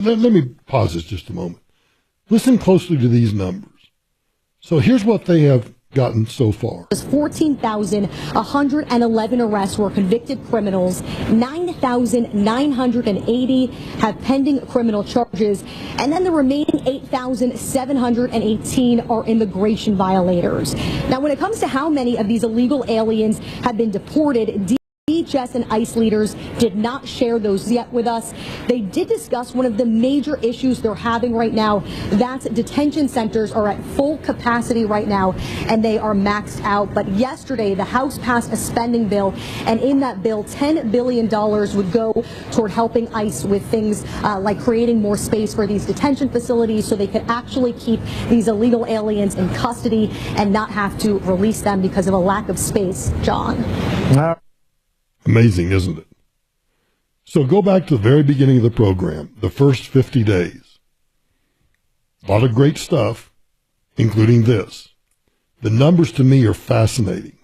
Let me pause this just a moment. Listen closely to these numbers. So here's what they have gotten so far. 14,111 arrests were convicted criminals. 9,980 have pending criminal charges. And then the remaining 8,718 are immigration violators. Now, when it comes to how many of these illegal aliens have been deported, DHS and ICE leaders did not share those yet with us. They did discuss one of the major issues they're having right now. That's detention centers are at full capacity right now, and they are maxed out. But yesterday, the House passed a spending bill, and in that bill, $10 billion would go toward helping ICE with things like creating more space for these detention facilities so they could actually keep these illegal aliens in custody and not have to release them because of a lack of space. John. Amazing, isn't it? So go back to the very beginning of the program, the first 50 days. A lot of great stuff, including this. The numbers to me are fascinating.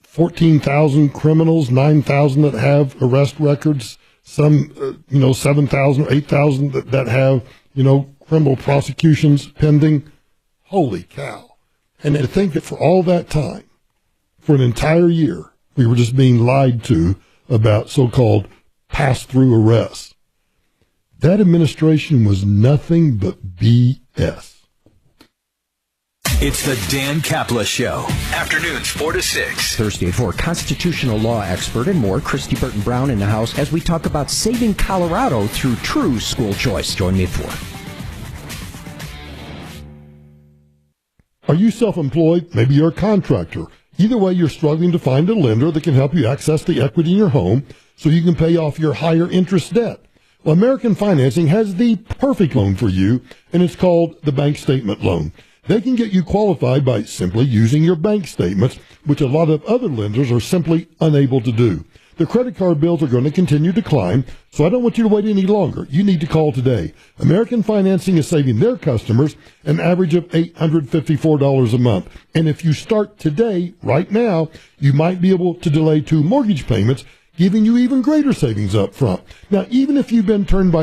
14,000 criminals, 9,000 that have arrest records, some, 7,000 or 8,000 that have, criminal prosecutions pending. Holy cow. And to think that for all that time, for an entire year, we were just being lied to about so-called pass-through arrests. That administration was nothing but BS. It's the Dan Kaplan Show. Afternoons 4 to 6. Thursday at 4. Constitutional law expert and more, Christy Burton Brown in the house as we talk about saving Colorado through true school choice. Join me at 4. Are you self-employed? Maybe you're a contractor. Either way, you're struggling to find a lender that can help you access the equity in your home so you can pay off your higher interest debt. Well, American Financing has the perfect loan for you, and it's called the bank statement loan. They can get you qualified by simply using your bank statements, which a lot of other lenders are simply unable to do. The credit card bills are going to continue to climb, so I don't want you to wait any longer. You need to call today. American Financing is saving their customers an average of $854 a month. And if you start today, right now, you might be able to delay 2 mortgage payments, giving you even greater savings up front. Now, even if you've been turned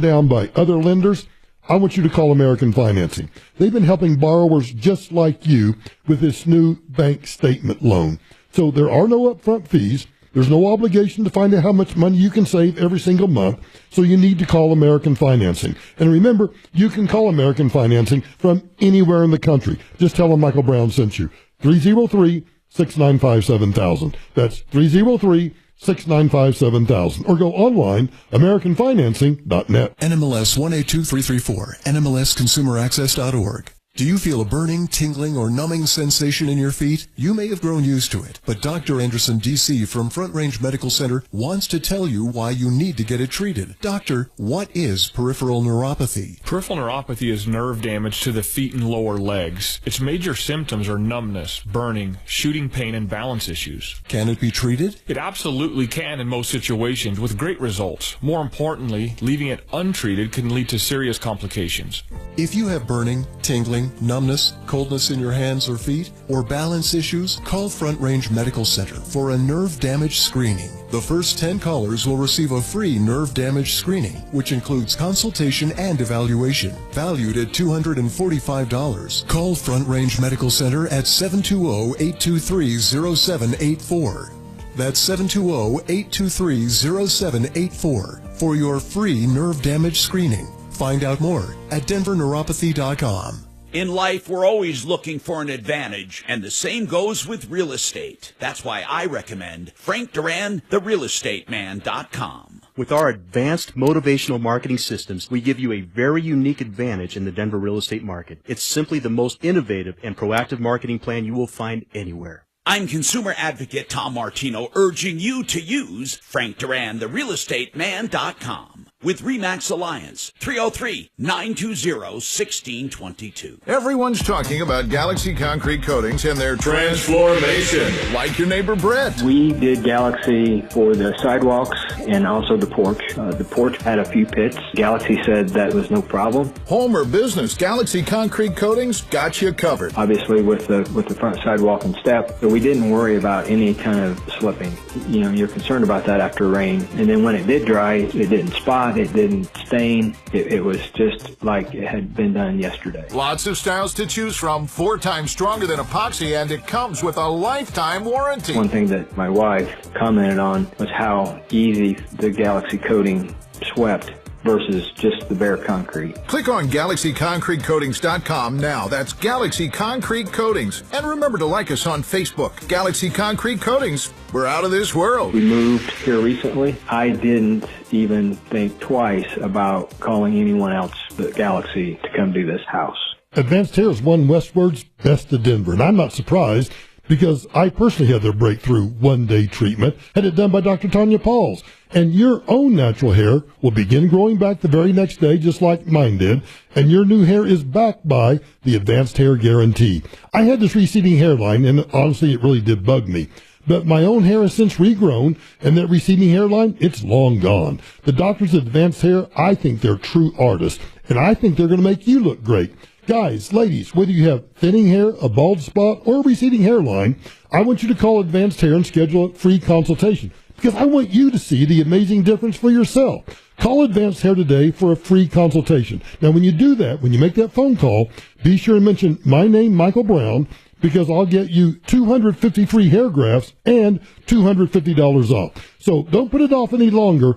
down by other lenders, I want you to call American Financing. They've been helping borrowers just like you with this new bank statement loan. So there are no upfront fees. There's no obligation to find out how much money you can save every single month, so you need to call American Financing. And remember, you can call American Financing from anywhere in the country. Just tell them Michael Brown sent you. 303-695-7000. That's 303-695-7000. Or go online, AmericanFinancing.net. NMLS 182334, NMLSConsumerAccess.org. Do you feel a burning, tingling, or numbing sensation in your feet? You may have grown used to it, but Dr. Anderson, D.C. from Front Range Medical Center wants to tell you why you need to get it treated. Doctor, what is peripheral neuropathy? Peripheral neuropathy is nerve damage to the feet and lower legs. Its major symptoms are numbness, burning, shooting pain, and balance issues. Can it be treated? It absolutely can in most situations with great results. More importantly, leaving it untreated can lead to serious complications. If you have burning, tingling, numbness, coldness in your hands or feet, or balance issues, call Front Range Medical Center for a nerve damage screening. The first 10 callers will receive a free nerve damage screening, which includes consultation and evaluation, valued at $245. Call Front Range Medical Center at 720-823-0784. That's 720-823-0784 for your free nerve damage screening. Find out more at denverneuropathy.com. In life, we're always looking for an advantage, and the same goes with real estate. That's why I recommend Frank Duran, therealestateman.com. With our advanced motivational marketing systems, we give you a very unique advantage in the Denver real estate market. It's simply the most innovative and proactive marketing plan you will find anywhere. I'm consumer advocate Tom Martino, urging you to use Frank Duran, therealestateman.com. With RE/MAX Alliance, 303-920-1622. Everyone's talking about Galaxy Concrete Coatings and their transformation. Like your neighbor Brett. We did Galaxy for the sidewalks and also the porch. The porch had a few pits. Galaxy said that was no problem. Home or business, Galaxy Concrete Coatings got you covered. Obviously with the front sidewalk and step, so we didn't worry about any kind of slipping. You know, you're concerned about that after rain. And then when it did dry, it didn't spot. out. It didn't stain. It was just like it had been done yesterday. Lots of styles to choose from, 4 times stronger than epoxy, and it comes with a lifetime warranty. One thing that my wife commented on was how easy the Galaxy coating swept versus just the bare concrete. Click on GalaxyConcreteCoatings.com now. That's Galaxy Concrete Coatings. And remember to like us on Facebook. Galaxy Concrete Coatings. We're out of this world. We moved here recently. I didn't even think twice about calling anyone else but Galaxy to come do this house. Advanced Hair is one Westward's best of Denver, and I'm not surprised because I personally had their breakthrough one-day treatment, had it done by Dr. Tanya Pauls. And your own natural hair will begin growing back the very next day, just like mine did, and your new hair is backed by the Advanced Hair Guarantee. I had this receding hairline, and honestly, it really did bug me. But my own hair has since regrown, and that receding hairline, it's long gone. The doctors at Advanced Hair, I think they're true artists, and I think they're going to make you look great. Guys, ladies, whether you have thinning hair, a bald spot, or a receding hairline, I want you to call Advanced Hair and schedule a free consultation because I want you to see the amazing difference for yourself. Call Advanced Hair today for a free consultation. Now, when you do that, when you make that phone call, be sure and mention my name, Michael Brown, because I'll get you 250 free hair grafts and $250 off. So don't put it off any longer.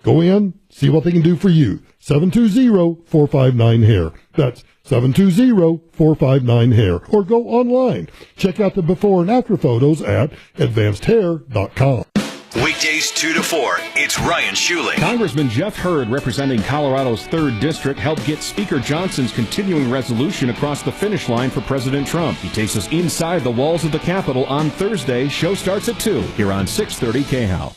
Go in, see what they can do for you. 720-459-HAIR. That's 720-459-HAIR. Or go online. Check out the before and after photos at advancedhair.com. Weekdays 2 to 4, it's Ryan Schuling. Congressman Jeff Hurd, representing Colorado's 3rd District, helped get Speaker Johnson's continuing resolution across the finish line for President Trump. He takes us inside the walls of the Capitol on Thursday. Show starts at 2 here on 630 KHAL.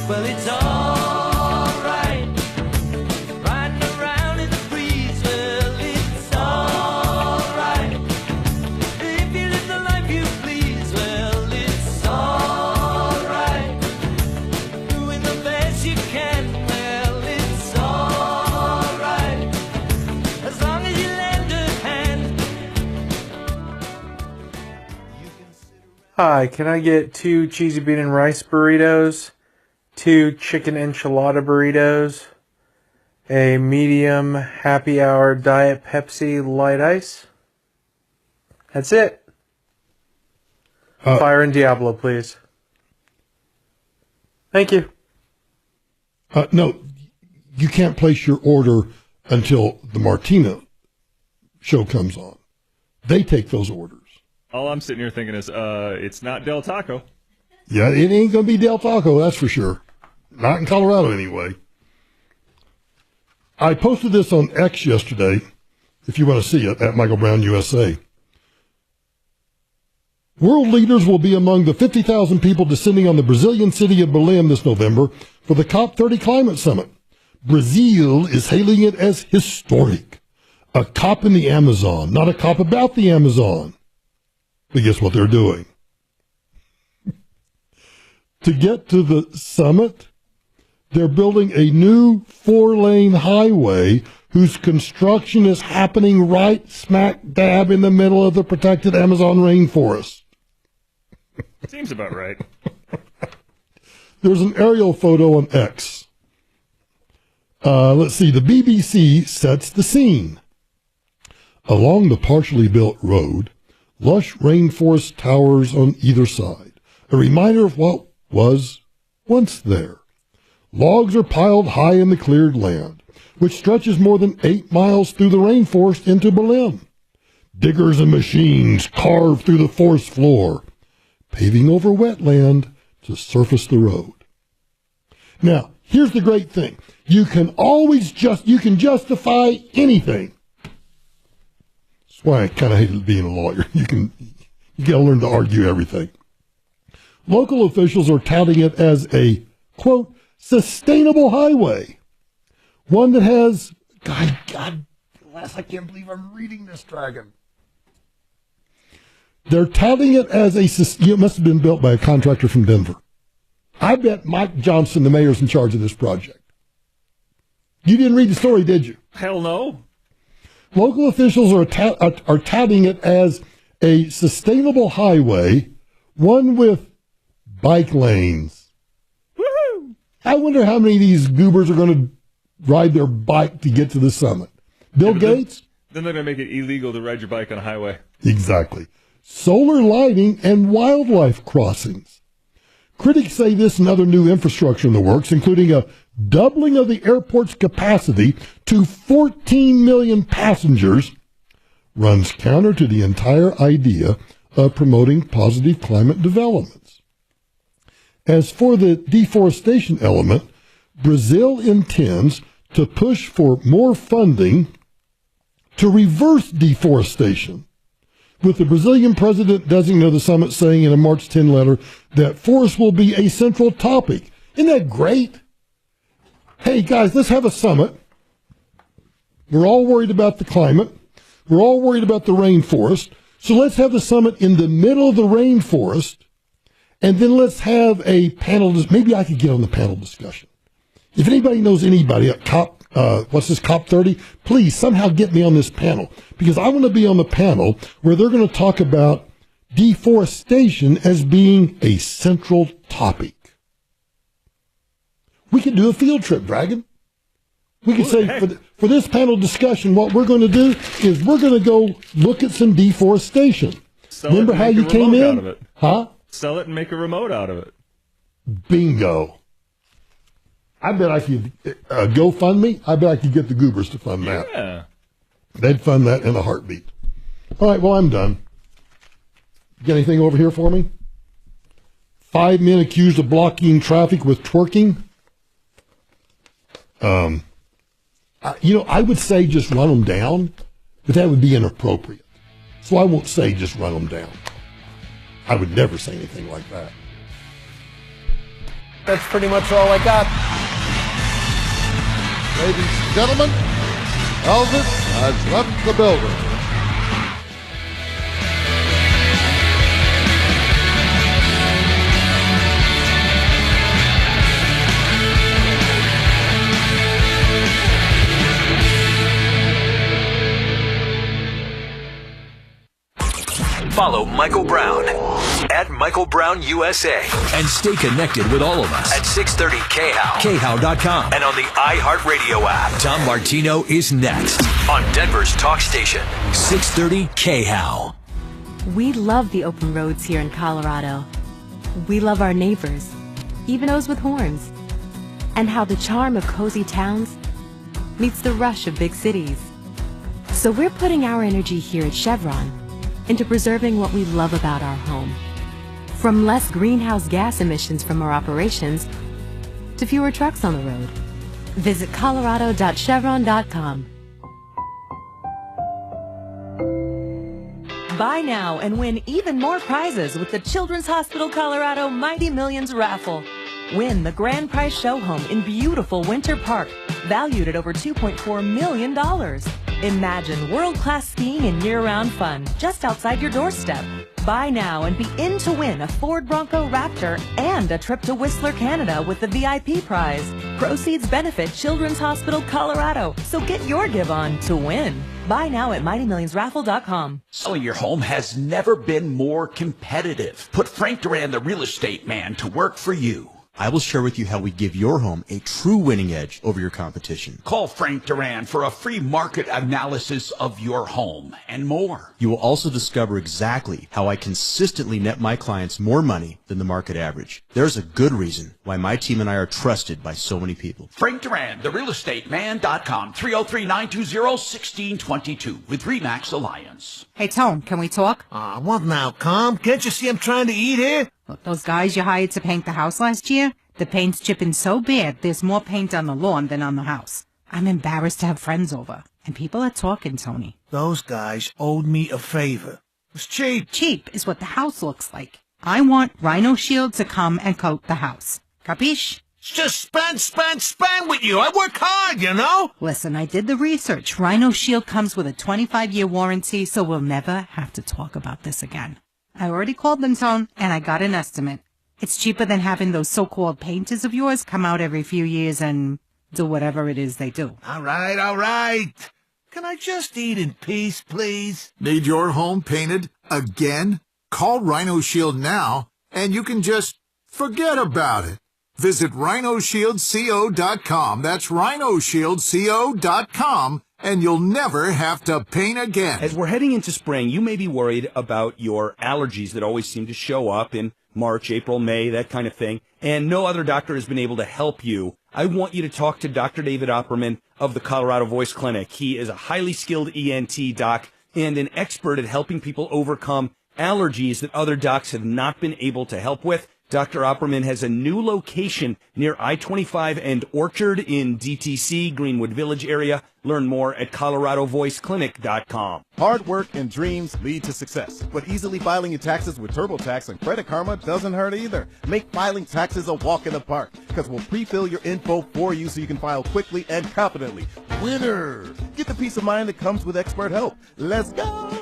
Well, it's all right, riding around in the breeze. Well, it's all right, if you live the life you please. Well, it's all right, doing the best you can. Well, it's all right, as long as you lend a hand. Hi, can I get 2 cheesy bean and rice burritos? 2 chicken enchilada burritos, a medium happy hour Diet Pepsi light ice. That's it. Fire and Diablo, please. Thank you. No, you can't place your order until the Martino show comes on. They take those orders. All I'm sitting here thinking is, it's not Del Taco. Yeah, it ain't going to be Del Taco, that's for sure. Not in Colorado, anyway. I posted this on X yesterday, if you want to see it, at Michael Brown USA. World leaders will be among the 50,000 people descending on the Brazilian city of Belém this November for the COP30 Climate Summit. Brazil is hailing it as historic. A COP in the Amazon, not a COP about the Amazon. But guess what they're doing? To get to the summit, they're building a new 4-lane highway whose construction is happening right smack dab in the middle of the protected Amazon rainforest. Seems about right. There's an aerial photo on X. Let's see. The BBC sets the scene. Along the partially built road, lush rainforest towers on either side, a reminder of what was once there. Logs are piled high in the cleared land, which stretches more than 8 miles through the rainforest into Belém. Diggers and machines carve through the forest floor, paving over wetland to surface the road. Now, here's the great thing. You can justify anything. That's why I kind of hated being a lawyer. You got to learn to argue everything. Local officials are touting it as a, quote, sustainable highway. One that has, God bless, I can't believe I'm reading this, Dragon. They're touting it as it must have been built by a contractor from Denver. I bet Mike Johnson, the mayor's in charge of this project. You didn't read the story, did you? Hell no. Local officials are touting it as a sustainable highway, one with bike lanes. Woohoo! I wonder how many of these goobers are going to ride their bike to get to the summit. Bill Gates? Then they're going to make it illegal to ride your bike on a highway. Exactly. Solar lighting and wildlife crossings. Critics say this and other new infrastructure in the works, including a doubling of the airport's capacity to 14 million passengers, runs counter to the entire idea of promoting positive climate developments. As for the deforestation element, Brazil intends to push for more funding to reverse deforestation, with the Brazilian president-designate of the summit saying in a March 10 letter that forests will be a central topic. Isn't that great? Hey, guys, let's have a summit. We're all worried about the climate. We're all worried about the rainforest. So let's have the summit in the middle of the rainforest, and then let's have a panel. Maybe I could get on the panel discussion. If anybody knows anybody at COP 30, please somehow get me on this panel, because I want to be on the panel where they're going to talk about deforestation as being a central topic. We could do a field trip, Dragon. We could say for this panel discussion, what we're going to do is we're going to go look at some deforestation. Remember how you came in? Huh? Sell it and make a remote out of it. Bingo. I bet I could GoFundMe. I bet I could get the goobers to fund that. Yeah. They'd fund that in a heartbeat. All right, well, I'm done. Got anything over here for me? 5 men accused of blocking traffic with twerking. I would say just run them down, but that would be inappropriate. So I won't say just run them down. I would never say anything like that. That's pretty much all I got. Ladies and gentlemen, Elvis has left the building. Follow Michael Brown at Michael Brown USA and stay connected with all of us at 630 KHOW, KHOW.com, and on the iHeartRadio app. Tom Martino is next on Denver's talk station, 630 KHOW. We love the open roads here in Colorado. We love our neighbors, even those with horns, and how the charm of cozy towns meets the rush of big cities. So we're putting our energy here at Chevron into preserving what we love about our home. From less greenhouse gas emissions from our operations to fewer trucks on the road. Visit colorado.chevron.com. Buy now and win even more prizes with the Children's Hospital Colorado Mighty Millions raffle. Win the grand prize show home in beautiful Winter Park, valued at over $2.4 million. Imagine world-class skiing and year-round fun just outside your doorstep. Buy now and be in to win a Ford Bronco Raptor and a trip to Whistler, Canada with the VIP prize. Proceeds benefit Children's Hospital Colorado, so get your give on to win. Buy now at MightyMillionsRaffle.com. Selling your home has never been more competitive. Put Frank Duran, the real estate man, to work for you. I will share with you how we give your home a true winning edge over your competition. Call Frank Duran for a free market analysis of your home and more. You will also discover exactly how I consistently net my clients more money than the market average. There's a good reason why my team and I are trusted by so many people. Frank Duran, therealestateman.com, 303-920-1622 with RE/MAX Alliance. Hey, Tone, can we talk? What now, Calm? Can't you see I'm trying to eat here? Look, those guys you hired to paint the house last year, the paint's chipping so bad there's more paint on the lawn than on the house. I'm embarrassed to have friends over, and people are talking, Tony. Those guys owed me a favor. It's cheap. Cheap is what the house looks like. I want Rhino Shield to come and coat the house. Capiche? It's just spend with you. I work hard, you know? Listen, I did the research. Rhino Shield comes with a 25-year warranty, so we'll never have to talk about this again. I already called them, Tone, and I got an estimate. It's cheaper than having those so-called painters of yours come out every few years and do whatever it is they do. All right. Can I just eat in peace, please? Need your home painted again? Call Rhino Shield now, and you can just forget about it. Visit rhinoshieldco.com. That's rhinoshieldco.com, and you'll never have to paint again. As we're heading into spring, you may be worried about your allergies that always seem to show up in March, April, May, that kind of thing, and no other doctor has been able to help you. I want you to talk to Dr. David Opperman of the Colorado Voice Clinic. He is a highly skilled ENT doc and an expert at helping people overcome allergies that other docs have not been able to help with. Dr. Opperman has a new location near I-25 and Orchard in DTC, Greenwood Village area. Learn more at coloradovoiceclinic.com. Hard work and dreams lead to success, but easily filing your taxes with TurboTax and Credit Karma doesn't hurt either. Make filing taxes a walk in the park, because we'll pre-fill your info for you so you can file quickly and confidently. Winner! Get the peace of mind that comes with expert help. Let's go!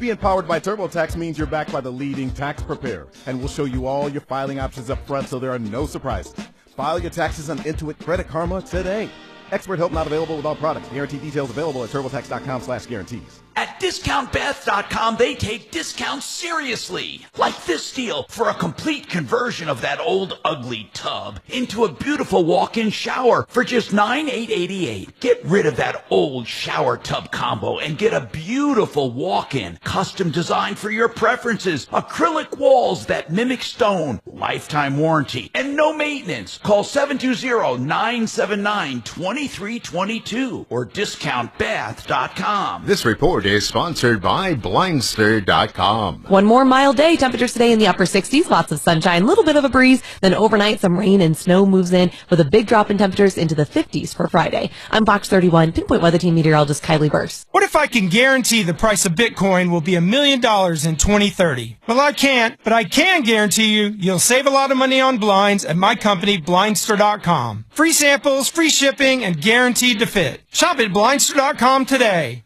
Being powered by TurboTax means you're backed by the leading tax preparer, and we'll show you all your filing options up front so there are no surprises. File your taxes on Intuit Credit Karma today. Expert help not available with all products. Guarantee details available at turbotax.com/guarantees. At DiscountBath.com, they take discounts seriously. Like this deal for a complete conversion of that old ugly tub into a beautiful walk-in shower for just $9,888. Get rid of that old shower tub combo and get a beautiful walk-in, custom designed for your preferences. Acrylic walls that mimic stone, lifetime warranty, and no maintenance. Call 720-979-2322 or DiscountBath.com. This report is sponsored by Blindster.com. One more mild day. Temperatures today in the upper 60s. Lots of sunshine, little bit of a breeze. Then overnight, some rain and snow moves in with a big drop in temperatures into the 50s for Friday. I'm Fox 31 Pinpoint Weather Team meteorologist Kylie Burse. What if I can guarantee the price of Bitcoin will be $1 million in 2030? Well, I can't, but I can guarantee you'll save a lot of money on blinds at my company, Blindster.com. Free samples, free shipping, and guaranteed to fit. Shop at Blindster.com today.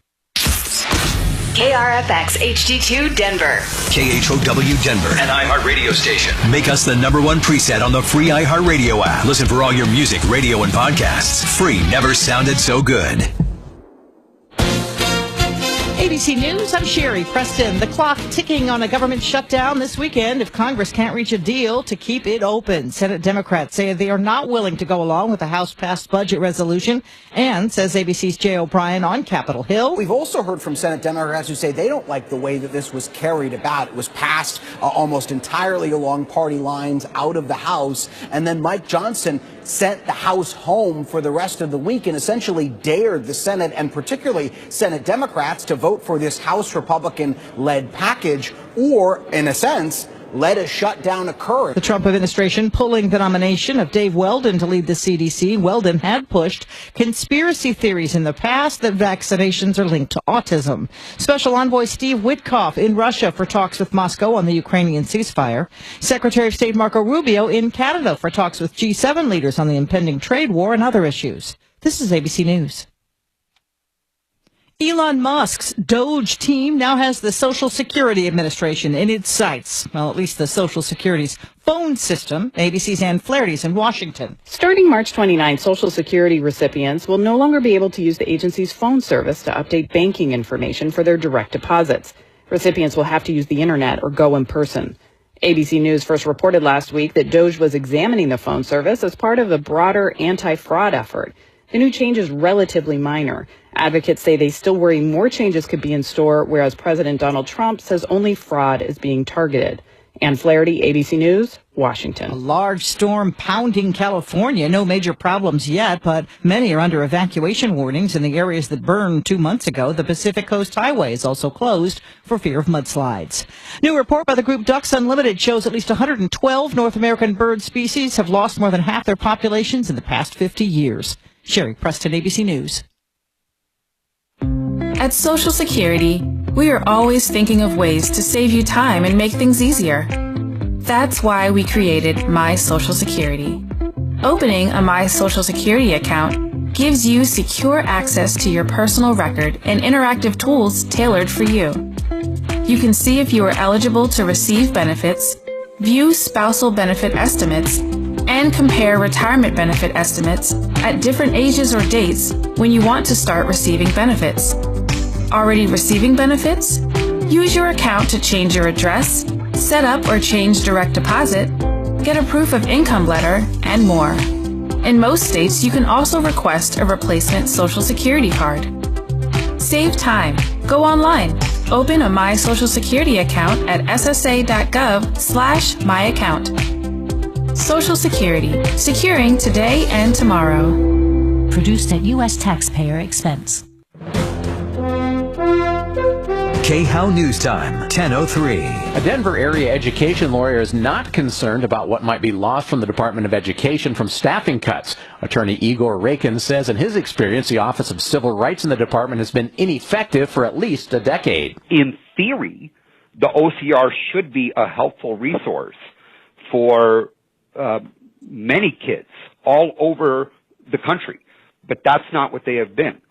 KRFX HD2 Denver. KHOW Denver, an iHeart radio station. Make us the #1 preset on the free iHeart radio app. Listen for all your music, radio, and podcasts. Free never sounded so good. ABC News, I'm Sherry Preston. The clock ticking on a government shutdown this weekend if Congress can't reach a deal to keep it open. Senate Democrats say they are not willing to go along with the House-passed budget resolution, and says ABC's Jay O'Brien on Capitol Hill. We've also heard from Senate Democrats who say they don't like the way that this was carried about. It was passed almost entirely along party lines out of the House, and then Mike Johnson sent the House home for the rest of the week and essentially dared the Senate and particularly Senate Democrats to vote for this House Republican-led package or, in a sense, let a shutdown occur. The Trump administration pulling the nomination of Dave Weldon to lead the CDC. Weldon had pushed conspiracy theories in the past that vaccinations are linked to autism. Special Envoy Steve Witkoff in Russia for talks with Moscow on the Ukrainian ceasefire. Secretary of State Marco Rubio in Canada for talks with G7 leaders on the impending trade war and other issues. This is ABC News. Elon Musk's Doge team now has the Social Security Administration in its sights. Well, at least the Social Security's phone system. ABC's Ann Flaherty's in Washington. Starting March 29, Social Security recipients will no longer be able to use the agency's phone service to update banking information for their direct deposits. Recipients will have to use the internet or go in person. ABC News first reported last week that Doge was examining the phone service as part of a broader anti-fraud effort. The new change is relatively minor. Advocates say they still worry more changes could be in store, whereas President Donald Trump says only fraud is being targeted. Ann Flaherty, ABC News, Washington. A large storm pounding California. No major problems yet, but many are under evacuation warnings in the areas that burned 2 months ago. The Pacific Coast Highway is also closed for fear of mudslides. New report by the group Ducks Unlimited shows at least 112 North American bird species have lost more than half their populations in the past 50 years. Sherry Preston, ABC News. At Social Security, we are always thinking of ways to save you time and make things easier. That's why we created My Social Security. Opening a My Social Security account gives you secure access to your personal record and interactive tools tailored for you. You can see if you are eligible to receive benefits, view spousal benefit estimates, and compare retirement benefit estimates at different ages or dates when you want to start receiving benefits. Already receiving benefits? Use your account to change your address, set up or change direct deposit, get a proof of income letter, and more. In most states, you can also request a replacement Social Security card. Save time. Go online. Open a My Social Security account at ssa.gov/myaccount. Social Security. Securing today and tomorrow. Produced at U.S. taxpayer expense. KHOW News Time, 10:03. A Denver area education lawyer is not concerned about what might be lost from the Department of Education from staffing cuts. Attorney Igor Rakin says in his experience, the Office of Civil Rights in the department has been ineffective for at least a decade. In theory, the OCR should be a helpful resource for many kids all over the country, but that's not what they have been.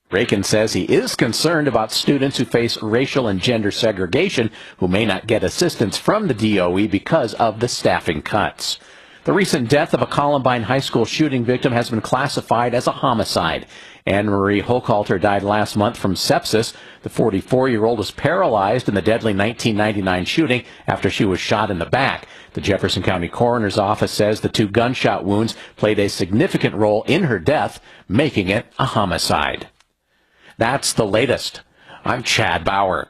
Rakin says he is concerned about students who face racial and gender segregation who may not get assistance from the DOE because of the staffing cuts. The recent death of a Columbine high school shooting victim has been classified as a homicide. Anne-Marie Hochhalter died last month from sepsis. The 44-year-old was paralyzed in the deadly 1999 shooting after she was shot in the back. The Jefferson County Coroner's Office says the 2 gunshot wounds played a significant role in her death, making it a homicide. That's the latest. I'm Chad Bauer.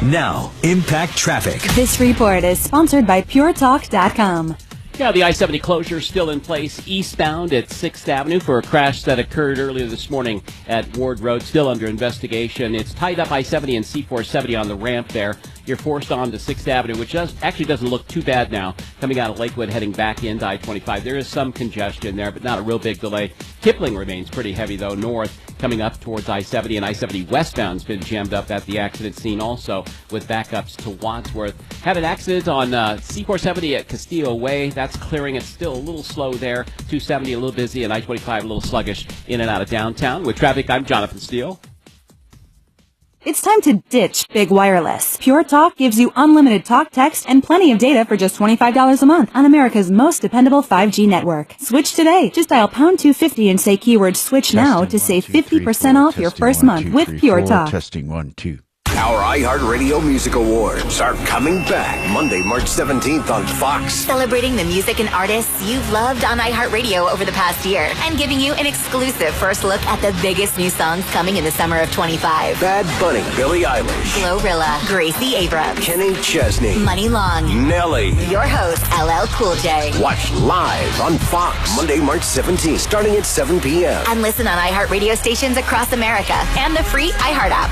Now, Impact Traffic. This report is sponsored by PureTalk.com. Yeah, the I-70 closure is still in place eastbound at 6th Avenue for a crash that occurred earlier this morning at Ward Road, still under investigation. It's tied up I-70 and C-470 on the ramp there. You're forced on to 6th Avenue, which actually doesn't look too bad now, coming out of Lakewood, heading back into I-25. There is some congestion there, but not a real big delay. Kipling remains pretty heavy, though, north, coming up towards I-70, and I-70 westbound's been jammed up at the accident scene also, with backups to Wadsworth. Had an accident on C-470 at Castillo Way. That's clearing. It's still a little slow there. 270 a little busy, and I-25 a little sluggish in and out of downtown. With traffic, I'm Jonathan Steele. It's time to ditch big wireless. Pure Talk gives you unlimited talk, text, and plenty of data for just $25 a month on America's most dependable 5G network. Switch today. Just dial pound 250 and say keyword switch now to save 50% off your first month with Pure Talk. Testing 1, 2. Our iHeartRadio Music Awards are coming back Monday, March 17th on Fox. Celebrating the music and artists you've loved on iHeartRadio over the past year and giving you an exclusive first look at the biggest new songs coming in the summer of 25. Bad Bunny, Billie Eilish, Glorilla, Gracie Abrams, Kenny Chesney, Money Long, Nelly, your host, LL Cool J. Watch live on Fox Monday, March 17th, starting at 7 p.m. And listen on iHeartRadio stations across America and the free iHeart app.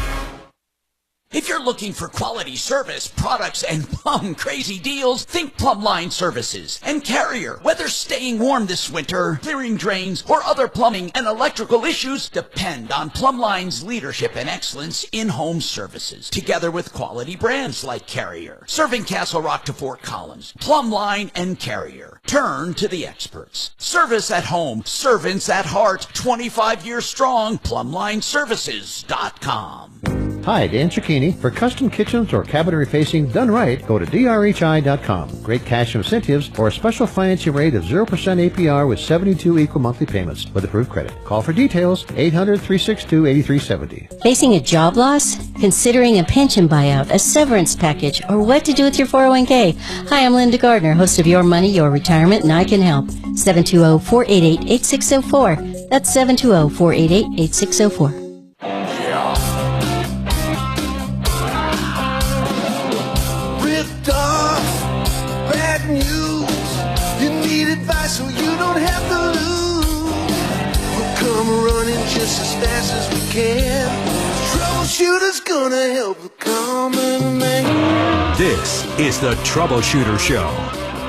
If you're looking for quality service, products, and plum crazy deals, think Plumbline Services and Carrier. Whether staying warm this winter, clearing drains, or other plumbing and electrical issues, depend on Plumbline's leadership and excellence in home services. Together with quality brands like Carrier, serving Castle Rock to Fort Collins, Plumbline and Carrier. Turn to the experts. Service at home, servants at heart, 25 years strong, PlumlineServices.com. Hi, Dan Cicchini. For custom kitchens or cabinetry facing done right, go to drhi.com. Great cash incentives or a special financing rate of 0% APR with 72 equal monthly payments with approved credit. Call for details, 800-362-8370. Facing a job loss? Considering a pension buyout, a severance package, or what to do with your 401k? Hi, I'm Linda Gardner, host of Your Money, Your Retirement, and I Can Help. 720-488-8604. That's 720-488-8604. So you don't have to lose. We'll come running just as fast as we can. Troubleshooter's gonna help the common man. This is the Troubleshooter Show.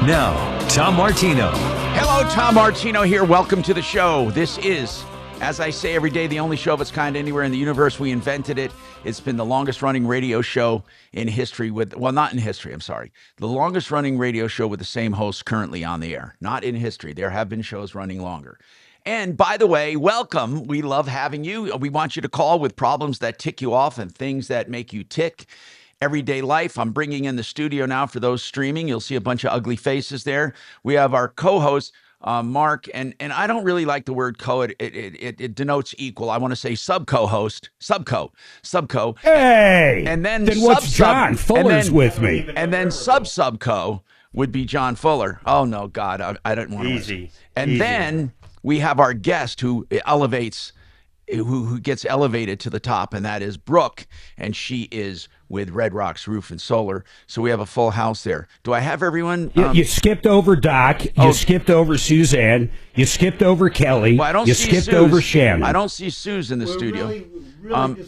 Now, Tom Martino. Hello, Tom Martino here. Welcome to the show. This is, as I say every day, the only show of its kind anywhere in the universe. We invented it. It's been the longest running radio show in history with, well, not in history, I'm sorry. The longest running radio show with the same host currently on the air. Not in history. There have been shows running longer. And by the way, welcome. We love having you. We want you to call with problems that tick you off and things that make you tick. Everyday life. I'm bringing in the studio now for those streaming. You'll see a bunch of ugly faces there. We have our co-host, Mark, and I don't really like the word co. It denotes equal. I want to say sub-co-host, subco. Hey, and then what's John Fuller's with me? And then sub-co would be John Fuller. Oh no, God, I don't want to. Easy. And Easy. then we have our guest who elevates, who gets elevated to the top, and that is Brooke, and she is with Red Rocks Roof and Solar. So we have a full house there. Do I have everyone? You skipped over Doc. You skipped over Suzanne. You skipped over Kelly. Well, I don't you see skipped Suze. over Shannon. I don't see Suze in the studio.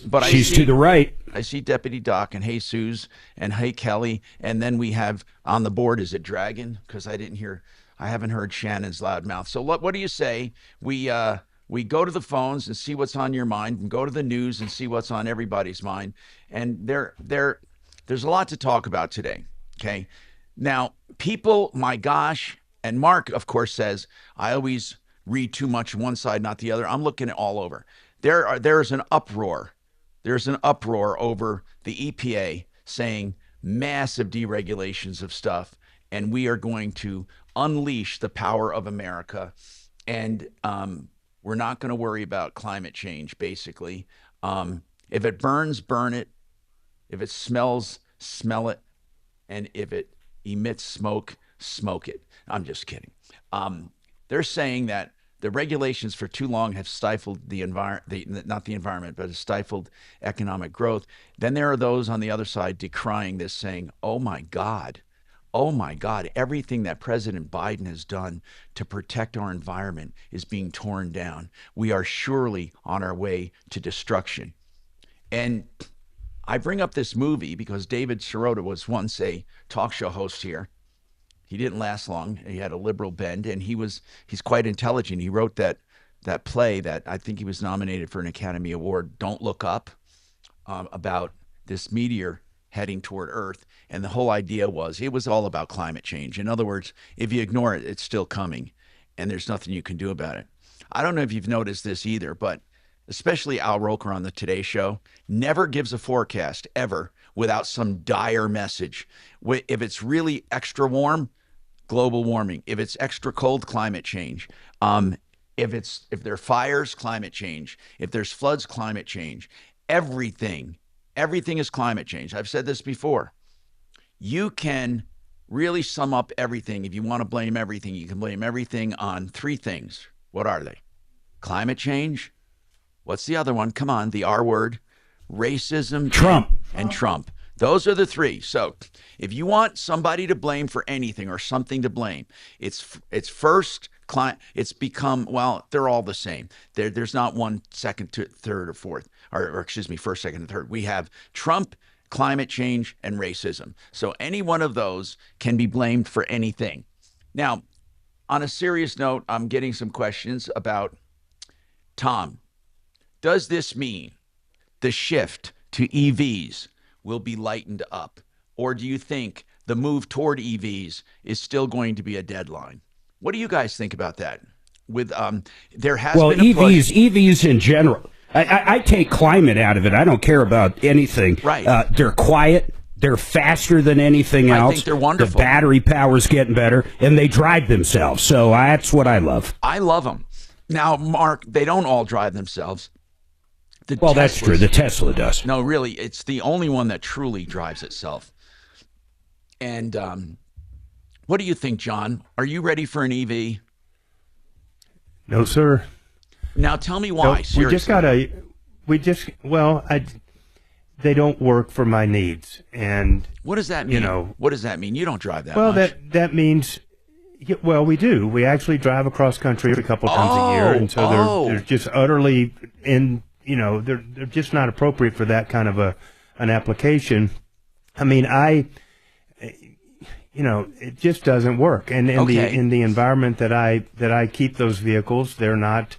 But She's to the right. I see Deputy Doc and Hey Suze and Hey Kelly, and then we have on the board, is it Dragon? Because I haven't heard Shannon's loud mouth. So what do you say? We go to the phones and see what's on your mind, and go to the news and see what's on everybody's mind. And there's a lot to talk about today. Okay. Now, people, my gosh, and Mark, of course, says, I always read too much one side, not the other. I'm looking at all over. There's an uproar. There's an uproar over the EPA saying massive deregulations of stuff, and we are going to unleash the power of America. And we're not going to worry about climate change, basically. If it burns, burn it. If it smells, smell it. And if it emits smoke, smoke it. I'm just kidding. They're saying that the regulations for too long have stifled the environment, not the environment, but have stifled economic growth. Then there are those on the other side decrying this, saying, oh my God, everything that President Biden has done to protect our environment is being torn down. We are surely on our way to destruction. And I bring up this movie because David Sirota was once a talk show host here. He didn't last long. He had a liberal bend, and he's quite intelligent. He wrote that play that I think he was nominated for an Academy Award, Don't Look Up, about this meteor heading toward Earth. And the whole idea was it was all about climate change. In other words, if you ignore it, it's still coming, and there's nothing you can do about it. I don't know if you've noticed this either, but especially Al Roker on the Today Show never gives a forecast ever without some dire message. If it's really extra warm, global warming. If it's extra cold, climate change. If there are fires, climate change. If there's floods, climate change. Everything is climate change. I've said this before. You can really sum up everything. If you want to blame everything, you can blame everything on three things. What are they? Climate change. What's the other one? Come on, the R word. Racism. Trump. And Trump. Those are the three. So if you want somebody to blame for anything or something to blame, it's first, it's become, well, they're all the same. There's not one, second, third, or fourth, or excuse me, first, second, and third. We have Trump, climate change, and racism. So any one of those can be blamed for anything. Now, on a serious note, I'm getting some questions about, Tom, does this mean the shift to EVs will be lightened up? Or do you think the move toward EVs is still going to be a deadline? What do you guys think about that? With there has been a push. EVs in general. I take climate out of it. I don't care about anything. Right. They're quiet. They're faster than anything else. I think they're wonderful. The battery power's getting better, and they drive themselves. So that's what I love. I love them. Now, Mark, they don't all drive themselves. That's true. The Tesla does. No, really, it's the only one that truly drives itself. And what do you think, John? Are you ready for an EV? No, sir. Now, tell me why. No, seriously. They don't work for my needs. And what does that mean? What does that mean? You don't drive that much. Well, that means, well, we do. We actually drive across country a couple times a year, and so they're just utterly they're just not appropriate for that kind of an application. I mean, it just doesn't work. And in the environment that I keep those vehicles, they're not,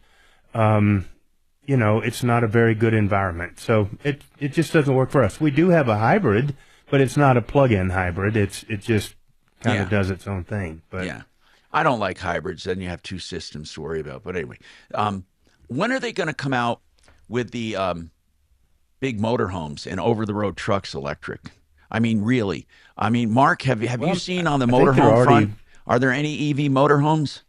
it's not a very good environment. So it just doesn't work for us. We do have a hybrid, but it's not a plug-in hybrid. It just kind of does its own thing. But yeah, I don't like hybrids. Then you have two systems to worry about. But anyway, when are they going to come out with the big motorhomes and over-the-road trucks electric? I mean, really. I mean, Mark, have you seen on the motorhome front, are there any EV motorhomes?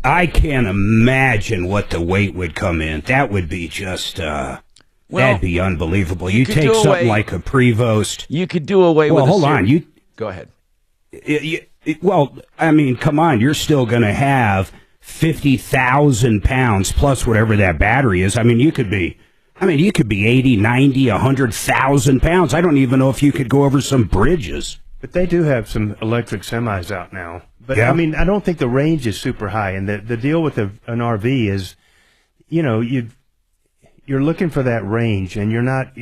I can't imagine what the weight would come in. That would be just, that'd be unbelievable. You take something like a Prevost. You could do away with. Well, hold on. Go ahead. Well, I mean, come on. You're still going to have 50,000 pounds plus whatever that battery is. I mean, you could be 80, 90, 100,000 pounds. I don't even know if you could go over some bridges. But they do have some electric semis out now. But, yeah. I mean, I don't think the range is super high. And the deal with an RV is, you're looking for that range, and you're not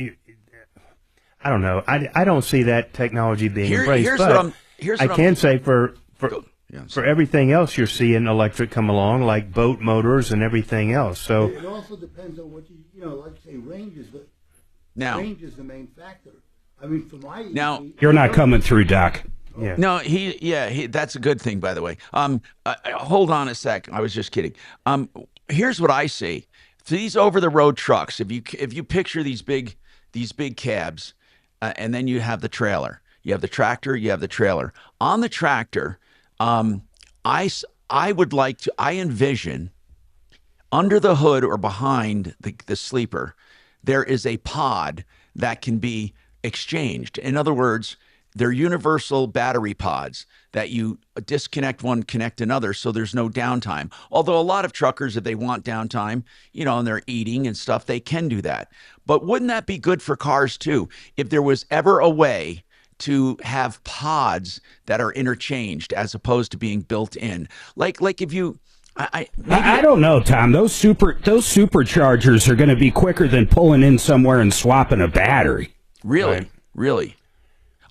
I don't know. I don't see that technology being embraced. I can say for everything else, you're seeing electric come along, like boat motors and everything else. So it also depends on what like say range is the main factor. I mean, for my you're not coming through, Doc. Yeah. No, that's a good thing, by the way. Hold on a sec. I was just kidding. Here's what I see. These over-the-road trucks. If you picture these big cabs, and then you have the trailer. You have the tractor. You have the trailer. On the tractor, I envision under the hood or behind the sleeper, there is a pod that can be exchanged. In other words, they're universal battery pods that you disconnect one, connect another, so there's no downtime. Although a lot of truckers, if they want downtime, and they're eating and stuff, they can do that. But wouldn't that be good for cars too? If there was ever a way to have pods that are interchanged as opposed to being built in, like if you. I don't know, Tom. Those superchargers are going to be quicker than pulling in somewhere and swapping a battery. Really? Right. Really?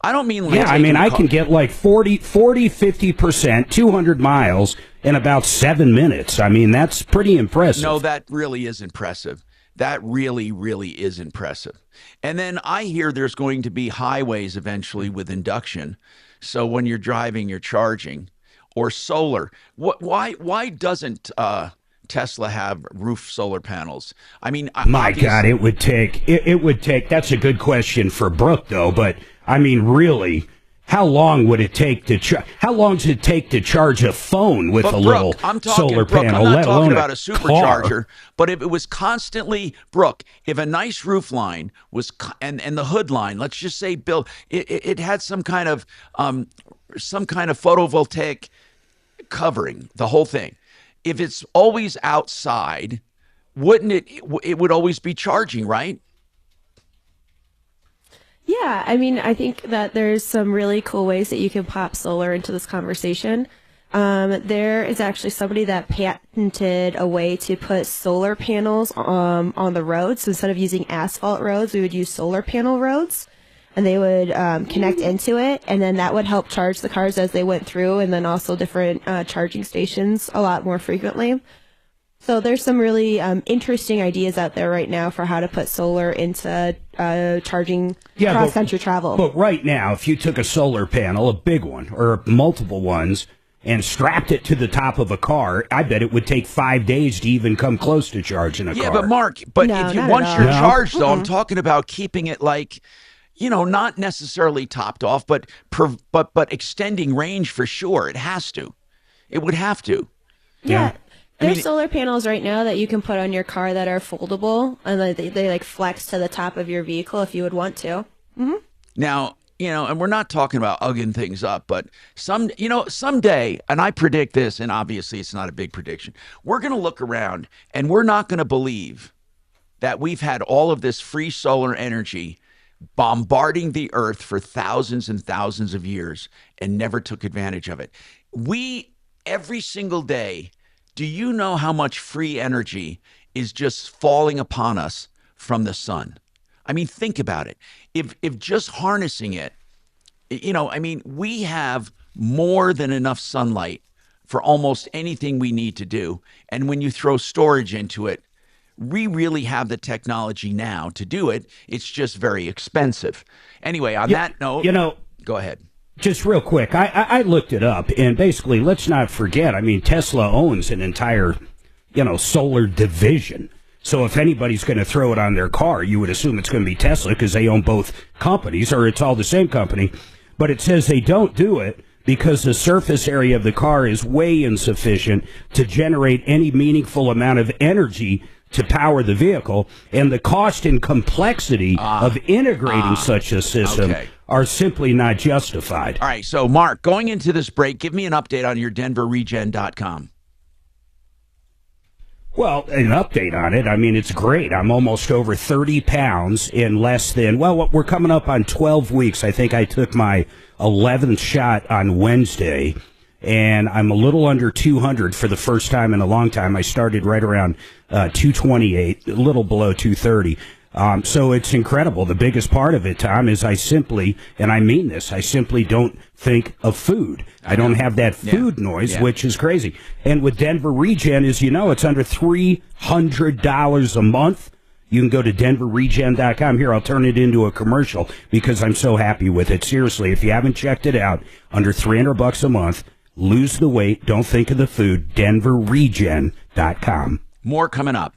I don't mean like... Yeah, I can get like 50%, 200 miles in about 7 minutes. I mean, that's pretty impressive. No, that really is impressive. That really, really is impressive. And then I hear there's going to be highways eventually with induction. So when you're driving, you're charging. Or solar. Why doesn't Tesla have roof solar panels? I mean, my God, it would take. That's a good question for Brooke, though. But I mean, really, how long would it take to? How long does it take to charge a phone with a little solar panel? I'm not talking about a supercharger, but if it was constantly, Brooke, if a nice roof line was and the hood line, let's just say, Bill, it had some kind of photovoltaic covering the whole thing. If it's always outside, wouldn't it would always be charging, right? Yeah, I mean, I think that there's some really cool ways that you can pop solar into this conversation. There is actually somebody that patented a way to put solar panels on the roads. So instead of using asphalt roads, we would use solar panel roads. And they would connect into it, and then that would help charge the cars as they went through, and then also different charging stations a lot more frequently. So there's some really interesting ideas out there right now for how to put solar into charging cross-country travel. But right now, if you took a solar panel, a big one, or multiple ones, and strapped it to the top of a car, I bet it would take 5 days to even come close to charging a car. Yeah, but Mark, once you're charged, though, I'm talking about keeping it like... not necessarily topped off, but extending range for sure. It has to. It would have to. Yeah. There's solar panels right now that you can put on your car that are foldable, and they like flex to the top of your vehicle if you would want to. Mm-hmm. Now, and we're not talking about ugging things up, but someday, and I predict this, and obviously it's not a big prediction, we're going to look around and we're not going to believe that we've had all of this free solar energy bombarding the earth for thousands and thousands of years and never took advantage of it. We, every single day, do you know how much free energy is just falling upon us from the sun? I mean, think about it. If just harnessing it, we have more than enough sunlight for almost anything we need to do. And when you throw storage into it, we really have the technology now to do it. It's just very expensive. Anyway, on that note, go ahead. Just real quick, I looked it up, and basically, let's not forget, Tesla owns an entire, solar division. So if anybody's going to throw it on their car, you would assume it's going to be Tesla because they own both companies, or it's all the same company. But it says they don't do it because the surface area of the car is way insufficient to generate any meaningful amount of energy to power the vehicle, and the cost and complexity of integrating such a system are simply not justified. All right, so Mark, going into this break, give me an update on your DenverRegen.com. Well, an update on it. I mean, it's great. I'm almost over 30 pounds in less than, well, we're coming up on 12 weeks. I think I took my 11th shot on Wednesday, and I'm a little under 200 for the first time in a long time. I started right around 228, a little below 230. So it's incredible. The biggest part of it, Tom, is I simply, and I mean this, I simply don't think of food. I don't have that food noise, which is crazy. And with Denver Regen, as you know, it's under $300 a month. You can go to denverregen.com. Here, I'll turn it into a commercial because I'm so happy with it. Seriously, if you haven't checked it out, under $300 a month, lose the weight, don't think of the food, denverregen.com. More coming up.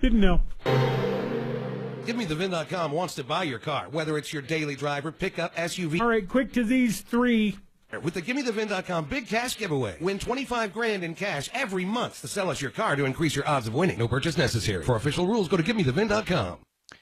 Didn't know. GiveMeTheVin.com wants to buy your car, whether it's your daily driver, pickup, SUV. All right, quick to these three. With the GiveMeTheVin.com big cash giveaway. Win $25,000 in cash every month to sell us your car to increase your odds of winning. No purchase necessary. For official rules, go to GiveMeTheVin.com.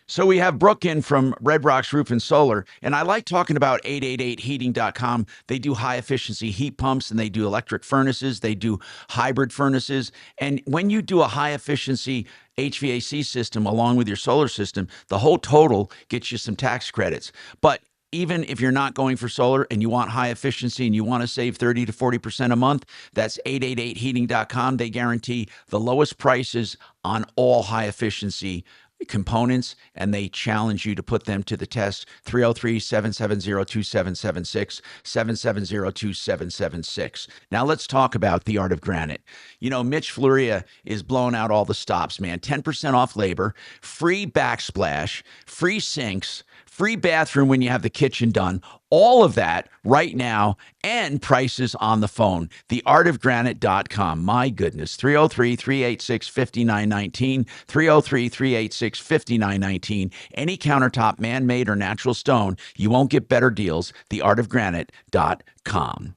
So we have Brooke in from Red Rocks Roof and Solar, and I like talking about 888heating.com. They do high-efficiency heat pumps, and they do electric furnaces. They do hybrid furnaces. And when you do a high-efficiency HVAC system along with your solar system, the whole total gets you some tax credits. But even if you're not going for solar and you want high efficiency and you want to save 30 to 40% a month, that's 888heating.com. They guarantee the lowest prices on all high efficiency components, and they challenge you to put them to the test. 303-770-2776, 770-2776. Now let's talk about the art of granite. You know, Mitch Floria is blowing out all the stops, man. 10% off labor, free backsplash, free sinks, free bathroom when you have the kitchen done. All of that right now, and prices on the phone. Theartofgranite.com. My goodness. 303-386-5919. 303-386-5919. Any countertop, man-made or natural stone, you won't get better deals. Theartofgranite.com.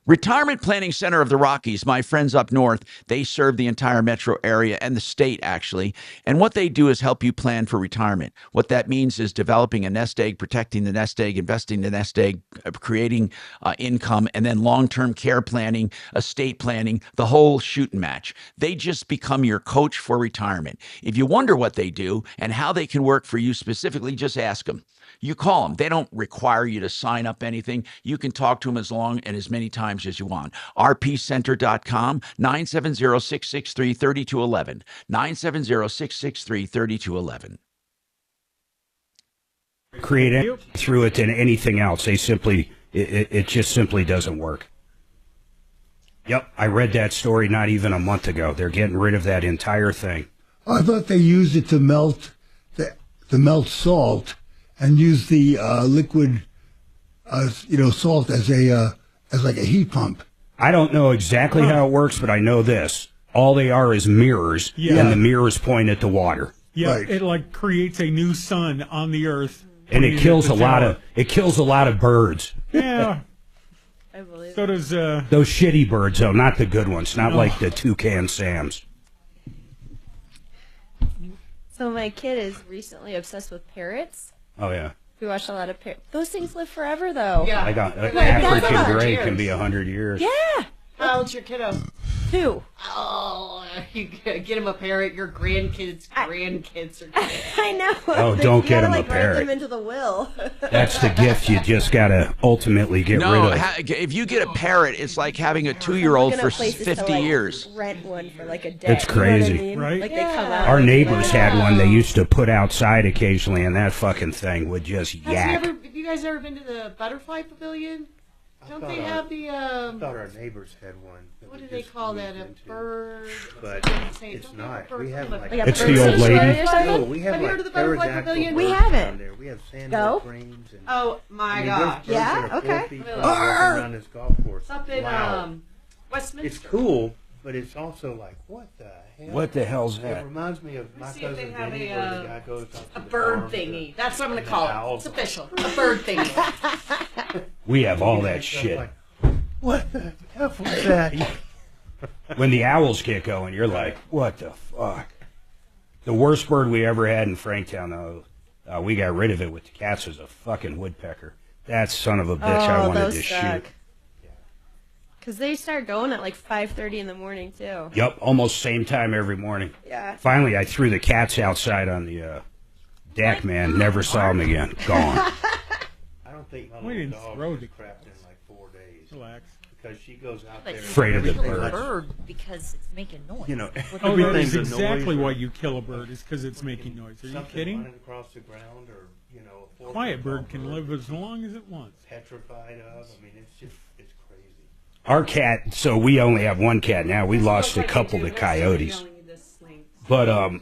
Retirement Planning Center of the Rockies, my friends up north, they serve the entire metro area and the state, actually. And what they do is help you plan for retirement. What that means is developing a nest egg, protecting the nest egg, investing in the nest egg, creating income, and then long-term care planning, estate planning, the whole shoot and match. They just become your coach for retirement. If you wonder what they do and how they can work for you specifically, just ask them. You call them. They don't require you to sign up anything. You can talk to them as long and as many times as you want. rpcenter.com, 970-663-3211, 970-663-3211. Create it through it than anything else. They simply, it just simply doesn't work. Yep, I read that story not even a month ago. They're getting rid of that entire thing. I thought they used it to melt melt salt and use the liquid, salt as like a heat pump. I don't know exactly how it works, but I know this: all they are is mirrors, and the mirrors point at the water. Yeah, right. It like creates a new sun on the earth, and it kills a lot of birds. Yeah. I believe so does those shitty birds, though, not the good ones, not like the toucan Sams. So my kid is recently obsessed with parrots. Oh yeah. We watch a lot of parrots. Those things live forever, though. Yeah. I got African gray can be 100 years. Yeah. How old's your kiddo? 2. Oh, you get him a parrot. Your grandkids are kids. I know. Oh, don't get him a parrot. Write them into the will. That's the gift you just gotta ultimately get rid of. If you get a parrot, it's like having a 2-year-old for 50 years. Rent one for like a day. It's crazy, you know what I mean? Like they come out. Our neighbors had one they used to put outside occasionally, and that fucking thing would just yak. Have you guys ever been to the butterfly pavilion? Don't they have the? I thought our neighbors had one. What do they call that? A bird? But it's not. We have like it's the old lady. No, we have heard of the butterfly pavilion? We haven't. There. We have sandhill cranes. And, oh my gosh! Yeah. Okay. Around this golf course. Up in wow. Westminster. It's cool, but it's also like, what the hell? What the hell's It that? reminds me of my See if they cousin have Benny, a, where the guy goes up to a the bird farm thingy. to- That's what I'm going and to the call it. owls- It's official. A bird thingy. We have all You that guys go shit. like, what the F was that? When the owls get going, you're like, what the fuck? The worst bird we ever had in Franktown, though, we got rid of it with the cats, was a fucking woodpecker. That son of a bitch I wanted those to suck. shoot. Because they start going at like 5:30 in the morning, too. Yep, almost same time every morning. Yeah. Finally, I threw the cats outside on the deck, man. Never saw them again. Gone. I don't think my We little didn't dog throw has the crapped in like 4 days. Relax. Because she goes out Like, there. Afraid of the kill a birds. bird because it's making noise. You know, Oh, that is everything's a exactly noise why or you kill a bird, is because it's making noise. Are you something kidding? running across the ground, or you know, a 4-foot Quiet tall bird can live as long as it wants. Petrified of. I mean, it's crazy. Our cat, so we only have one cat now. We lost a couple to coyotes. But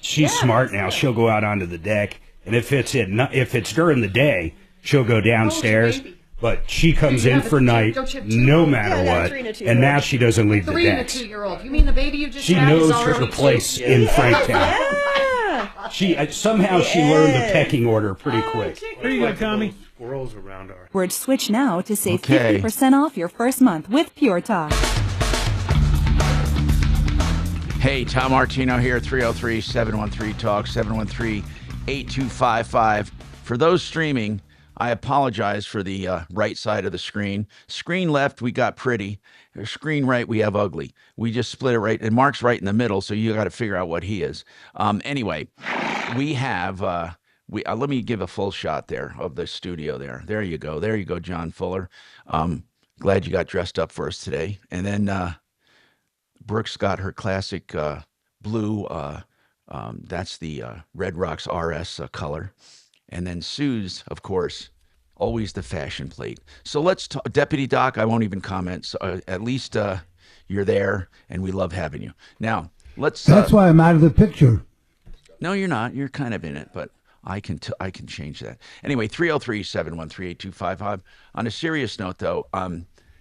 she's smart now. She'll go out onto the deck, and if it's during the day, she'll go downstairs. But she comes in for night, no matter what, and now she doesn't leave the 3 and a decks. 2-year-old. You mean the baby you just She had is knows already her place 2? in Franktown. She somehow she learned the pecking order pretty quick. Here you go, Tommy. Squirrels around our. Word switch now to save Okay. 50% off your first month with Pure Talk. Hey, Tom Martino here, 303-713-TALK, 713-8255. For those streaming, I apologize for the right side of the screen. Screen left, we got pretty. Screen right, we have ugly. We just split it right, and Mark's right in the middle, so you got to figure out what he is. Anyway, we have... let me give a full shot there of the studio there. There you go. There you go, John Fuller. Glad you got dressed up for us today. And then Brooks got her classic blue. That's the Red Rocks RS color. And then Sue's, of course, always the fashion plate. So let's talk. Deputy Doc, I won't even comment. So, at least you're there, and we love having you. Now, let's... That's why I'm out of the picture. No, you're not. You're kind of in it, but... I can change that. Anyway, 303-713-8255. On a serious note, though,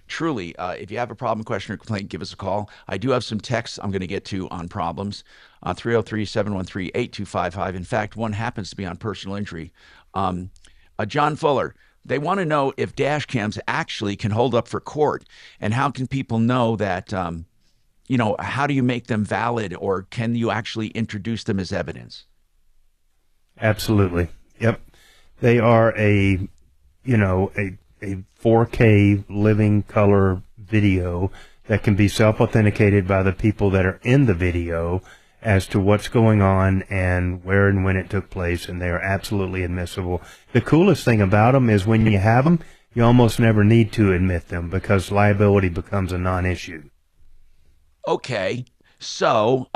truly, if you have a problem, question, or complaint, give us a call. I do have some texts I'm going to get to on problems. 303-713-8255. In fact, one happens to be on personal injury. John Fuller, they want to know if dash cams actually can hold up for court, and how can people know that, how do you make them valid, or can you actually introduce them as evidence? Absolutely. Yep. They are a 4K living color video that can be self-authenticated by the people that are in the video as to what's going on and where and when it took place, and they are absolutely admissible. The coolest thing about them is when you have them, you almost never need to admit them because liability becomes a non-issue. Okay. So,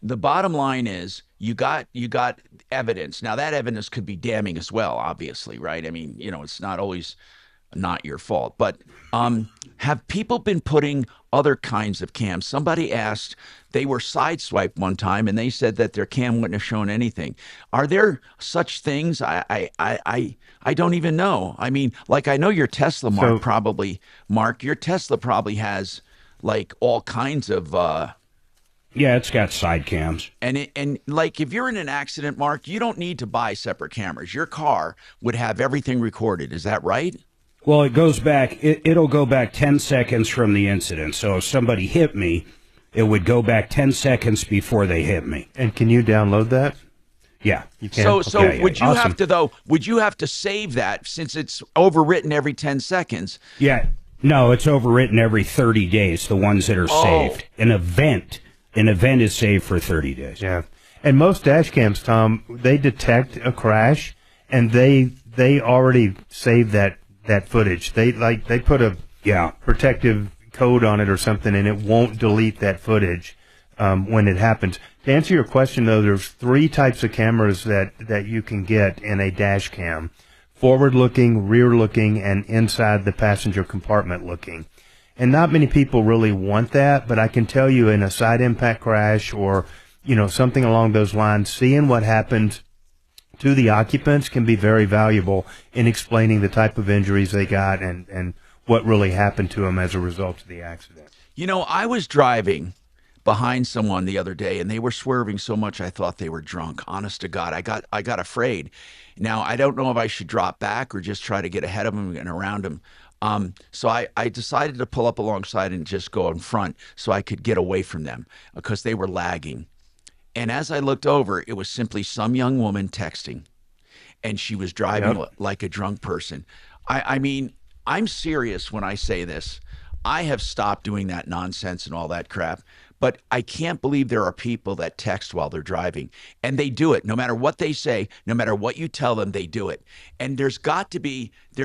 the bottom line is you got evidence. Now that evidence could be damning as well, obviously, right? I mean, it's not always not your fault, but have people been putting other kinds of cams? Somebody asked, they were sideswiped one time and they said that their cam wouldn't have shown anything. Are there such things? I don't even know. I mean, like, I know your Tesla, Mark, your Tesla probably has like all kinds of yeah, it's got side cams. And like, if you're in an accident, Mark, you don't need to buy separate cameras. Your car would have everything recorded. Is that right? Well, it goes back. It'll go back 10 seconds from the incident. So if somebody hit me, it would go back 10 seconds before they hit me. And can you download that? Yeah, you can. So would you have to, though? Would you have to save that since it's overwritten every 10 seconds? Yeah. No, it's overwritten every 30 days. The ones that are saved. An event is saved for 30 days. Yeah. And most dash cams, Tom, they detect a crash and they already save that footage. They put a protective code on it or something, and it won't delete that footage when it happens. To answer your question, though, there's 3 types of cameras that you can get in a dash cam: forward-looking, rear-looking, and inside the passenger compartment looking. And not many people really want that, but I can tell you, in a side impact crash or something along those lines, seeing what happened to the occupants can be very valuable in explaining the type of injuries they got and what really happened to them as a result of the accident. You know, I was driving behind someone the other day, and they were swerving so much I thought they were drunk. Honest to God, I got afraid. Now, I don't know if I should drop back or just try to get ahead of them and around them. So I decided to pull up alongside and just go in front so I could get away from them because they were lagging. And as I looked over, it was simply some young woman texting, and she was driving like a drunk person. I mean, I'm serious when I say this. I have stopped doing that nonsense and all that crap, but I can't believe there are people that text while they're driving, and they do it. No matter what they say, no matter what you tell them, they do it. And there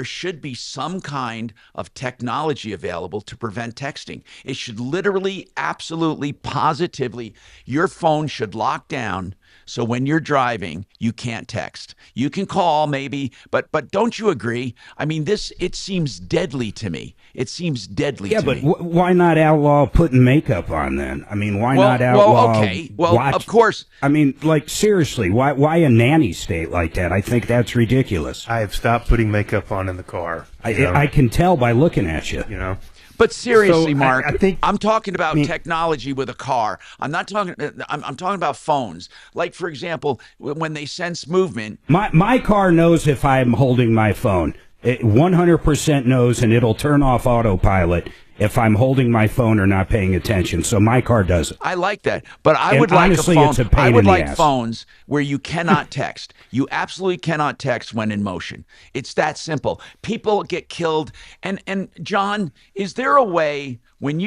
should be some kind of technology available to prevent texting. It should literally, absolutely, positively, your phone should lock down. So when you're driving, you can't text. You can call maybe, but don't you agree? I mean, it seems deadly to me. It seems deadly to me. Yeah, but why not outlaw putting makeup on then? I mean, why not outlaw? Well, okay. Well, of course. I mean, like, seriously, why a nanny state like that? I think that's ridiculous. I have stopped putting makeup on in the car. I can tell by looking at you. You know. But seriously, So, Mark, I think, I'm talking about technology with a car. I'm not talking. I'm talking about phones. Like, for example, when they sense movement. My car knows if I'm holding my phone. It 100% knows, and it'll turn off autopilot if I'm holding my phone or not paying attention. So my car does it. I like that, but I would honestly, like a phone. it's a pain I would in the like ass. phones where you cannot text. You absolutely cannot text when in motion. It's that simple. People get killed. And John, is there a way when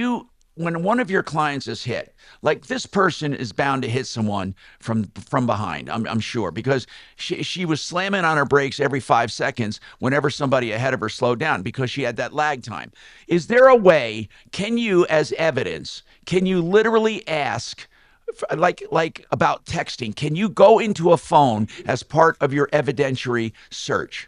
one of your clients is hit, like this person is bound to hit someone from behind, I'm sure, because she was slamming on her brakes every 5 seconds whenever somebody ahead of her slowed down because she had that lag time. Is there a way, can you, as evidence, can you literally ask, like about texting, can you go into a phone as part of your evidentiary search?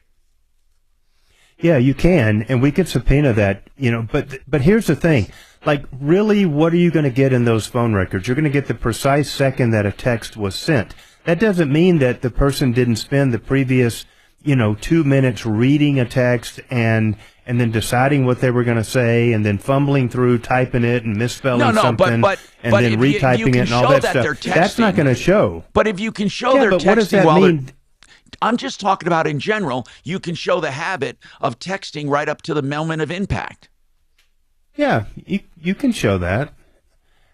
Yeah, you can, and we could subpoena that, you know, but here's the thing. Like, really, what are you going to get in those phone records? You're going to get the precise second that a text was sent. That doesn't mean that the person didn't spend the previous, 2 minutes reading a text and then deciding what they were going to say and then fumbling through, typing it and misspelling something but and then retyping it and all that stuff. That's not going to show. But if you can show they're but what does texting that while mean? I'm just talking about in general, you can show the habit of texting right up to the moment of impact. Yeah, you can show that.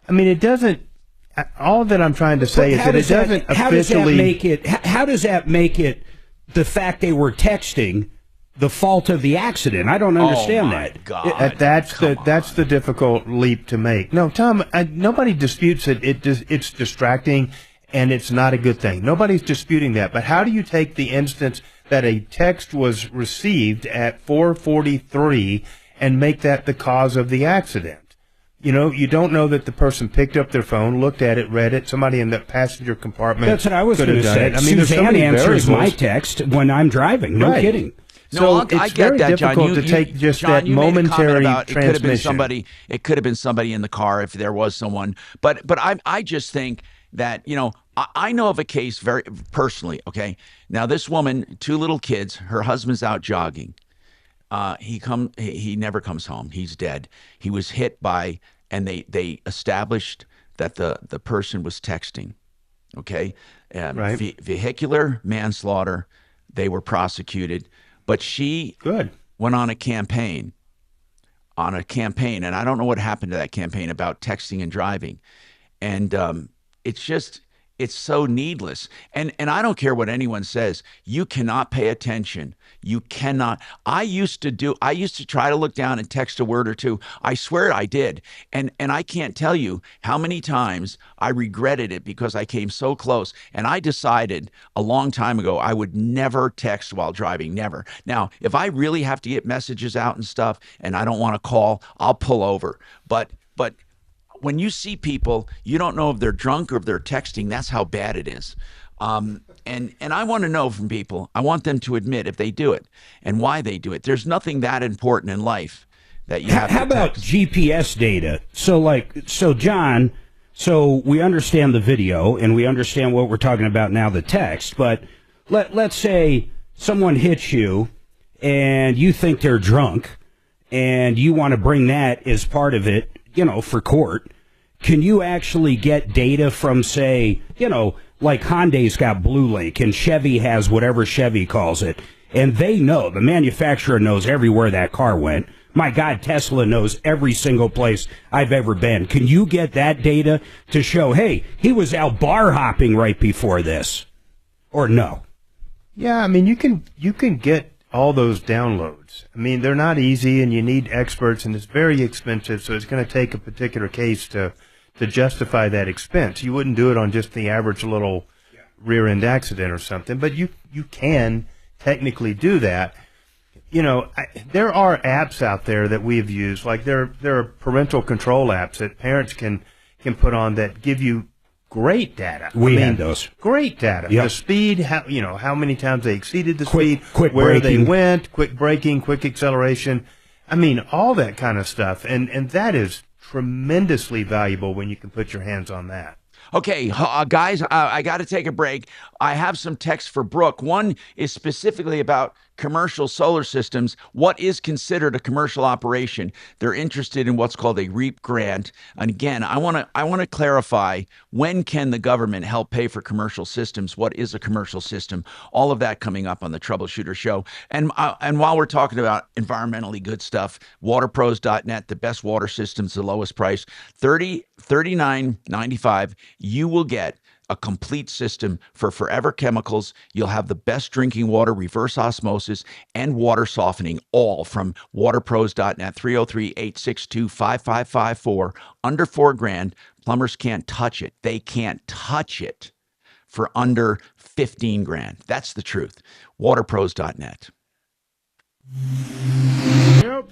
I mean, it doesn't. All that I'm trying to say is that it doesn't officially. How does that make it the fact they were texting the fault of the accident? I don't understand that. God, that's the difficult leap to make. No, Tom, nobody disputes it. It's distracting, and it's not a good thing. Nobody's disputing that. But how do you take the instance that a text was received at 4:43 and make that the cause of the accident? You don't know that the person picked up their phone, looked at it, read it. Somebody in the passenger compartment. That's what I was going to say. I mean, Suzanne answers my text when I'm driving. No kidding. No, So I it's get very that, difficult John. to take just John, that you made a comment momentary about transmission. It could have been somebody in the car if there was someone. But I just think that, I know of a case very personally, okay? Now, this woman, 2 little kids, her husband's out jogging. He never comes home. He's dead. He was hit by, and they established that the person was texting, okay? Right. Vehicular manslaughter. They were prosecuted. But she went on a campaign, and I don't know what happened to that campaign about texting and driving. And it's so needless. And I don't care what anyone says. You cannot pay attention. You cannot. I used to try to look down and text a word or two. I swear I did. And I can't tell you how many times I regretted it because I came so close. And I decided a long time ago I would never text while driving, never. Now, if I really have to get messages out and stuff and I don't want to call, I'll pull over. But when you see people, you don't know if they're drunk or if they're texting. That's how bad it is. And I want to know from people. I want them to admit if they do it and why they do it. There's nothing that important in life that you have to text. How about GPS data? So John, we understand the video and we understand what we're talking about now, the text. But let's say someone hits you and you think they're drunk and you want to bring that as part of it. for court, can you actually get data from, say, like Hyundai's got Blue Link and Chevy has whatever Chevy calls it, and they know, the manufacturer knows everywhere that car went. My God, Tesla knows every single place I've ever been. Can you get that data to show, hey, he was out bar hopping right before this? Or no? Yeah, I mean, you can get all those downloads. I mean, they're not easy, and you need experts, and it's very expensive, so it's going to take a particular case to justify that expense. You wouldn't do it on just the average little rear-end accident or something, but you can technically do that. There are apps out there that we've used, like there are parental control apps that parents can put on that give you great data. We had those. Great data. Yep. The speed, how many times they exceeded the speed, quick where braking. they went, quick braking, quick acceleration. I mean, all that kind of stuff, and that is tremendously valuable when you can put your hands on that. Okay, guys, I got to take a break. I have some texts for Brooke. One is specifically about commercial solar systems. What is considered a commercial operation? They're interested in what's called a REAP grant. And again, I want to clarify, when can the government help pay for commercial systems? What is a commercial system? All of that coming up on the Troubleshooter Show. And while we're talking about environmentally good stuff, waterpros.net, the best water systems, the lowest price, $39.95. You will get a complete system for forever chemicals. You'll have the best drinking water, reverse osmosis, and water softening, all from waterpros.net. 303-862-5554. Under $4,000. Plumbers can't touch it. They can't touch it for under $15,000. That's the truth. Waterpros.net. Yep.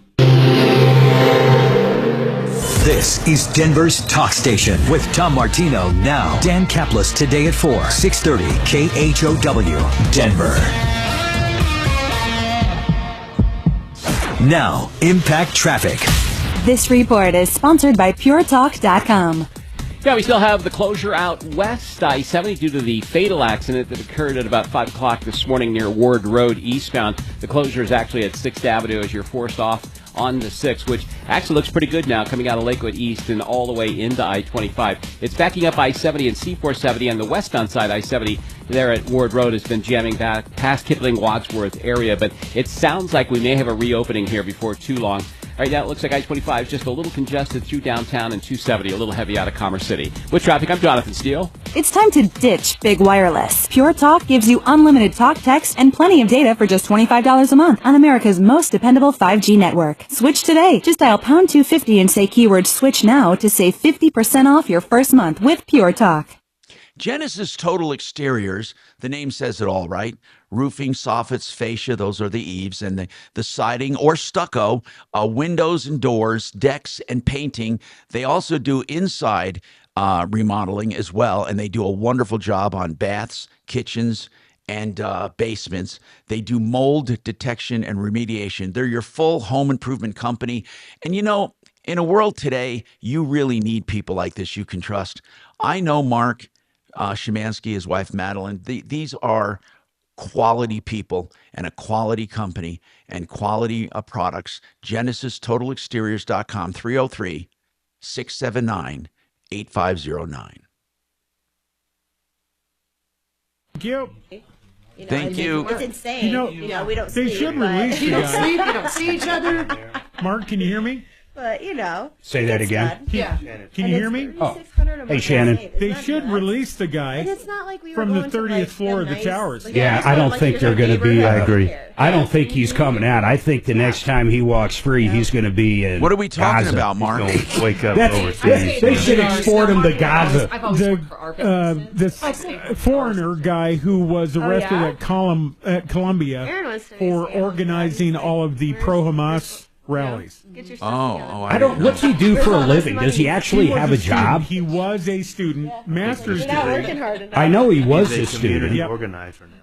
This is Denver's Talk Station with Tom Martino now. Dan Kaplis today at 4, 630 KHOW, Denver. Now, Impact Traffic. This report is sponsored by PureTalk.com. Yeah, we still have the closure out west I-70 due to the fatal accident that occurred at about 5 o'clock this morning near Ward Road eastbound. The closure is actually at 6th Avenue as you're forced off on the 6th, which actually looks pretty good now coming out of Lakewood East and all the way into I-25. It's backing up I-70 and C-470 on the westbound side. I-70 there at Ward Road has been jamming back past Kipling-Wadsworth area, but it sounds like we may have a reopening here before too long. Right now, it looks like I-25 is just a little congested through downtown and 270, a little heavy out of Commerce City. With traffic, I'm Jonathan Steele. It's time to ditch big wireless. Pure Talk gives you unlimited talk, text, and plenty of data for just $25 a month on America's most dependable 5G network. Switch today. Just dial pound 250 and say keyword switch now to save 50% off your first month with Pure Talk. Genesis Total Exteriors, the name says it all, right? Roofing, soffits, fascia, those are the eaves, and the siding or stucco, windows and doors, decks and painting. They also do inside remodeling as well, and they do a wonderful job on baths, kitchens, and basements. They do mold detection and remediation. They're your full home improvement company. And in a world today, you really need people like this you can trust. I know Mark Szymanski, his wife Madeline. These are quality people and a quality company and quality products. GenesisTotalExteriors.com, 303-679-8509. Thank you. Thank you. It's insane. We don't they sleep. should but- release the You don't guy. sleep, you don't see each other. Mark, can you hear me? But, Say that it's again. fun. Yeah. Can you hear me? Oh. $3,600 a Hey, month. Shannon. It's They not should nuts. release the guy And it's not like we were from the going to, 30th floor of the nice- towers. Yeah, it's I not don't like think you're they're going to be. neighborhood I agree. here. I don't think he's coming out. I think the next time he walks free, he's going to be in What are we talking Gaza. about, Mark? Don't wake up That's, overseas. they should export him to Gaza. I've always worked for our businesses. This foreigner guy who was arrested yeah? at Columbia Aaron wants to for see him. organizing all of the pro-Hamas rallies. Get your stuff together. Oh, I don't. What's he do for a living? Does he actually was have a student. job? He was a student, master's You're not degree. working hard enough. I know he was He's a a student. community Yep. organizer now.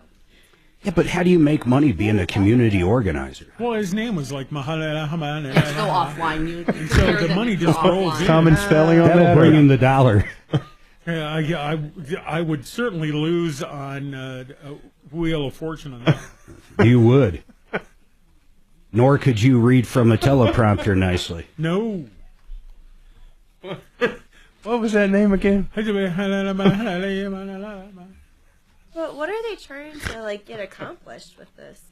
Yeah, but how do you make money being a community organizer? Well, his name was like Mahalala Haman. Go offline. You And so the money just rolls in. Common spelling on That'll that? bring or- him the dollar. I would certainly lose on Wheel of Fortune on that. You would. Nor could you read from a teleprompter nicely. No. What was that name again? But what are they trying to get accomplished with this?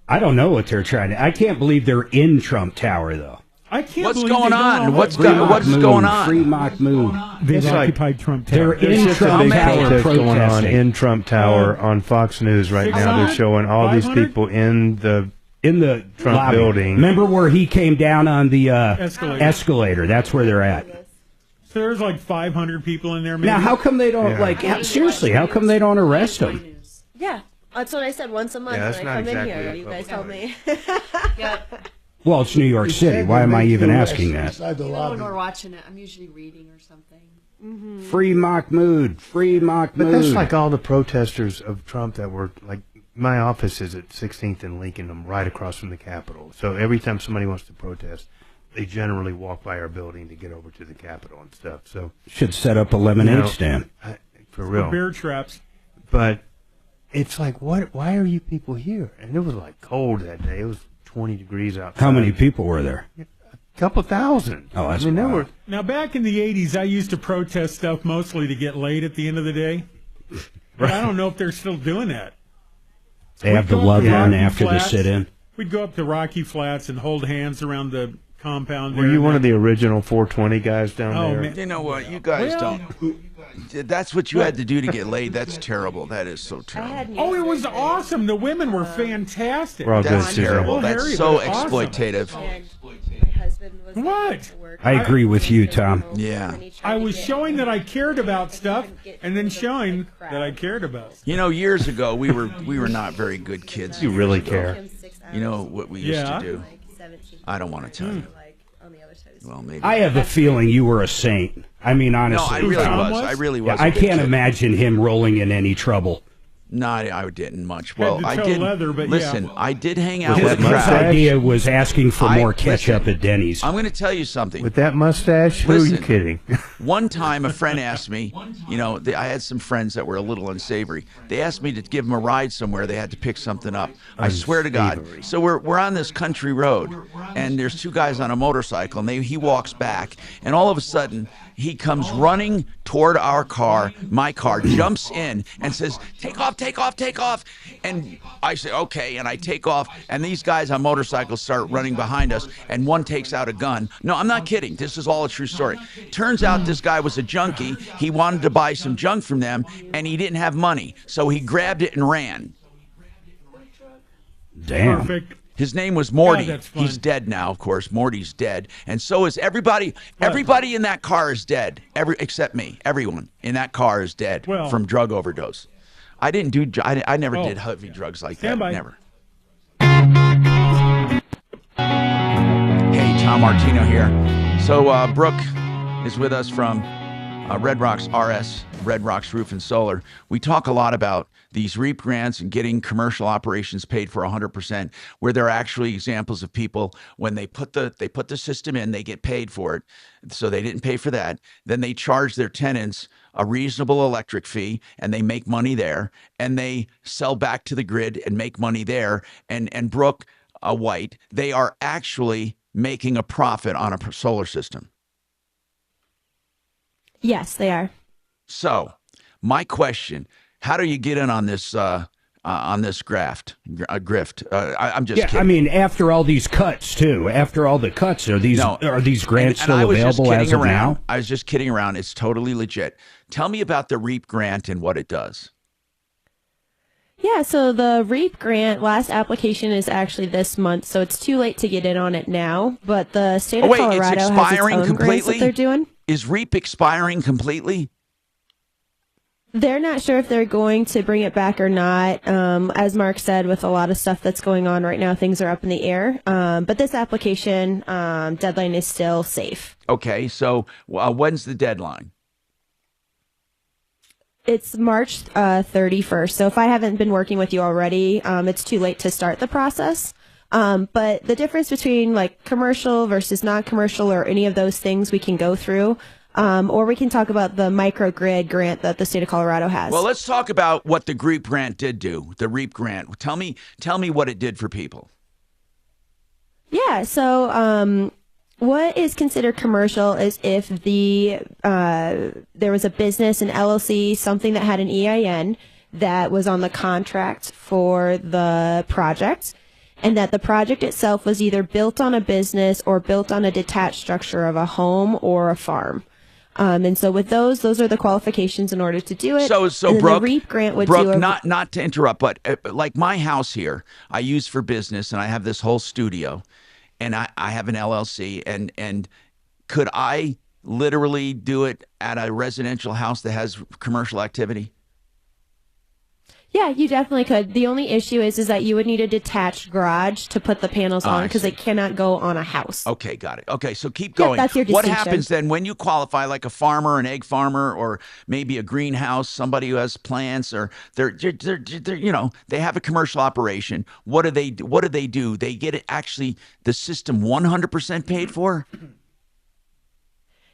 I don't know what they're trying to. I can't believe they're in Trump Tower, though. I can't What's believe going they on? don't What's Moon, going on? Free Mahmoud. They've It's like- occupied Trump Tower. They're in There's just a Trump big Tower protest going on protesting. in Trump Tower on Fox News right now. They're 600? showing all these 500? people in the Trump lobby. building. Remember where he came down on the Escalator. escalator? That's where they're at. So there's like 500 people in there. Maybe? Now, how come they don't seriously? How come they don't arrest him? Yeah, that's what I said once a month Yeah, that's when I not come in exactly here. a You guys tell me. Well, it's New York City. Why am I even asking that? Inside the Even lobby. when we're watching it, I'm usually reading or something. Free Mahmoud. Free Mahmoud. But that's like all the protesters of Trump that were like. My office is at 16th and Lincoln. I'm right across from the Capitol. So every time somebody wants to protest, they generally walk by our building to get over to the Capitol and stuff. So Should set up a lemonade stand. For real. bear traps. But it's like, what? Why are you people here? And it was like cold that day. It was 20 degrees outside. How many people were there? A couple thousand. Oh, that's there wild. were. Now, back in the 80s, I used to protest stuff mostly to get laid at the end of the day. But I don't know if they're still doing that. They have the We'd go up love to run Rocky after the Flats. sit-in. We'd go up to Rocky Flats and hold hands around the compound. Were you one of the original 420 guys down Oh, there? man. You know what? You guys don't. That's what you had to do to get laid. That's terrible. That is so terrible. Oh, it was awesome. The women were fantastic. We're all good, That's Suzanne. terrible. Well, That's Harry, so but awesome. exploitative. My husband was What? I agree with you, Tom. Yeah. I was showing that I cared about stuff, and then showing that I cared about stuff. You know, years ago we were not very good kids. You really years ago. care. You know what we used Yeah. to do? I don't want to tell you. Well, maybe. I have a feeling you were a saint. I mean, No, honestly. I really Tom was. was? I really was. Yeah, I a good can't kid. imagine him rolling in any trouble. No, I didn't much. Had Well, to I toe did. leather, but Listen, yeah. I did hang out With with that His crowds. mustache? idea was asking for more ketchup listen, at Denny's. I'm going to tell you something. With that mustache? Who are you Listen. kidding? One time, a friend asked me, I had some friends that were a little unsavory. They asked me to give them a ride somewhere. They had to pick something up. I swear to God. Unsavory. So we're on this country road, and there's two guys on a motorcycle, and he walks back, and all of a sudden, he comes running toward our car, my car, jumps in, and says, "Take off, take off, take off." And I say, "Okay," and I take off, and these guys on motorcycles start running behind us, and one takes out a gun. No, I'm not kidding. This is all a true story. Turns out this guy was a junkie. He wanted to buy some junk from them, and he didn't have money, so he grabbed it and ran. Damn. Perfect. His name was Morty. God, that's fun. He's dead now, of course. Morty's dead, and so is everybody. Everybody in that car is dead. Except me. Everyone in that car is dead Well- from drug overdose. I didn't do. I never Oh. did heavy drugs like Stand that. by. Never. Hey, Tom Martino here. So Brooke is with us from Red Rocks RS, Red Rocks Roof and Solar. We talk a lot about these REAP grants and getting commercial operations paid for 100%, where there are actually examples of people when they put the system in, they get paid for it. So they didn't pay for that. Then they charge their tenants a reasonable electric fee, and they make money there, and they sell back to the grid and make money there. And Brooke White, they are actually making a profit on a solar system. Yes, they are. So, my question: how do you get in on this grift? I'm just kidding. I mean, after all these cuts too. After all the cuts, are these grants and I still was just available kidding as of around. now? I was just kidding around. It's totally legit. Tell me about the REAP grant and what it does. Yeah, so the REAP grant last application is actually this month, so it's too late to get in on it now. But the state of Colorado it's has its expiring own grants completely? that they're doing. Is REAP expiring completely? They're not sure if they're going to bring it back or not. As Mark said, with a lot of stuff that's going on right now, things are up in the air. But this application deadline is still safe. Okay, so when's the deadline? It's March 31st. So if I haven't been working with you already, it's too late to start the process. But the difference between like commercial versus non-commercial or any of those things we can go through. Or we can talk about the microgrid grant that the state of Colorado has. Well, let's talk about what the REAP grant did do. The REAP grant. Tell me what it did for people. Yeah, so What is considered commercial is if there was a business, an LLC, something that had an EIN that was on the contract for the project, and that the project itself was either built on a business or built on a detached structure of a home or a farm. And so with those are the qualifications in order to do it. So and Brooke, the REAP grant would Brooke, do not to interrupt, but like my house here, I use for business, and I have this whole studio, and I have an LLC, and could I literally do it at a residential house that has commercial activity? Yeah, you definitely could. The only issue is that you would need a detached garage to put the panels on because they cannot go on a house. Okay, got it. Okay, so keep going. That's your What distinction. happens then when you qualify, like a farmer, an egg farmer, or maybe a greenhouse, somebody who has plants, or they're they have a commercial operation. What do they do? They get it actually the system 100% paid for?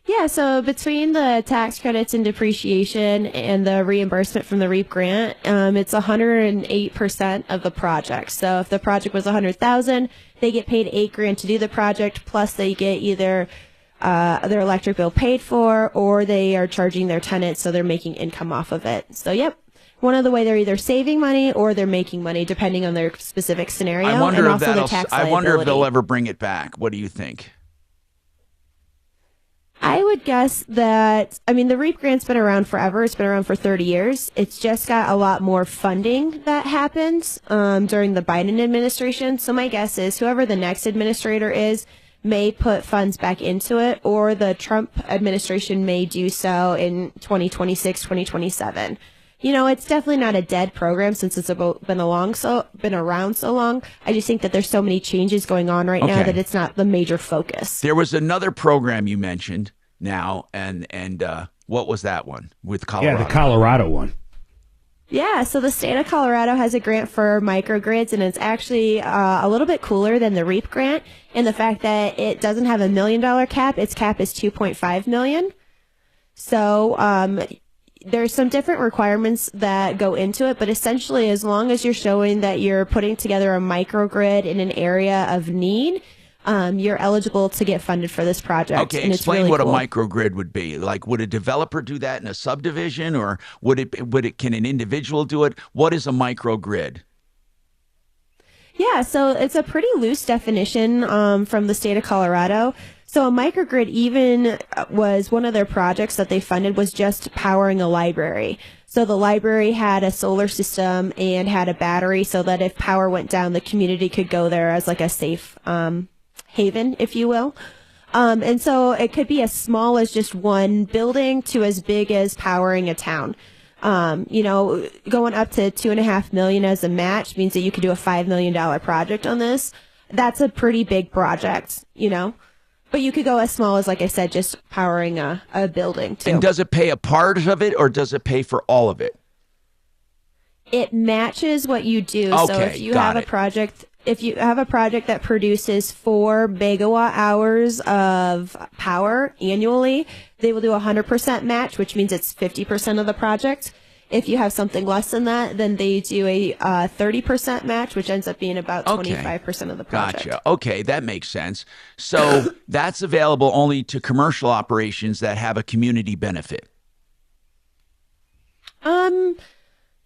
Yeah, so between the tax credits and depreciation and the reimbursement from the REAP grant, it's 108% of the project. So if the project was $100,000, they get paid $8,000 to do the project, plus they get either their electric bill paid for, or they are charging their tenants, so they're making income off of it. So yep, one of the way they're either saving money or they're making money, depending on their specific scenario. I wonder and if also the tax I wonder if liability. they'll ever bring it back. What do you think? I would guess that, I mean, the REAP grant's been around forever. It's been around for 30 years. It's just got a lot more funding that happens during the Biden administration. So my guess is whoever the next administrator is may put funds back into it, or the Trump administration may do so in 2026, 2027. You know, it's definitely not a dead program since it's been around so long. I just think that there's so many changes going on right now that it's not the major focus. There was another program you mentioned now, and what was that one with Colorado? Yeah, the Colorado one. Yeah, so the state of Colorado has a grant for microgrids, and it's actually a little bit cooler than the REAP grant in the fact that it doesn't have $1 million cap. Its cap is $2.5 million. So there's some different requirements that go into it, but essentially as long as you're showing that you're putting together a microgrid in an area of need, you're eligible to get funded for this project. Okay, and explain it's really what cool. a microgrid would be. Like, would a developer do that in a subdivision, or can an individual do it? What is a microgrid? Yeah, so it's a pretty loose definition from the state of Colorado. So a microgrid even was one of their projects that they funded was just powering a library. So the library had a solar system and had a battery so that if power went down, the community could go there as like a safe haven, if you will. And so it could be as small as just one building to as big as powering a town. Going up to $2.5 million as a match means that you could do a $5 million project on this. That's a pretty big project, But you could go as small as, like I said, just powering a building, too. And does it pay a part of it, or does it pay for all of it? It matches what you do. Okay, so if you have a project that produces 4 megawatt hours of power annually, they will do a 100% match, which means it's 50% of the project. If you have something less than that, then they do a 30% match, which ends up being about 25% of the project. Gotcha. Okay, that makes sense. So that's available only to commercial operations that have a community benefit.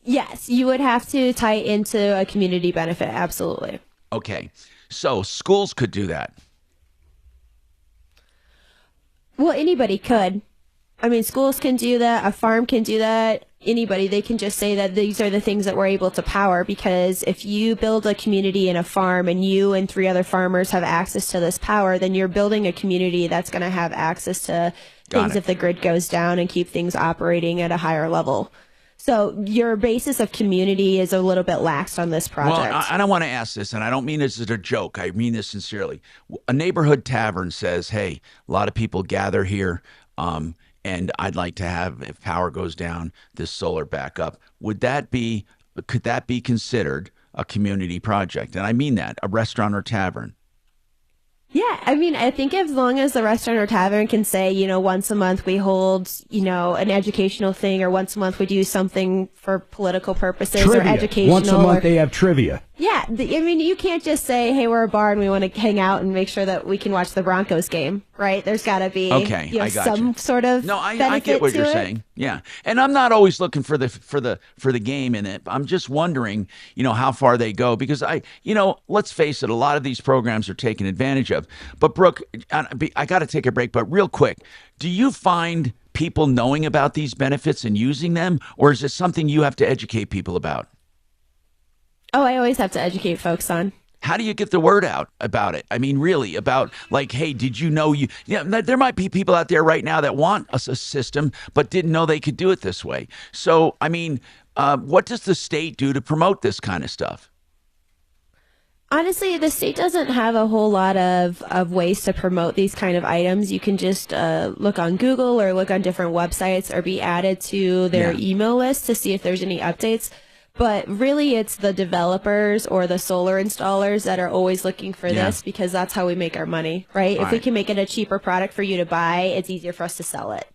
Yes, you would have to tie it into a community benefit. Absolutely. Okay, so schools could do that. Well, anybody could. I mean, schools can do that. A farm can do that. Anybody, they can just say that these are the things that we're able to power, because if you build a community in a farm and you and 3 other farmers have access to this power, then you're building a community that's going to have access to things if the grid goes down and keep things operating at a higher level. So your basis of community is a little bit lax on this project. Well, I want to ask this, and I don't mean this as a joke. I mean this sincerely. A neighborhood tavern says, hey, a lot of people gather here, and I'd like to have, if power goes down, this solar backup. Could that be considered a community project? And I mean that, a restaurant or tavern. Yeah, I mean, I think as long as the restaurant or tavern can say, once a month we hold, an educational thing, or once a month we do something for political purposes Trivia. or educational. Once a month they have trivia. Yeah, I mean, you can't just say, hey, we're a bar and we want to hang out and make sure that we can watch the Broncos game, right? There's got to be some sort of I get what you're saying. Yeah. And I'm not always looking for the game in it. I'm just wondering, how far they go, because let's face it, a lot of these programs are taken advantage of. But Brooke, I got to take a break, but real quick, do you find people knowing about these benefits and using them, or is it something you have to educate people about? Oh, I always have to educate folks on. How do you get the word out about it? I mean, really, about like, hey, did you know you? Yeah, there might be people out there right now that want a system but didn't know they could do it this way. So, I mean, what does the state do to promote this kind of stuff? Honestly, the state doesn't have a whole lot of ways to promote these kind of items. You can just look on Google or look on different websites or be added to their email list to see if there's any updates. But really, it's the developers or the solar installers that are always looking for this, because that's how we make our money, right? If we can make it a cheaper product for you to buy, it's easier for us to sell it.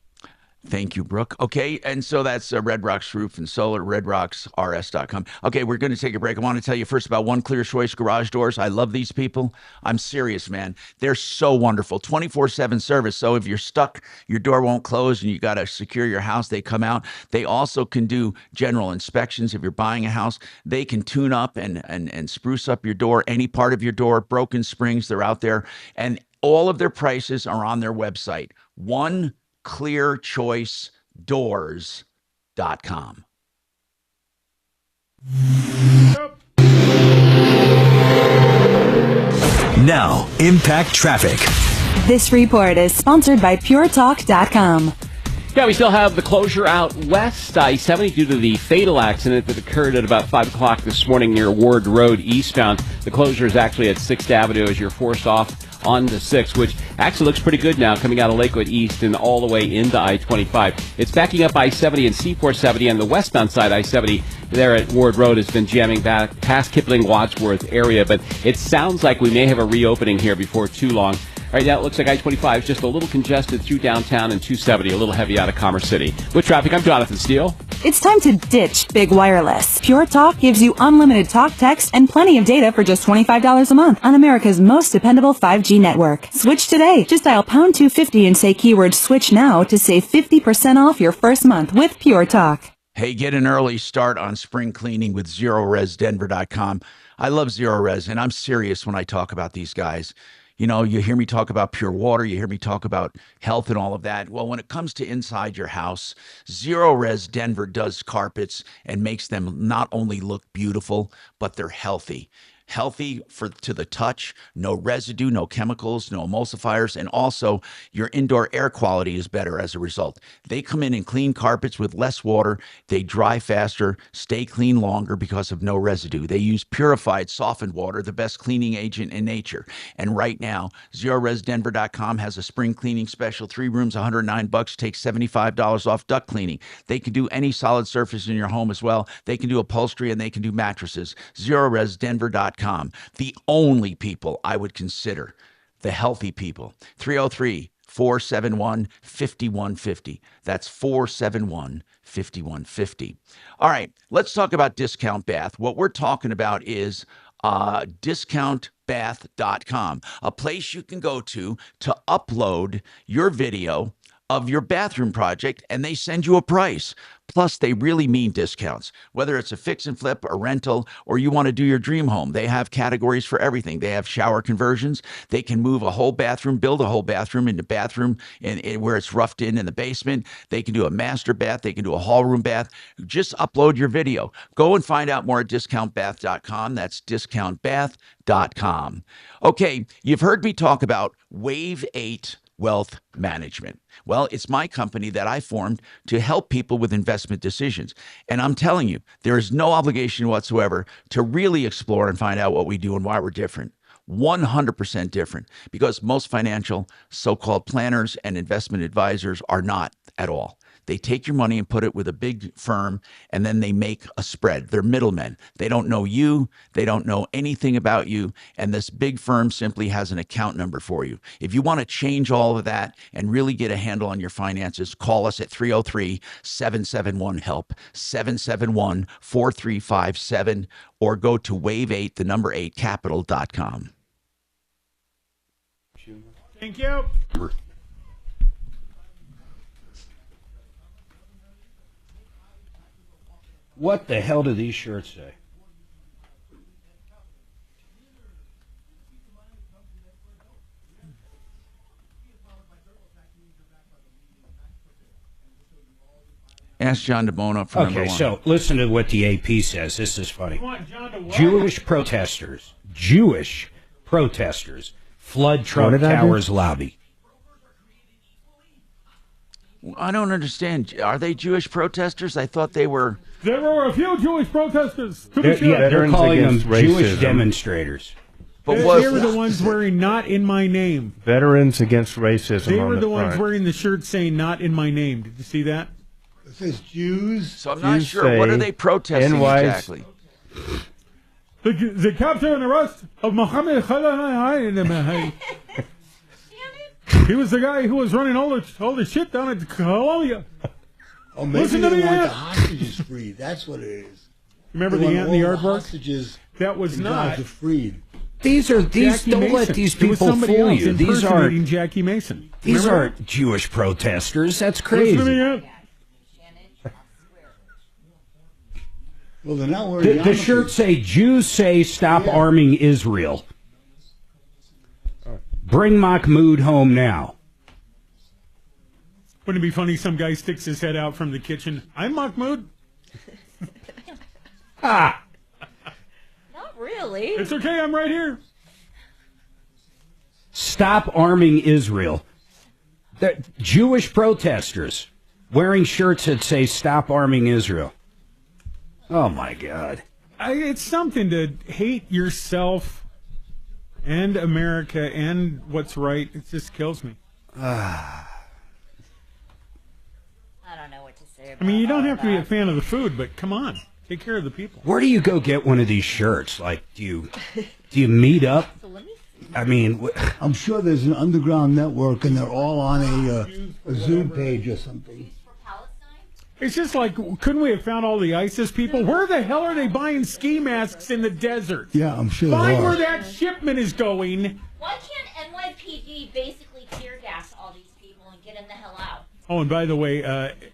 Thank you, Brooke. Okay, and so that's Red Rocks Roof and Solar, redrocksrs.com. Okay, we're going to take a break. I want to tell you first about One Clear Choice Garage Doors. I love these people. I'm serious, man. They're so wonderful. 24/7 service. So if you're stuck, your door won't close, and you got to secure your house, they come out. They also can do general inspections. If you're buying a house, they can tune up and spruce up your door, any part of your door, broken springs, they're out there. And all of their prices are on their website. OneClearChoiceDoors.com. Now, Impact Traffic. This report is sponsored by PureTalk.com. Yeah, we still have the closure out west I-70 due to the fatal accident that occurred at about 5 o'clock this morning near Ward Road eastbound. The closure is actually at 6th Avenue as you're forced off on the 6th, which actually looks pretty good now coming out of Lakewood East and all the way into I-25. It's backing up I-70 and C-470 and the westbound side I-70 there at Ward Road has been jamming back past Kipling-Wadsworth area, but it sounds like we may have a reopening here before too long. Right now, it looks like I-25 is just a little congested through downtown and 270, a little heavy out of Commerce City. With traffic, I'm Jonathan Steele. It's time to ditch big wireless. Pure Talk gives you unlimited talk, text, and plenty of data for just $25 a month on America's most dependable 5G network. Switch today. Just dial pound 250 and say keyword switch now to save 50% off your first month with Pure Talk. Hey, get an early start on spring cleaning with ZeroResDenver.com. I love ZeroRes, and I'm serious when I talk about these guys. You know, you hear me talk about pure water, you hear me talk about health and all of that. Well, when it comes to inside your house, ZeroRes Denver does carpets and makes them not only look beautiful, but they're healthy. Healthy to the touch, no residue, no chemicals, no emulsifiers, and also your indoor air quality is better as a result. They come in and clean carpets with less water. They dry faster, stay clean longer because of no residue. They use purified, softened water, the best cleaning agent in nature. And right now, ZeroResDenver.com has a spring cleaning special. 3 rooms, $109, takes $75 off duct cleaning. They can do any solid surface in your home as well. They can do upholstery and they can do mattresses. ZeroResDenver.com. The only people I would consider the healthy people. 303-471-5150. That's 471-5150. All right, let's talk about Discount Bath. What we're talking about is discountbath.com, a place you can go to upload your video of your bathroom project, and they send you a price. Plus, they really mean discounts. Whether it's a fix and flip, a rental, or you want to do your dream home, they have categories for everything. They have shower conversions. They can move a whole bathroom, build a whole bathroom into bathroom where it's roughed in the basement. They can do a master bath. They can do a hall room bath. Just upload your video. Go and find out more at discountbath.com. That's discountbath.com. Okay, you've heard me talk about Wave 8 Wealth Management. Well, it's my company that I formed to help people with investment decisions. And I'm telling you, there is no obligation whatsoever to really explore and find out what we do and why we're different. 100% different, because most financial so-called planners and investment advisors are not at all. They take your money and put it with a big firm, and then they make a spread. They're middlemen. They don't know you. They don't know anything about you. And this big firm simply has an account number for you. If you want to change all of that and really get a handle on your finances, call us at 303-771-HELP, 771-4357, or go to wave8capital.com. Thank you. What the hell do these shirts say? Ask John DeBona for number one. Okay, so listen to what the AP says. This is funny. Jewish protesters flood Trump Tower's lobby. I don't understand. Are they Jewish protesters? I thought they were. There were a few Jewish protesters. They're calling them Jewish demonstrators. But they were the ones wearing "Not in my name." Veterans against racism. They were on the ones front. wearing the shirt saying "Not in my name." Did you see that? It says Jews. So I'm not sure. What are they protesting exactly? The capture and arrest of Mohammed Khalil. He was the guy who was running all the shit down at Colombia. Oh, maybe Listen they to me, want man. the hostages freed. That's what it is. Remember They the want ant in the all aardvark? hostages That was in not. Gaza freed. These Jackie don't Mason. let these It was people somebody fool else you. These impersonating are Jackie Mason. These Remember aren't Jewish protesters. That's Listen to me, crazy. Ant. Well, they're not wearing The shirts say Jews say stop arming Israel. Bring Mahmoud home now. Wouldn't it be funny? Some guy sticks his head out from the kitchen. I'm Mahmoud. Ah. Not really. It's okay. I'm right here. Stop arming Israel. They're Jewish protesters wearing shirts that say stop arming Israel. Oh, my God. It's something to hate yourself and America and what's right. It just kills me. I don't know what to say about I mean, you don't all have to be a that. fan of the food, but come on. Take care of the people. Where do you go get one of these shirts? Like, do you meet up? I mean, I'm sure there's an underground network, and they're all on a Zoom page or something. It's just like, couldn't we have found all the ISIS people? Where the hell are they buying ski masks in the desert? Yeah, I'm sure they Find are. where that shipment is going. Why can't NYPD basically tear gas all these people and get them the hell out? Oh, and by the way,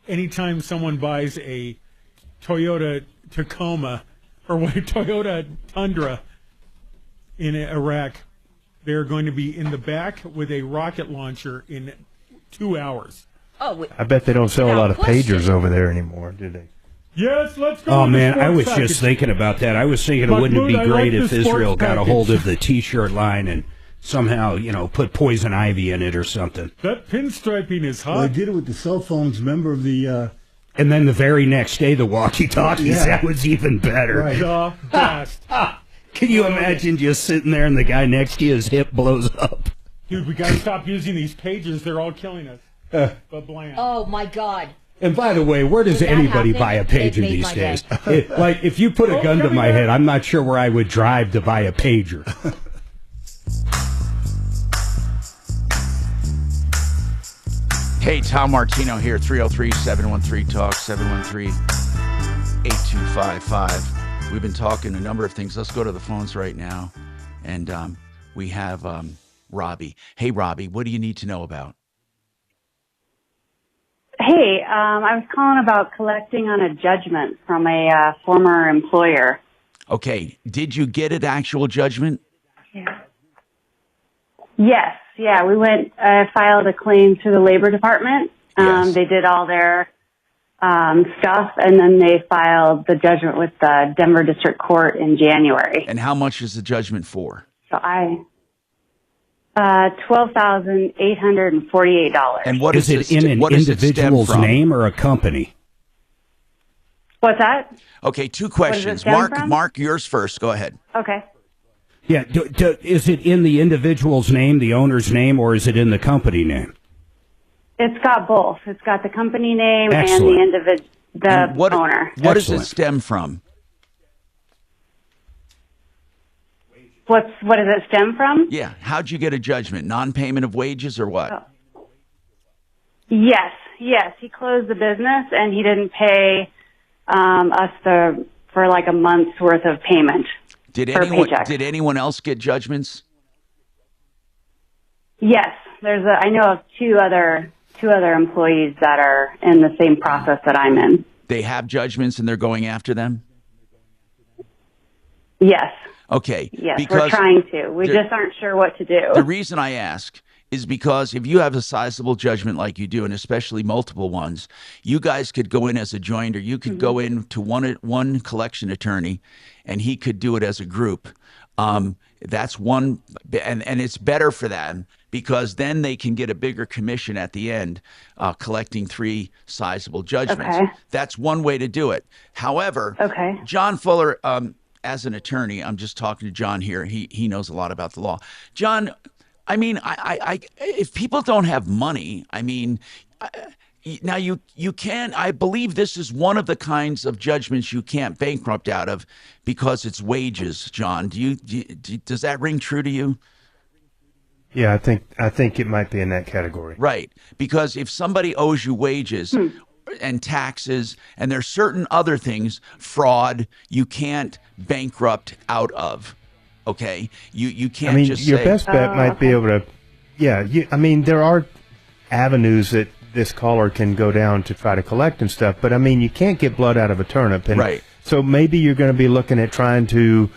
anytime someone buys a Toyota Tacoma or Toyota Tundra in Iraq, they're going to be in the back with a rocket launcher in 2 hours. Oh, I bet they don't sell a lot of question. pagers over there anymore, do they? Yes, let's go. Oh, with the man, I sports was package. just thinking about that. I was thinking, wouldn't it Mahmoud, be I great like if the sports Israel got a hold package. of the T-shirt line and somehow, put poison ivy in it or something? That pinstriping is hot. Well, they did it with the cell phones. Remember the... And then the very next day, the walkie-talkies. Yeah. That was even better. Right. The best. Can you imagine just sitting there and the guy next to you, his hip blows up? Dude, we got to stop using these pagers. They're all killing us. But bland. Oh, my God. And by the way, where does Did that anybody happen? buy a It pager made these my days? day. Like, if you put a gun to my head, I'm not sure where I would drive to buy a pager. Hey, Tom Martino here, 303-713-TALK, 713-8255. We've been talking a number of things. Let's go to the phones right now. And we have Robbie. Hey, Robbie, what do you need to know about? Hey, I was calling about collecting on a judgment from a former employer. Okay, did you get an actual judgment? Yes, yeah, we went, filed a claim to the Labor Department. They did all their stuff, and then they filed the judgment with the Denver District Court in January. And how much is the judgment for? So $12,848. And what is is it in an individual's name or a company? What's that? Okay, two What questions. does it stem from? Mark, yours first. Go ahead. Okay. Yeah, is it in the individual's name, the owner's name, or is it in the company name? It's got both. It's got the company name Excellent. and the owner. What does it stem from? What does it stem from? Yeah. How'd you get a judgment? Non-payment of wages or what? Yes. He closed the business and he didn't pay us for like a month's worth of payment. Did anyone else get judgments? Yes, I know of two other employees that are in the same process that I'm in. They have judgments and they're going after them? Yes. Okay. Yes, we're trying to. We just aren't sure what to do. The reason I ask is because if you have a sizable judgment like you do, and especially multiple ones, you guys could go in as a joint, or you could go in to one collection attorney, and he could do it as a group. That's one, and it's better for them because then they can get a bigger commission at the end, collecting 3 sizable judgments. Okay. That's one way to do it. However, John Fuller, as an attorney, I'm just talking to John here. He knows a lot about the law. John, I mean, I if people don't have money, I mean, now you can. I believe this is one of the kinds of judgments you can't bankrupt out of because it's wages. John, does that ring true to you? Yeah, I think it might be in that category. Right, because if somebody owes you wages and taxes, and there's certain other things, fraud, you can't bankrupt out of. Okay, you can't. I mean, just your say, best bet might be able to. Yeah, I mean, there are avenues that this caller can go down to try to collect and stuff, but I mean, you can't get blood out of a turnip. And right. So maybe you're going to be looking at trying to,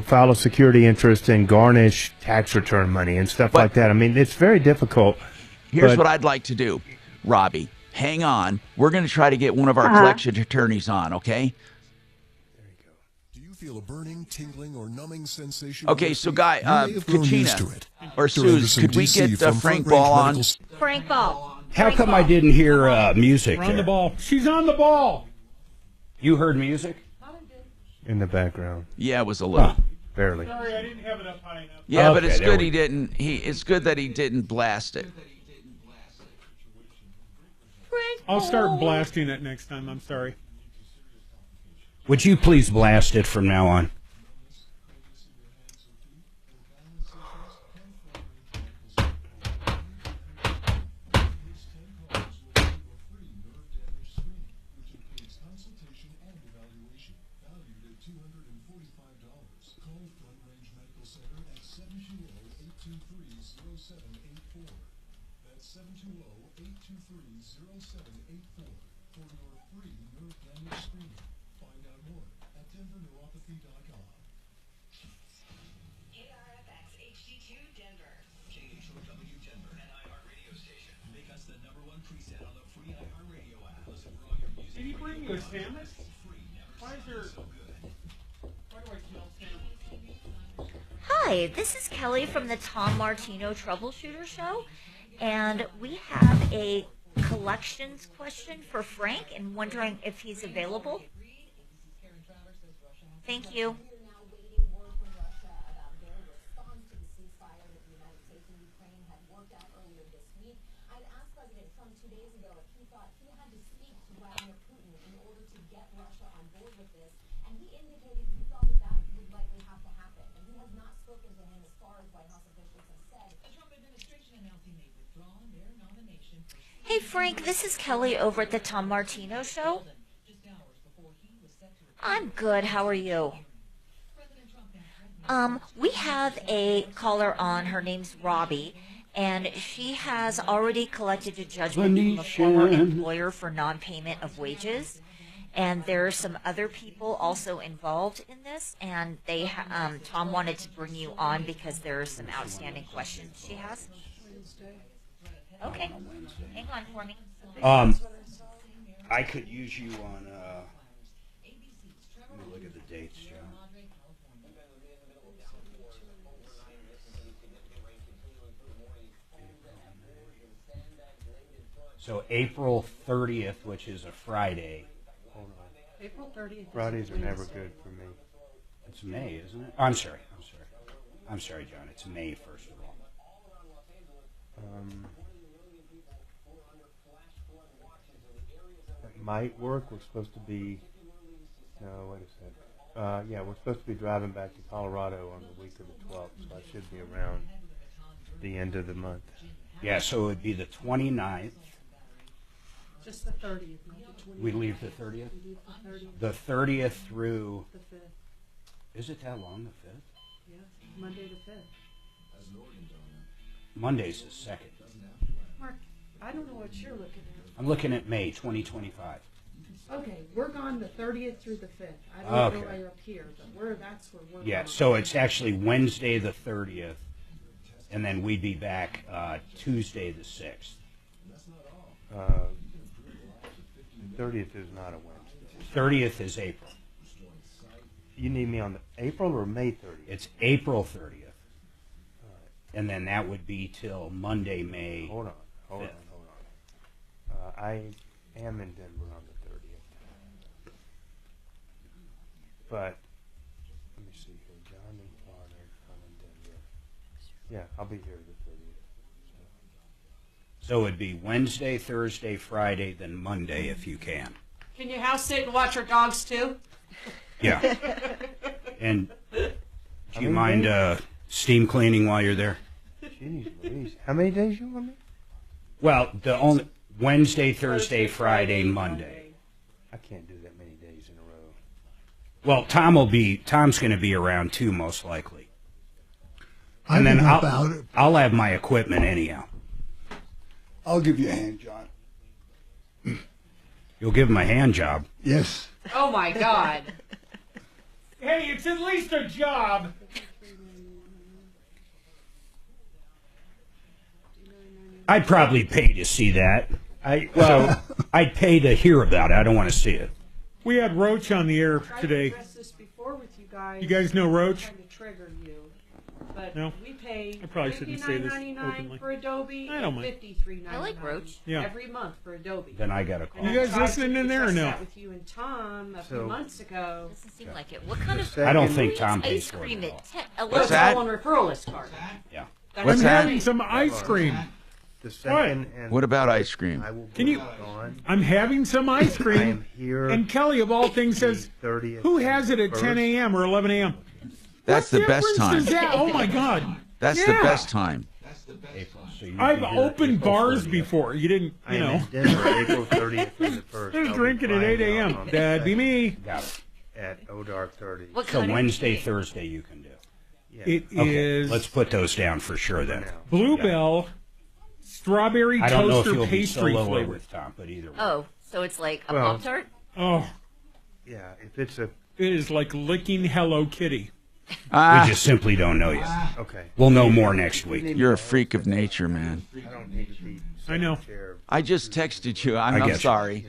file a security interest and garnish tax return money and stuff like that. I mean, it's very difficult. Here's what I'd like to do, Robbie. Hang on. We're going to try to get one of our collection attorneys on, okay? Feel a burning, tingling, or numbing sensation. Okay, so Guy, Katrina, or Suze, could we get Frank Ball on? Frank Ball. How come I didn't hear music We're on there? the ball. She's on the ball. You heard music? In the background. Yeah, it was a little. Barely. Sorry, I didn't have it up high enough. Yeah, but it's good he didn't. It's good that he didn't blast it. I'll start blasting it next time. I'm sorry. Would you please blast it from now on? Did he bring you a sandwich? Why do I smell sandwich? Hi, this is Kelly from the Tom Martino Troubleshooter Show, and we have a collections question for Frank and wondering if he's available. Thank you. Hey Frank, this is Kelly over at the Tom Martino Show. I'm good, how are you? We have a caller on, her name's Robbie, and she has already collected a judgment from a former employer for non-payment of wages. And there are some other people also involved in this, and they Tom wanted to bring you on because there are some outstanding questions she has. Okay, hang on for me. I could use you on. Let me look at the dates, John. So April 30th, which is a Friday. April 30th. Fridays are never good for me. It's May, isn't it? I'm sorry, John. It's May, first of all. might work. We're supposed to be. No, wait a sec. Yeah, we're supposed to be driving back to Colorado on the week of the 12th, so I should be around the end of the month. Yeah, so it would be the 29th. Just the 30th, not the 29th. We leave the 30th? We leave The 30th through... the 5th. Is it that long, the 5th? Yeah, Monday the 5th. Monday's the 2nd. Mark, I don't know what you're looking at. I'm looking at May 2025. Okay, we're gone the 30th through the 5th. I don't know why you're up here, but that's where we're Yeah, gone. so it's actually Wednesday the 30th, and then we'd be back Tuesday the 6th. 30th is not a Wednesday. 30th is April. You need me on the April or May 30th? It's April 30th. And then that would be till Monday, May. Hold on. I am in Denver on the 30th. But, let me see here. John in Florida, I'm in Denver. Yeah, I'll be here the 30th. So it'd be Wednesday, Thursday, Friday, then Monday if you can. Can you house sit and watch our dogs too? Yeah. And do you mind steam cleaning while you're there? Jeez Louise. How many days you want me? Well, the only Wednesday, Thursday, Friday, Monday. I can't do that many days in a row. Well, Tom's going to be around too, most likely. I And then can help out. I'll have my equipment anyhow. I'll give you a hand, John. You'll give him a hand job. Yes. Oh my God. Hey, it's at least a job. I'd probably pay to see that. I'd pay to hear about it. I don't want to see it. We had Roach on the air today. I addressed this before with you guys. You guys know Roach? I'm trying to trigger you. But No. we pay I probably shouldn't say this $59.99 openly. for Adobe I don't and mind. $53.99 I like Roach. Yeah. every month for Adobe. Then I got to call. You guys listening in there or I no? that with you and Tom a few months ago. Doesn't seem like it. What kind of I don't think who Tom eats pays ice for cream it. at What's that? On referral list card. Yeah. I'm having some ice cream. The second and What about ice cream? I will Can be you? gone. I'm having some ice I cream. am here. And Kelly, of all things, says, 30th "Who has it at 10 a.m. or 11 a.m.?" That's What the best difference time. is that? Oh my God! That's Yeah. the best time. April. So I've opened bars before. You didn't, I you am know. in Denver, April 30th and the 1st. Who's I'll be drinking at flying 8 out a.m.? on the That'd be 2nd me. Got it. At ODAR 30. What So kind of Wednesday, cake? Thursday you can do. Yeah. It Okay. is Let's put those down for sure then. Bluebell strawberry I don't know if toaster you'll be pastry solo flavor. with Tom, but either way. Oh, so it's like a Well- Pop-Tart? Oh, Yeah, if it's a... it is like licking Hello Kitty. We just simply don't know yet. Okay. We'll know more next week. You're a freak of nature, man. I don't need to be... I know. I just texted you. I I'm get you. sorry.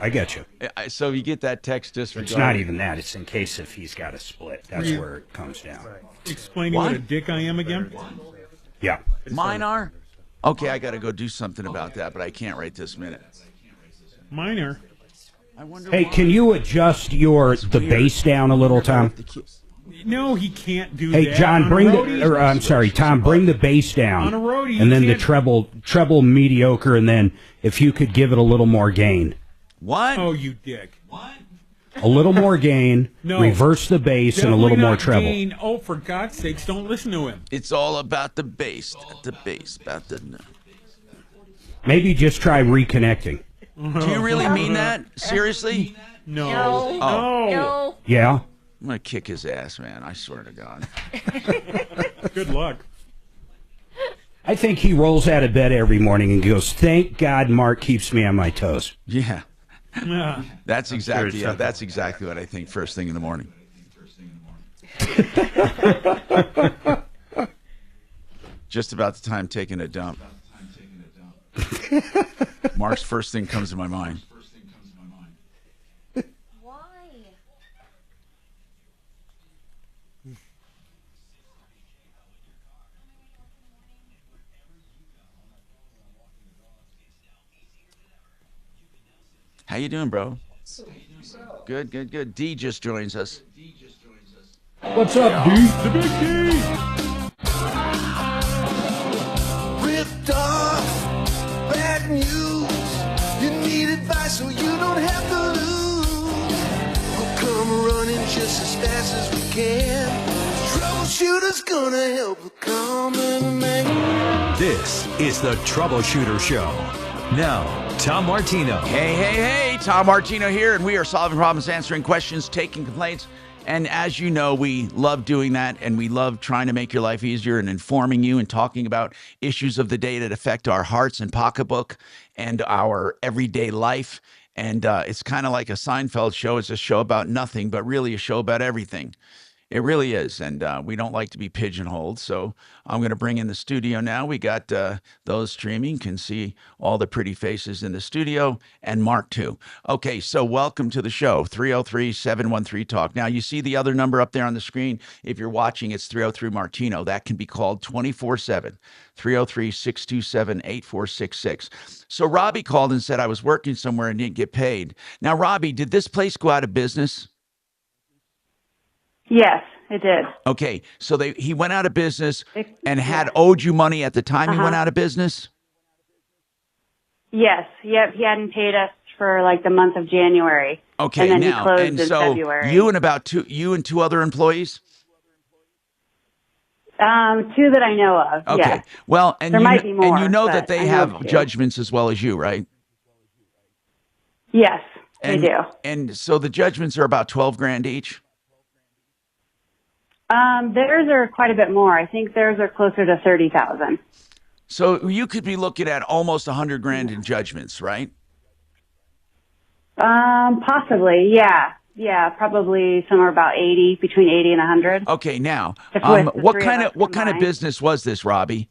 I get you. So you get that text disregard. It's not even that. It's in case if he's got a split. That's where it comes down. Explaining what a dick I am again. Yeah. Mine are? Okay, I got to go do something about that, but I can't right this minute. Mine are. I wonder Hey, why. can you adjust the bass down a little, Tom? No, he can't do Hey, that. John, On bring a the. roadie. Or, I'm sorry, Tom, bring the bass down. On a roadie, and you then the can't- treble mediocre, and then if you could give it a little more gain. What? Oh, you dick. A little more gain, No. reverse the bass, and a Definitely little more not treble. gain. Oh, for God's sakes, don't listen to him. It's all about the bass. The bass. About the. Maybe just try reconnecting. Do you really mean that? Seriously? No. No. Oh. No. Yeah? I'm going to kick his ass, man. I swear to God. Good luck. I think he rolls out of bed every morning and goes, "Thank God Mark keeps me on my toes." Yeah. Yeah. That's sure exactly it's yeah, something that's exactly what I think first thing in the morning. Just about the time taking a dump. Mark's first thing comes to my mind. Why? How you doing, bro? Good, good, good. D just joins us. What's up, dude? The big D. Ripped off, bad news. You need advice so you don't have can. Troubleshooter's gonna help the common man. This is the Troubleshooter Show. Now, Tom Martino. Hey, Tom Martino here, and we are solving problems, answering questions, taking complaints. And as you know, we love doing that, and we love trying to make your life easier and informing you and talking about issues of the day that affect our hearts and pocketbook and our everyday life. And it's kind of like a Seinfeld show. It's a show about nothing, but really a show about everything. It really is, and we don't like to be pigeonholed, so I'm going to bring in the studio now. We got those streaming, can see all the pretty faces in the studio, and Mark, too. Okay, so welcome to the show, 303-713-TALK. Now, you see the other number up there on the screen. If you're watching, it's 303-MARTINO. That can be called 24/7, 303-627-8466. So Robbie called and said, I was working somewhere and didn't get paid. Now, Robbie, did this place go out of business? Yes, it did. Okay, so he went out of business and had owed you money at the time he went out of business? Yes, yep. He hadn't paid us for like the month of January. Okay, and then now, he closed and in so February. you and two other employees? Two that I know of. Okay, yes. well, and there you, might be more, and you know but that they I know have two. judgments as well as you, right? Yes, they do. And so the judgments are about $12,000 each? Theirs are quite a bit more. I think theirs are closer to 30,000. So you could be looking at almost $100,000 in judgments, right? Possibly, yeah. Yeah, probably somewhere about 80, between 80 and 100. Okay, now, With the what three kind of us of combined. business was this, Robbie?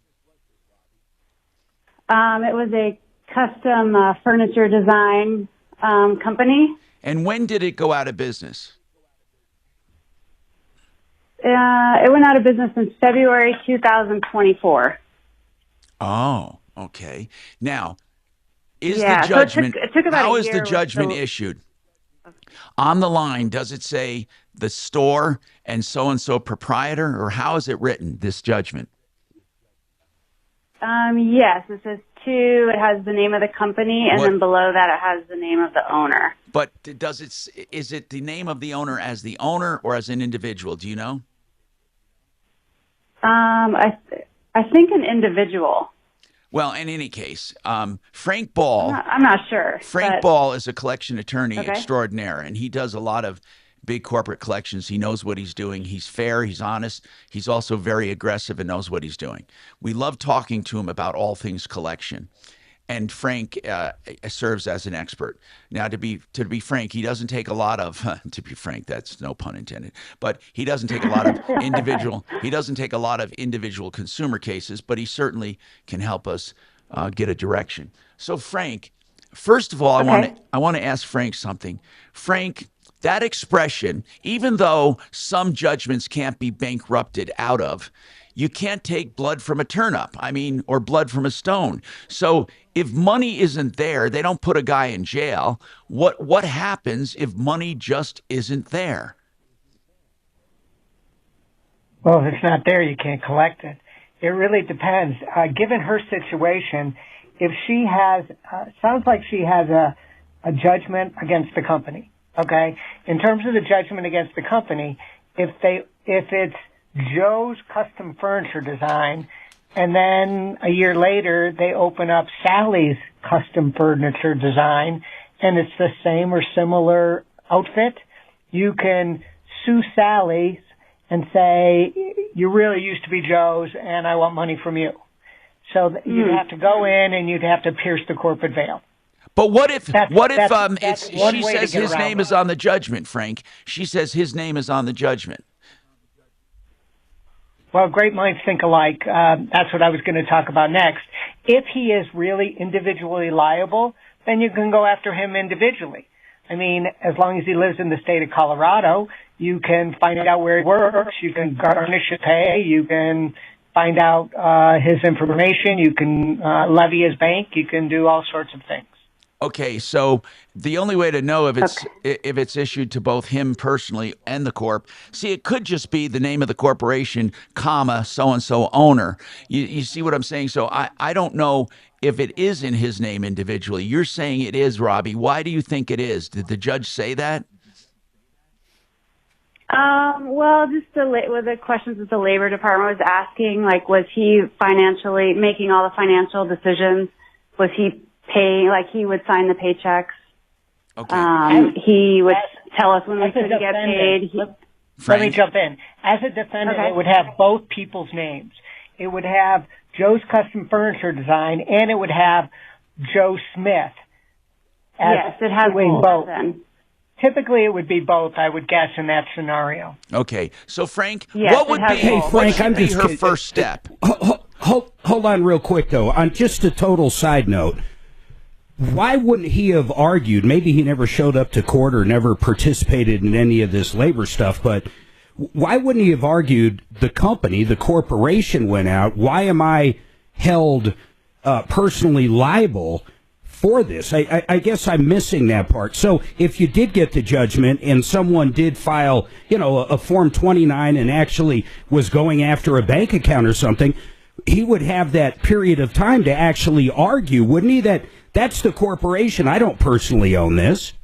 It was a custom furniture design company. And when did it go out of business? It went out of business in February 2024. Oh, okay. Now, is Yeah, the so it judgment, took about how a is the year judgment with the- issued? On the line, does it say the store and so proprietor, or how is it written, this judgment? Yes, it says two. It has the name of the company, and then below that it has the name of the owner. But is it the name of the owner as the owner or as an individual? Do you know? I think an individual. Well, in any case, Frank Ball. I'm not sure. Frank but- Ball is a collection attorney Okay. extraordinaire, and he does a lot of big corporate collections. He knows what he's doing. He's fair. He's honest. He's also very aggressive and knows what he's doing. We love talking to him about all things collection. And Frank serves as an expert. Now, to be frank, he doesn't take a lot of. To be frank, that's no pun intended. But he doesn't take a lot of individual. He doesn't take a lot of individual consumer cases. But he certainly can help us get a direction. So, Frank, first of all, I want to ask Frank something. Frank, that expression, even though some judgments can't be bankrupted out of, you can't take blood from a turnip, or blood from a stone. So if money isn't there, they don't put a guy in jail. What happens if money just isn't there? Well, if it's not there, you can't collect it. It really depends. Given her situation, if she has, sounds like she has a judgment against the company. Okay? In terms of the judgment against the company, if it's Joe's Custom Furniture Design, and then a year later they open up Sally's Custom Furniture Design, and it's the same or similar outfit, you can sue Sally's and say, you really used to be Joe's and I want money from you. So you'd have to go in and you'd have to pierce the corporate veil. But what if That's one she way to says get his around name it. is on the judgment, Frank? She says his name is on the judgment. Well, great minds think alike. That's what I was going to talk about next. If he is really individually liable, then you can go after him individually. As long as he lives in the state of Colorado, you can find out where he works, you can garnish his pay, you can find out his information, you can levy his bank, you can do all sorts of things. Okay, so the only way to know if it's issued to both him personally and the corp, see, it could just be the name of the corporation, comma, so-and-so owner. You see what I'm saying? So I don't know if it is in his name individually. You're saying it is, Robbie. Why do you think it is? Did the judge say that? Well, just with the questions that the Labor Department was asking, like, was he financially making all the financial decisions? Was he paying, like, he would sign the paychecks? Okay. He would tell us when we couldn't get paid. Let me jump in. As a defendant, it would have both people's names. It would have Joe's Custom Furniture Design, and it would have Joe Smith. Yes, it has both. Then. Typically, it would be both, I would guess, in that scenario. Okay. So, Frank, yes, what would be, Frank, what be her first step? Hold on real quick, though. On just a total side note, why wouldn't he have argued? Maybe he never showed up to court or never participated in any of this labor stuff, but why wouldn't he have argued the company, the corporation went out? Why am I held personally liable for this? I guess I'm missing that part. So if you did get the judgment and someone did file, a Form 29 and actually was going after a bank account or something, he would have that period of time to actually argue, wouldn't he? That's the corporation. I don't personally own this.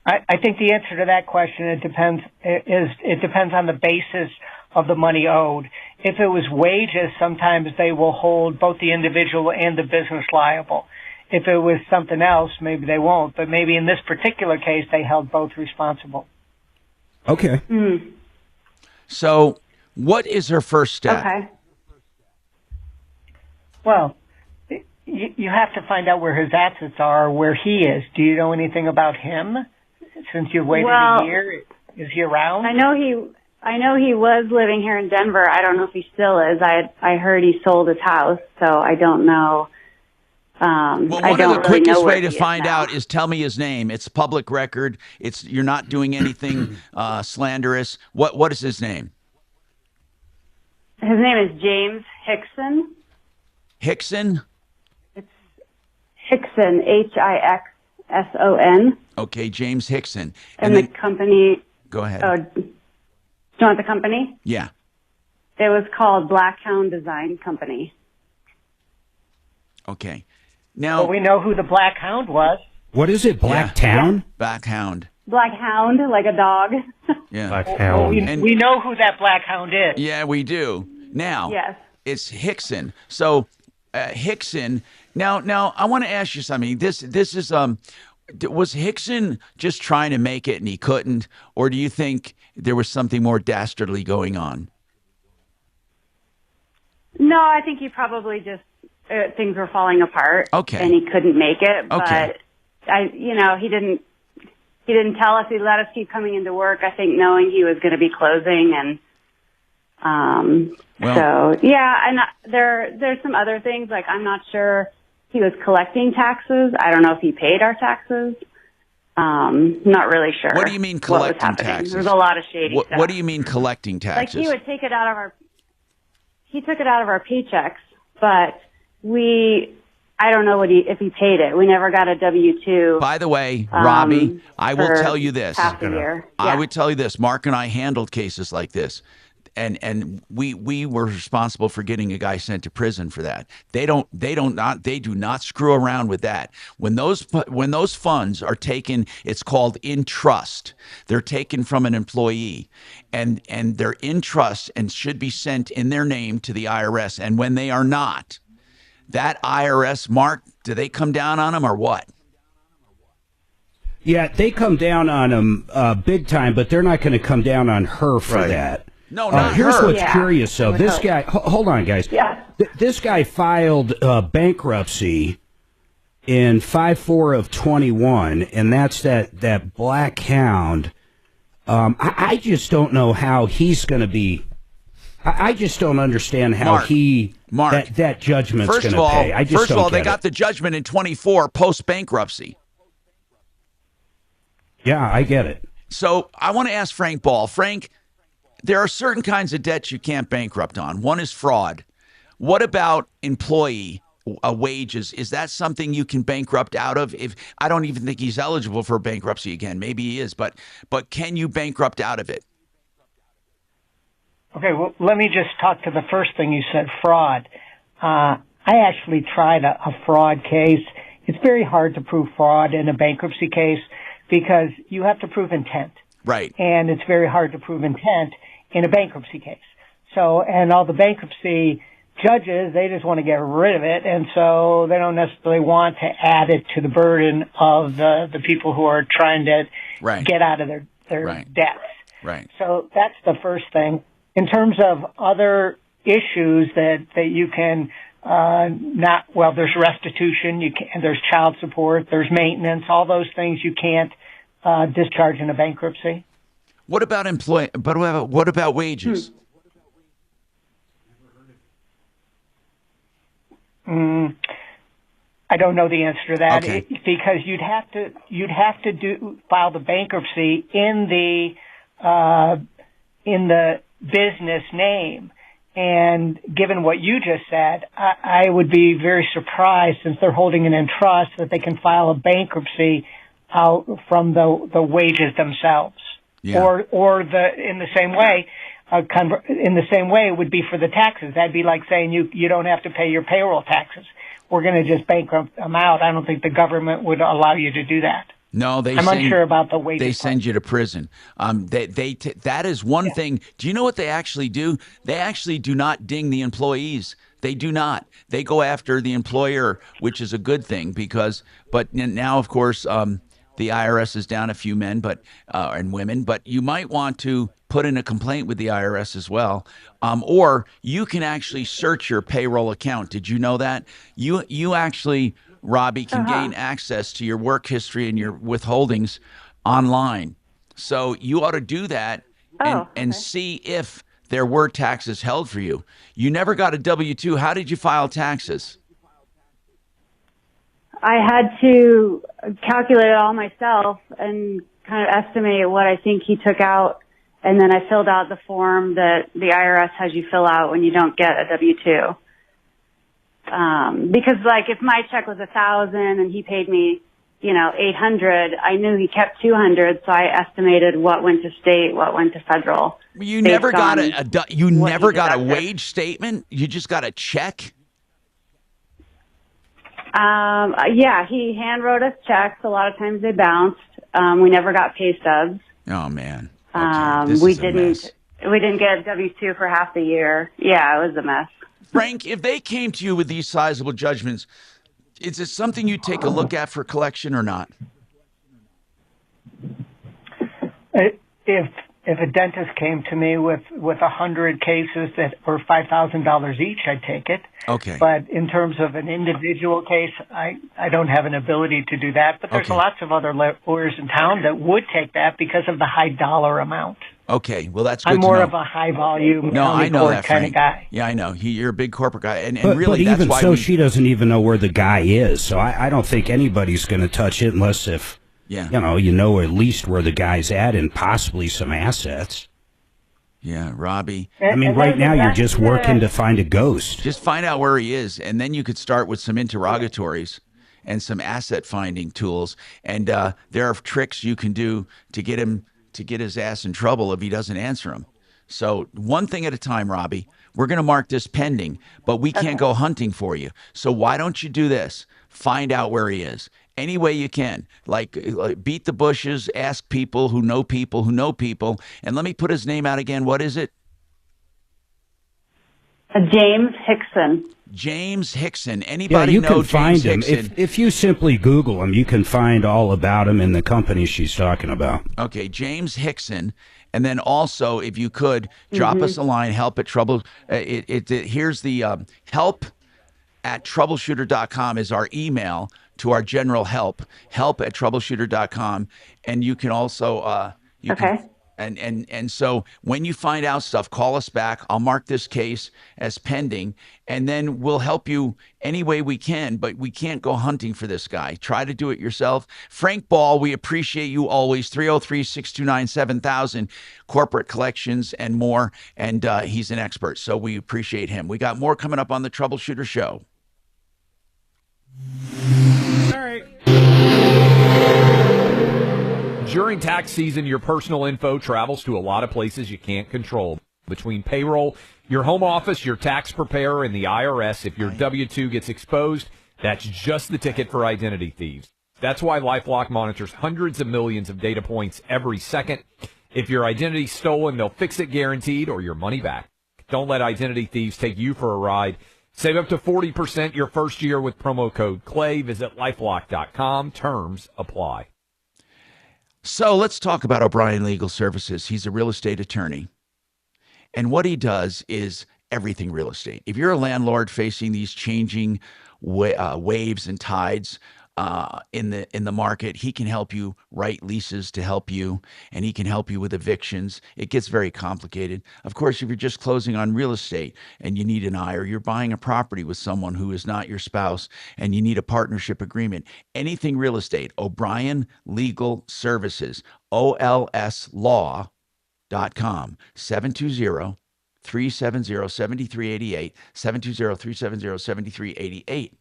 I think the answer to that question, it depends on the basis of the money owed. If it was wages, sometimes they will hold both the individual and the business liable. If it was something else, maybe they won't. But maybe in this particular case, they held both responsible. Okay. So what is her first step? Okay. Well, you have to find out where his assets are, where he is. Do you know anything about him? Since you've waited a year, is he around? I know he was living here in Denver. I don't know if he still is. I heard he sold his house, so I don't know. Well, one of the quickest way to find out is tell me his name. It's public record. You're not doing anything slanderous. What is his name? His name is James Hickson. Hickson? It's Hickson, Hixson. Okay, James Hickson. And the company... Go ahead. Do you want the company? Yeah. It was called Blackhound Design Company. Okay. Now... Well, we know who the Black Hound was. What is it, Blacktown? Yeah. Blackhound. Blackhound, like a dog. Yeah. Blackhound. We know who that Black Hound is. Yeah, we do. Now, yes. It's Hickson. So, Hickson... Now, I want to ask you something. This is was Hickson just trying to make it and he couldn't, or do you think there was something more dastardly going on? No, I think he probably just things were falling apart. Okay. And he couldn't make it. Okay. But he didn't tell us. He let us keep coming into work. I think knowing he was going to be closing and. So yeah, and there's some other things like I'm not sure he was collecting taxes. I don't know if he paid our taxes. Not really sure. What do you mean collecting taxes? There's a lot of shady stuff. What do you mean collecting taxes? Like he would take it out of our paychecks, but I don't know if he paid it. We never got a W-2. By the way, Robbie, I will tell you this. Half a year. I would tell you this. Mark and I handled cases like this. And we were responsible for getting a guy sent to prison for that. They do not screw around with that. When those funds are taken, it's called in trust. They're taken from an employee, and they're in trust and should be sent in their name to the IRS. And when they are not, that IRS, Mark, do they come down on them or what? Yeah, they come down on them big time, but they're not going to come down on her for that. No, not here's her. what's curious, though. This guy, hold on, guys. Yeah. This guy filed bankruptcy in 5/4 of 21, and that's that Black Hound. I just don't know how he's going to be. I just don't understand how that judgment's going to pay. First of all, they got the judgment in 24 post bankruptcy. Yeah, I get it. So I want to ask Frank Ball. Frank, there are certain kinds of debts you can't bankrupt on. One is fraud. What about employee wages? Is that something you can bankrupt out of? If I don't even think he's eligible for bankruptcy again. Maybe he is, but can you bankrupt out of it? Okay, well, let me just talk to the first thing you said, fraud. I actually tried a fraud case. It's very hard to prove fraud in a bankruptcy case because you have to prove intent. Right. And it's very hard to prove intent in a bankruptcy case. So, and all the bankruptcy judges, they just want to get rid of it, and so they don't necessarily want to add it to the burden of the people who are trying to get out of their debts. Right. So that's the first thing. In terms of other issues that you can there's restitution, there's child support, there's maintenance, all those things you can't discharge in a bankruptcy. What about what about wages? I don't know the answer to that because you'd have to file the bankruptcy in the business name. And given what you just said, I would be very surprised, since they're holding it in trust, that they can file a bankruptcy out from the wages themselves. Yeah. Or in the same way it would be for the taxes. That'd be like saying you don't have to pay your payroll taxes. We're going to just bankrupt them out. I don't think the government would allow you to do that. No, I'm unsure about the wages. They send you to prison. That is one thing. Do you know what they actually do? They actually do not ding the employees. They do not. They go after the employer, which is a good thing but now, of course, the IRS is down a few men and women, but you might want to put in a complaint with the IRS as well. Or you can actually search your payroll account. Did you know that? You actually, Robbie, can gain access to your work history and your withholdings online. So you ought to do that and see if there were taxes held for you. You never got a W-2. How did you file taxes? I had to calculate it all myself and kind of estimate what I think he took out. And then I filled out the form that the IRS has you fill out when you don't get a W-2. Because like if my check was $1,000 and he paid me, $800, I knew he kept $200, so I estimated what went to state, what went to federal. You never got a wage statement? You just got a check? Yeah, he hand wrote us checks. A lot of times they bounced. We never got pay stubs. Oh man. We didn't get a W-2 for half the year. Yeah, it was a mess. Frank, if they came to you with these sizable judgments, is it something you take a look at for collection or not? If a dentist came to me with 100 cases that were $5,000 each, I'd take it. Okay. But in terms of an individual case, I don't have an ability to do that. But there's lots of other lawyers in town that would take that because of the high dollar amount. Okay, well that's good. I'm more to know. of a high volume, I know that, kind Frank. of guy. Yeah, I know. You're a big corporate guy, and But really, that's even why so, she doesn't even know where the guy is. So I don't think anybody's going to touch it unless you know at least where the guy's at and possibly some assets. Yeah, Robbie. I mean, right now you're just working to find a ghost. Just find out where he is, and then you could start with some interrogatories and some asset finding tools. And there are tricks you can do to get him to get his ass in trouble if he doesn't answer them. So one thing at a time, Robbie. We're going to mark this pending, but we can't go hunting for you. So why don't you do this? Find out where he is. Any way you can, like beat the bushes, ask people who know people, and let me put his name out again. What is it? James Hickson. James Hickson. Anybody you know can James find him. Hickson? If you simply Google him, you can find all about him and the company she's talking about. Okay, James Hickson. And then also, if you could, drop us a line, help at trouble. Here's the help at troubleshooter.com is our email to our general help at troubleshooter.com. And you can also, and so when you find out stuff, call us back. I'll mark this case as pending, and then we'll help you any way we can, but we can't go hunting for this guy. Try to do it yourself. Frank Ball, we appreciate you always. 303-629-7000, corporate collections and more, and he's an expert, so we appreciate him. We got more coming up on the Troubleshooter Show. All right. During tax season, your personal info travels to a lot of places you can't control. Between payroll, your home office, your tax preparer, and the IRS, if your W-2 gets exposed, that's just the ticket for identity thieves. That's why LifeLock monitors hundreds of millions of data points every second. If your identity's stolen, they'll fix it guaranteed or your money back. Don't let identity thieves take you for a ride. Save up to 40% your first year with promo code CLAY. Visit LifeLock.com. Terms apply. So let's talk about O'Brien Legal Services. He's a real estate attorney. And what he does is everything real estate. If you're a landlord facing these changing waves and tides in the market, he can help you write leases to help you, and he can help you with evictions. It gets very complicated. Of course, if you're just closing on real estate and you need an eye, or you're buying a property with someone who is not your spouse and you need a partnership agreement, anything real estate, O'Brien Legal Services, OLSlaw.com, 720-370-7388, 720-370-7388.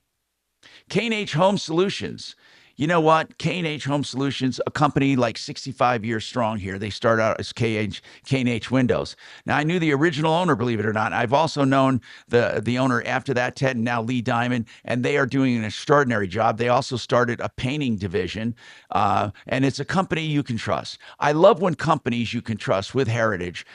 K&H Home Solutions. You know what? K&H Home Solutions, a company like 65 years strong here. They start out as K&H Windows. Now, I knew the original owner, believe it or not. I've also known the owner after that, Ted, and now Lee Diamond, and they are doing an extraordinary job. They also started a painting division, and it's a company you can trust. I love when companies you can trust with heritage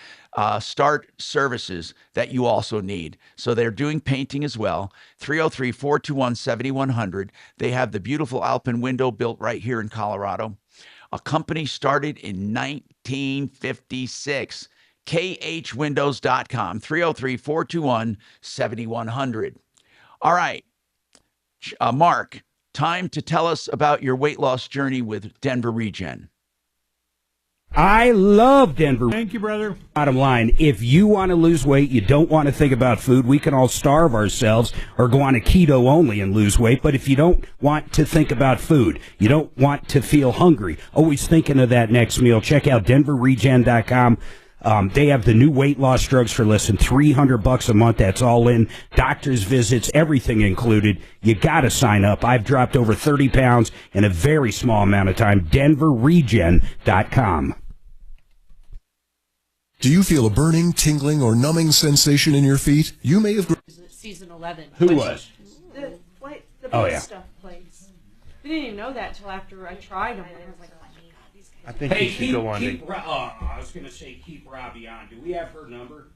start services that you also need. So they're doing painting as well. 303-421-7100. They have the beautiful Alpine window built right here in Colorado. A company started in 1956. KHWindows.com. 303-421-7100. All right. Mark, time to tell us about your weight loss journey with Denver Regen. I love Denver. Thank you, brother. Bottom line, if you want to lose weight, you don't want to think about food, we can all starve ourselves or go on a keto only and lose weight. But if you don't want to think about food, you don't want to feel hungry, always thinking of that next meal, check out denverregen.com. They have the new weight loss drugs for less than $300 a month. That's all in. Doctor's visits, everything included. You got to sign up. I've dropped over 30 pounds in a very small amount of time. denverregen.com. Do you feel a burning, tingling, or numbing sensation in your feet? You may have... Season 11. Who was? The Oh, stuff place. We didn't even know that till after I tried them. And I was like, I think you should go on. I was going to say keep Robbie on. Do we have her number?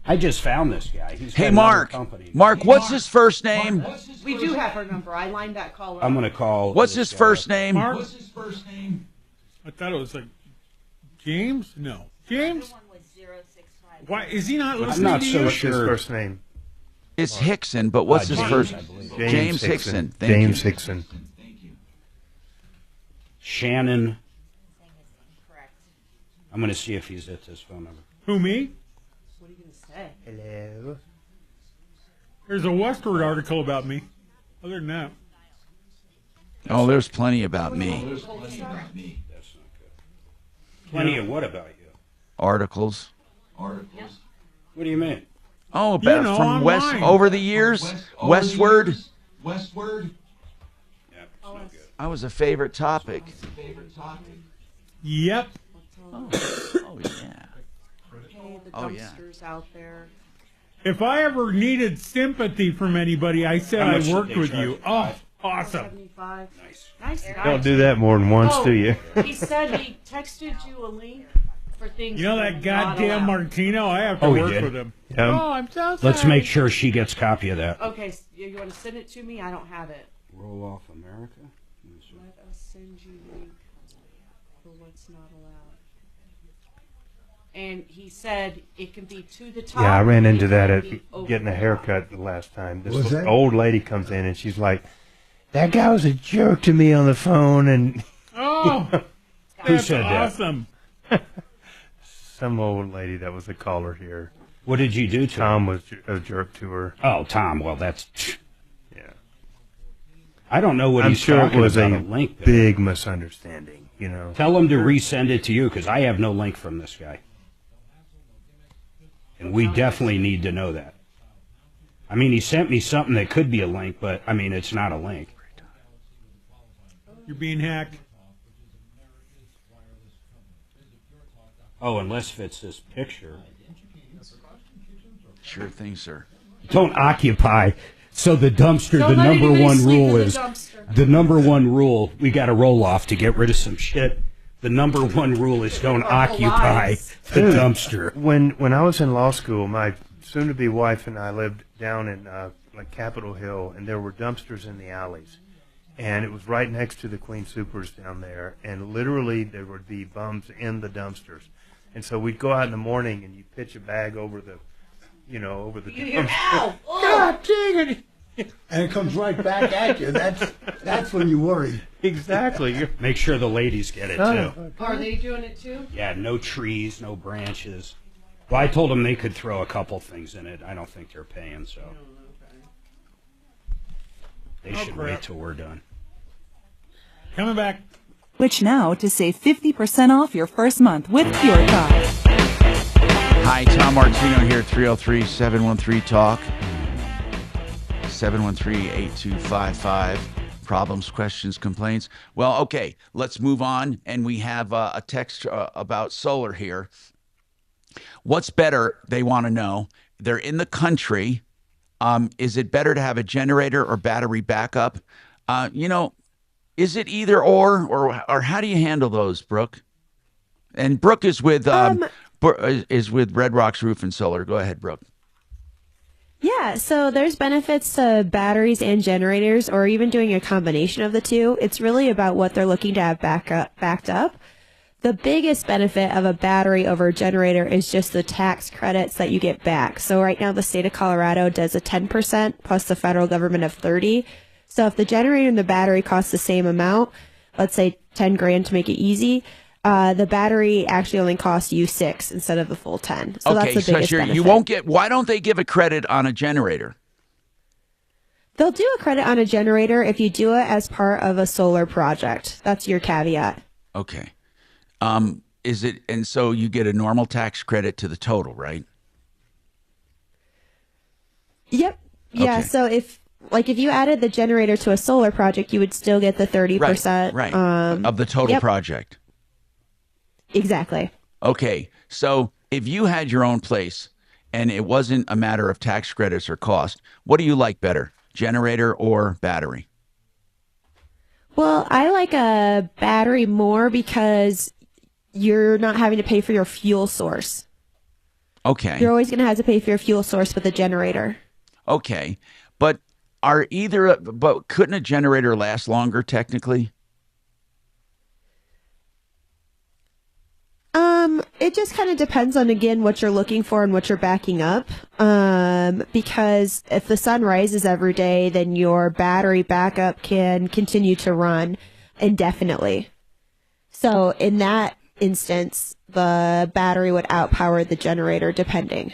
I just found this guy. He's hey, Mark. Mark, what's his first name? We do have her number. I lined that caller. I'm going to call. What's his first name? Mark? What's his first name? I thought it was like James. No, James. Why is he not listening? I'm not to so you? sure. His first name. It's Hickson, but what's his James, first? James Hickson. James Hickson. Shannon. I'm going to see if he's at this phone number. Who, me? What are you going to say? Hello. There's a Westward article about me. Other than that. Oh, there's plenty about me. That's not good. Plenty of what about you? Articles. What do you mean? Oh, about from West over the years, Westward. Westward. Yeah, it's no good. I was a favorite topic. Yep. Oh yeah. Hey, the Oh, yeah. dumpsters out there. If I ever needed sympathy from anybody, I said How I much did worked they with charge you. you? Oh, awesome. 75. Nice guy. Don't do that more than once, Oh, do you? He said he texted you a link for things. You know that goddamn Martino? I have to Oh, he work did? with him. Yeah. Oh, I'm so sorry. Let's make sure she gets a copy of that. Okay, so you want to send it to me? I don't have it. Roll off America. Let us send you link for what's not allowed. And he said it can be to the top. Yeah, I ran into it that can at be over getting a the haircut the last time. This What's that? old lady comes in and she's like, "That guy was a jerk to me on the phone." And Oh, Who that's said that? awesome. some old lady that was a caller here. What did you do to Tom was a jerk to her. Oh, Tom. Well, that's. Yeah. I don't know what I'm he's sure it talking was about. a Link there. big misunderstanding, you know. Tell him to resend it to you because I have no link from this guy. And we definitely need to know that. I mean, he sent me something that could be a link, but, I mean, it's not a link. You're being hacked. Oh, unless it's this picture. Sure thing, sir. Don't occupy So the dumpster, Don't the let number anybody one sleep rule in the is dumpster. the number one rule. We got to roll off to get rid of some shit. The number one rule is don't occupy the dumpster. When I was in law school, my soon-to-be wife and I lived down in like Capitol Hill, and there were dumpsters in the alleys, and it was right next to the Queen Supers down there, and literally there would be bums in the dumpsters, and so we'd go out in the morning and you'd pitch a bag over the, over the dumpster. Ow! God dang it! And it comes right back at you. That's when you worry. Exactly. Make sure the ladies get it too. Are they doing it too? Yeah, no trees, no branches. Well, I told them they could throw a couple things in it. I don't think they're paying, so they should wait till we're done. Coming back. Switch now to save 50% off your first month with Pure Talk. Hi, Tom Martino here, 303-713-TALK. 713-8255. Problems, questions, complaints. Well, okay, let's move on. And we have a text about solar here. What's better, they want to know. They're in the country. Is it better to have a generator or battery backup? Is it either or how do you handle those, Brooke? And Brooke is with Red Rocks Roof and Solar. Go ahead, Brooke. Yeah, so there's benefits to batteries and generators, or even doing a combination of the two. It's really about what they're looking to have backed up. The biggest benefit of a battery over a generator is just the tax credits that you get back. So right now the state of Colorado does a 10% plus the federal government of 30%. So if the generator and the battery cost the same amount, let's say 10 grand to make it easy, the battery actually only costs you 6 instead of the full 10. So that's the biggest benefit. You won't get. Why don't they give a credit on a generator? They'll do a credit on a generator if you do it as part of a solar project. That's your caveat. Okay. Is it? And so you get a normal tax credit to the total, right? Yep. Yeah. Okay. So if you added the generator to a solar project, you would still get the 30%. Right. Of the total project. Exactly. Okay, so if you had your own place and it wasn't a matter of tax credits or cost, what do you like better, generator or battery? Well, I like a battery more because you're not having to pay for your fuel source. Okay. You're always going to have to pay for your fuel source with a generator. Okay, but couldn't a generator last longer technically? It just kind of depends on, again, what you're looking for and what you're backing up. Because if the sun rises every day, then your battery backup can continue to run indefinitely. So in that instance, the battery would outpower the generator, depending.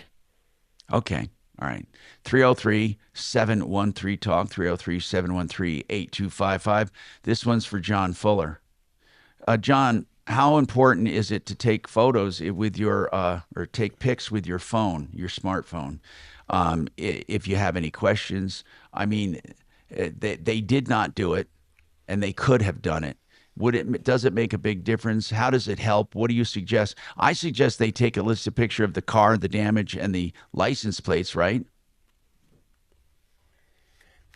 Okay. All right. 303-713-TALK, 303-713-8255. This one's for John Fuller. John, how important is it to take photos with your or take pics with your phone, your smartphone? If you have any questions, I mean, they did not do it, and they could have done it. Does it make a big difference? How does it help? What do you suggest? I suggest they take a listed picture of the car, the damage, and the license plates, right?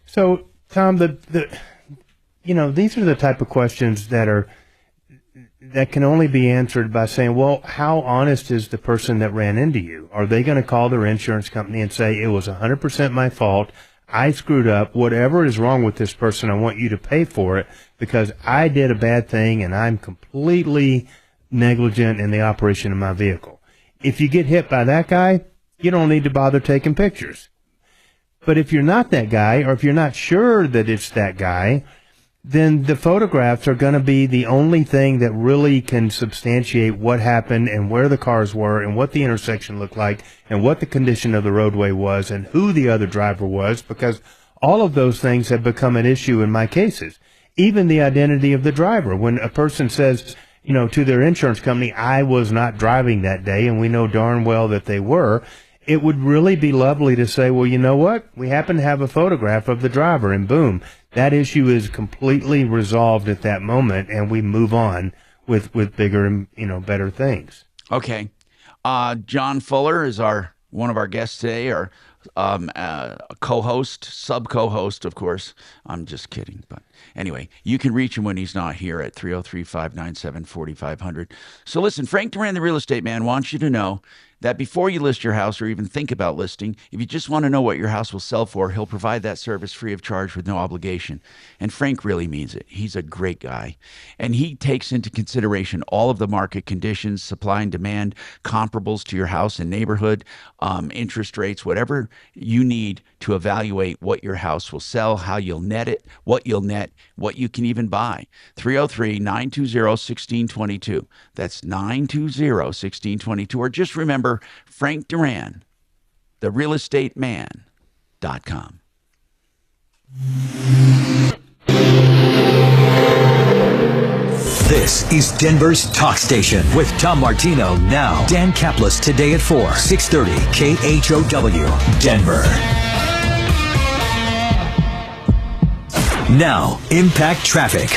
So, Tom, these are the type of questions that can only be answered by saying, well, how honest is the person that ran into you? Are they going to call their insurance company and say, it was 100% my fault, I screwed up, whatever is wrong with this person, I want you to pay for it because I did a bad thing and I'm completely negligent in the operation of my vehicle. If you get hit by that guy, you don't need to bother taking pictures. But if you're not that guy, or if you're not sure that it's that guy, then the photographs are going to be the only thing that really can substantiate what happened and where the cars were and what the intersection looked like and what the condition of the roadway was and who the other driver was, because all of those things have become an issue in my cases. Even the identity of the driver. When a person says, to their insurance company, I was not driving that day, and we know darn well that they were, it would really be lovely to say, well, you know what? We happen to have a photograph of the driver, and boom, that issue is completely resolved at that moment, and we move on with bigger and, better things. Okay. John Fuller is one of our guests today, our co-host, sub-co-host, of course. I'm just kidding. But anyway, you can reach him when he's not here at 303-597-4500. So listen, Frank Duran, the real estate man, wants you to know that before you list your house or even think about listing, if you just want to know what your house will sell for, he'll provide that service free of charge with no obligation. And Frank really means it. He's a great guy. And he takes into consideration all of the market conditions, supply and demand, comparables to your house and neighborhood, interest rates, whatever you need to evaluate what your house will sell, how you'll net it, what you'll net, what you can even buy. 303-920-1622. That's 920-1622. Or just remember, Frank Duran, therealestateman.com. This is Denver's Talk Station with Tom Martino now. Dan Kaplis today at 4, 630 KHOW, Denver. Now, Impact Traffic.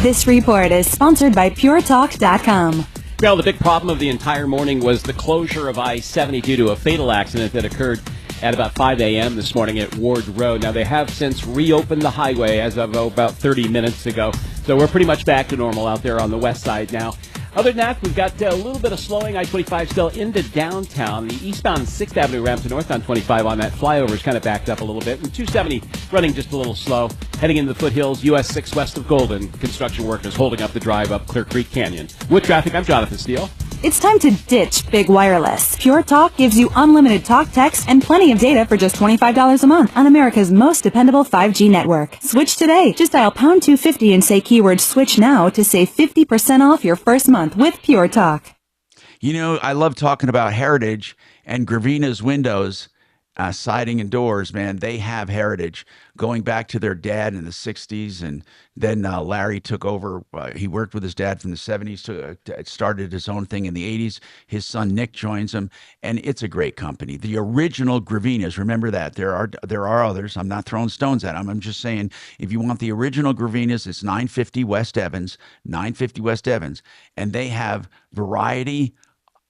This report is sponsored by PureTalk.com. Well, the big problem of the entire morning was the closure of I-70 due to a fatal accident that occurred at about 5 a.m. this morning at Ward Road. Now, they have since reopened the highway as of about 30 minutes ago. So we're pretty much back to normal out there on the west side now. Other than that, we've got a little bit of slowing. I-25 still into downtown. The eastbound 6th Avenue ramp to northbound 25 on that flyover is kind of backed up a little bit. And 270 running just a little slow. Heading into the foothills, US 6 west of Golden. Construction workers holding up the drive up Clear Creek Canyon. With traffic, I'm Jonathan Steele. It's time to ditch big wireless. Pure Talk gives you unlimited talk, text, and plenty of data for just $25 a month on America's most dependable 5G network. Switch today. Just dial pound 250 and say keyword switch now to save 50% off your first month with Pure Talk. You know, I love talking about heritage and Gravina's windows, siding and doors, man. They have heritage going back to their dad in the 60s. And then Larry took over. He worked with his dad from the 70s, started his own thing in the 80s. His son Nick joins him, and it's a great company. The original Gravinas, remember that. There are others. I'm not throwing stones at them. I'm just saying, if you want the original Gravinas, it's 950 West Evans, and they have variety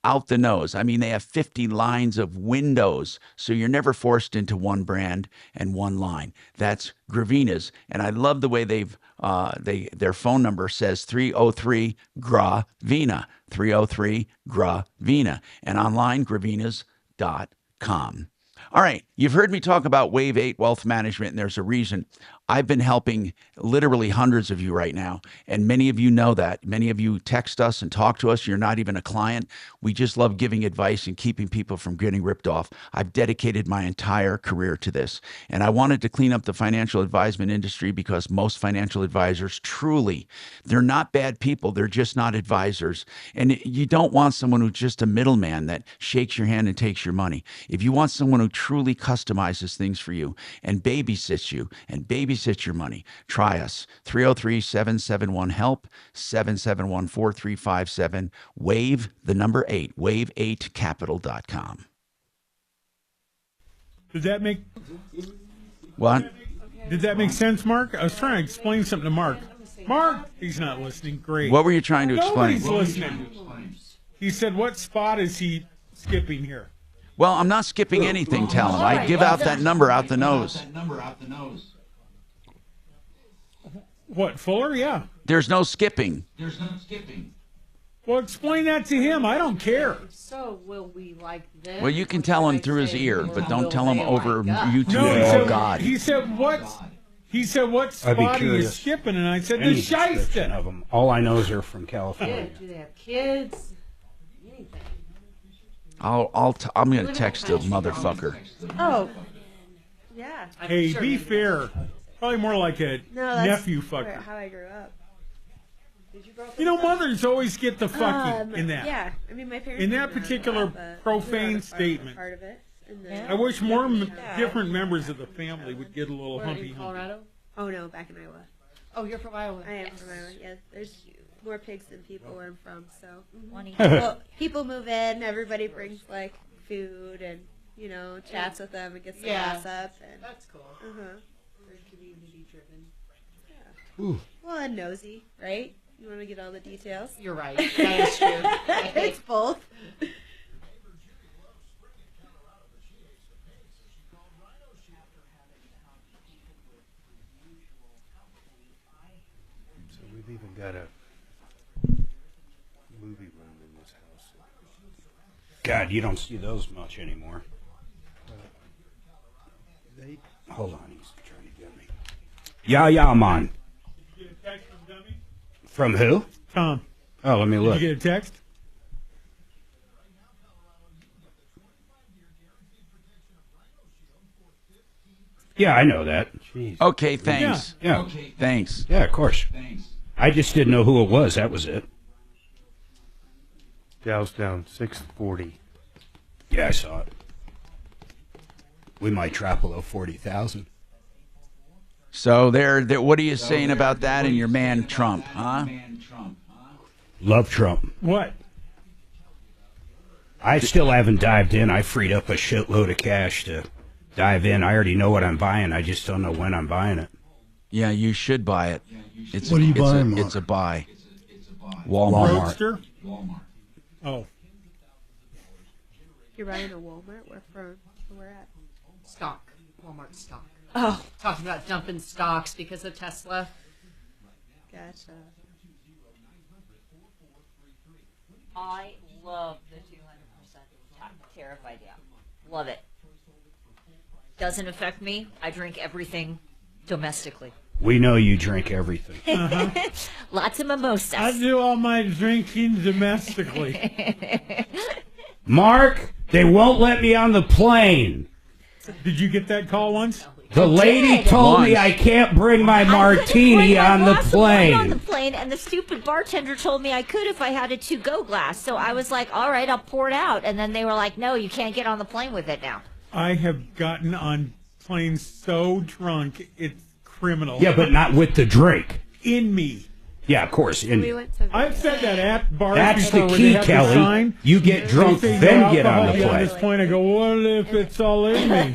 out the nose. I mean, they have 50 lines of windows, so you're never forced into one brand and one line. That's Gravina's, and I love the way their phone number says 303 Gravina, 303 Gravina, and online gravinas.com. All right, you've heard me talk about Wave 8 Wealth Management, and there's a reason. I've been helping literally hundreds of you right now, and many of you know that. Many of you text us and talk to us. You're not even a client. We just love giving advice and keeping people from getting ripped off. I've dedicated my entire career to this, and I wanted to clean up the financial advisement industry because most financial advisors truly, they're not bad people. They're just not advisors, and you don't want someone who's just a middleman that shakes your hand and takes your money. If you want someone who truly customizes things for you and babysits you and babysits your money, try us. 303-771-HELP, 771-4357, WAVE, the number 8, wave8capital.com. Did that make... What? Did that make sense, Mark? I was trying to explain something to Mark. Mark! He's not listening. Great. What were you trying to explain? Nobody's listening. He said, what spot is he skipping here? Well, I'm not skipping anything, tell him. I give out that number out the nose. What, Fuller? Yeah. There's no skipping. Well, explain that to him. I don't care. So will we like this? Well, you can tell him through his ear, but don't tell him over YouTube. No, God. He said, what spot are you skipping? And I said, the shyster of them. All I know is they're from California. Do they have kids? I'm going to text the motherfucker. Oh, yeah. Hey, be fair. Probably more like a nephew fucker. How I grew up. Did you grow up? You know, mothers always get the fucking in that. Yeah, I mean, my parents. In that particular profane statement. Part of it. And I wish more different members of the family would get a little humpy. Colorado? Oh no, back in Iowa. Oh, you're from Iowa. I am from Iowa. Yeah, there's more pigs than people where I'm from. So people move in. Everybody brings like food and chats with them and gets the gas up. And that's cool. Very community driven. Yeah. Well, and nosy, right? You want to get all the details. You're right. That is true. It's both. They've even got a movie room in this house. God, you don't see those much anymore. Hold on, he's trying to get me. Yeah, man. Did you get a text from Dummy? From who? Tom. Oh, let me look. Did you get a text? Yeah, I know that. Jeez. Okay, thanks. Yeah. Okay, thanks. Yeah, of course. Thanks. I just didn't know who it was. That was it. Dow's down 640. Yeah, I saw it. We might drop below 40,000. So there. What are you saying about that and your man Trump, huh? Love Trump. What? I still haven't dived in. I freed up a shitload of cash to dive in. I already know what I'm buying. I just don't know when I'm buying it. Yeah, you should buy it. What are you buying, Mark? It's a buy. Walmart. Roadster? Walmart. Oh. You're buying a Walmart? Where at? Stock. Walmart stock. Oh. Talking about dumping stocks because of Tesla. Gotcha. I love the 200% tariff idea. Love it. Doesn't affect me. I drink everything domestically. We know you drink everything. Lots of mimosas. I do all my drinking domestically. Mark, they won't let me on the plane. Did you get that call once? The lady told me I can't bring my martini on the plane. On the plane, and the stupid bartender told me I could if I had a to-go glass. So I was like, all right, I'll pour it out. And then they were like, no, you can't get on the plane with it now. I have gotten on planes so drunk, it's criminal. Yeah, but not with the drink. In me. Yeah, of course. I've said that at bars That's before the where key, they have Kelly. the sign. You get drunk, They say then no get on the alcohol plane. At this point, I go, what if it's all in me?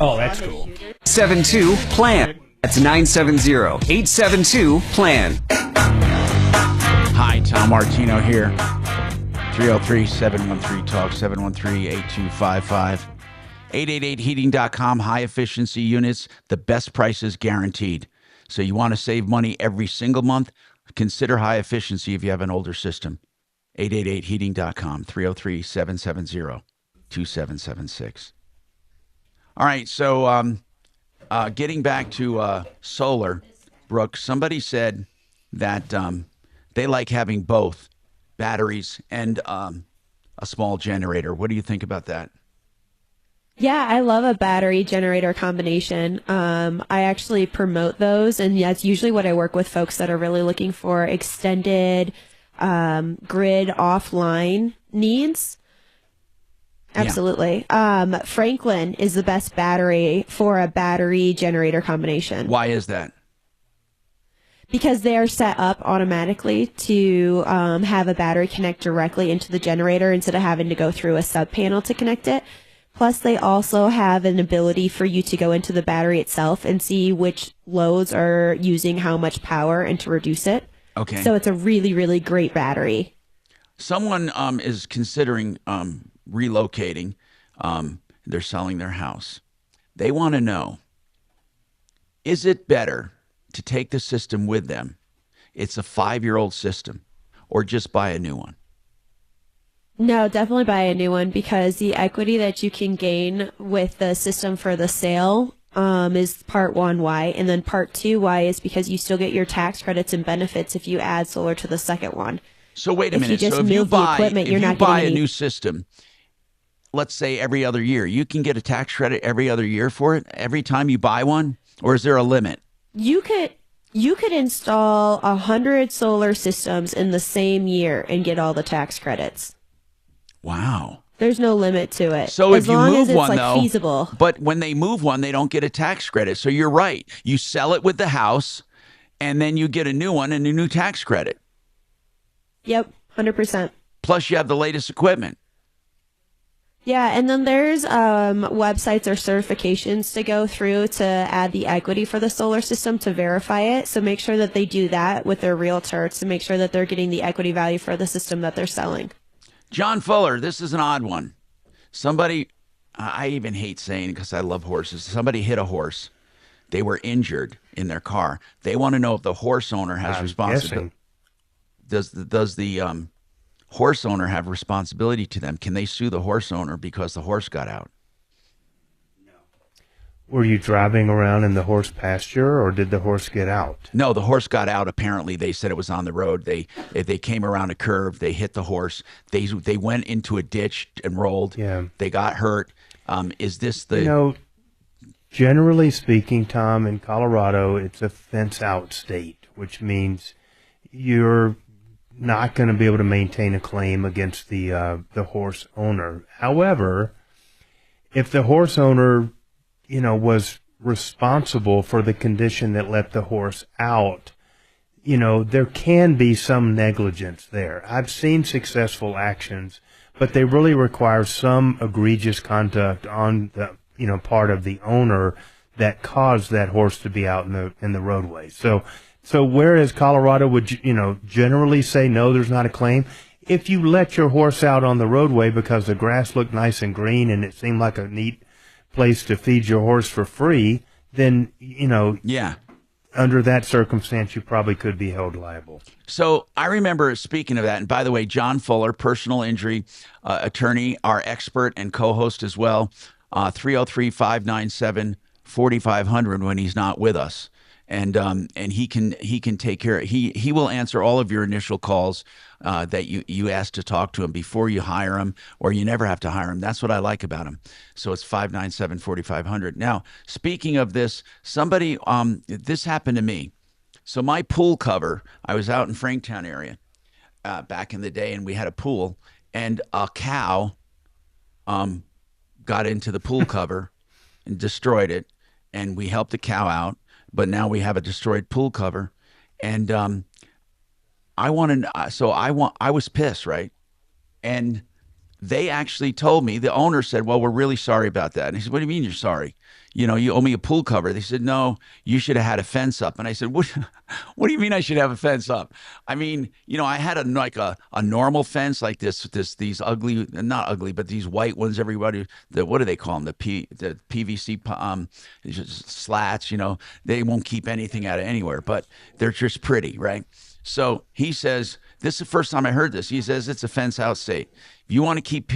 Oh, that's cool. 72-PLAN. That's 970-872-PLAN. Hi, Tom Martino here. 303-713-TALK, 713-8255. 888heating.com, high efficiency units, the best prices guaranteed. So you want to save money every single month? Consider high efficiency if you have an older system. 888heating.com, 303-770-2776. All right, so getting back to solar, Brooke, somebody said that they like having both batteries and a small generator. What do you think about that? Yeah, I love a battery generator combination. I actually promote those, and that's usually what I work with folks that are really looking for extended grid offline needs. Absolutely. Yeah. Franklin is the best battery for a battery generator combination. Why is that? Because they are set up automatically to have a battery connect directly into the generator instead of having to go through a sub panel to connect it. Plus, they also have an ability for you to go into the battery itself and see which loads are using how much power and to reduce it. Okay. So it's a really, really great battery. Someone is considering relocating. They're selling their house. They want to know, is it better to take the system with them? It's a 5-year-old system, or just buy a new one? No, definitely buy a new one, because the equity that you can gain with the system for the sale is part one why, and then part two why is because you still get your tax credits and benefits if you add solar to the second one. So wait a minute. So if you buy a new system, let's say every other year, you can get a tax credit every other year for it every time you buy one, or is there a limit? You could install 100 solar systems in the same year and get all the tax credits. Wow. There's no limit to it. So as if you long move as it's one, like though, feasible. But when they move one, they don't get a tax credit. So you're right. You sell it with the house, and then you get a new one and a new tax credit. Yep, 100%. Plus, you have the latest equipment. Yeah, and then there's websites or certifications to go through to add the equity for the solar system to verify it. So make sure that they do that with their realtor to make sure that they're getting the equity value for the system that they're selling. John Fuller, this is an odd one. Somebody, I even hate saying it because I love horses. Somebody hit a horse. they were injured in their car. They want to know if the horse owner has responsibility. Does the horse owner have responsibility to them? Can they sue the horse owner because the horse got out? Were you driving around in the horse pasture, or did the horse get out? No, the horse got out. Apparently, they said it was on the road. They came around a curve. They hit the horse. They went into a ditch and rolled. Yeah. They got hurt. Is this the? You know, generally speaking, Tom, in Colorado, it's a fence-out state, which means you're not going to be able to maintain a claim against the horse owner. However, if the horse owner, was responsible for the condition that let the horse out, there can be some negligence there. I've seen successful actions, but they really require some egregious conduct on the, part of the owner that caused that horse to be out in the roadway. So whereas Colorado would, generally say, no, there's not a claim, if you let your horse out on the roadway because the grass looked nice and green and it seemed like a neat place to feed your horse for free, then, under that circumstance, you probably could be held liable. So I remember, speaking of that, and by the way, John Fuller, personal injury attorney, our expert and co-host as well, 303-597-4500 when he's not with us. And he can take care of, he will answer all of your initial calls that you ask to talk to him before you hire him, or you never have to hire him. That's what I like about him. So it's 597-4500. Now, speaking of this, somebody, this happened to me. So my pool cover, I was out in Franktown area back in the day, and we had a pool, and a cow got into the pool cover and destroyed it, and we helped the cow out. But now we have a destroyed pool cover, and I was pissed, right? And they actually told me, the owner said, "Well, we're really sorry about that." And I said, "What do you mean you're sorry? You owe me a pool cover." They said, "No, you should have had a fence up." And I said, "What do you mean I should have a fence up?" I mean, I had a normal fence like these ugly, not ugly, but these white ones. Everybody, what do they call them? The PVC slats. They won't keep anything out of anywhere, but they're just pretty, right? So he says, this is the first time I heard this. He says, it's a fence out state. If you want to keep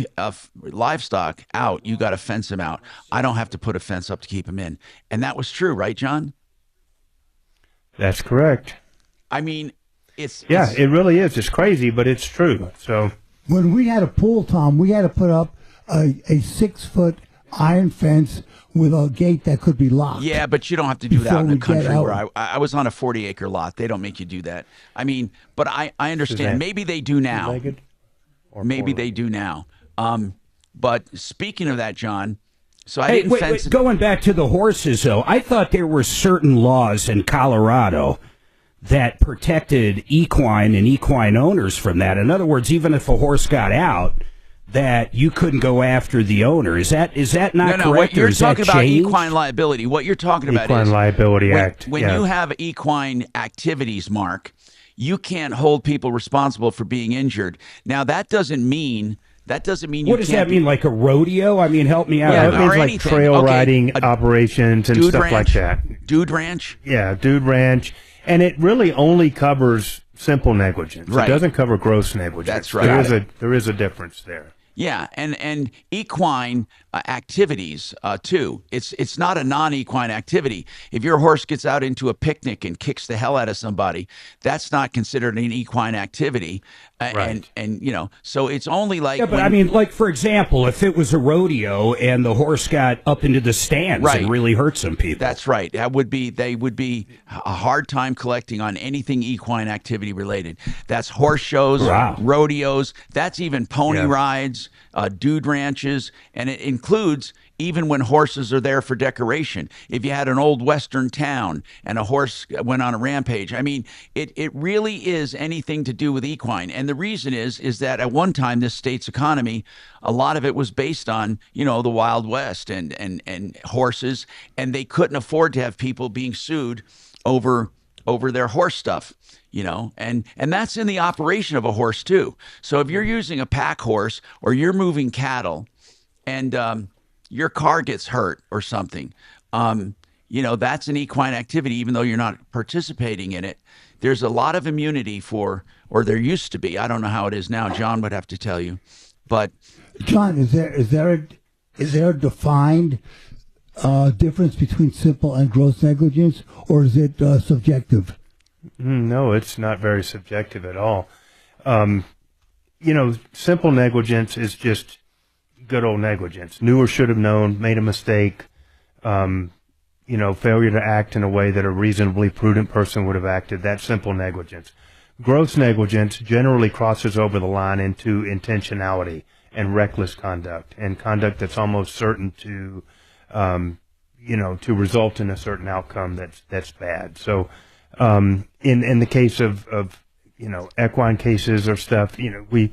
livestock out, you got to fence them out. I don't have to put a fence up to keep them in. And that was true, right, John? That's correct. I mean, it really is. It's crazy, but it's true. So when we had a pool, Tom, we had to put up a 6-foot iron fence with a gate that could be locked. Yeah, but you don't have to do that in the country where I was on a 40-acre lot. They don't make you do that. I mean, but I understand. Maybe they do now. Maybe they do now. But speaking of that, John, so I didn't fence. Wait, going back to the horses, though, I thought there were certain laws in Colorado that protected equine and equine owners from that. In other words, even if a horse got out, that you couldn't go after the owner. Is that not correct? No, what you're talking about, changed? equine liability. What you're talking about Equine is Liability Act. When you have equine activities, Mark, you can't hold people responsible for being injured. Now, that doesn't mean you What does that mean, like a rodeo? I mean, help me out. Yeah, it means like trail riding operations and stuff like that. Dude ranch? Yeah, dude ranch. And it really only covers simple negligence. Right. It doesn't cover gross negligence. That's right. There is a difference there. Yeah, and equine activities too. It's not a non-equine activity. If your horse gets out into a picnic and kicks the hell out of somebody, that's not considered an equine activity. Right. And so it's only like. Yeah, but I mean, like for example, if it was a rodeo and the horse got up into the stands and really hurt some people. That's right. They would be a hard time collecting on anything equine activity related. That's horse shows, rodeos. That's even pony rides. Dude ranches, and it includes even when horses are there for decoration. If you had an old western town and a horse went on a rampage, I mean, it really is anything to do with equine. And the reason is that at one time, this state's economy, a lot of it was based on, the Wild West and horses, and they couldn't afford to have people being sued over their horse stuff. And that's in the operation of a horse too. So if you're using a pack horse or you're moving cattle and your car gets hurt or something, that's an equine activity, even though you're not participating in it. There's a lot of immunity or there used to be. I don't know how it is now. John would have to tell you. But John, is there a defined difference between simple and gross negligence, or is it subjective? No, it's not very subjective at all. Simple negligence is just good old negligence. Knew or should have known, made a mistake, failure to act in a way that a reasonably prudent person would have acted. That's simple negligence. Gross negligence generally crosses over the line into intentionality and reckless conduct, and conduct that's almost certain to result in a certain outcome that's bad. So, in the case of equine cases or stuff, we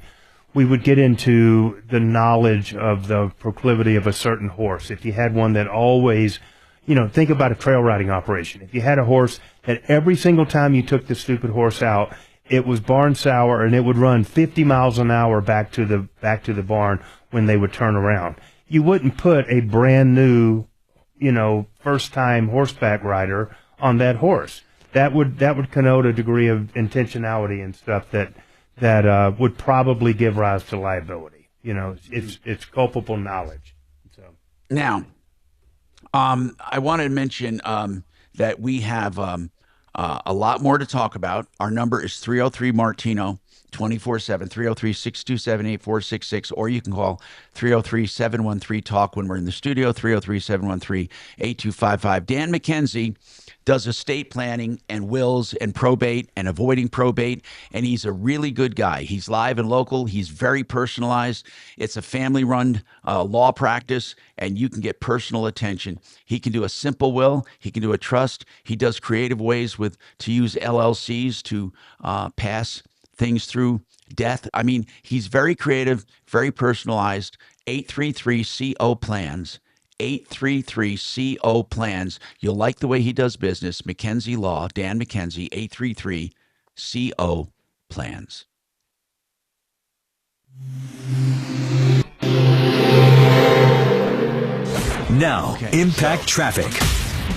would get into the knowledge of the proclivity of a certain horse. If you had one that always, think about a trail riding operation. If you had a horse that every single time you took the stupid horse out, it was barn sour and it would run 50 miles an hour back to the barn when they would turn around. You wouldn't put a brand new, first time horseback rider on that horse. That would connote a degree of intentionality and stuff that would probably give rise to liability. It's culpable knowledge. So now, I wanted to mention that we have a lot more to talk about. Our number is 303 Martino 24/7, 303-627-8466, or you can call 303-713-TALK when we're in the studio, 303-713-8255. Dan McKenzie does estate planning and wills and probate and avoiding probate, and he's a really good guy. He's live and local. He's very personalized. It's a family-run law practice, and you can get personal attention. He can do a simple will. He can do a trust. He does creative ways to use LLCs to pass things through death. I mean, he's very creative, very personalized. 833-CO plans. 833-CO plans. You'll like the way he does business. McKenzie Law, Dan McKenzie, 833-CO plans. Now, Impact Traffic.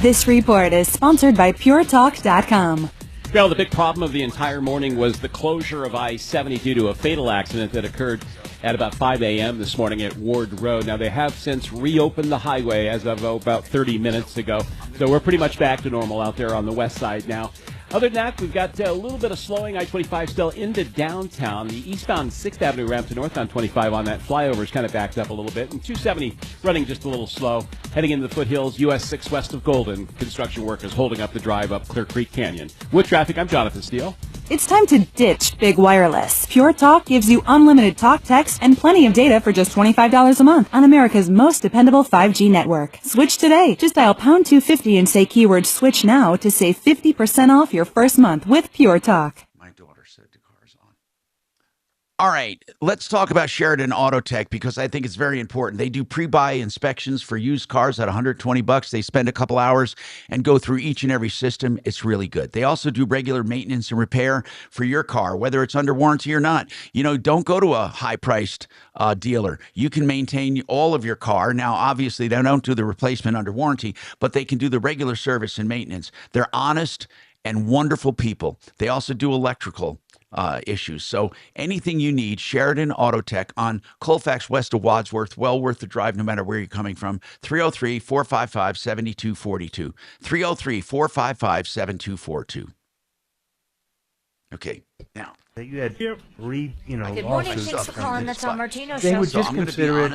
This report is sponsored by PureTalk.com. Well, the big problem of the entire morning was the closure of I-70 due to a fatal accident that occurred at about 5 a.m. this morning at Ward Road. Now, they have since reopened the highway as of about 30 minutes ago. So we're pretty much back to normal out there on the west side now. Other than that, we've got a little bit of slowing. I-25 still into downtown. The eastbound 6th Avenue ramp to northbound 25 on that flyover is kind of backed up a little bit. And 270 running just a little slow. Heading into the foothills, US 6 west of Golden. Construction workers holding up the drive up Clear Creek Canyon. With traffic, I'm Jonathan Steele. It's time to ditch big wireless. Pure Talk gives you unlimited talk, text, and plenty of data for just $25 a month on America's most dependable 5G network. Switch today. Just dial pound 250 and say keyword switch now to save 50% off your first month with Pure Talk. My daughter said the car's on. All right, let's talk about Sheridan Auto Tech because I think it's very important. They do pre-buy inspections for used cars at $120. They spend a couple hours and go through each and every system. It's really good. They also do regular maintenance and repair for your car, whether it's under warranty or not. Don't go to a high-priced dealer. You can maintain all of your car. Now, obviously, they don't do the replacement under warranty, but they can do the regular service and maintenance. They're honest and wonderful people. They also do electrical issues. So anything you need, Sheridan Auto Tech on Colfax west of Wadsworth, well worth the drive no matter where you're coming from. 303-455-7242. 303-455-7242. Okay, now. You had Good morning, thanks for calling the Tom Martino Show. They would just consider it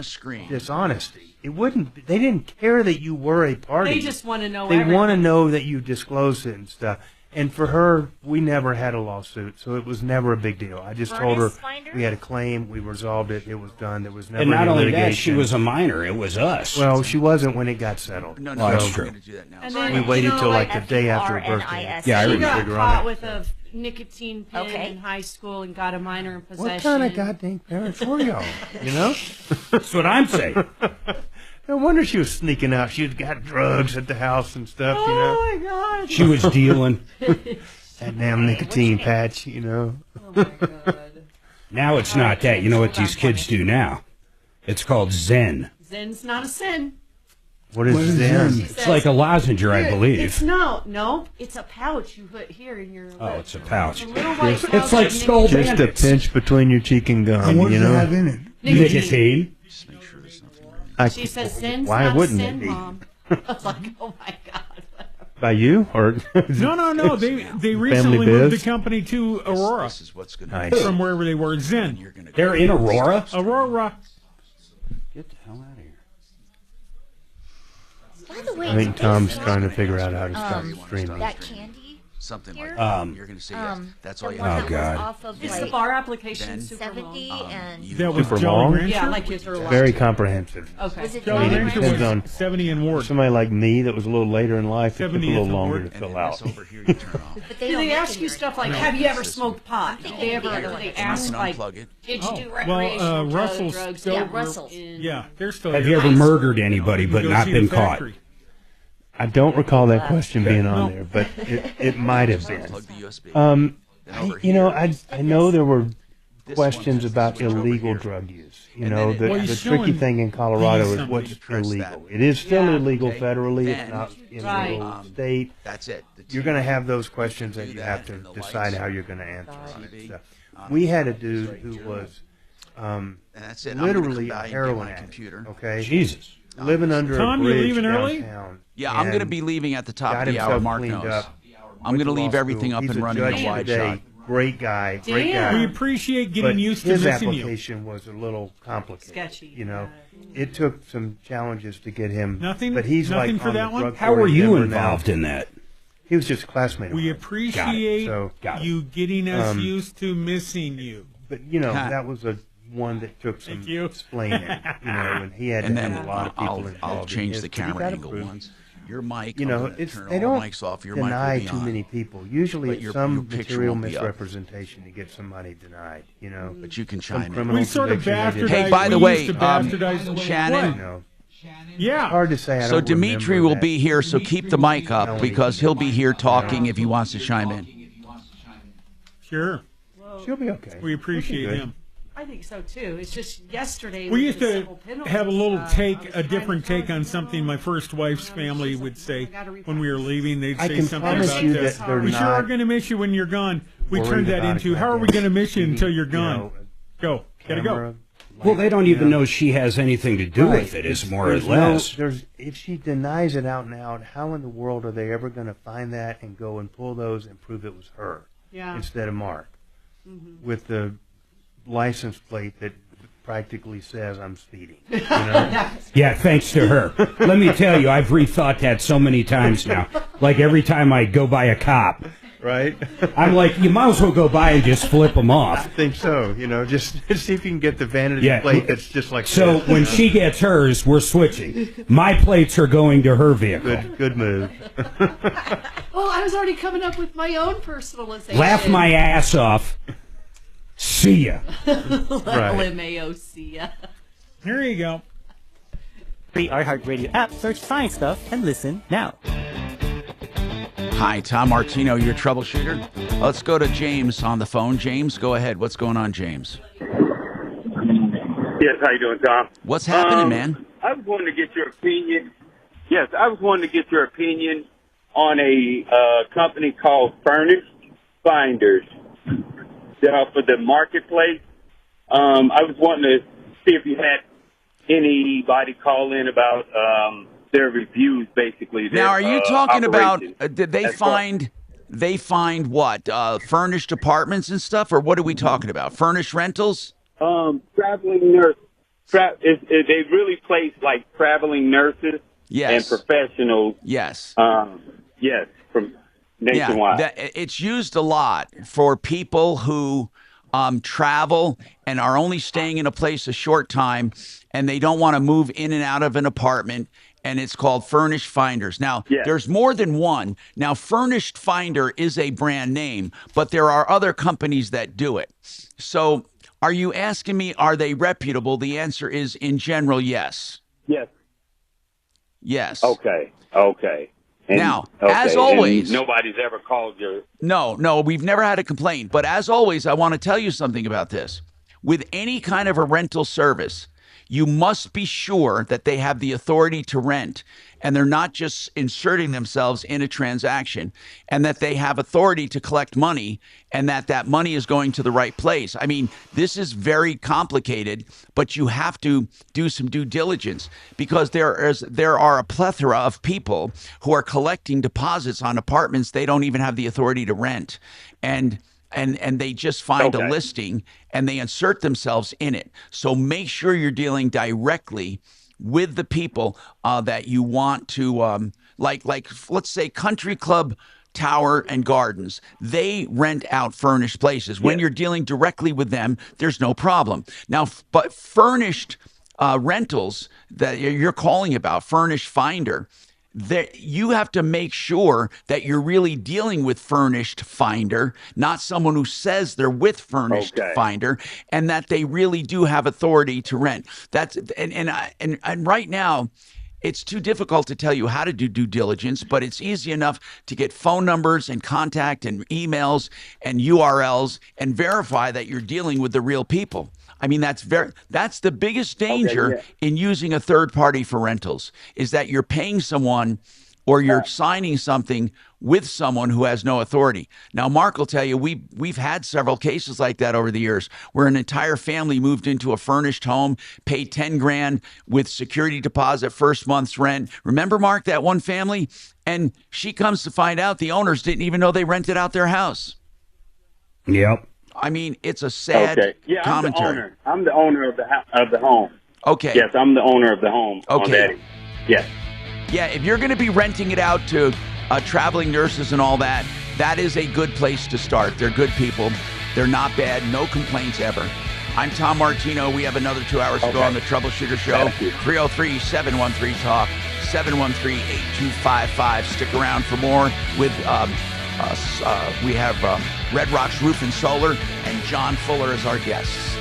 dishonesty. They didn't care that you were a party. They just want to know They want to know that you disclosed it and stuff. And for her, we never had a lawsuit, so it was never a big deal. I just told her we had a claim, we resolved it, it was done. There was never and not any only litigation. that, she was a minor. It was us. Well, she wasn't when it got settled. No, that's true. And then, We waited till like the day after her birthday. Yeah, I she remember. got caught with a nicotine pen in high school and got a minor in possession. What kind of goddamn parents were y'all? That's what I'm saying. No wonder she was sneaking out. She'd got drugs at the house and stuff, Oh, my God. She was dealing. That damn nicotine patch, Oh, my God. Now it's not that. You know what these kids do now? It's called Zen. Zen's not a sin. What is Zen? It's like a lozenge, I believe. It's no. It's a pouch you put here in your lip. Oh, it's a pouch. It's a little white pouch. It's like skull Just bandits. a pinch between your cheek and gum, And what you does it know? have in it? Nicotine. She says sin. Why wouldn't it sin, be? Mom. I was like, oh my God. By you or No. They recently moved the company to Aurora. This is what's going Nice. From wherever they were. Zen. They're in Aurora? Aurora. Get the hell out of here. By the way, I think Tom's trying to figure out how to stop streaming. that candy something here, like you're going to say yes. That's all the you one have. that was off of It's like the bar application. Ben, Super 70 long. and That was Super Jolly long? Rancher? Yeah, like his or Very comprehensive. Okay. Was it Jolly Jolly Rancher Depends was on 70 and Ward. somebody like me that was a little later in life. It took a 70 little and longer Ward. to fill And out. this over here you turn off. But Do don't they make ask it you here. stuff like, No. have you ever smoked pot? thinking They ever, the other they one. ask And like, unplug it. did you do Well, recreational Russell's drugs? still- Yeah, Russell's. Yeah, they're still Have here. you ever murdered anybody but Go not see the been caught? factory. I don't recall that question being on No. there, but it might have been. Plug the USB. I know there were This questions one about switch over illegal here. drug use. You And know, then it- Well, the he's tricky showing thing in Colorado these is what's You press illegal. that. It is still Yeah. illegal Okay. federally. Then- It's not in Right. the little state. That's it. The You're TV. going to have those questions that Do you that, have to and the decide lights, how you're going to answer the on it. TV, So, on we the had a right dude here. who was And that's it. I'm gonna literally come a by and get heroin my addict. computer. Okay, Jesus. living under Tom, a you bridge leaving early? downtown. Yeah, I'm going to and be leaving at the top got of the hour. himself Mark cleaned knows. up. I'm going to Went leave law everything school. up He's and a running in judge a wide today. shot. Great guy, great Damn. guy. We appreciate getting But used to his missing you. application was a little complicated. Sketchy. You know, it took some challenges to get him. Nothing- But he's nothing like for on that the one? drug How court were in you Denver involved now. in that? He was just a classmate. of We mine. appreciate So, you getting us Um, used to missing you. but that was a one that took some Thank you. explaining. And he had And to then have a lot of people I'll involved. in change his, the but he camera got angle approved. once. Your mic, You I'm know, gonna it's turn they all don't the mics off. Your deny mic will too be many on. people. Usually, But it's your some picture material won't be up. misrepresentation to get somebody denied. You know, But you can some chime in. criminal We sort of conviction they did. Hey, by the we way, used to bastardize the Shannon. You know, Yeah. hard to say. I So don't Dimitri remember will that. be here, so keep the mic up because he'll be here talking if he wants to chime in. Sure. She'll be okay. We appreciate good. him. I think so too. It's just yesterday. We with used the to civil penalty, have a little I was a different trying to take on something my first wife's family would say when we were leaving. They'd I say can something promise about you this. that they're We sure are not going to miss you when you're gone. We worried turned that about into, a how are we goddamn going to miss you until you're TV, gone? Go. Gotta go. camera, Well, they don't even you know. know she has anything to do with it, is more or There's less. if she denies it out and out, how in the world are they ever going to find that and go and pull those and prove it was her Yeah. instead of Mark with the license plate that practically says I'm speeding? You know? Yeah, thanks to her. Let me tell you, I've rethought that so many times now. Like every time I go by a cop, Right? I'm like, you might as well go by and just flip them I off. think so. You know, just see if you can get the vanity Yeah. plate that's just like So this, when you know? she gets hers, we're switching. My plates are going to her vehicle. Good move. Well, I was already coming up with my own personalization. Laugh my ass off. See ya. LMAO, see ya. Here you go. Free iHeartRadio app, search Science Stuff, and listen now. Hi, Tom Martino, your troubleshooter. Let's go to James on the phone. James, go ahead. What's going on, James? Yes, how you doing, Tom? What's happening, man? I was wanting to get your opinion. Yes, I was wanting to get your opinion on a company called Furnished Finders that offer the marketplace. I was wanting to see if you had anybody call in about their reviews, basically. Now, are you talking about, operations. did they find what? Furnished apartments and stuff? Or what are we talking about? Furnished rentals? Traveling nurse. They really place like traveling nurses Yes. and professionals. Yes. Yes, from nationwide. Yeah, it's used a lot for people who travel and are only staying in a place a short time, and they don't want to move in and out of an apartment, and it's called Furnished Finders. Now, there's more than one. Now, Furnished Finder is a brand name, but there are other companies that do it. So are you asking me, are they reputable? The answer is, in general, yes. Yes. Yes. Okay. And, Now, as always, and nobody's ever called your. No, we've never had a complaint. But as always, I want to tell you something about this. With any kind of a rental service, you must be sure that they have the authority to rent and they're not just inserting themselves in a transaction, and that they have authority to collect money and that money is going to the right place. I mean, this is very complicated, but you have to do some due diligence because there are a plethora of people who are collecting deposits on apartments they don't even have the authority to rent. And they just find a listing and they insert themselves in it. So make sure you're dealing directly with the people that you want to, like let's say Country Club Tower and Gardens. They rent out furnished places. When you're dealing directly with them, there's no problem. Now, but furnished rentals that you're calling about, Furnished Finder, that you have to make sure that you're really dealing with Furnished Finder, not someone who says they're with Furnished Finder, and that they really do have authority to rent. That's and right now, it's too difficult to tell you how to do due diligence, but it's easy enough to get phone numbers and contact and emails and URLs and verify that you're dealing with the real people. I mean, that's the biggest danger in using a third party for rentals, is that you're paying someone or you're signing something with someone who has no authority. Now, Mark will tell you, we've had several cases like that over the years where an entire family moved into a furnished home, paid $10,000 with security deposit, first month's rent. Remember, Mark, that one family? And she comes to find out the owners didn't even know they rented out their house. Yep. I mean, it's a sad commentary. I'm the owner of the home. Okay. Yes, I'm the owner of the home. Okay. Yes. Yeah, if you're going to be renting it out to traveling nurses and all that, that is a good place to start. They're good people. They're not bad. No complaints ever. I'm Tom Martino. We have another 2 hours to go on the Troubleshooter Show. 303-713-TALK, 713-8255. Stick around for more with us. We have Red Rocks Roof and Solar and John Fuller as our guests.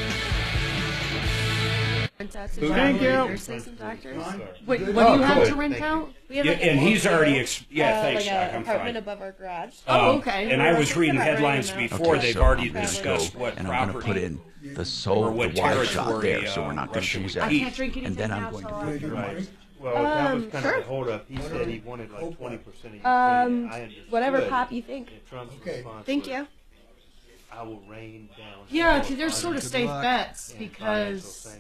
Thank you. Nurses and doctors. What do you have to rent out? We have and he's already thanks, like Doc. an I'm apartment fine. above our garage. Okay. And I was reading headlines before. They've already discussed what and property. I'm going to put in the soul, the wide shot there, so we're not going to use that. I can't drink anything. And then I'm going to do Right. Well, that was kind of the hold up. He said he wanted like 20% of your Whatever pop you think. Thank you. I will rain down. Yeah, they're sort of safe bets because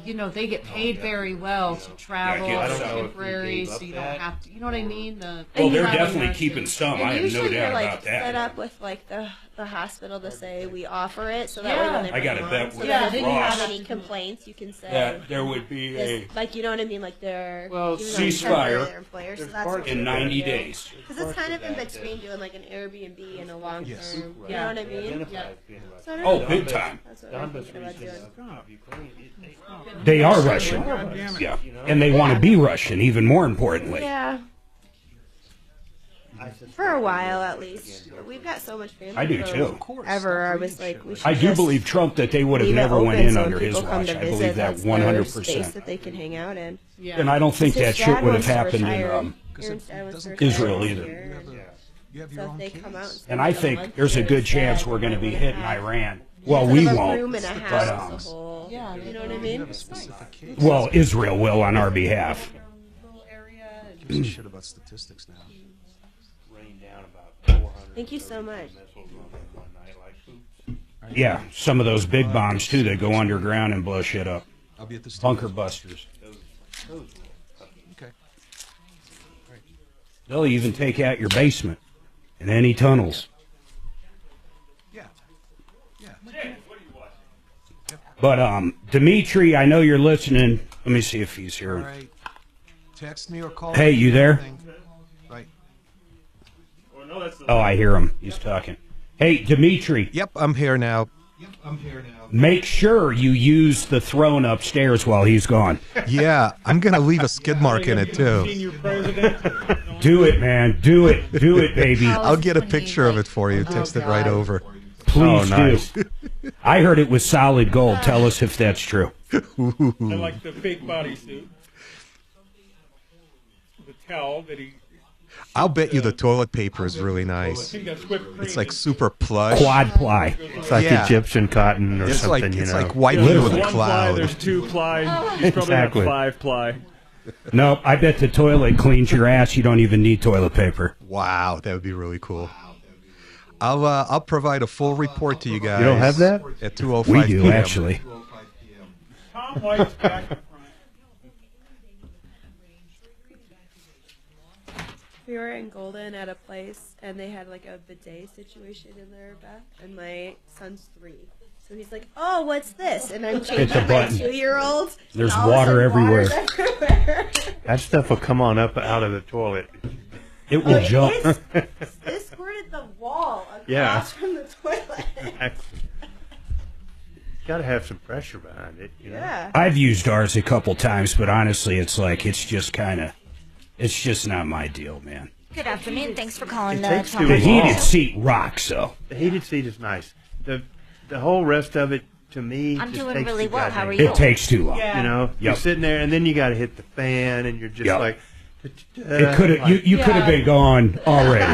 they get paid very well to travel temporary, so you don't have to. You know what I mean? They're definitely keeping some. I have no doubt about that. Set up with like the hospital to say we offer it, so that way when I got to bet with if you have any complaints, you can say that there would be you know what I mean, like they're ceasefire employers, so that's in 90 days. Because it's kind of in between doing like an Airbnb and a long term. You know what I mean? Oh, big time. That's what I'm thinking about doing. They are Russian. Yeah. And they want to be Russian, even more importantly. Yeah. For a while, at least. We've got so much family. I do, too. I was like, we should I do believe Trump that they would have never went in under his watch. I believe that 100%. Space that they can hang out in. Yeah. And I don't think that shit would have happened in Israel either. So if they come out and I think there's a good chance we're going to be hitting Iran. Well, we won't. Room and a house, you know what I mean? Well, Israel will on our behalf. Shit about statistics now. Thank you so much. Yeah, some of those big bombs too that go underground and blow shit up. I'll be at the bunker busters. Okay. They'll even take out your basement and any tunnels. Yeah. But Dimitri, I know you're listening. Let me see if he's here. All right. Text me or call Hey, me. you there? Right. Oh, I hear him. He's talking. Hey, Dimitri. Yep, I'm here now. Make sure you use the throne upstairs while he's gone. Yeah, I'm going to leave a skid mark in it, too. Do it, man. Do it. Do it, baby. I'll get a picture of it for you. Text it right over. Please do. I heard it was solid gold. Tell us if that's true. I like the fake bodysuit. The towel that he I'll bet you the toilet paper is really nice. It's like super plush. Quad ply. It's like Egyptian cotton or something, It's you know. like wiping with a One cloud. ply, there's 2 ply. He's probably Exactly. got 5 ply. Nope, I bet the toilet cleans your ass. You don't even need toilet paper. Wow, that would be really cool. I'll provide a full report to you guys. You don't have that? At 2:05 We do, p.m. actually. Tom White's back. We were in Golden at a place, and they had like a bidet situation in their bath, and my son's 3. So he's like, "Oh, what's this?" And I'm It's a changing my button. 2-year-old. There's All of a water sudden, everywhere. water's everywhere. That stuff will come on up out of the toilet. It will jump. It squirted the wall across from the toilet. Got to have some pressure behind it. You know? Yeah. I've used ours a couple times, but honestly, it's just not my deal, man. Good afternoon. Thanks for calling It the takes Tom too The Martino. long. heated seat rocks, though. The heated seat is nice. The whole rest of it, to me, I'm just doing takes really too well. How goddamn are long. you? It takes too long. Yeah. You know, you're Yep. sitting there, and then you got to hit the fan, and you're just Yep. like. It could have you could have been gone already.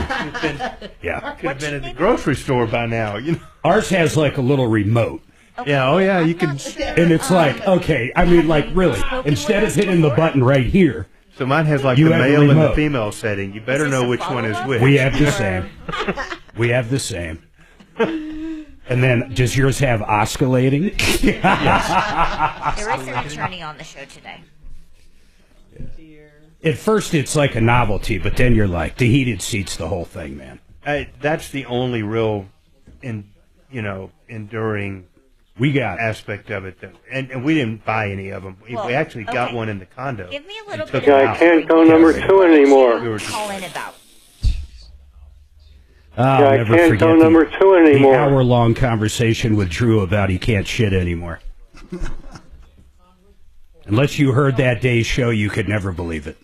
Yeah. Could have been at the grocery store by now. You know. Ours has like a little remote. Yeah. Oh yeah. You can. And it's like, okay, I mean, like, really, instead of hitting the button right here, So mine has like You the have the male and the remote. female setting. You better know which one is which. we have the same. We have the same. And then, does yours have oscillating? There is an attorney on the show today. At first, it's like a novelty, but then you're like, the heated seat's the whole thing, man. That's the only real, enduring. We got aspect of it, and we didn't buy any of them. Well, we actually got okay. one in the condo. Give me a little and bit took of it I out. can't go number 2 anymore. We were just- Call in about. I'll I never can't forget go number 2 the anymore. hour-long conversation with Drew about he can't shit anymore. Unless you heard that day's show, you could never believe it.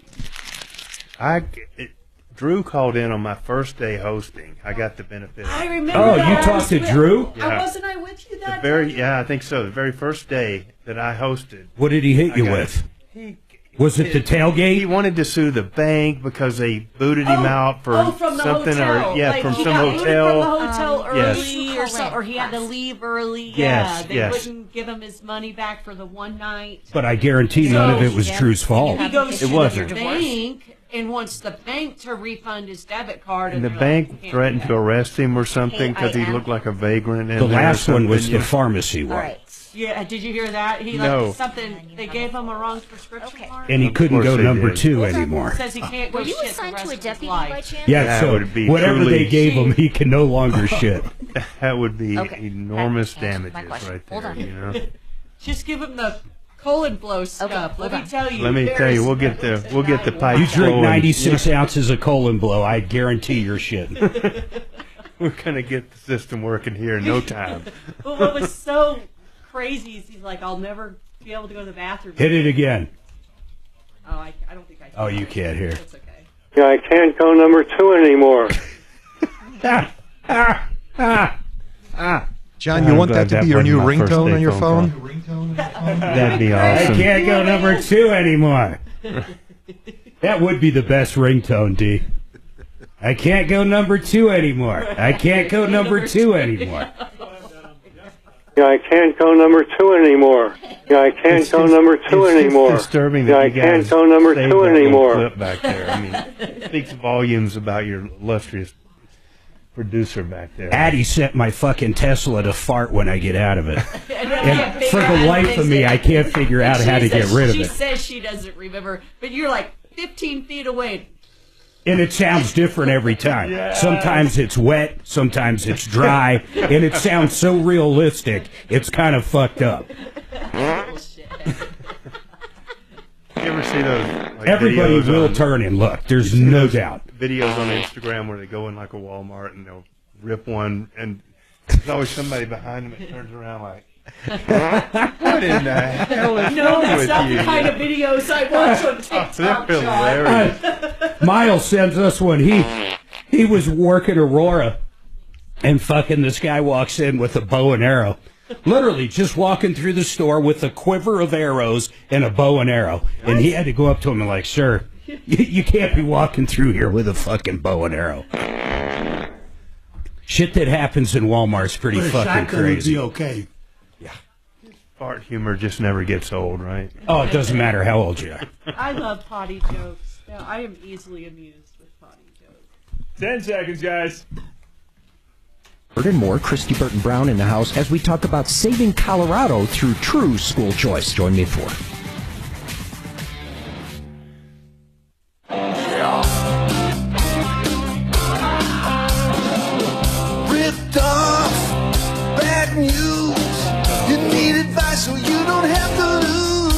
Drew called in on my first day hosting. I got the benefit. I remember. Oh, that. you I talked was to with- Drew? Yeah. Wasn't I with you that day? Yeah, I think so. The very first day that I hosted. What did he hit you I got with? He Was it the tailgate? He wanted to sue the bank because they booted him out for from the something, hotel. or yeah, Like, from he some got booted hotel. from the hotel Yes. early, or he had to leave early. Yes, Yeah, they yes. wouldn't give him his money back for the one night. But I guarantee none of it was Drew's fault. He goes It to wasn't. the bank and wants the bank to refund his debit card. And the they're bank like, "Can't threatened do to that." arrest him or something because he looked like a vagrant. In The there or last one was something, the you know. pharmacy one. All right. Yeah, did you hear that? He No. like something. They gave him a wrong prescription card. And he couldn't Of go course they number did. 2 anymore. Says he can't go Were you shit the assigned rest to a of his deputy life. by chance? Yeah, That so would be whatever truly- they gave him, he can no longer shit. That would be Okay. enormous That answers my damages question. right Hold there. on. You know. Just give him the colon blow stuff. hold Let me on. tell you. Let me tell you, we'll get the pipe. You drink flowing. 96 ounces of colon blow, I guarantee you're shitting. We're gonna get the system working here in no time. But what was so crazy is he's like, I'll never be able to go to the bathroom. Hit it again. Oh, I don't think I can. Oh, you can't hear. It's okay. Yeah, I can't go number 2 anymore. John, you I'm want glad that to that be your new wasn't my first ringtone day on your phone phone? That'd be I awesome. can't go number 2 anymore. That would be the best ringtone, D. I can't go number 2 anymore. I can't go number 2 anymore. Yeah, I can't go number 2 anymore. Yeah, I can't go number 2 anymore. It's disturbing Yeah, that I you can't guys go number saved 2 that little anymore. clip back there. I mean, it speaks volumes about your illustrious producer back there. Addie sent my fucking Tesla to fart when I get out of it. And And for the life of me, I can't figure out how to get rid of She it. says she doesn't remember, but you're like 15 feet away. And it sounds different every time. Sometimes it's wet, sometimes it's dry, and it sounds so realistic, it's kind of fucked up. You ever see those? Like, Everybody videos will on- turn and look. There's you see no those doubt. Videos on Instagram where they go in like a Walmart and they'll rip one, and there's always somebody behind them that turns around like, "What in the hell is No, wrong that's with not you?" the kind of videos I watch on TikTok. They're hilarious. Miles sends us one. He was working Aurora, and fucking this guy walks in with a bow and arrow. Literally just walking through the store with a quiver of arrows and a bow and arrow. And he had to go up to him and like, "Sir, You can't be walking through here with a fucking bow and arrow. Shit that happens in Walmart's pretty fucking crazy. Would be okay. Fart humor just never gets old, right? Oh, it doesn't matter how old you are. I love potty jokes. Yeah, I am easily amused with potty jokes. 10 seconds, guys. And more, Christy Burton Brown in the house as we talk about saving Colorado through true school choice. Join me at 4. Ripped off, bad news. You need advice so you don't have to lose.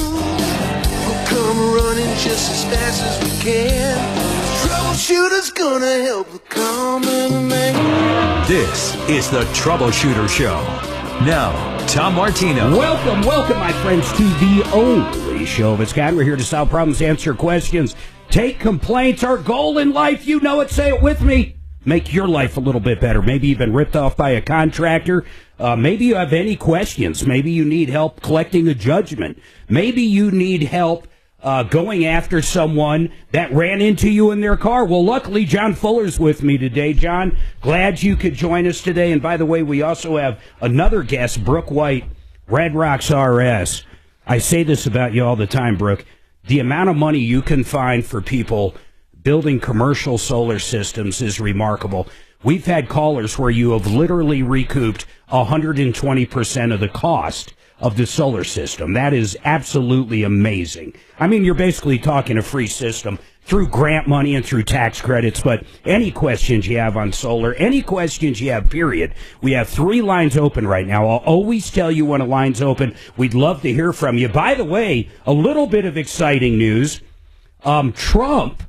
We'll come running just as fast as we can. Troubleshooter's gonna help the common man. This is the Troubleshooter Show. Now, Tom Martino. Welcome, my friends, to the only show of its kind. We're here to solve problems, answer questions, take complaints. Our goal in life, you know it, say it with me. Make your life a little bit better. Maybe you've been ripped off by a contractor. Maybe you have any questions. Maybe you need help collecting a judgment. Maybe you need help going after someone that ran into you in their car. Well, luckily, John Fuller's with me today. John, glad you could join us today. And by the way, we also have another guest, Brooke White, Red Rocks RS. I say this about you all the time, Brooke. The amount of money you can find for people building commercial solar systems is remarkable. We've had callers where you have literally recouped 120% of the cost of the solar system. That is absolutely amazing. I mean, you're basically talking a free system through grant money and through tax credits, but any questions you have on solar, any questions you have, period, we have 3 lines open right now. I'll always tell you when a line's open. We'd love to hear from you. By the way, a little bit of exciting news. Trump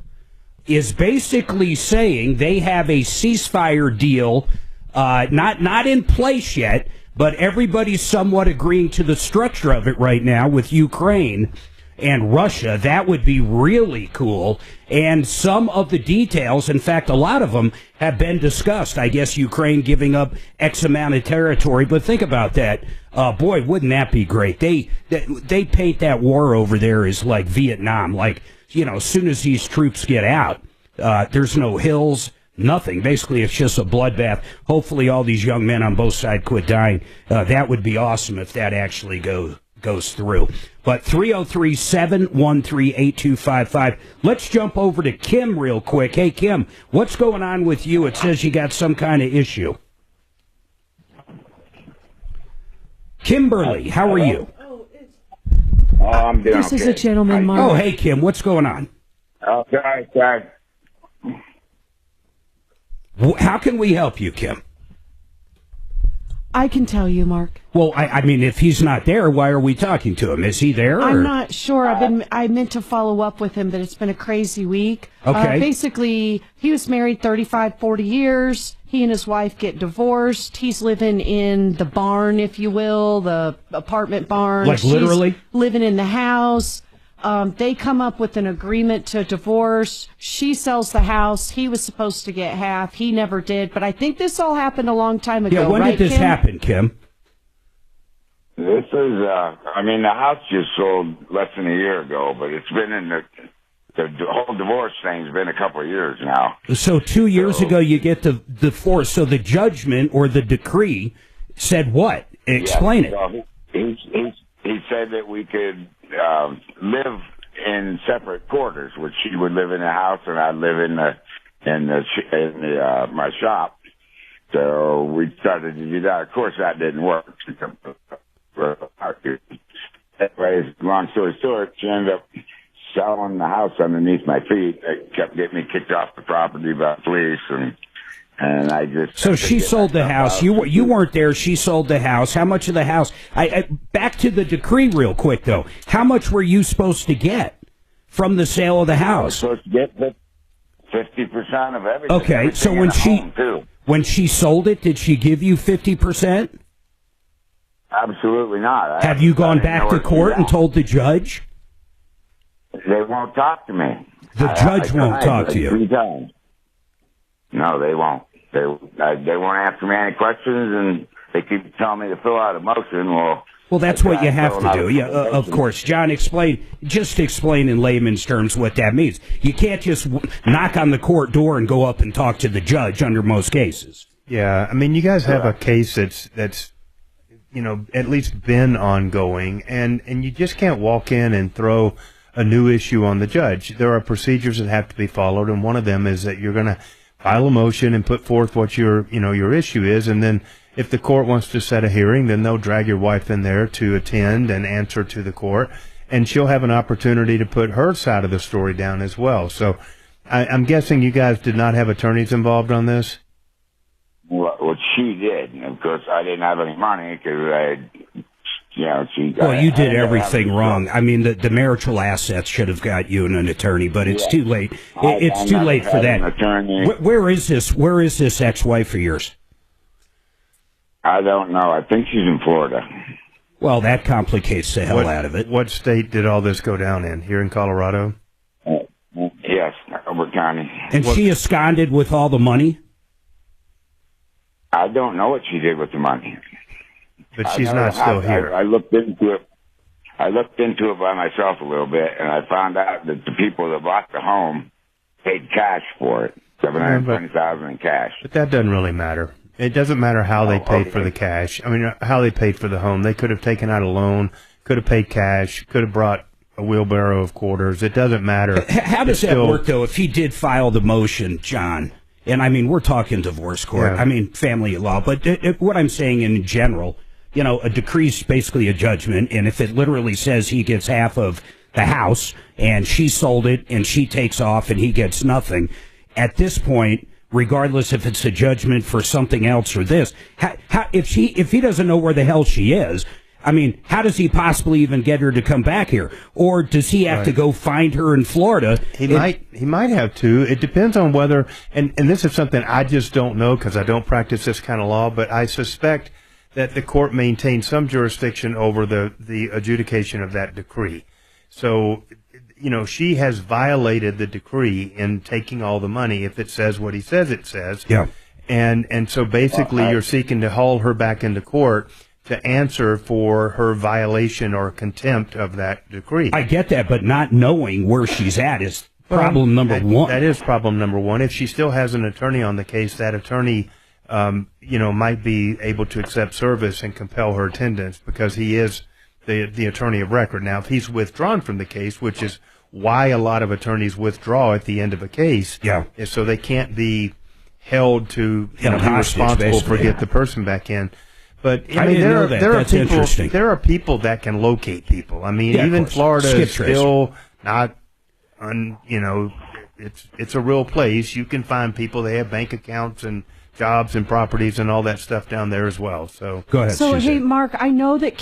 is basically saying they have a ceasefire deal, not in place yet, but everybody's somewhat agreeing to the structure of it right now with Ukraine and Russia. That would be really cool. And some of the details, in fact, a lot of them have been discussed. I guess Ukraine giving up X amount of territory. But think about that. Boy, wouldn't that be great? They paint that war over there as like Vietnam. Like, you know, as soon as these troops get out, there's no hills. Nothing. Basically, it's just a bloodbath. Hopefully, all these young men on both sides quit dying. That would be awesome if that actually goes through. But 303-713-8255. Let's jump over to Kim real quick. Hey, Kim, what's going on with you? It says you got some kind of issue. Kimberly, how are you? Oh, I'm doing This is a gentleman, Mark. Oh, hey, Kim, what's going on? Okay. How can we help you, Kim? I can tell you, Mark. Well, I mean, if he's not there, why are we talking to him? Is he there? I'm not sure. I meant to follow up with him, but it's been a crazy week. Okay. Basically, he was married 35, 40 years. He and his wife get divorced. He's living in the barn, if you will, the apartment barn. Like literally? She's living in the house. They come up with an agreement to divorce. She sells the house. He was supposed to get half. He never did. But I think this all happened a long time ago. Yeah, when did this happen, Kim? This is, the house just sold less than a year ago, but it's been in the whole divorce thing's been a couple of years now. So 2 years ago, you get the divorce. So the judgment or the decree said what? Explain it. Well, he said that we could live in separate quarters, which she would live in the house and I'd live in my shop. So we started to do that. Of course, that didn't work. Anyways, long story short, she ended up selling the house underneath my feet. It kept getting me kicked off the property by police, and I just... So she sold the house. You weren't there. She sold the house. How much of the house? Back to the decree real quick, though. How much were you supposed to get from the sale of the house? I was supposed to get 50% of everything. Okay, so when she sold it, did she give you 50%? Absolutely not. Have you gone back to court and told the judge? They won't talk to me. The judge won't talk to you? 3 times. No, they won't. They won't answer me any questions, and they keep telling me to fill out a motion. Well, Well, that's what you have to do. Yeah, of course. John, explain in layman's terms what that means. You can't just knock on the court door and go up and talk to the judge under most cases. Yeah, I mean, you guys have a case that's at least been ongoing, and you just can't walk in and throw a new issue on the judge. There are procedures that have to be followed, and one of them is that you're going to file a motion and put forth what your issue is, and then if the court wants to set a hearing, then they'll drag your wife in there to attend and answer to the court, and she'll have an opportunity to put her side of the story down as well. So I'm guessing you guys did not have attorneys involved on this? Well, she did. And of course, I didn't have any money because Well, you did everything wrong. I mean, the marital assets should have got you an attorney, but it's too late. It's too late for that. Where is this ex-wife of yours? I don't know. I think she's in Florida. Well, that complicates the hell out of it. What state did all this go down in? Here in Colorado? Yes, Albert County. And she absconded with all the money? I don't know what she did with the money. But she's not still here. I looked into it. I looked into it by myself a little bit, and I found out that the people that bought the home paid cash for it, $720,000 in cash. But that doesn't really matter. It doesn't matter how they paid for the cash. I mean, how they paid for the home. They could have taken out a loan, could have paid cash, could have brought a wheelbarrow of quarters. It doesn't matter. How does that work, though, if he did file the motion, John? And, I mean, we're talking divorce court. Yeah. I mean, family law. But what I'm saying in general, a decree is basically a judgment. And if it literally says he gets half of the house and she sold it and she takes off and he gets nothing, at this point, regardless if it's a judgment for something else or this, if he doesn't know where the hell she is, I mean, how does he possibly even get her to come back here? Or does he have to go find her in Florida? He might have to. It depends on whether, and this is something I just don't know because I don't practice this kind of law, but I suspect that the court maintains some jurisdiction over the adjudication of that decree. So, she has violated the decree in taking all the money if it says what he says it says. Yeah. And so basically you're seeking to haul her back into court to answer for her violation or contempt of that decree. I get that, but not knowing where she's at is problem number one. That is problem number one. If she still has an attorney on the case, that attorney, might be able to accept service and compel her attendance because he is the attorney of record. Now, if he's withdrawn from the case, which is why a lot of attorneys withdraw at the end of a case, is so they can't be held to be responsible for get the person back in. But I mean, there are people that can locate people. I mean, even Florida is still not, it's a real place. You can find people. They have bank accounts and jobs and properties and all that stuff down there as well. So go ahead. So hey, Mark, I know that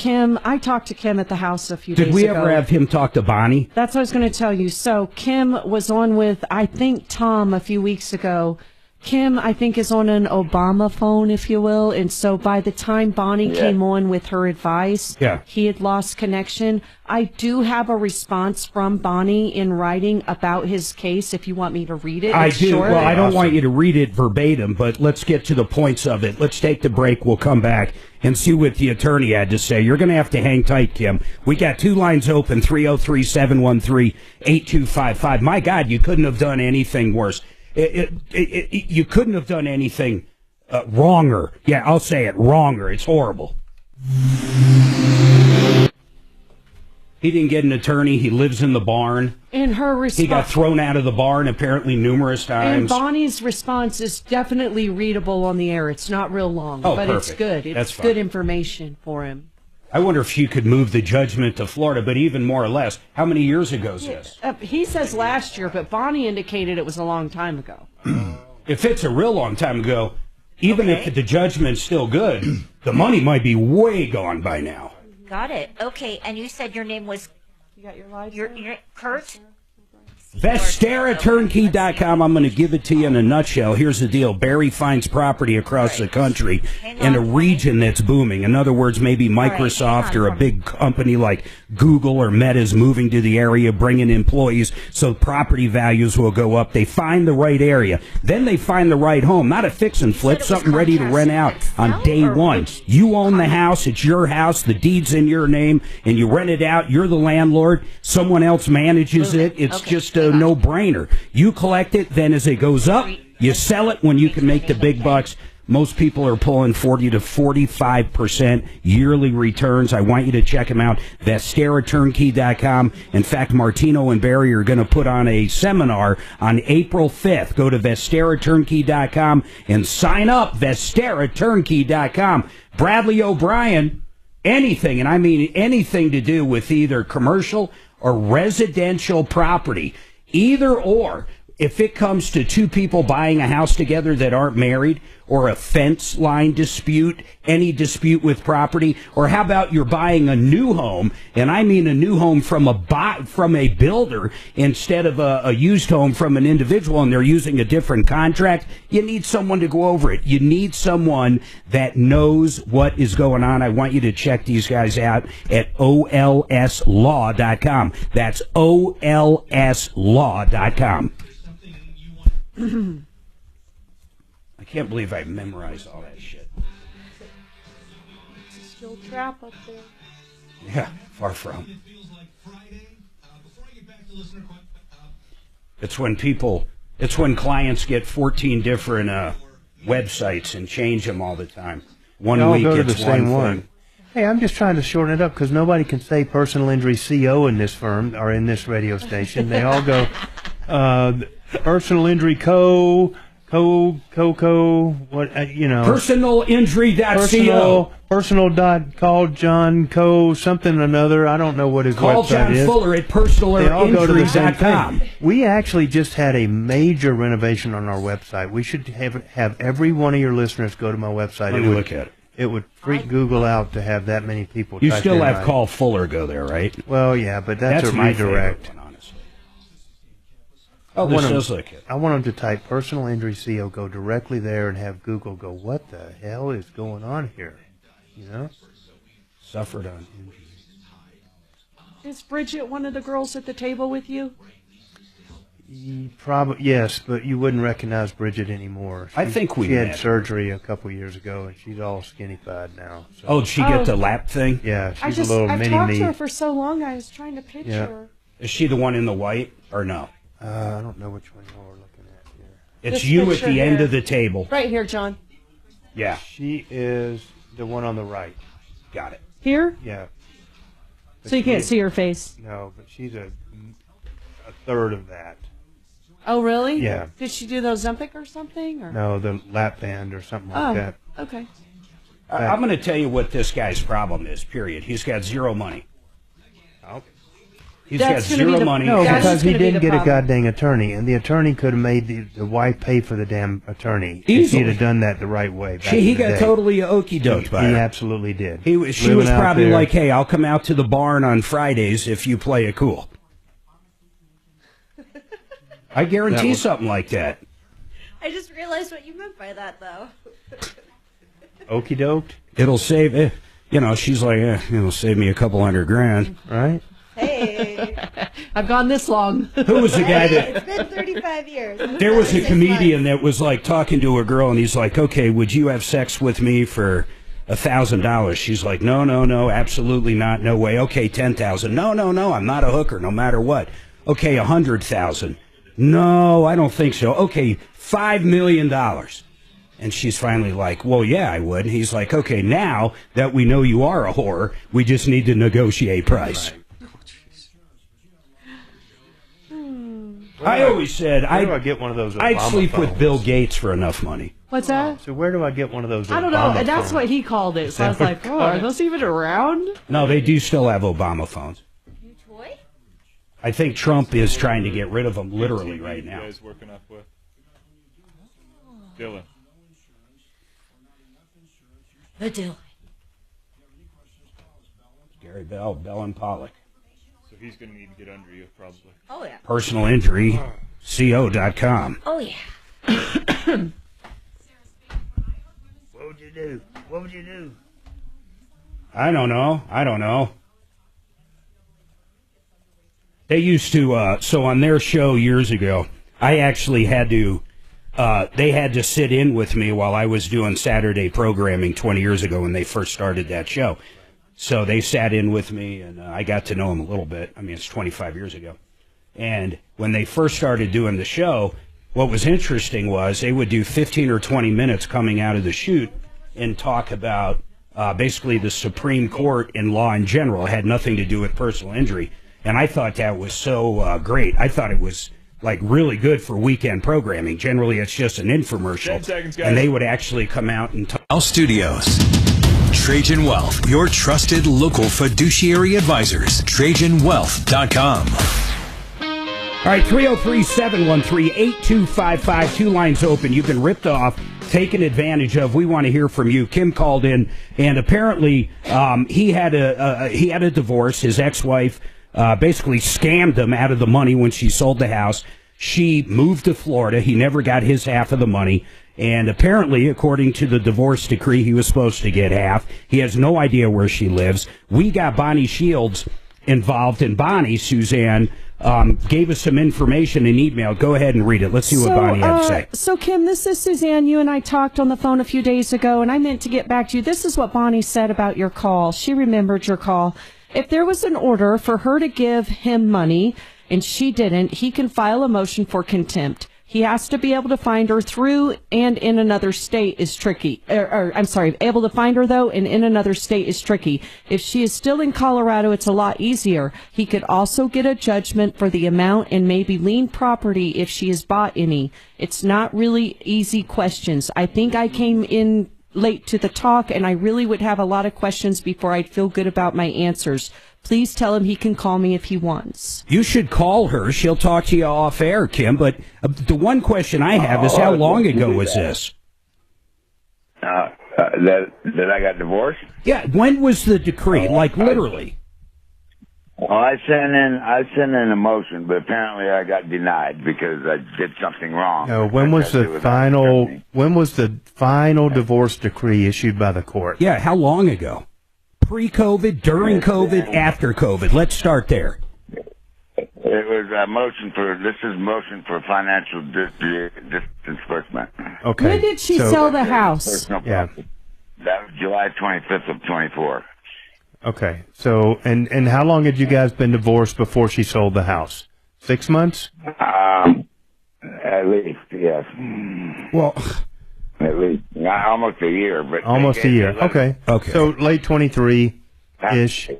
I talked to Kim at the house a few days ago. Did we ever have him talk to Bonnie? That's what I was going to tell you. So Kim was on with, I think, Tom a few weeks ago. Kim, I think, is on an Obama phone, if you will. And so by the time Bonnie came on with her advice, he had lost connection. I do have a response from Bonnie in writing about his case, if you want me to read it. I do. Short. Well, I don't want you to read it verbatim, but let's get to the points of it. Let's take the break. We'll come back and see what the attorney had to say. You're going to have to hang tight, Kim. We got two lines open, 303-713-8255. My God, you couldn't have done anything worse. You couldn't have done anything wronger. Yeah, I'll say it, wronger. It's horrible. He didn't get an attorney. He lives in the barn. In her response, he got thrown out of the barn apparently numerous times. And Bonnie's response is definitely readable on the air. It's not real long, but perfect. It's good. It's good information for him. I wonder if she could move the judgment to Florida, but even more or less, how many years ago is this? He says last year, but Bonnie indicated it was a long time ago. If it's a real long time ago, even if the judgment's still good, the money might be way gone by now. Got it. Okay, and you said your name was... You got your live Kurt? VesteraTurnkey.com. I'm going to give it to you in a nutshell. Here's the deal. Barry finds property across the country in a region that's booming. In other words, maybe Microsoft or a big company like Google or Meta is moving to the area, bringing employees, so property values will go up. They find the right area. Then they find the right home. Not a fix and flip, something ready to rent out on day one. You own the house. It's your house. The deed's in your name, and you rent it out. You're the landlord. Someone else manages it. It's just a no-brainer. You collect it, then as it goes up, you sell it when you can make the big bucks. Most people are pulling 40 to 45% yearly returns. I want you to check them out, VesteraTurnkey.com. In fact, Martino and Barry are going to put on a seminar on April 5th. Go to VesteraTurnkey.com and sign up, VesteraTurnkey.com. Bradley O'Brien, anything, and I mean anything to do with either commercial or residential property, either or. If it comes to two people buying a house together that aren't married, or a fence line dispute, any dispute with property, or how about you're buying a new home, and I mean a new home from a builder instead of a used home from an individual, and they're using a different contract, you need someone to go over it. You need someone that knows what is going on. I want you to check these guys out at olslaw.com. That's olslaw.com. I can't believe I memorized all that shit. Still trap up there. Yeah, far from. It's when clients get 14 different websites and change them all the time. One week go to it's the same one. Hey, I'm just trying to shorten it up because nobody can say personal injury CO in this firm or in this radio station. They all go personal injury what, personalinjury.co. Personal.call John Co. something or another. I don't know what his Call website John is. Fuller at personalinjury.com. We actually just had a major renovation on our website. We should have every one of your listeners go to my website. Let me look at it. It would freak Google out to have that many people. You still have Call Fuller go there, right? Well, yeah, but that's a my redirect. favorite one, honestly. Oh, this does look it. I want them to type personal injury CO, go directly there, and have Google go, what the hell is going on here? You know? Suffered on injury. Is Bridget one of the girls at the table with you? Probably yes, but you wouldn't recognize Bridget anymore. I think we she had met surgery a couple years ago, and she's all skinny-fied now. So. Oh, did she get the lap thing? Yeah, she's a little mini-me. I've talked to her for so long, I was trying to picture her. Is she the one in the white, or no? I don't know which one you're looking at here. It's This you at picture the end here. of the table. Right here, John. Yeah. She is the one on the right. Got it. Here? Yeah. So you can't see her face? No, but she's a third of that. Oh, really? Yeah. Did she do the Ozempic or something? Or? No, the lap band or something like that. Okay. I'm going to tell you what this guy's problem is, period. He's got zero money. Okay. He's got zero money. No, because he didn't get a goddamn attorney, and the attorney could have made the wife pay for the damn attorney if he'd have done that the right way. He got totally okey-doked by her. He absolutely did. She was probably like, hey, I'll come out to the barn on Fridays if you play it cool. I guarantee something like that. I just realized what you meant by that, though. Okey-doked? It'll save, she's like, it'll save me a couple $100,000. Right? Hey. I've gone this long. Who was the guy that... It's been 35 years. There was a comedian that was like talking to a girl, and he's like, okay, would you have sex with me for $1,000? She's like, no, absolutely not, no way. Okay, $10,000. No, I'm not a hooker, no matter what. Okay, $100,000. No, I don't think so. Okay, $5 million. And she's finally like, well, yeah, I would. And he's like, okay, now that we know you are a whore, we just need to negotiate price. I always said where do I get one of those I'd Obama sleep phones? with Bill Gates for enough money. What's that? So where do I get one of those I don't know. Obama And that's phones? what he called it. So I was like, oh, are those even around? No, they do still have Obama phones. I think Trump is trying to get rid of them literally right now. You guys working up with? Dylan. The Dylan. Gary Bell and Pollock. So he's going to need to get under you, probably. Oh, yeah. Personalinjuryco.com. Oh, yeah. What would you do? What would you do? I don't know. They used to, so on their show years ago, I actually had to, they had to sit in with me while I was doing Saturday programming 20 years ago when they first started that show. So they sat in with me, and I got to know them a little bit. I mean, it's 25 years ago. And when they first started doing the show, what was interesting was they would do 15 or 20 minutes coming out of the shoot and talk about basically the Supreme Court and law in general. It had nothing to do with personal injury. And I thought that was so great. I thought it was like really good for weekend programming. Generally, it's just an infomercial. 10 seconds, guys. And they would actually come out and talk. Our studios. Trajan Wealth, your trusted local fiduciary advisors. TrajanWealth.com. All right, 303-713-8255. Two lines open. You've been ripped off, taken advantage of. We want to hear from you. Kim called in, and apparently he had a divorce. His ex-wife basically scammed him out of the money when she sold the house. She moved to Florida. He never got his half of the money. And apparently, according to the divorce decree, he was supposed to get half. He has no idea where she lives. We got Bonnie Shields involved, and Bonnie, Suzanne, gave us some information in email. Go ahead and read it. Let's see what Bonnie had to say. So, Kim, this is Suzanne. You and I talked on the phone a few days ago, and I meant to get back to you. This is what Bonnie said about your call. She remembered your call. If there was an order for her to give him money and she didn't, he can file a motion for contempt. He has to be able to find her through and in another state is tricky. Able to find her, though, and in another state is tricky. If she is still in Colorado, it's a lot easier. He could also get a judgment for the amount and maybe lien property if she has bought any. It's not really easy questions. I think I came in late to the talk, and I really would have a lot of questions before I'd feel good about my answers. Please tell him he can call me if he wants. You should call her. She'll talk to you off air, Kim. But the one question I have is, how long ago was this? That I got divorced? Yeah. When was the decree? Like literally. Well, I sent in a motion, but apparently I got denied because I did something wrong. When was the final divorce decree issued by the court? Yeah. How long ago? Pre-COVID, during COVID, after COVID. Let's start there. It was a motion for financial disbursement. Okay. When did she sell the house? Yeah. That was July 25th of 24. Okay. So, and how long had you guys been divorced before she sold the house? 6 months? At least, yes. Well, at least almost a year, but almost a year. Okay. So late 23-ish.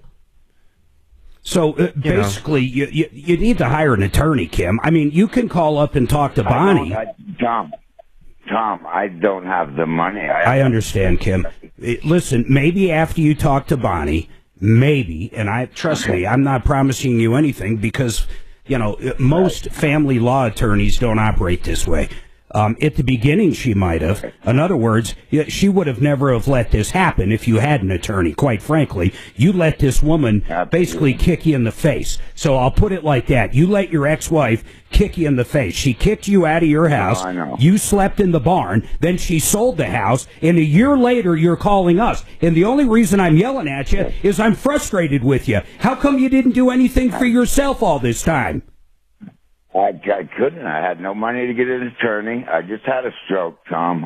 So basically, you need to hire an attorney, Kim. I mean, you can call up and talk to Bonnie. Tom, I don't have the money. I understand, Kim. Listen, maybe after you talk to Bonnie, maybe, and trust me, I'm not promising you anything because, most family law attorneys don't operate this way. At the beginning, she might have. In other words, she would have never have let this happen if you had an attorney, quite frankly. You let this woman basically kick you in the face. So I'll put it like that. You let your ex-wife kick you in the face. She kicked you out of your house. I know. You slept in the barn. Then she sold the house. And a year later, you're calling us. And the only reason I'm yelling at you is I'm frustrated with you. How come you didn't do anything for yourself all this time? I couldn't. I had no money to get an attorney. I just had a stroke, Tom.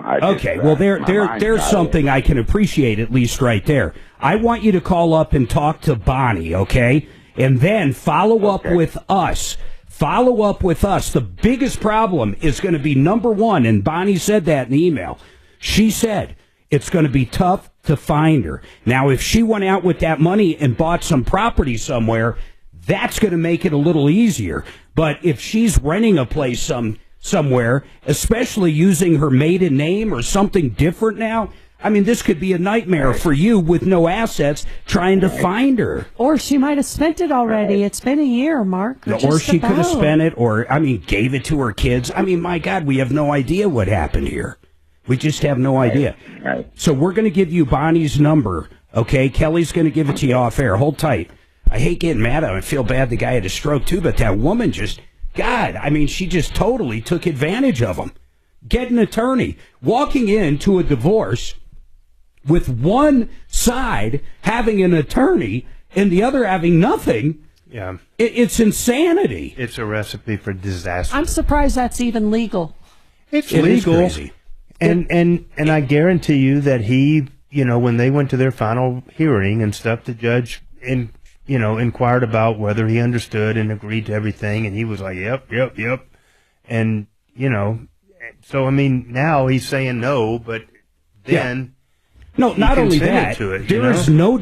There's something I can appreciate, at least right there. I want you to call up and talk to Bonnie, okay? And then follow up with us. Follow up with us. The biggest problem is going to be number one, and Bonnie said that in the email. She said it's going to be tough to find her. Now, if she went out with that money and bought some property somewhere, that's going to make it a little easier. But if she's renting a place somewhere, especially using her maiden name or something different now, I mean, this could be a nightmare for you with no assets trying to find her. Or she might have spent it already. It's been a year, Mark. Or she could have spent it, or, gave it to her kids. I mean, my God, we have no idea what happened here. We just have no idea. So we're going to give you Bonnie's number, okay? Kelly's going to give it to you off air. Hold tight. I hate getting mad at him. I feel bad the guy had a stroke too, but that woman just, God, I mean, she just totally took advantage of him. Get an attorney. Walking into a divorce with one side having an attorney and the other having nothing. Yeah. It's insanity. It's a recipe for disaster. I'm surprised that's even legal. It's It is legal. crazy. And I guarantee you that he, when they went to their final hearing and stuff, the judge inquired about whether he understood and agreed to everything, and he was like, yep. And, so, I mean, now he's saying no, but then... No, not only that, to it, there is no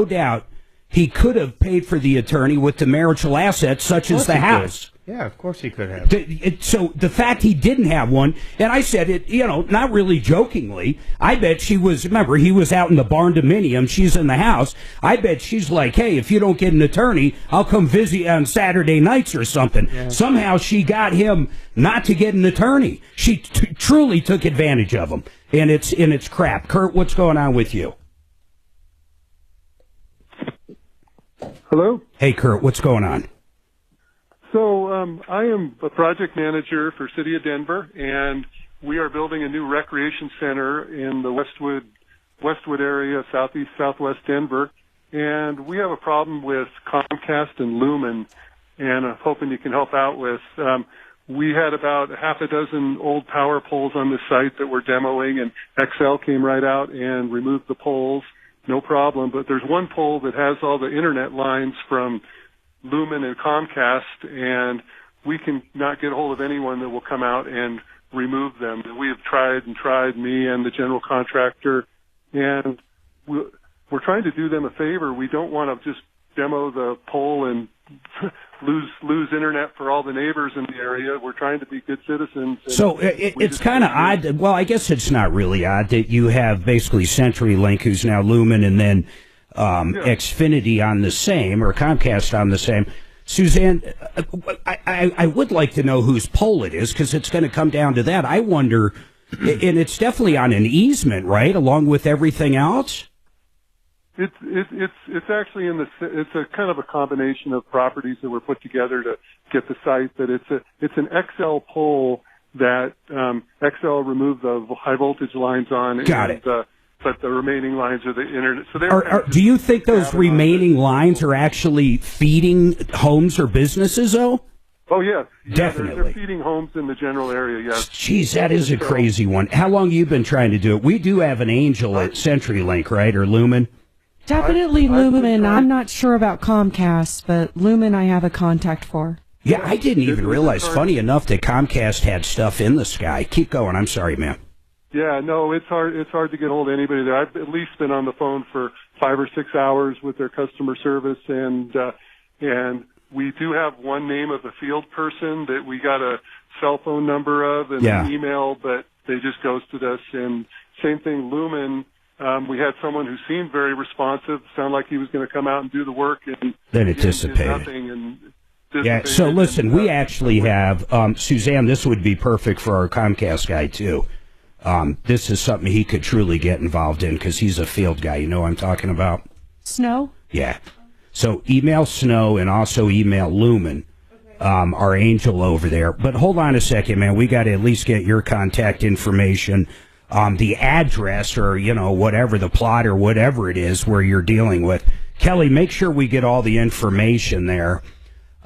doubt he could have paid for the attorney with the marital assets such as the house. Yeah, of course he could have. So the fact he didn't have one, and I said it, not really jokingly, I bet she was, remember, he was out in the barn dominium, she's in the house, I bet she's like, hey, if you don't get an attorney, I'll come visit you on Saturday nights or something. Yeah. Somehow she got him not to get an attorney. She truly took advantage of him, and it's crap. Kurt, what's going on with you? Hello? Hey, Kurt, what's going on? So I am a project manager for City of Denver, and we are building a new recreation center in the Westwood area, southwest Denver. And we have a problem with Comcast and Lumen, and I'm hoping you can help out with. We had about half a dozen old power poles on this site that we're demoing, and XL came right out and removed the poles, no problem. But there's one pole that has all the internet lines from Lumen and Comcast, and we can not get a hold of anyone that will come out and remove them. We have tried, me and the general contractor, and we're trying to do them a favor. We don't want to just demo the pole and lose internet for all the neighbors in the area. We're trying to be good citizens. So it's kind of odd. Well, I guess it's not really odd that you have basically CenturyLink, who's now Lumen, and then Xfinity on the same, or Comcast on the same. Suzanne, I would like to know whose pole it is, because it's going to come down to that. I wonder, and it's definitely on an easement, right, along with everything else? It's actually it's a kind of a combination of properties that were put together to get the site, but it's an XL pole that XL removed the high voltage lines on. Got it. But the remaining lines are the internet. So do you think those remaining lines are actually feeding homes or businesses, though? Oh, yes. Definitely. They're feeding homes in the general area, yes. Jeez, that is a crazy one. How long have you been trying to do it? We do have an angel at CenturyLink, right, or Lumen? Definitely Lumen. I'm not sure about Comcast, but Lumen I have a contact for. Yeah, I didn't even realize, funny enough, that Comcast had stuff in the sky. Keep going. I'm sorry, ma'am. Yeah, no, it's hard to get hold of anybody there. I've at least been on the phone for 5 or 6 hours with their customer service, and we do have one name of a field person that we got a cell phone number of and an email, but they just ghosted us. And same thing, Lumen. We had someone who seemed very responsive, sounded like he was going to come out and do the work, and then it dissipated. Yeah, so listen, we actually have, Suzanne, this would be perfect for our Comcast guy, too. This is something he could truly get involved in, because he's a field guy. You know what I'm talking about? Snow? Yeah. So email Snow and also email Lumen, our angel over there. But hold on a second, man. We got to at least get your contact information, the address, or, whatever, the plot or whatever it is where you're dealing with. Kelly, make sure we get all the information there.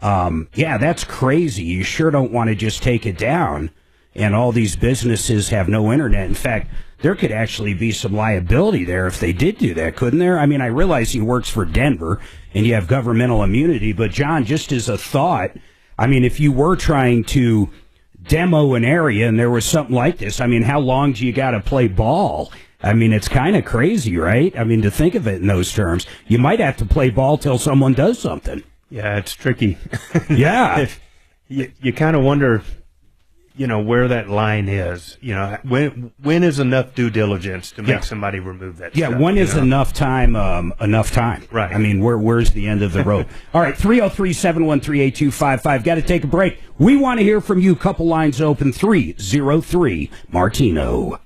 Yeah, that's crazy. You sure don't want to just take it down. And all these businesses have no internet. In fact, there could actually be some liability there if they did do that, couldn't there? I mean, I realize he works for Denver and you have governmental immunity, but John, just as a thought, I mean, if you were trying to demo an area and there was something like this, I mean, how long do you got to play ball? I mean, it's kind of crazy, right? I mean, to think of it in those terms, you might have to play ball till someone does something. Yeah, it's tricky. Yeah. You kind of wonder, where that line is. When is enough due diligence to make somebody remove that stuff, when is enough time enough time? Right. I mean, where's the end of the road? All right, 303-713-8255. Got to take a break. We want to hear from you. Couple lines open. 303 Martino.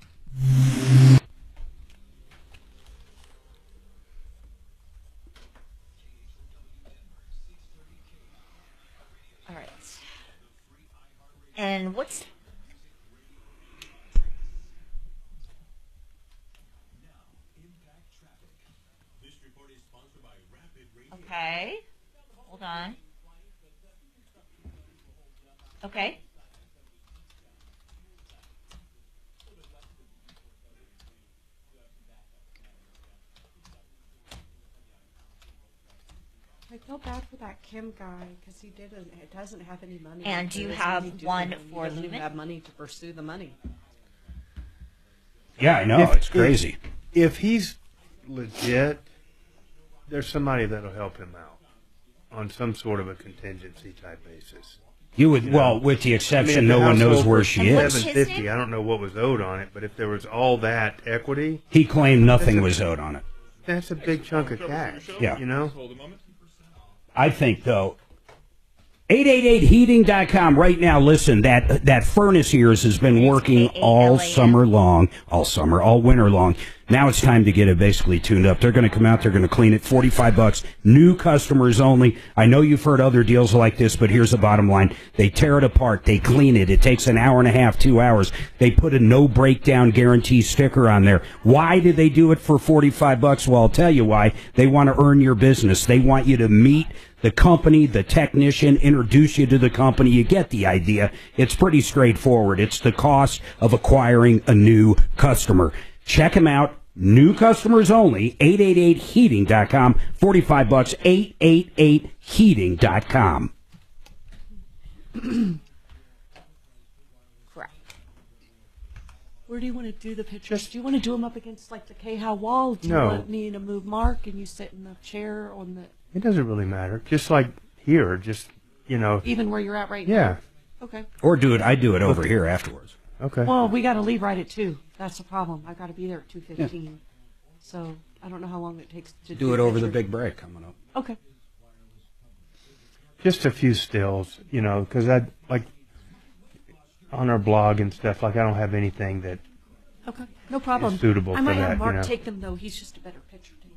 Okay. Hold on. Okay. I feel bad for that Kim guy because he doesn't have any money. And do you have one for Lumen? Lumen? Have money to pursue the money. Yeah, I know. It's crazy. If he's legit, there's somebody that'll help him out on some sort of a contingency type basis. You would, well, with the exception, no one knows where she is. $750. I don't know what was owed on it, but if there was all that equity, He claimed nothing was owed on it. that's a big chunk of cash. Yeah. You know. I think, though, 888heating.com right now. Listen, that furnace of yours has been working all summer long, all winter long. Now it's time to get it basically tuned up. They're going to come out. They're going to clean it. $45. New customers only. I know you've heard other deals like this, but here's the bottom line. They tear it apart. They clean it. It takes an hour and a half, 2 hours. They put a no breakdown guarantee sticker on there. Why did they do it for $45? Well, I'll tell you why. They want to earn your business. They want you to meet the company, the technician, introduce you to the company. You get the idea. It's pretty straightforward. It's the cost of acquiring a new customer. Check them out. New customers only. 888heating.com. $45. 888heating.com. Correct. Where do you want to do the pictures? Do you want to do them up against like the K-How wall? Do you No. want me to move Mark and you sit in the chair on the... It doesn't really matter. Just like here, just, you know. Even where you're at right now? Yeah. Okay. Or I do it over here afterwards. Okay. Well, we got to leave right at 2. That's the problem. I got to be there at 2:15. Yeah. So I don't know how long it takes to do it over the big break coming up. Okay. Just a few stills, you know, because I like on our blog and stuff. Like I don't have anything that. Okay. No problem. Is suitable I might for have that, Mark you know. take them though. He's just a better picture taker.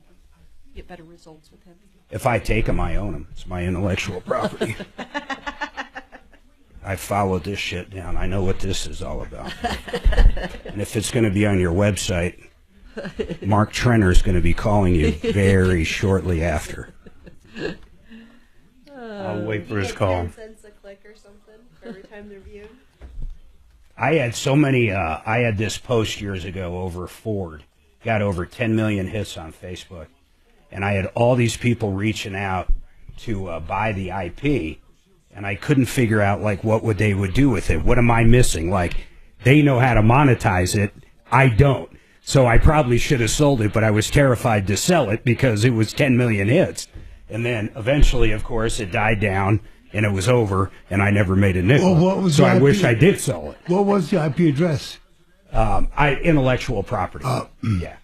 Get better results with him. If I take them, I own them. It's my intellectual property. I followed this shit down. I know what this is all about. And if it's going to be on your website, Mark Trenner's going to be calling you very shortly after. I'll wait for his call. 10 cents a click or something for every time they're viewed. I had so many, I had this post years ago over Ford. Got over 10 million hits on Facebook. And I had all these people reaching out to buy the IP. And I couldn't figure out, like, what they would do with it. What am I missing? Like, they know how to monetize it. I don't. So I probably should have sold it, but I was terrified to sell it because it was 10 million hits. And then eventually, of course, it died down and it was over, and I never made a nickel. Well, what was so the I IP? wish I did sell it. What was the IP address? Intellectual property. Yeah.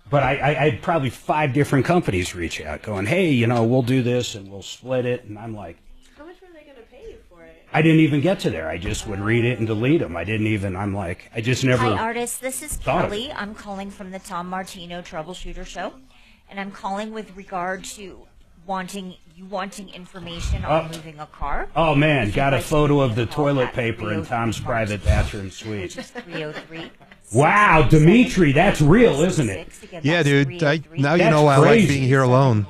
But I had probably 5 different companies reach out going, hey, you know, we'll do this and we'll split it. And I'm like, How much were they going to pay you for it? I didn't even get to there. I just would read it and delete them. I just never. Hi, artists. This is thought of Kelly. I'm calling from the Tom Martino Troubleshooter Show, and I'm calling with regard to wanting information on moving a car. Oh, man, If got you'd a like to photo give of me the a call toilet at paper in 303 Tom's private bathroom suite. Which is 303. Wow, Dimitri, that's real, isn't it? Yeah, dude. Now you That's know why I like crazy. being here alone.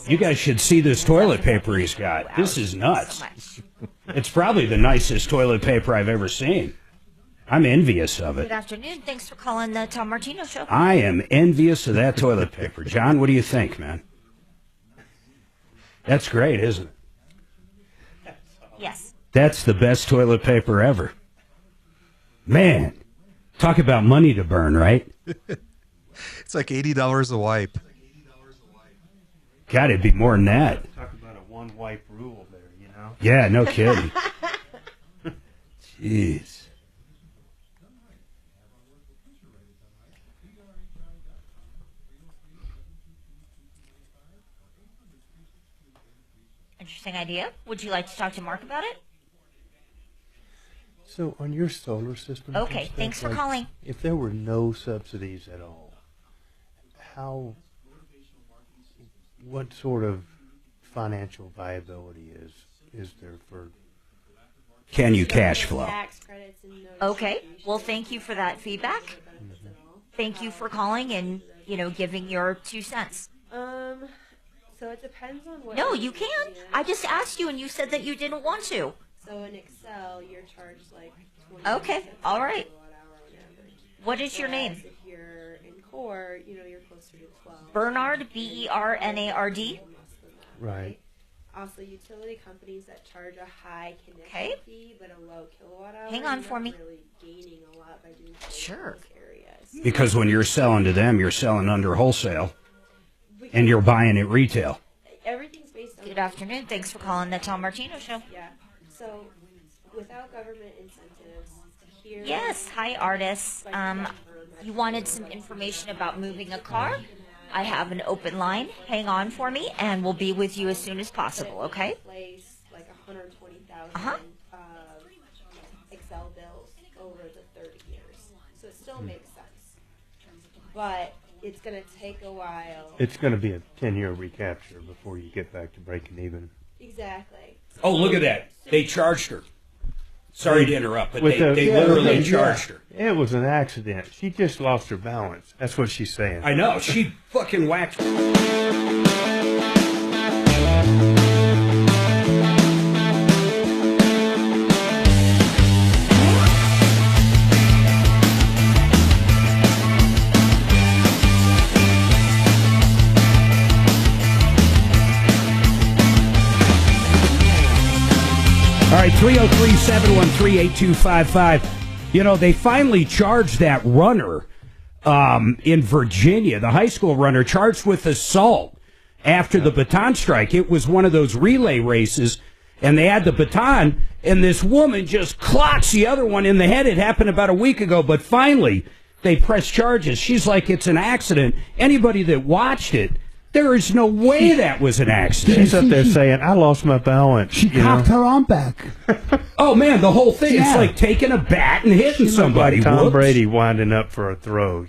You guys should see this toilet paper he's got. This is nuts. It's probably the nicest toilet paper I've ever seen. I'm envious of Good it. afternoon. Thanks for calling the Tom Martino Show. I am envious of that toilet paper. John, what do you think, man? That's great, isn't it? Yes. That's the best toilet paper ever. Man, talk about money to burn, right? It's like $80 a wipe. God, it'd be more than that. Talk about a one wipe rule there, you know. Yeah, no kidding. Jeez. Interesting idea. Would you like to talk to Mark about it? So on your solar system. Okay, and stuff, thanks for like, calling. If there were no subsidies at all, what sort of financial viability is there for? Can you cash flow? Okay. Well, thank you for that feedback. Thank you for calling and, giving your 2 cents. So it depends on what. No, you can. I just asked you, and you said that you didn't want to. So in Excel, you're charged like 20. Okay, all right. What is your name? If you're in core, you're closer to 12. Bernard, Bernard. Right. Also, utility companies that charge a high connection fee but a low kilowatt hour. Hang on for me. Really gaining a lot by doing sure. Areas. Because when you're selling to them, you're selling under wholesale, and you're buying at retail. Everything's based on. Good afternoon. Thanks for calling the Tom Martino Show. Yeah. So, without government incentives, here. Yes. Hi, artists. You wanted some information about moving a car? I have an open line. Hang on for me, and we'll be with you as soon as possible, okay? Place like 120,000 Excel bills over the 30 years. So it still makes sense. But it's going to take a while. It's going to be a 10-year recapture before you get back to breaking even. Exactly. Oh, look at that. They charged her. Sorry to interrupt, but they literally charged her. It was an accident. She just lost her balance. That's what she's saying. I know. She fucking whacked. All right, 303-713-8255. They finally charged that runner in Virginia, the high school runner, charged with assault after the baton strike. It was one of those relay races, and they had the baton, and this woman just clocks the other one in the head. It happened about a week ago, but finally they pressed charges. She's like, it's an accident. Anybody that watched it, there is no way that was an accident. She's up there saying, I lost my balance. She cocked her arm back. Oh, man, the whole thing. Yeah. It's like taking a bat and hitting somebody. Like Tom Brady winding up for a throw,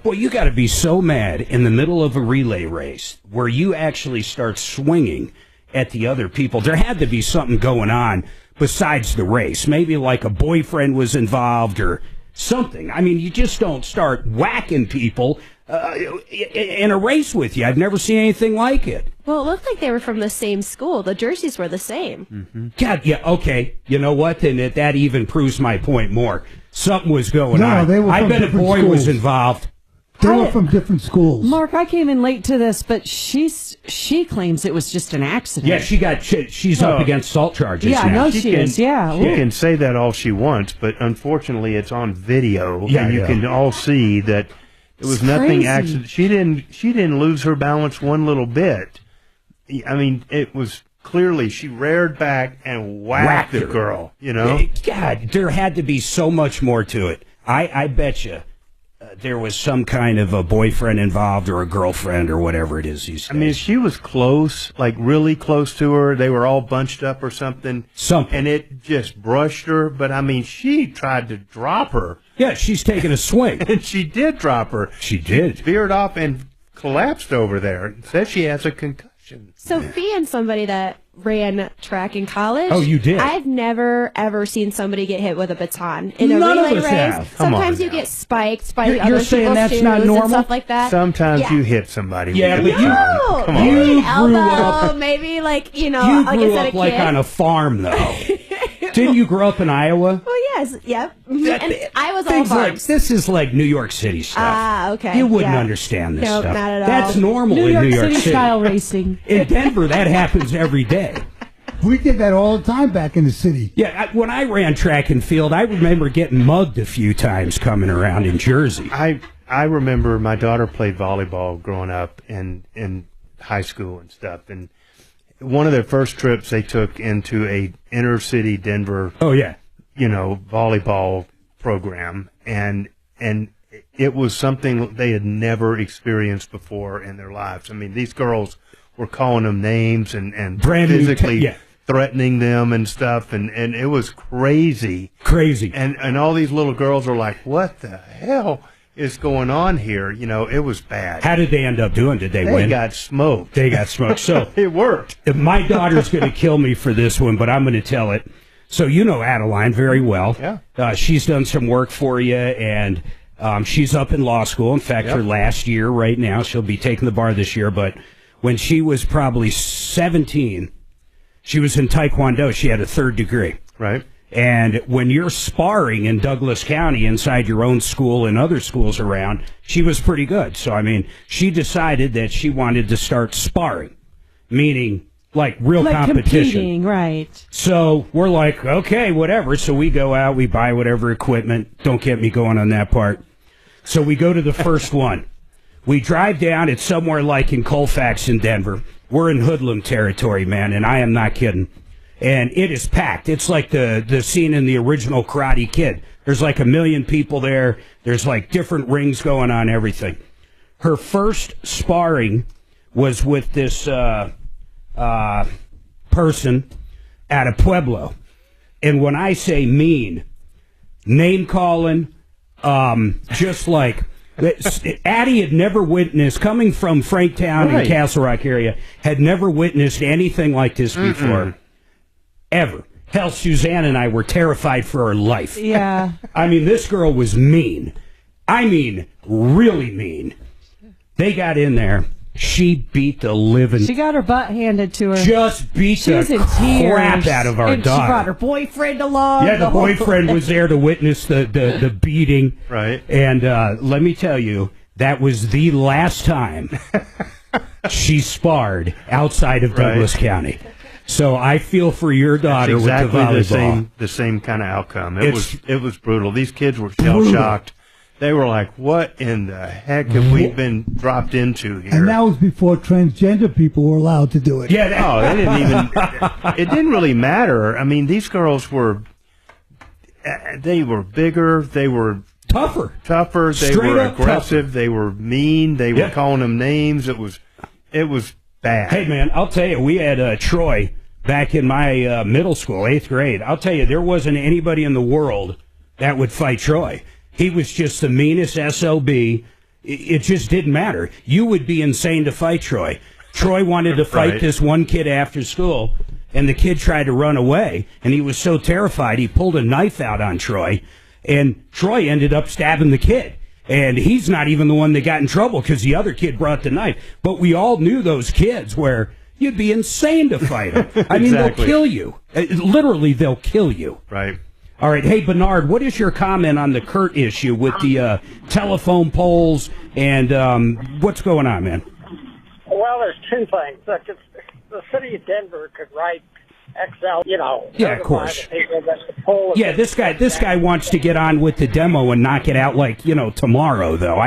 Well, you got to be so mad in the middle of a relay race where you actually start swinging at the other people. There had to be something going on besides the race. Maybe like a boyfriend was involved or something. I mean, you just don't start whacking people in a race with you. I've never seen anything like it. Well, it looked like they were from the same school. The jerseys were the same. Mm-hmm. God, yeah, okay. You know what? Then that even proves my point more. Something was going on. They were I from bet a boy schools. was involved. They were from different schools. Mark, I came in late to this, but she claims it was just an accident. Yeah, she's up against assault charges. Yeah, now. I know she is. Yeah, she can say that all she wants, but unfortunately, it's on video, and you can all see that it was nothing accident. She didn't lose her balance one little bit. I mean, it was clearly she reared back and whacked the girl. God, there had to be so much more to it. I bet you. There was some kind of a boyfriend involved or a girlfriend or whatever it is these days. I mean, she was close, like really close to her. They were all bunched up or something. And it just brushed her. But, I mean, she tried to drop her. Yeah, she's taking a swing. And she did drop her. She did. Veered off and collapsed over there. It says she has a concussion. So being somebody that ran track in college. Oh, you did? I've never, ever seen somebody get hit with a baton in a None relay of us race. have. Sometimes you get spiked by You're other saying people's that's shoes not normal? and stuff like that. Sometimes you hit somebody. Yeah, with but a baton. Come on. Maybe You an elbow, grew up- maybe like, You like grew I said, up a like kid. on a farm, though. Didn't you grow up in Iowa? Well, yes, yep. And I was all Things like farms. this is like New York City stuff. Ah, okay. You wouldn't yeah. understand this No, stuff. not at all. That's normal in New York City. style racing. In Denver, that happens every day. We did that all the time back in the city. Yeah, when I ran track and field, I remember getting mugged a few times coming around in Jersey. I remember my daughter played volleyball growing up in high school and stuff, and one of their first trips they took into a inner city Denver volleyball program, and it was something they had never experienced before in their lives. I mean, these girls were calling them names and physically threatening them and stuff, and it was crazy. And all these little girls are like, what the hell is going on here? It was bad. How did they end up doing? Did they win? They got smoked. So it worked. My daughter's going to kill me for this one, but I'm going to tell it. So you know Adeline very well. Yeah. She's done some work for you, and she's up in law school. In fact, her last year right now. She'll be taking the bar this year, but when she was probably 17, she was in Taekwondo. She had a 3rd degree. Right. And when you're sparring in Douglas County inside your own school and other schools around, she was pretty good. So, I mean, she decided that she wanted to start sparring, meaning like real competition. Competing, right. So we're like, okay, whatever. So we go out, we buy whatever equipment. Don't get me going on that part. So we go to the first one. We drive down. It's somewhere like in Colfax in Denver. We're in hoodlum territory, man, and I am not kidding. And it is packed. It's like the scene in the original Karate Kid. There's like 1 million people there. There's like different rings going on, everything. Her first sparring was with this person at a Pueblo. And when I say mean, name-calling, just like... Addie had never witnessed, coming from Franktown and Castle Rock area, had never witnessed anything like this before. Ever. Hell, Suzanne and I were terrified for our life. Yeah. I mean, this girl was mean. I mean, really mean. They got in there. She beat the living... She got her butt handed to her. Just beat the crap out of our daughter. She brought her boyfriend along. Yeah, the boyfriend was there to witness the beating. Right. And let me tell you, that was the last time she sparred outside of Douglas County. So I feel for your daughter with the volleyball. the same kind of outcome. It was brutal. These kids were shell-shocked. They were like, what in the heck have we been dropped into here? And that was before transgender people were allowed to do it. Yeah. They didn't even... It didn't really matter. I mean, these girls were... They were bigger. They were... Tougher. They were aggressive. Tougher. They were mean. They were calling them names. It was bad. Hey, man, I'll tell you, we had Troy back in my middle school, 8th grade. I'll tell you, there wasn't anybody in the world that would fight Troy. He was just the meanest SOB. It just didn't matter. You would be insane to fight Troy. Troy wanted to fight this one kid after school, and the kid tried to run away, and he was so terrified he pulled a knife out on Troy, and Troy ended up stabbing the kid. And he's not even the one that got in trouble because the other kid brought the knife. But we all knew those kids where you'd be insane to fight them. I mean, they'll kill you. Literally, they'll kill you. Right. All right. Hey, Bernard, what is your comment on the Kurt issue with the telephone poles and what's going on, man? Well, there's two things. Look, the city of Denver could write XL, Yeah, of course. Yeah, this guy wants to get on with the demo and knock it out like, tomorrow, though.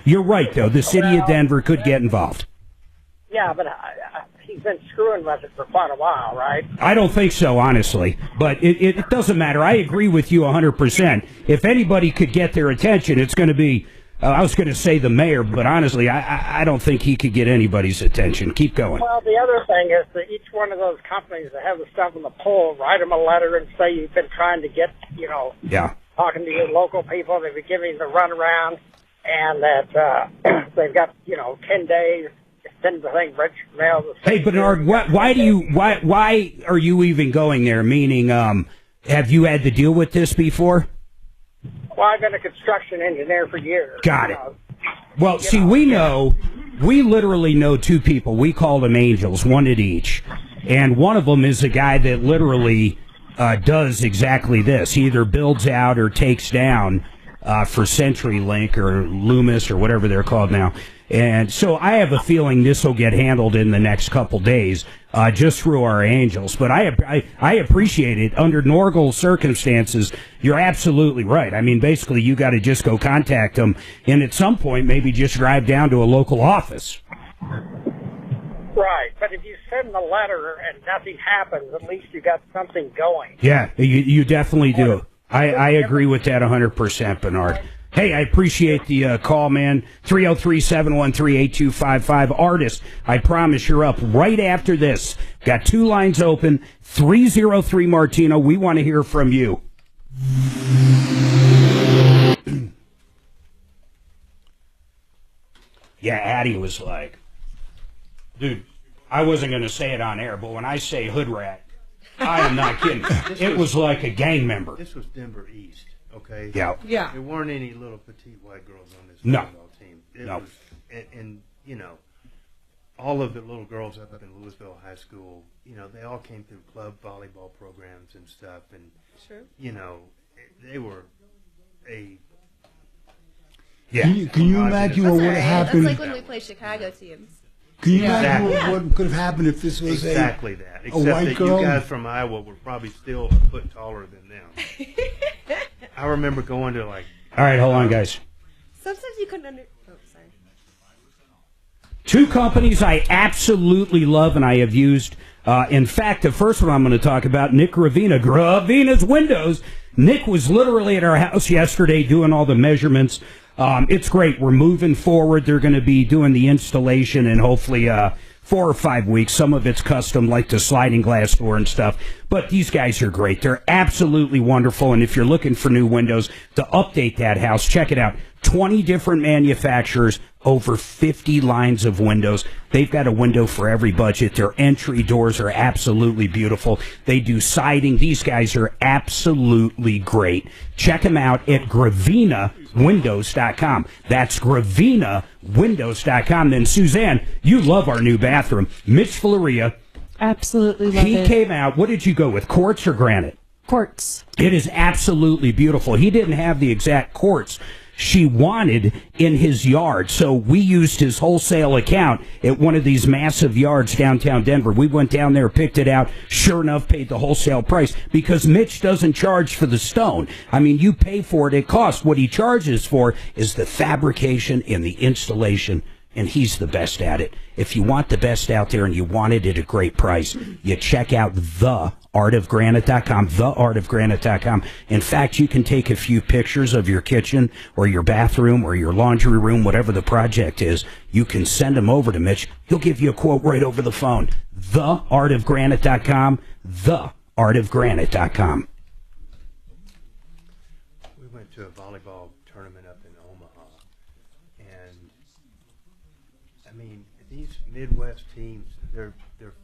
You're right, though. The city of Denver could get involved. Yeah, but he's been screwing with it for quite a while, right? I don't think so, honestly. But it doesn't matter. I agree with you 100%. If anybody could get their attention, it's going to be, I was going to say the mayor, but honestly, I don't think he could get anybody's attention. Keep going. Well, the other thing is that each one of those companies that have the stuff on the pole, write them a letter and say you've been trying to get, talking to your local people, they've been giving the runaround, and that they've got, 10 days. Send the thing, mail. Hey, Bernard, why are you even going there? Meaning, have you had to deal with this before? Well, I've been a construction engineer for years. Got it. Well, we literally know two people. We call them angels, one at each. And one of them is a guy that literally does exactly this. He either builds out or takes down for CenturyLink or Loomis or whatever they're called now. And so I have a feeling this will get handled in the next couple days just through our angels. But I appreciate it. Under normal circumstances, you're absolutely right. I mean, basically, you got to just go contact them and at some point maybe just drive down to a local office. Right. But if you send the letter and nothing happens, at least you got something going. Yeah, you definitely do. I agree with that 100%, Bernard. Hey, I appreciate the call, man. 303-713-8255. Artist, I promise you're up right after this. Got two lines open. 303 Martino. We want to hear from you. Yeah, Addie was like, dude, I wasn't going to say it on air, but when I say hood rat, I am not kidding. It was like a gang member. This was Denver East. Okay. Yeah. There weren't any little petite white girls on this No. volleyball team. It was, and all of the little girls up in Louisville High School, you know, they all came through club volleyball programs and stuff, and you know, they were a Can you imagine what would have happened? That's like when we play Chicago teams. Can you imagine what could have happened if this was exactly that? a Except white that girl? you guys from Iowa were probably still a foot taller than them. I remember going to like. All right, hold on, guys. Sometimes you couldn't Oh, sorry. Two companies I absolutely love and I have used. In fact, the first one I'm going to talk about, Nick Gravina, Gravina's Windows. Nick was literally at our house yesterday doing all the measurements. It's great. We're moving forward. They're going to be doing the installation in hopefully 4 or 5 weeks. Some of it's custom, like the sliding glass door and stuff. But these guys are great. They're absolutely wonderful. And if you're looking for new windows to update that house, check it out. 20 different manufacturers, over 50 lines of windows. They've got a window for every budget. Their entry doors are absolutely beautiful. They do siding. These guys are absolutely great. Check them out at GravinaWindows.com. That's GravinaWindows.com. Then, Suzanne, you love our new bathroom. Mitch Floria. Absolutely love it. He came out. What did you go with, quartz or granite? Quartz. It is absolutely beautiful. He didn't have the exact quartz she wanted in his yard, so we used his wholesale account at one of these massive yards downtown Denver. We went down there, picked it out, sure enough paid the wholesale price because Mitch doesn't charge for the stone. I mean, you pay for it, it costs. What he charges for is the fabrication and the installation, and he's the best at it. If you want the best out there and you want it at a great price, you check out theartofgranite.com, theartofgranite.com. In fact, you can take a few pictures of your kitchen or your bathroom or your laundry room, whatever the project is. You can send them over to Mitch. He'll give you a quote right over the phone. Theartofgranite.com, theartofgranite.com. We went to a volleyball tournament up in Omaha, and I mean, these Midwest teams, their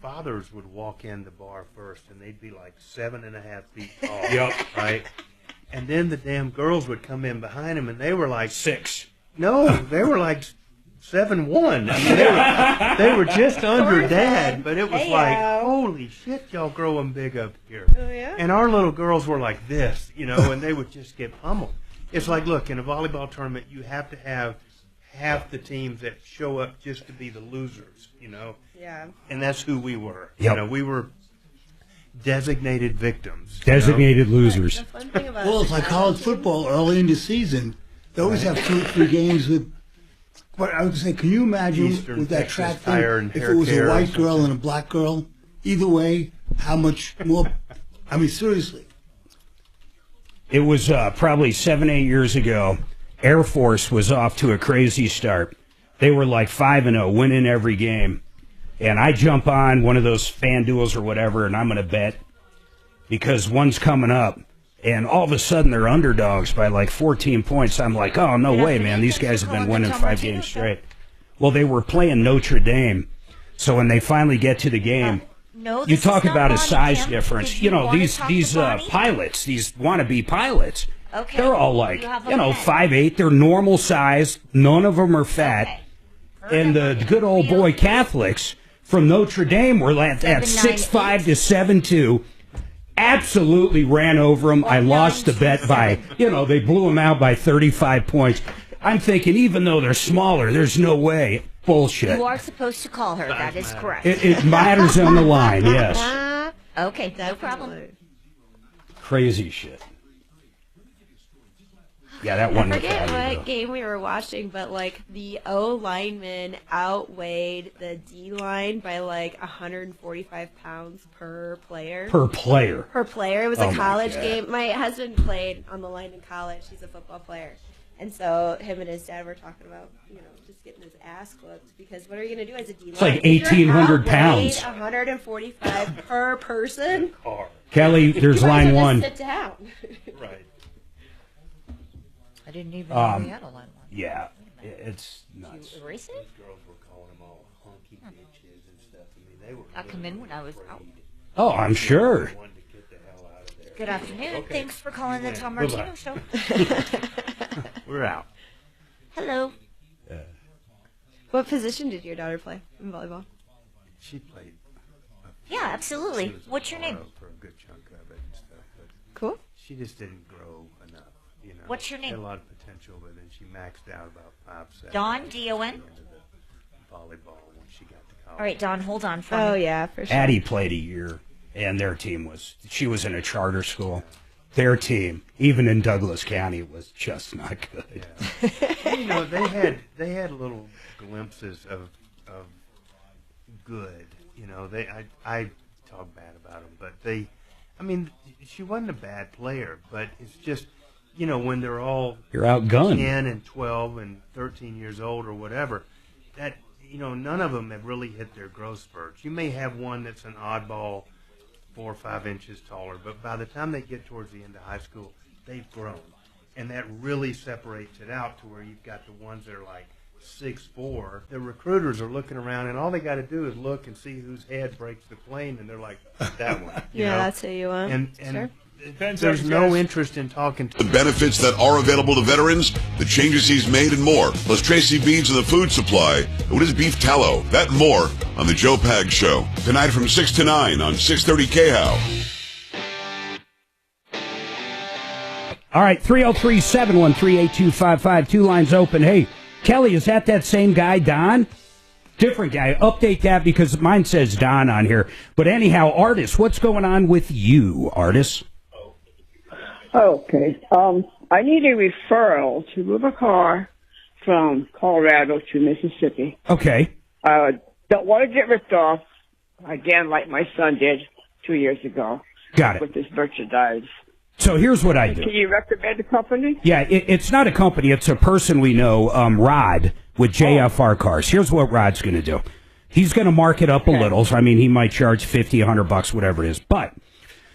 fathers would walk in the bar first, and they'd be like 7.5 feet tall. Yep. Right? And then the damn girls would come in behind them, and they were like 6. No, they were like 7'1". I mean, they were just under Dad, but it was like, holy shit, y'all growing big up here. Oh, yeah? And our little girls were like this, you know, and they would just get pummeled. It's like, look, in a volleyball tournament, you have to have half the teams that show up just to be the losers, you know. Yeah. And that's who we were. Yep. You know, we were designated victims. Designated losers. Well, it's like college football early in the season. They always have 2 or 3 games with. But I would say, can you imagine Eastern with that Texas track Tire thing, and if hair it was care a or white girl and a black girl? Either way, how much more? I mean, seriously. It was probably 7-8 years ago. Air Force was off to a crazy start. They were like 5-0, winning every game. And I jump on one of those fan duels or whatever, and I'm going to bet because one's coming up. And all of a sudden, they're underdogs by like 14 points. I'm like, oh, no way, man. These guys have been winning 5 games straight. Well, they were playing Notre Dame. So when they finally get to the game, you talk about a size difference. You know, these pilots, these wannabe pilots, they're all like, 5'8". They're normal size. None of them are fat. And the good old boy Catholics from Notre Dame were at 6'5" to 7'2". Absolutely ran over them. I lost the bet by, they blew them out by 35 points. I'm thinking, even though they're smaller, there's no way. Bullshit. You are supposed to call her. That is correct. It matters on the line, yes. Okay, no problem. Crazy shit. Yeah, that one. I forget what game we were watching, but like the O lineman outweighed the D line by like 145 pounds per player. Per player. Per player. It was a college game. My husband played on the line in college. He's a football player. And so him and his dad were talking about, just getting his ass whooped because what are you going to do as a D line? It's like 1,800 pounds. 145 per person. Kelly, there's line one. Sit down. Right. I didn't even know we had a line one. Yeah, it's nuts. Did you erase it? Girls were calling them all hunky bitches and stuff. I mean, they were. I come in when I was out. Oh, I'm sure. Good afternoon. Okay. Thanks for calling the Tom Martino Show. We're out. Hello. What position did your daughter play in volleyball? She played. Yeah, absolutely. What's your name? For a good chunk of it and stuff, but cool. She just didn't grow enough. You know. What's your name? She had a lot of potential, but then she maxed out about 5'7". Dawn, D-O-N? Volleyball when she got to college. All right, Dawn, hold on for me. Oh, yeah, for sure. Addie played a year, and their team she was in a charter school. Their team, even in Douglas County, was just not good. Yeah. You know, they had little glimpses of good. You know, I talk bad about them, but she wasn't a bad player, but it's just, you know, when they're all You're outgunned. 10 and 12 and 13 years old or whatever, that, you know, none of them have really hit their growth spurts. You may have one that's an oddball 4 or 5 inches taller, but by the time they get towards the end of high school, they've grown. And that really separates it out to where you've got the ones that are like 6'4". The recruiters are looking around, and all they got to do is look and see whose head breaks the plane, and they're like, that one. Yeah, that's who you want. And sure. There's no interest in talking to the benefits that are available to veterans, the changes he's made, and more. Plus Tracy Beans and the food supply. What is beef tallow? That and more on the Joe Pag Show. Tonight from 6 to 9 on 630 KHOW. All right, 303-713-8255. 2 lines open. Hey, Kelly, is that same guy, Don? Different guy. Update that because mine says Don on here. But anyhow, Artis, what's going on with you, Artis? Okay. I need a referral to move a car from Colorado to Mississippi. Okay. Don't want to get ripped off, again, like my son did 2 years ago. Got it. With his merchandise. So here's what I do. Can you recommend a company? Yeah, it's not a company. It's a person we know, Rod, with JFR Cars. Here's what Rod's going to do. He's going to mark it up a little. So, I mean, he might charge $50, $100, whatever it is. But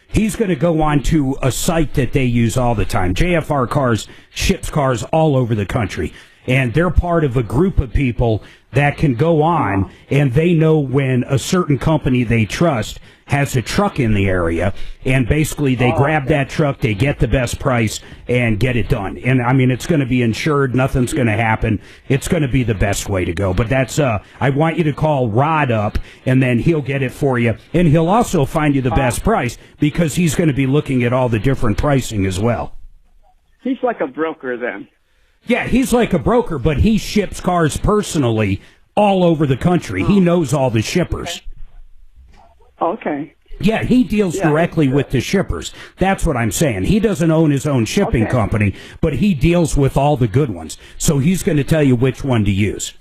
he's going to go on to a site that they use all the time. JFR Cars ships cars all over the country. And they're part of a group of people that can go on, and they know when a certain company they trust has a truck in the area, and basically they grab that truck, they get the best price, and get it done. And, I mean, it's going to be insured. Nothing's going to happen. It's going to be the best way to go. But that's, I want you to call Rod up, and then he'll get it for you. And he'll also find you the best price because he's going to be looking at all the different pricing as well. He's like a broker then. Yeah, he's like a broker, but he ships cars personally all over the country. He knows all the shippers. Okay. Yeah, he deals directly with the shippers. That's what I'm saying. He doesn't own his own shipping company, but he deals with all the good ones. So he's going to tell you which one to use.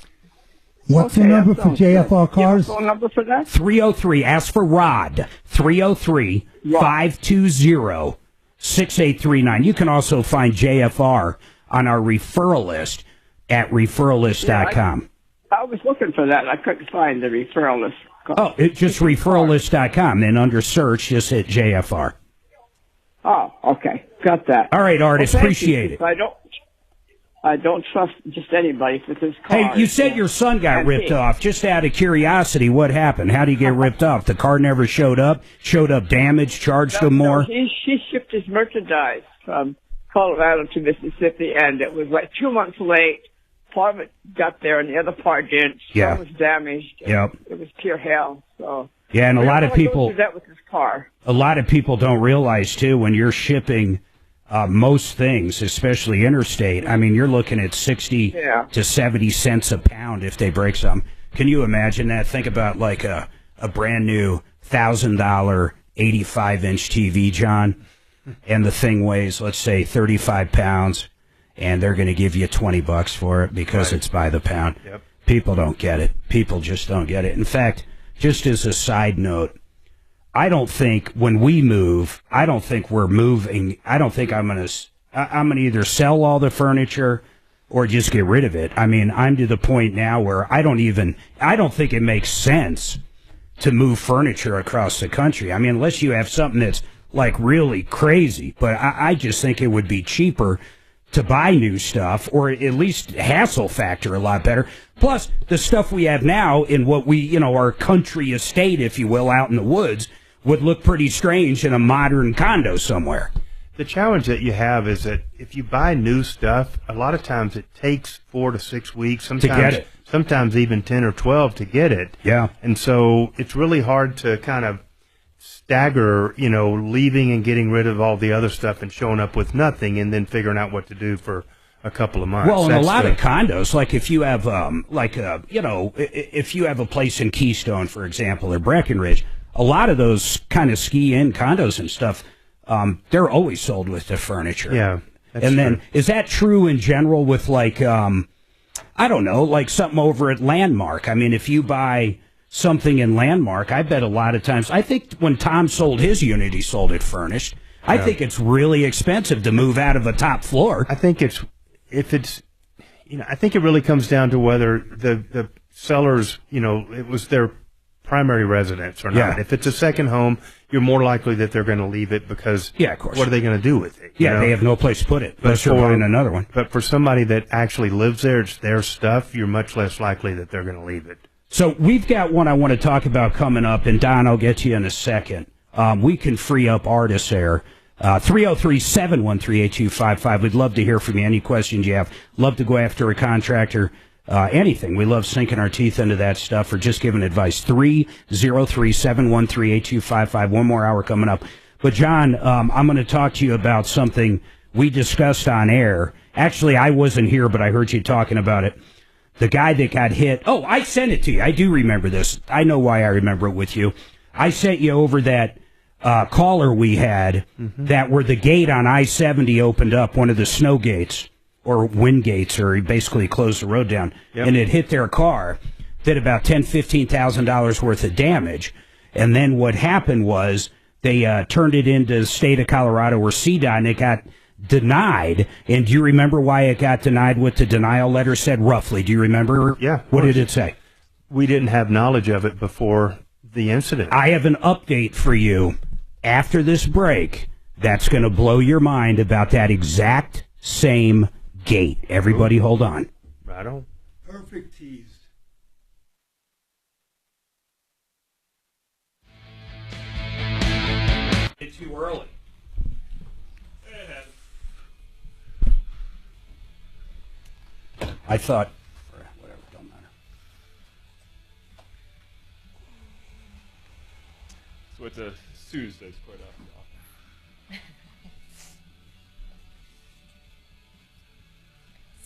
What's the number for JFR Cars? Phone number for that? 303. Ask for Rod. 303-520-6839. You can also find JFR on our referral list at referrallist.com. I was looking for that. I couldn't find the referral list. Oh, it's just referrallist.com. Then under search, just hit JFR. Oh, okay. Got that. All right, Artist. Appreciate it. I don't trust just anybody with his car. Hey, you said your son got ripped off. Just out of curiosity, what happened? How did he get ripped off? The car never showed up? Showed up damaged? Charged him more? He shipped his merchandise from Colorado to Mississippi, and it was like 2 months late. Part of it got there, and the other part didn't. Yeah. It was damaged. Yep. It was pure hell. So yeah, and a lot of people do that with his car. A lot of people don't realize too when you're shipping most things, especially interstate. I mean, you're looking at 60 to 70 cents a pound if they break some. Can you imagine that? Think about like a brand new $1,000 85-inch TV, John, and the thing weighs, let's say, 35 pounds. And they're going to give you $20 for it because it's by the pound. Yep. People don't get it. People just don't get it. In fact, just as a side note, I don't think when we move, I don't think we're moving. I don't think I'm going to either sell all the furniture or just get rid of it. I mean, I'm to the point now where I don't think it makes sense to move furniture across the country. I mean, unless you have something that's like really crazy, but I just think it would be cheaper to buy new stuff, or at least hassle factor a lot better. Plus, the stuff we have now in what we, our country estate, if you will, out in the woods, would look pretty strange in a modern condo somewhere. the challenge that you have is that if you buy new stuff, a lot of times it takes 4 to 6 weeks, sometimes, to get it. Sometimes even 10 or 12 to get it. Yeah. And so it's really hard to kind of stagger, leaving and getting rid of all the other stuff and showing up with nothing and then figuring out what to do for a couple of months. Well, in a lot of condos, like if you have, if you have a place in Keystone, for example, or Breckenridge, a lot of those kind of ski-in condos and stuff, they're always sold with the furniture. Yeah. And then, is that true in general with I don't know, like something over at Landmark? I mean, if you buy something in Landmark, I bet a lot of times, I think when Tom sold his unit, he sold it furnished. I think it's really expensive to move out of a top floor. I think I think it really comes down to whether the sellers, it was their primary residence or not. Yeah. If it's a second home, you're more likely that they're going to leave it because of course. What are they going to do with it? Yeah, they have no place to put it. Unless they're buying another one. But for somebody that actually lives there, it's their stuff, you're much less likely that they're going to leave it. So we've got one I want to talk about coming up, and Don, I'll get to you in a second. We can free up artists there. 303-713-8255. We'd love to hear from you. Any questions you have. Love to go after a contractor. Anything. We love sinking our teeth into that stuff or just giving advice. 303-713-8255. One more hour coming up. But, John, I'm going to talk to you about something we discussed on air. Actually, I wasn't here, but I heard you talking about it. The guy that got hit. Oh, I sent it to you. I do remember this. I know why I remember it with you. I sent you over that caller we had that where the gate on I-70 opened up, one of the snow gates or wind gates, or he basically closed the road down, and it hit their car, did about $10,000, $15,000 worth of damage. And then what happened was they turned it into the state of Colorado or CDOT, and it got denied. And do you remember why it got denied, what the denial letter said roughly? Do you remember? Yeah. What did it say? We didn't have knowledge of it before the incident. I have an update for you after this break that's going to blow your mind about that exact same gate. Everybody hold on. Right on. Perfect teased. It's too early. I thought, whatever, don't matter. That's what the Suze does quite often.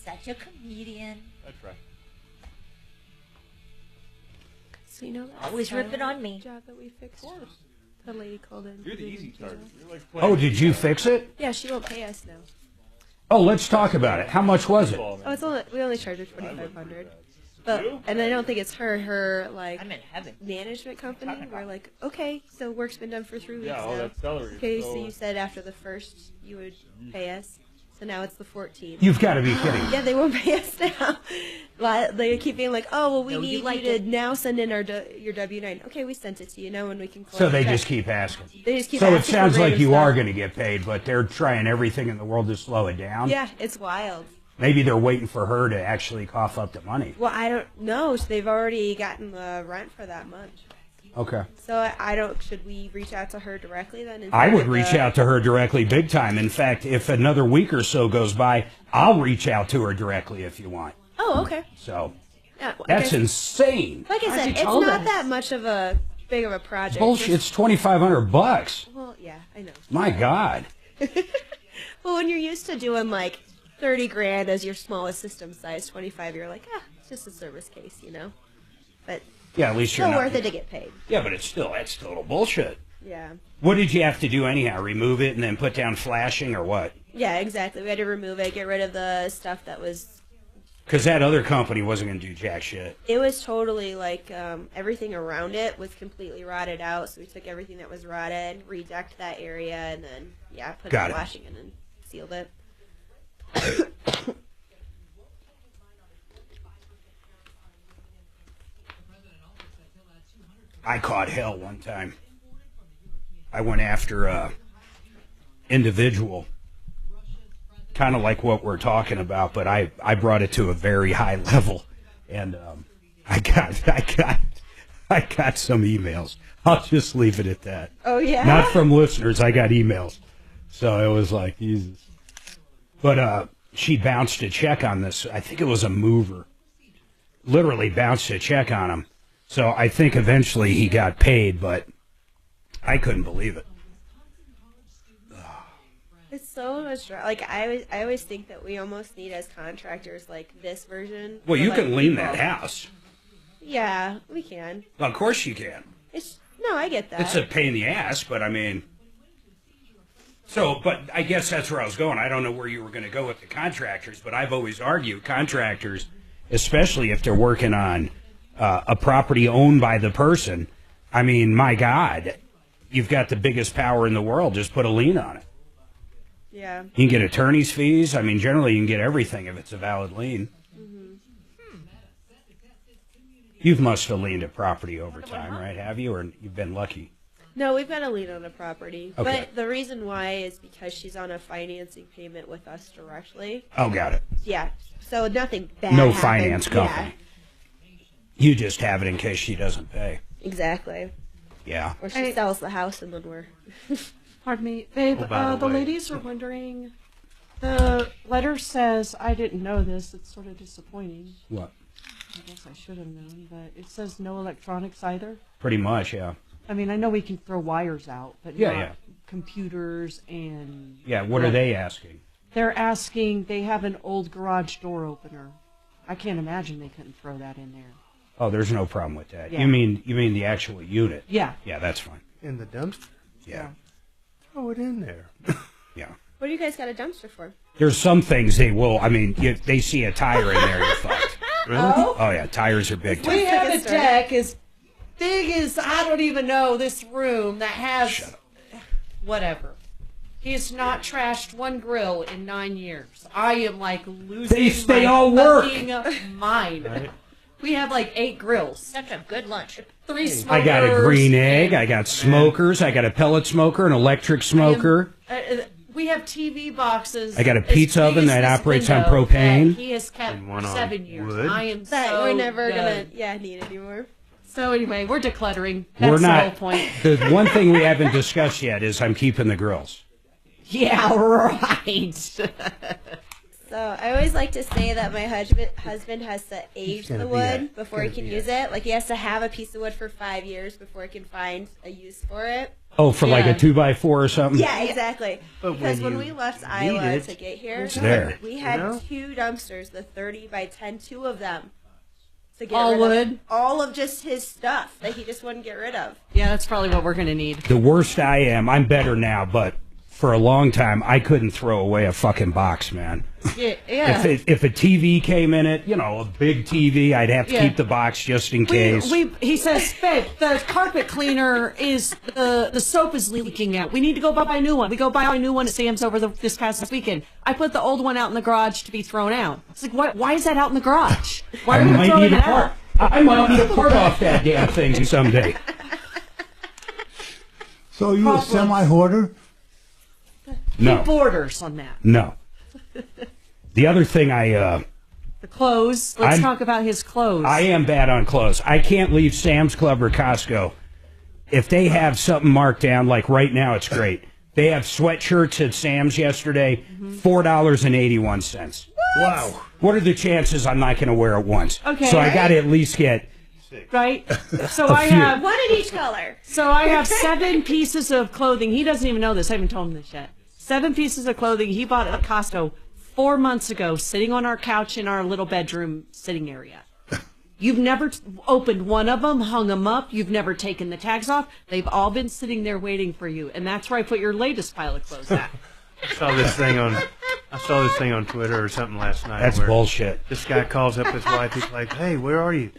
Such a comedian. That's right. So you know that Always ripping on me. job that we fixed. Of course. The lady called in. You're the easy target. You're like Oh, did you fix it? Yeah, she won't pay us now. Oh, let's talk about it. How much was it? Oh, we only charge her $2,500. But and I don't think it's her like I'm in heaven. management company. We're like, okay, so work's been done for 3 weeks Yeah, all now. that salary. Okay, so you said after the first you would pay us. So now it's the 14th. You've got to be kidding. Yeah, they won't pay us now. They keep being like, oh, well, we need you to now send in your W-9. Okay, we sent it to you. Now when we can collect So they check. just keep asking. They just keep so asking it sounds for like random you stuff. are going to get paid, but they're trying everything in the world to slow it down. Yeah, it's wild. Maybe they're waiting for her to actually cough up the money. Well, I don't know. So they've already gotten the rent for that month. Okay. So I don't. Should we reach out to her directly then? I would reach out to her directly big time. In fact, if another week or so goes by, I'll reach out to her directly if you want. Oh, okay. So Yeah, that's insane. Like I said, it's not that much of a big of a project. Bullshit. It's $2,500. Well, yeah, I know. My God. Well, when you're used to doing like 30 grand as your smallest system size, 25, you're like, it's just a service case, you know. But yeah, at least still you're not worth it to get paid. Yeah, but that's total bullshit. Yeah. What did you have to do anyhow? Remove it and then put down flashing or what? Yeah, exactly. We had to remove it, get rid of the stuff that was. Because that other company wasn't going to do jack shit. It was totally like everything around it was completely rotted out. So we took everything that was rotted, redecked that area, and then put the flashing in and sealed it. I caught hell one time. I went after a individual, kind of like what we're talking about, but I brought it to a very high level, and I got some emails. I'll just leave it at that. Oh yeah. Not from listeners. I got emails. So it was like, Jesus. But she bounced a check on this. I think it was a mover. Literally bounced a check on him. So I think eventually he got paid, but I couldn't believe it. It's so much. Like I always think that we almost need as contractors like this version. Well, you like, can lean that house. Yeah, we can. Well, of course you can. No, I get that. It's a pain in the ass, but I mean. So, but I guess that's where I was going. I don't know where you were going to go with the contractors, but I've always argued contractors, especially if they're working on a property owned by the person. I mean, my God, you've got the biggest power in the world. Just put a lien on it. Yeah. You can get attorney's fees. I mean, generally you can get everything if it's a valid lien. You must have liened a property over time, right? Have you? Or you've been lucky? No, we've got a lien on a property. Okay. But the reason why is because she's on a financing payment with us directly. Oh, got it. Yeah. So nothing bad No happened. finance company. You just have it in case she doesn't pay. Exactly. Yeah. Or she sells the house and then we're... Pardon me, babe. Oh, the ladies are wondering. The letter says, I didn't know this. It's sort of disappointing. What? I guess I should have known, but it says no electronics either. Pretty much, yeah. I mean, I know we can throw wires out, but not computers and... Yeah, what are they asking? They're asking, they have an old garage door opener. I can't imagine they couldn't throw that in there. Oh, there's no problem with that. Yeah. You mean the actual unit? Yeah. Yeah, that's fine. In the dumpster? Yeah. Throw it in there. Yeah. What do you guys got a dumpster for? There's some things they will. I mean, they see a tire in there, you're fucked. Really? Oh yeah, tires are big. We have a deck as big as, I don't even know, this room that has... Whatever. He has not trashed one grill in 9 years. I am like losing They my all work. fucking mind. Right. We have like 8 grills. Such a good lunch. 3 smokers. I got a green egg. I got smokers. I got a pellet smoker, an electric smoker. We have TV boxes. I got a as pizza big oven as that this operates on window propane. that he has kept And one for on 7 years. wood. I am That so we're never done. gonna need anymore. So anyway, we're decluttering. That's We're the not. whole point. The one thing we haven't discussed yet is I'm keeping the grills. Yeah, right. So I always like to say that my husband has to age the wood before he can use it. Like he has to have a piece of wood for 5 years before he can find a use for it. Oh, for like a 2x4 or something? Yeah, exactly. But because when when you we left need Iowa it, to get here, it's there. we had You know? 2 dumpsters, the 30 by 10, 2 of them. To get All rid wood? Of all of just his stuff that he just wouldn't get rid of. Yeah, that's probably what we're going to need. The worst I am, I'm better now, but for a long time, I couldn't throw away a fucking box, man. Yeah. If a TV came in it, a big TV, I'd have to keep the box just in case. He says, babe, the carpet cleaner is, the soap is leaking out. We need to go buy a new one. We go buy a new one at Sam's over this past weekend. I put the old one out in the garage to be thrown out. It's like, why is that out in the garage? Why are we throwing it out? I might need a part off that damn thing someday. So are you a semi-hoarder? No. He borders on that. No. The other thing The clothes. Let's talk about his clothes. I am bad on clothes. I can't leave Sam's Club or Costco. If they have something marked down, like right now, it's great. They have sweatshirts at Sam's yesterday, $4.81. Wow. What are the chances I'm not going to wear it once? Okay. So I got to at least get... Right? So A I few. have... One in each color. So I have 7 pieces of clothing. He doesn't even know this. I haven't told him this yet. 7 pieces of clothing he bought at Costco 4 months ago, sitting on our couch in our little bedroom sitting area. You've never opened one of them, hung them up. You've never taken the tags off. They've all been sitting there waiting for you. And that's where I put your latest pile of clothes at. I saw this thing on Twitter or something last night. That's where bullshit. This guy calls up his wife. He's like, "Hey, where are you?"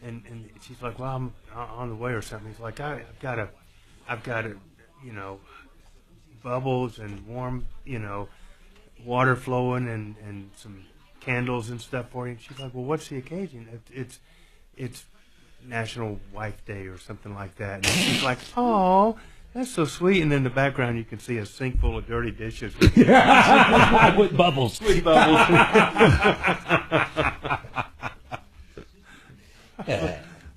And she's like, "Well, I'm on the way or something." He's like, "I've got a, bubbles and warm, water flowing and some candles and stuff for you." And she's like, "Well, what's the occasion?" It's National Wife Day or something like that. And she's like, "Oh, that's so sweet." And in the background, you can see a sink full of dirty dishes with bubbles. With bubbles.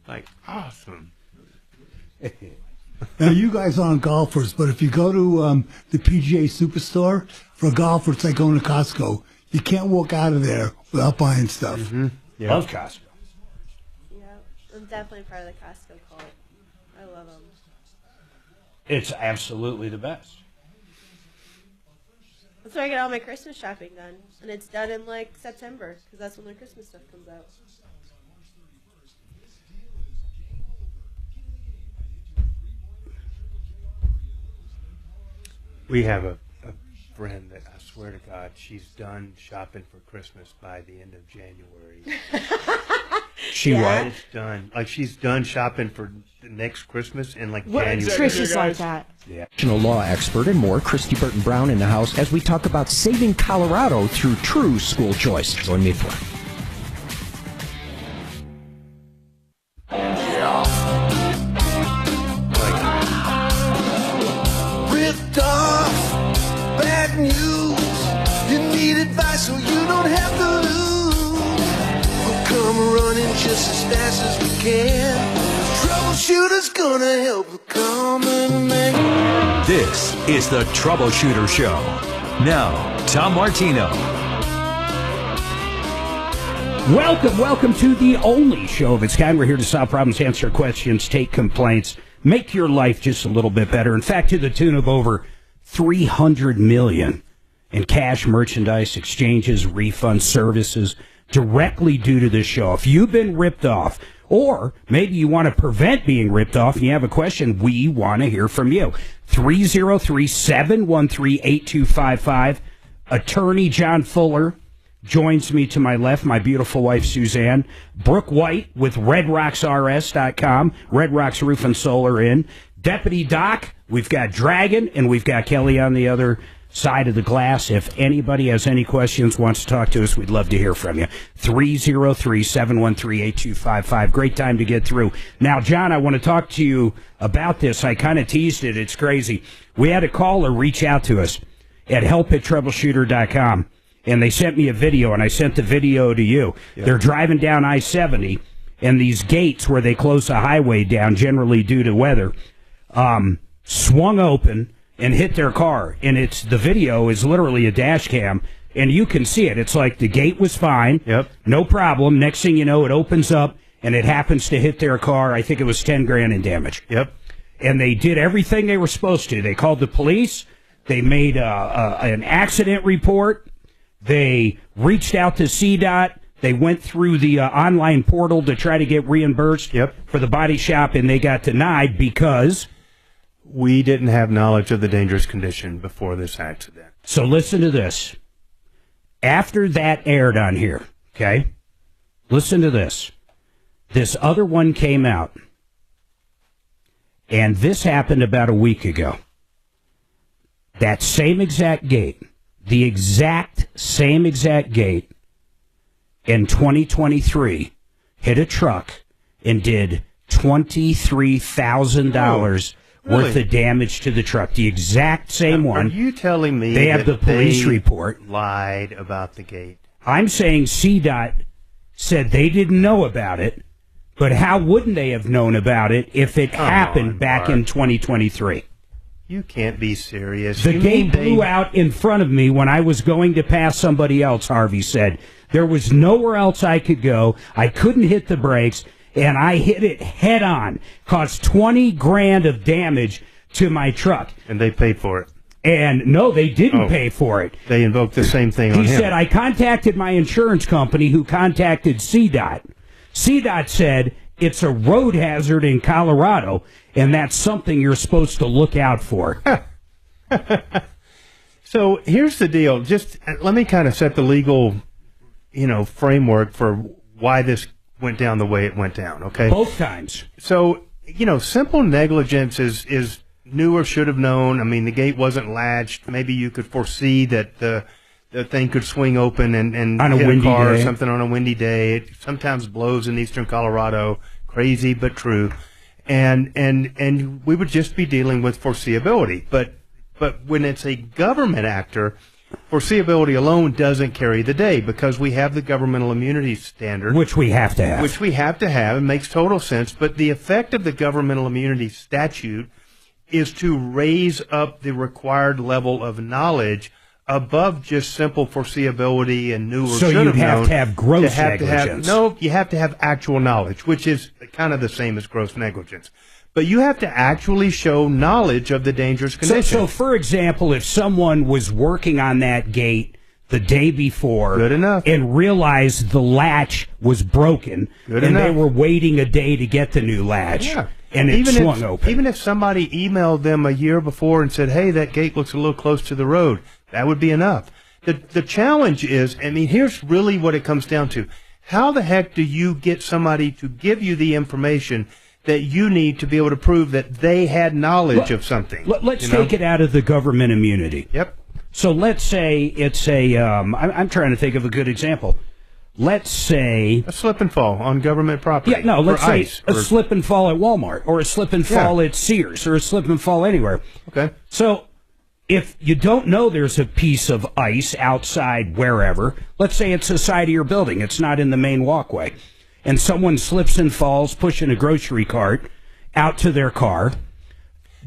Like, awesome. Now, you guys aren't golfers, but if you go to the PGA Superstore, for a golfer, it's like going to Costco. You can't walk out of there without buying stuff. Mm-hmm. Yeah. Love Costco. Yeah, I'm definitely part of the Costco cult. I love them. It's absolutely the best. That's where I get all my Christmas shopping done. And it's done in, like, September, because that's when their Christmas stuff comes out. We have a friend that I swear to God, she's done shopping for Christmas by the end of January. She what? It's done. Like, she's done shopping for the next Christmas in, like, What? January. Trish is like that. Yeah. National law expert and more, Christy Burton Brown in the house as we talk about saving Colorado through true school choice. Join me for it. Ripped off, bad news. You need advice so you don't have to lose. We'll come running just as fast as we can. Troubleshooter's gonna help come and make. This is the Troubleshooter Show. Now, Tom Martino. Welcome to the only show of its kind. We're here to solve problems, answer questions, take complaints, make your life just a little bit better. In fact, to the tune of over $300 million in cash, merchandise, exchanges, refunds, services, directly due to this show. If you've been ripped off, or maybe you want to prevent being ripped off and you have a question, we want to hear from you. 303-713-8255. Attorney John Fuller joins me to my left, my beautiful wife, Suzanne. Brooke White with RedRocksRS.com, Red Rocks Roof and Solar in. Deputy Doc, we've got Dragon, and we've got Kelly on the other side of the glass. If anybody has any questions, wants to talk to us, we'd love to hear from you. 303-713-8255. Great time to get through. Now, John, I want to talk to you about this. I kind of teased it. It's crazy. We had a caller reach out to us at help@troubleshooter.com. And they sent me a video, and I sent the video to you. Yeah. They're driving down I-70, and these gates where they close the highway down, generally due to weather, swung open and hit their car. And the video is literally a dash cam, and you can see it. It's like the gate was fine, no problem. Next thing you know, it opens up, and it happens to hit their car. I think it was $10,000 in damage. Yep. And they did everything they were supposed to. They called the police. They made an accident report. They reached out to CDOT. They went through the online portal to try to get reimbursed for the body shop, and they got denied because we didn't have knowledge of the dangerous condition before this accident. So listen to this. After that aired on here, okay, listen to this. This other one came out, and this happened about a week ago. That same exact gate. The exact same exact gate in 2023 hit a truck and did $23,000 worth of damage to the truck. The exact same one. Are you telling me they have the police report? Lied about the gate. I'm saying CDOT said they didn't know about it, but how wouldn't they have known about it if it happened back in 2023? You can't be serious. The gate blew out in front of me when I was going to pass somebody else, Harvey said. There was nowhere else I could go. I couldn't hit the brakes, and I hit it head on. Caused $20,000 of damage to my truck. And they paid for it. And no, they didn't pay for it. They invoked the same thing on him. He said, I contacted my insurance company who contacted CDOT. CDOT said, it's a road hazard in Colorado, and that's something you're supposed to look out for. So here's the deal. Just let me kind of set the legal, framework for why this went down the way it went down, okay? Both times. So, simple negligence is knew or should have known. I mean, the gate wasn't latched. Maybe you could foresee that the thing could swing open and on a hit windy a car day. Or something on a windy day. It sometimes blows in eastern Colorado. Crazy but true. And we would just be dealing with foreseeability. But when it's a government actor, foreseeability alone doesn't carry the day because we have the governmental immunity standard. Which we have to have. Which we have to have. It makes total sense. But the effect of the governmental immunity statute is to raise up the required level of knowledge above just simple foreseeability and knew or should have known. So you'd have to have gross negligence. No, you have to have actual knowledge, which is kind of the same as gross negligence. But you have to actually show knowledge of the dangerous condition. So for example, if someone was working on that gate the day before Good enough. and realized the latch was broken Good and enough. they were waiting a day to get the new latch Yeah. and it swung open. Even if somebody emailed them a year before and said, hey, that gate looks a little close to the road, that would be enough. The challenge is, I mean, here's really what it comes down to. How the heck do you get somebody to give you the information that you need to be able to prove that they had knowledge of something? Let's take it out of the government immunity. Yep. So let's say it's I'm trying to think of a good example. Let's say a slip and fall on government property. Yeah, no, let's say a or slip and fall at Walmart, or a slip and fall at Sears, or a slip and fall anywhere. Okay. So if you don't know there's a piece of ice outside wherever, let's say it's the side of your building, it's not in the main walkway, and someone slips and falls pushing a grocery cart out to their car,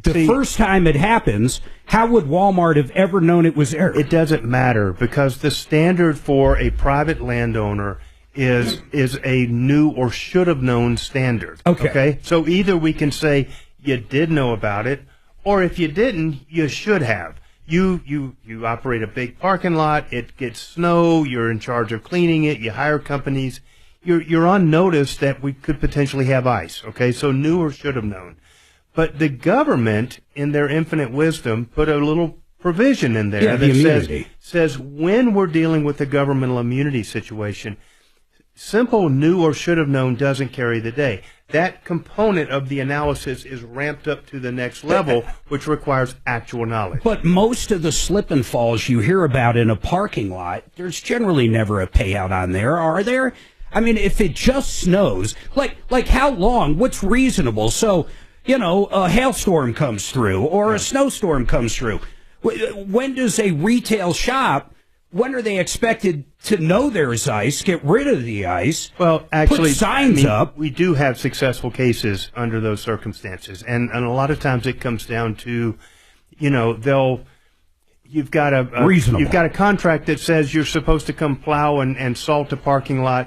the first time it happens, how would Walmart have ever known it was there? It doesn't matter, because the standard for a private landowner is a new or should have known standard. Okay. So either we can say you did know about it, or if you didn't, you should have. You operate a big parking lot, it gets snow, you're in charge of cleaning it, you hire companies, you're on notice that we could potentially have ice. Okay, so knew or should have known. But the government, in their infinite wisdom, put a little provision in there that says when we're dealing with the governmental immunity situation, simple knew or should have known doesn't carry the day. That component of the analysis is ramped up to the next level, which requires actual knowledge. But most of the slip and falls you hear about in a parking lot, there's generally never a payout on there, are there? I mean, if it just snows, like how long? What's reasonable? So, you know, a hailstorm comes through or a snowstorm comes through. When does a retail shop, when are they expected to know there's ice, get rid of the ice, well, actually, put signs up? We do have successful cases under those circumstances. And a lot of times it comes down to, you know, you've got a contract that says you're supposed to come plow and salt a parking lot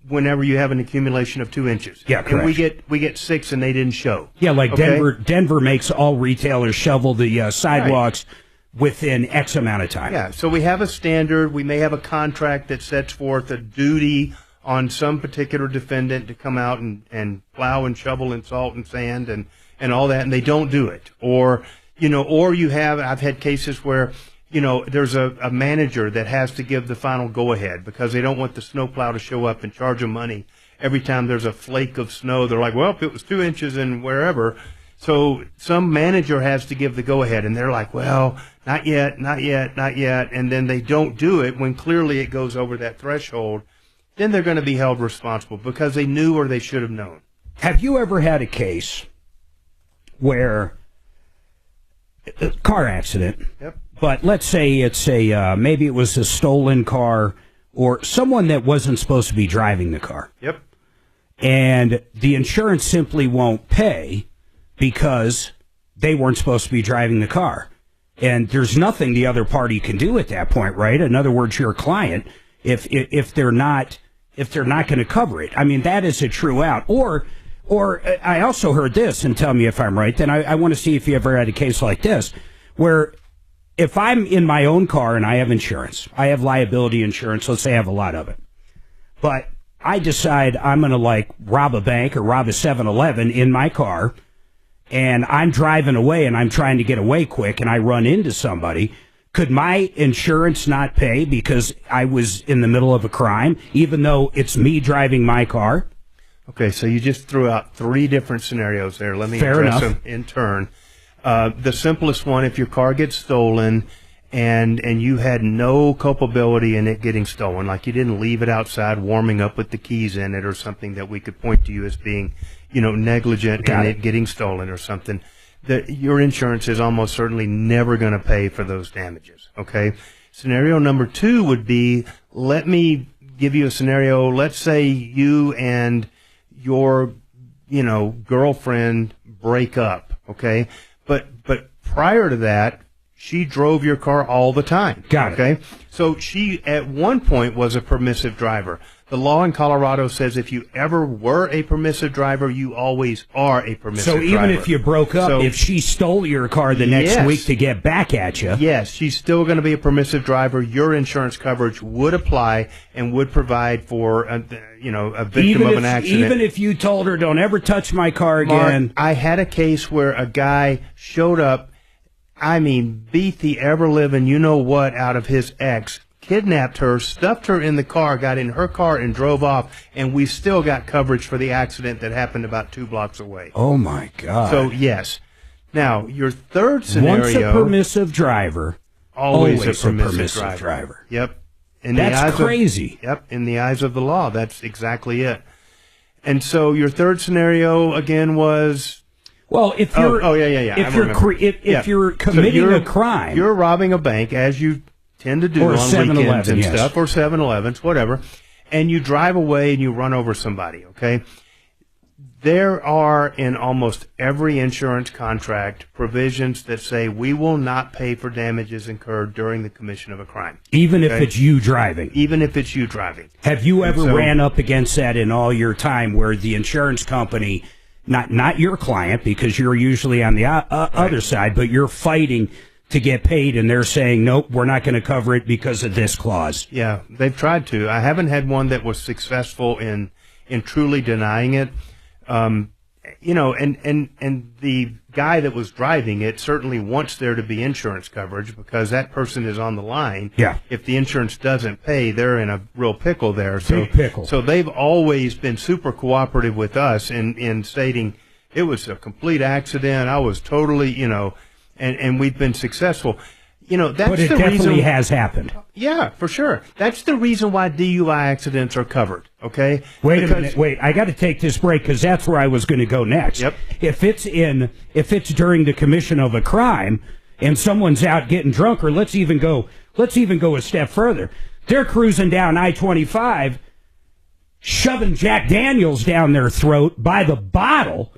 whenever you have an accumulation of 2 inches. Yeah, correct. And we get 6 and they didn't show. Yeah, like Denver makes all retailers shovel the sidewalks within X amount of time. Yeah, so we have a standard. We may have a contract that sets forth a duty on some particular defendant to come out and plow and shovel and salt and sand and all that, and they don't do it. Or, you know, I've had cases where, you know, there's a manager that has to give the final go-ahead because they don't want the snowplow to show up and charge them money every time there's a flake of snow. They're like, well, if it was 2 inches and wherever. So some manager has to give the go-ahead, and they're like, well, not yet, not yet, not yet. And then they don't do it when clearly it goes over that threshold. Then they're going to be held responsible because they knew or they should have known. Have you ever had a case where a car accident, but let's say it's maybe it was a stolen car or someone that wasn't supposed to be driving the car. Yep. And the insurance simply won't pay because they weren't supposed to be driving the car. And there's nothing the other party can do at that point, right? In other words, your client, if they're not going to cover it. I mean, that is a true out. Or I also heard this, and tell me if I'm right, then I want to see if you ever had a case like this, where if I'm in my own car and I have insurance, I have liability insurance, let's say I have a lot of it, but I decide I'm going to rob a bank or rob a 7-Eleven in my car, and I'm driving away and I'm trying to get away quick and I run into somebody, could my insurance not pay because I was in the middle of a crime, even though it's me driving my car? Okay, so you just threw out 3 different scenarios there. Let me address them in turn. The simplest one, if your car gets stolen and you had no culpability in it getting stolen, like you didn't leave it outside warming up with the keys in it or something that we could point to you as being, you know, negligent in it getting stolen or something, your insurance is almost certainly never going to pay for those damages, okay? Scenario number 2 would be, let me give you a scenario. Let's say you and your, you know, girlfriend break up, okay? But prior to that, she drove your car all the time. Got it. Okay? So she, at one point, was a permissive driver. The law in Colorado says if you ever were a permissive driver, you always are a permissive driver. So even if you broke up, if she stole your car the next week to get back at you. Yes, she's still going to be a permissive driver. Your insurance coverage would apply and would provide for, a victim of an accident. Even if you told her, don't ever touch my car again. Mark, I had a case where a guy showed up, beat the ever-living you-know-what out of his ex, kidnapped her, stuffed her in the car, got in her car and drove off, and we still got coverage for the accident that happened about 2 blocks away. Oh, my God. So, yes. Now, your third scenario... Once a permissive driver, always a permissive driver. Yep. That's crazy. In the eyes of the law, that's exactly it. And so your third scenario, again, was... Well, if you're... If you're committing a crime... You're robbing a bank, as you tend to do on weekends and stuff, or 7-Elevens, whatever, and you drive away and you run over somebody, okay? There are, in almost every insurance contract, provisions that say we will not pay for damages incurred during the commission of a crime. Even if it's you driving? Even if it's you driving. Have you ever ran up against that in all your time where the insurance company, not your client, because you're usually on the other side, but you're fighting to get paid, and they're saying, nope, we're not going to cover it because of this clause? Yeah, they've tried to. I haven't had one that was successful in truly denying it. And the guy that was driving it certainly wants there to be insurance coverage because that person is on the line. Yeah. If the insurance doesn't pay, they're in a real pickle there. Big pickle. So they've always been super cooperative with us in stating it was a complete accident. I was totally, and we've been successful. That's but it definitely has happened. Yeah, for sure. That's the reason why DUI accidents are covered, okay? Wait a minute. Wait, I got to take this break because that's where I was going to go next. Yep. If it's during the commission of a crime and someone's out getting drunk, or let's even go a step further. They're cruising down I-25, shoving Jack Daniels down their throat by the bottle.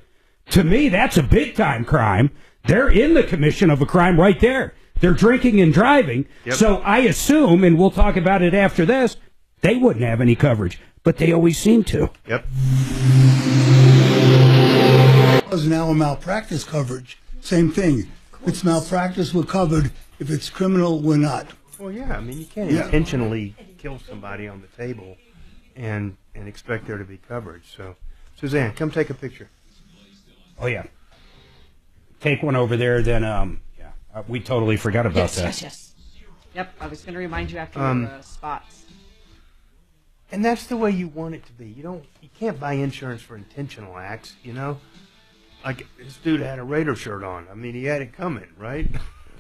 To me, that's a big-time crime. They're in the commission of a crime right there. They're drinking and driving. Yep. So I assume, and we'll talk about it after this, they wouldn't have any coverage, but they always seem to. Yep. There's now a malpractice coverage. Same thing. If it's malpractice, we're covered. If it's criminal, we're not. Well, yeah. You can't intentionally kill somebody on the table and expect there to be coverage. So, Suzanne, come take a picture. Oh, yeah. Take one over there, then, we totally forgot about that. Yes. Yep, I was going to remind you after your spots. And that's the way you want it to be. You can't buy insurance for intentional acts, Like this dude had a Raider shirt on. He had it coming, right?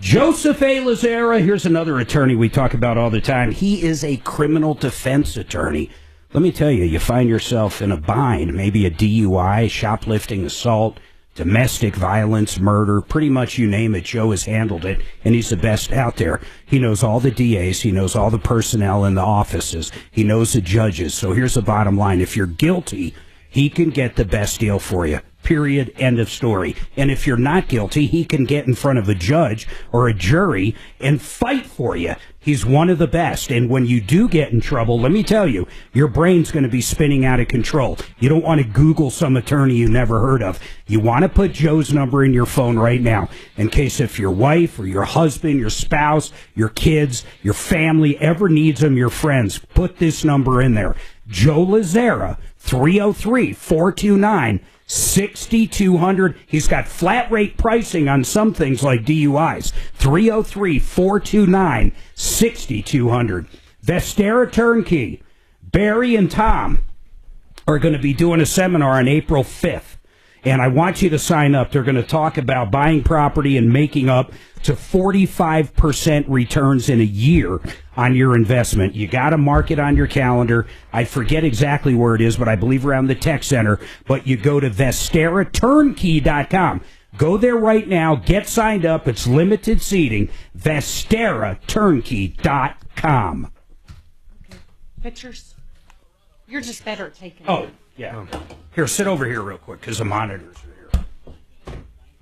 Joseph A. Lazara, here's another attorney we talk about all the time. He is a criminal defense attorney. Let me tell you, you find yourself in a bind, maybe a DUI, shoplifting, assault, domestic violence, murder, pretty much you name it, Joe has handled it, and he's the best out there. He knows all the DAs, he knows all the personnel in the offices, he knows the judges. So here's the bottom line. If you're guilty, he can get the best deal for you. Period. End of story. And if you're not guilty, he can get in front of a judge or a jury and fight for you. He's one of the best. And when you do get in trouble, let me tell you, your brain's going to be spinning out of control. You don't want to Google some attorney you never heard of. You want to put Joe's number in your phone right now in case if your wife or your husband, your spouse, your kids, your family ever needs him, your friends, put this number in there. Joe Lazara, 303-429-6200. He's got flat rate pricing on some things like DUIs. 303-429-6200. Vestera Turnkey. Barry and Tom are going to be doing a seminar on April 5th. And I want you to sign up. They're going to talk about buying property and making up to 45% returns in a year on your investment. You got to mark it on your calendar. I forget exactly where it is, but I believe around the tech center. But you go to VesteraTurnkey.com. Go there right now. Get signed up. It's limited seating. VesteraTurnkey.com. Pictures? You're just better at taking Oh, yeah. Here, sit over here real quick because the monitors are here.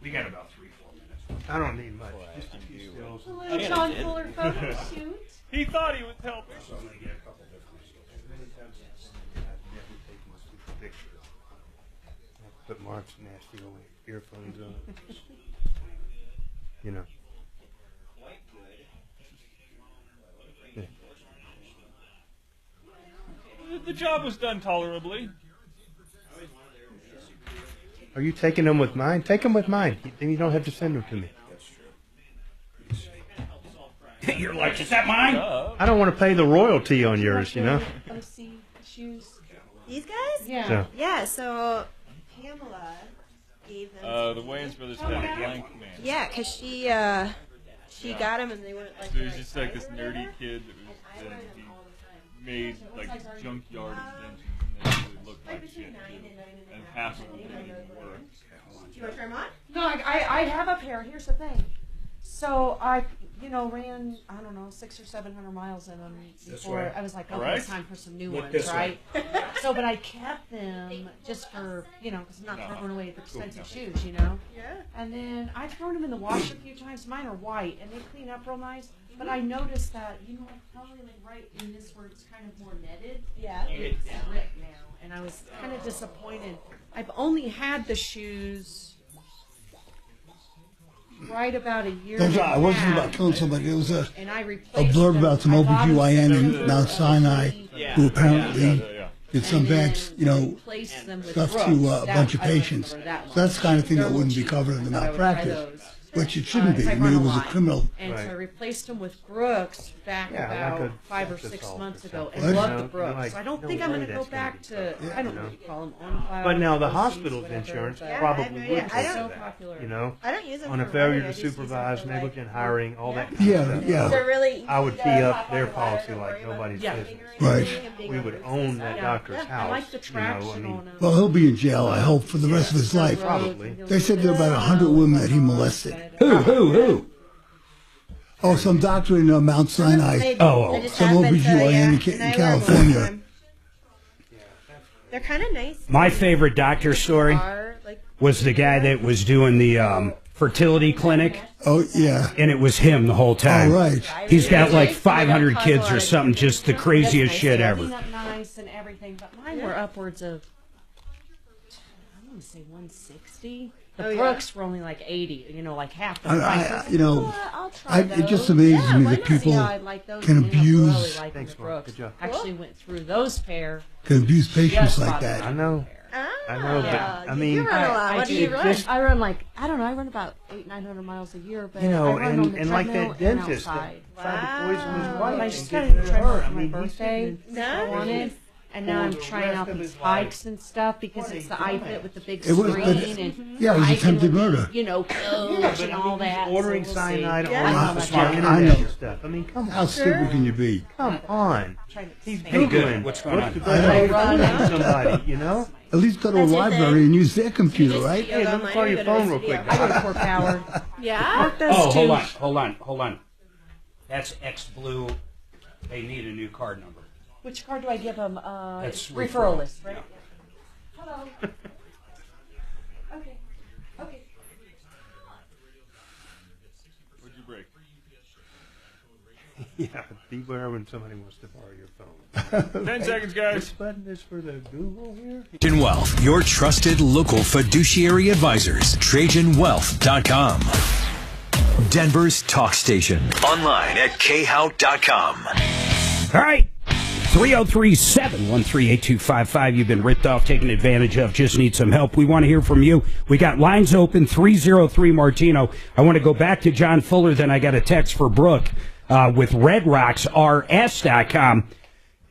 We got about 3-4 minutes. I don't need much. Just a few stills. A little John Fuller photo shoot. He thought he was helping. So I'm going to get a couple different stills. Many times I've never taken this stupid picture. I have to put Mark's nasty old earphones on. You know. Yeah. The job was done tolerably. Are you taking them with mine? Take them with mine. Then you don't have to send them to me. You're like, is that mine? I don't want to pay the royalty on yours, you know. OC shoes. These guys? Yeah. So. Yeah, so Pamela gave them. The Wayans brothers had a blank man. Yeah, because she got them and they weren't like. So he was just like this nerdy kid that he made like junkyard inventions and they actually looked like shit too. And half of them didn't even work. Do you want to try them on? No, I have a pair. Here's the thing. So I, ran, I don't know, 600 or 700 miles in them before. I was like, okay, it's time for some new ones, right? So, but I kept them just for, because I'm not throwing away the expensive shoes, Yeah. And then I've thrown them in the washer a few times. Mine are white, and they clean up real nice. But I noticed that, probably like right in this where it's kind of more netted. Yeah. It's ripped now, and I was kind of disappointed. I've only had the shoes right about a year. I wasn't about killing somebody. It was a blurb blurb about some OBGYN in Mount Sinai who apparently did some bad, stuff to a bunch of patients. So that's the kind of thing that wouldn't be covered in the malpractice, which it shouldn't be. I mean, it was a criminal. And so I replaced them with Brooks back about 5 or 6 months ago, and loved the Brooks. So I don't think I'm going to go back to, I don't know what you call them, on file. But now the hospital's insurance probably would cover that. I don't use them on a for failure running, to supervise, negligent hiring, all that kind Yeah, of stuff. yeah. They're really I would tee up their policy like nobody's business. Right. We would own that doctor's house. I like the traction on them. Well, he'll be in jail, I hope, for the rest of his life. Probably. They said there were about 100 women that he molested. Who? Oh, some doctor in Mount Sinai. Some OBGYN in California. They're kind of nice. My favorite doctor story was the guy that was doing the fertility clinic. Oh, yeah. And it was him the whole time. Oh, right. He's got like 500 kids or something, just the craziest shit ever. Nice and everything, but mine were upwards of, I want to say 160. The Brooks were only like 80, like half the price. It just amazes me that people can abuse. Thanks, Mark. Good job. Actually went through those pair. Can abuse patients like that. I know. But I mean, you run a lot. What do you run? I run I run about 800-900 miles a year. But and like that dentist that tried to poison his wife. I just got to try for my birthday. I wanted. And now I'm trying out these bikes and stuff because it's the iFit with the big screen. It was attempted murder. Coach and all that. Ordering cyanide on I the know. stuff. I mean, come on. How stupid can you be? Come on. He's Hey, good. Googling. What's going on? Somebody, At least go to a library and use their computer, right? Hey, let me call your phone real quick. I go to Fort Howard. Yeah? Hold on. That's X Blue. They need a new card number. Which card do I give them? That's referral list, right? Yeah. Hello. Okay. What'd you break? Yeah, beware when somebody wants to borrow your phone. 10 seconds, guys. Which button is for the Google here? Trajan Wealth, your trusted local fiduciary advisors. TrajanWealth.com. Denver's talk station. Online at khout.com. All right. 303-713-8255. You've been ripped off, taken advantage of, just need some help. We want to hear from you. We got lines open, 303 Martino. I want to go back to John Fuller, then I got a text for Brooke with RedRocksRS.com.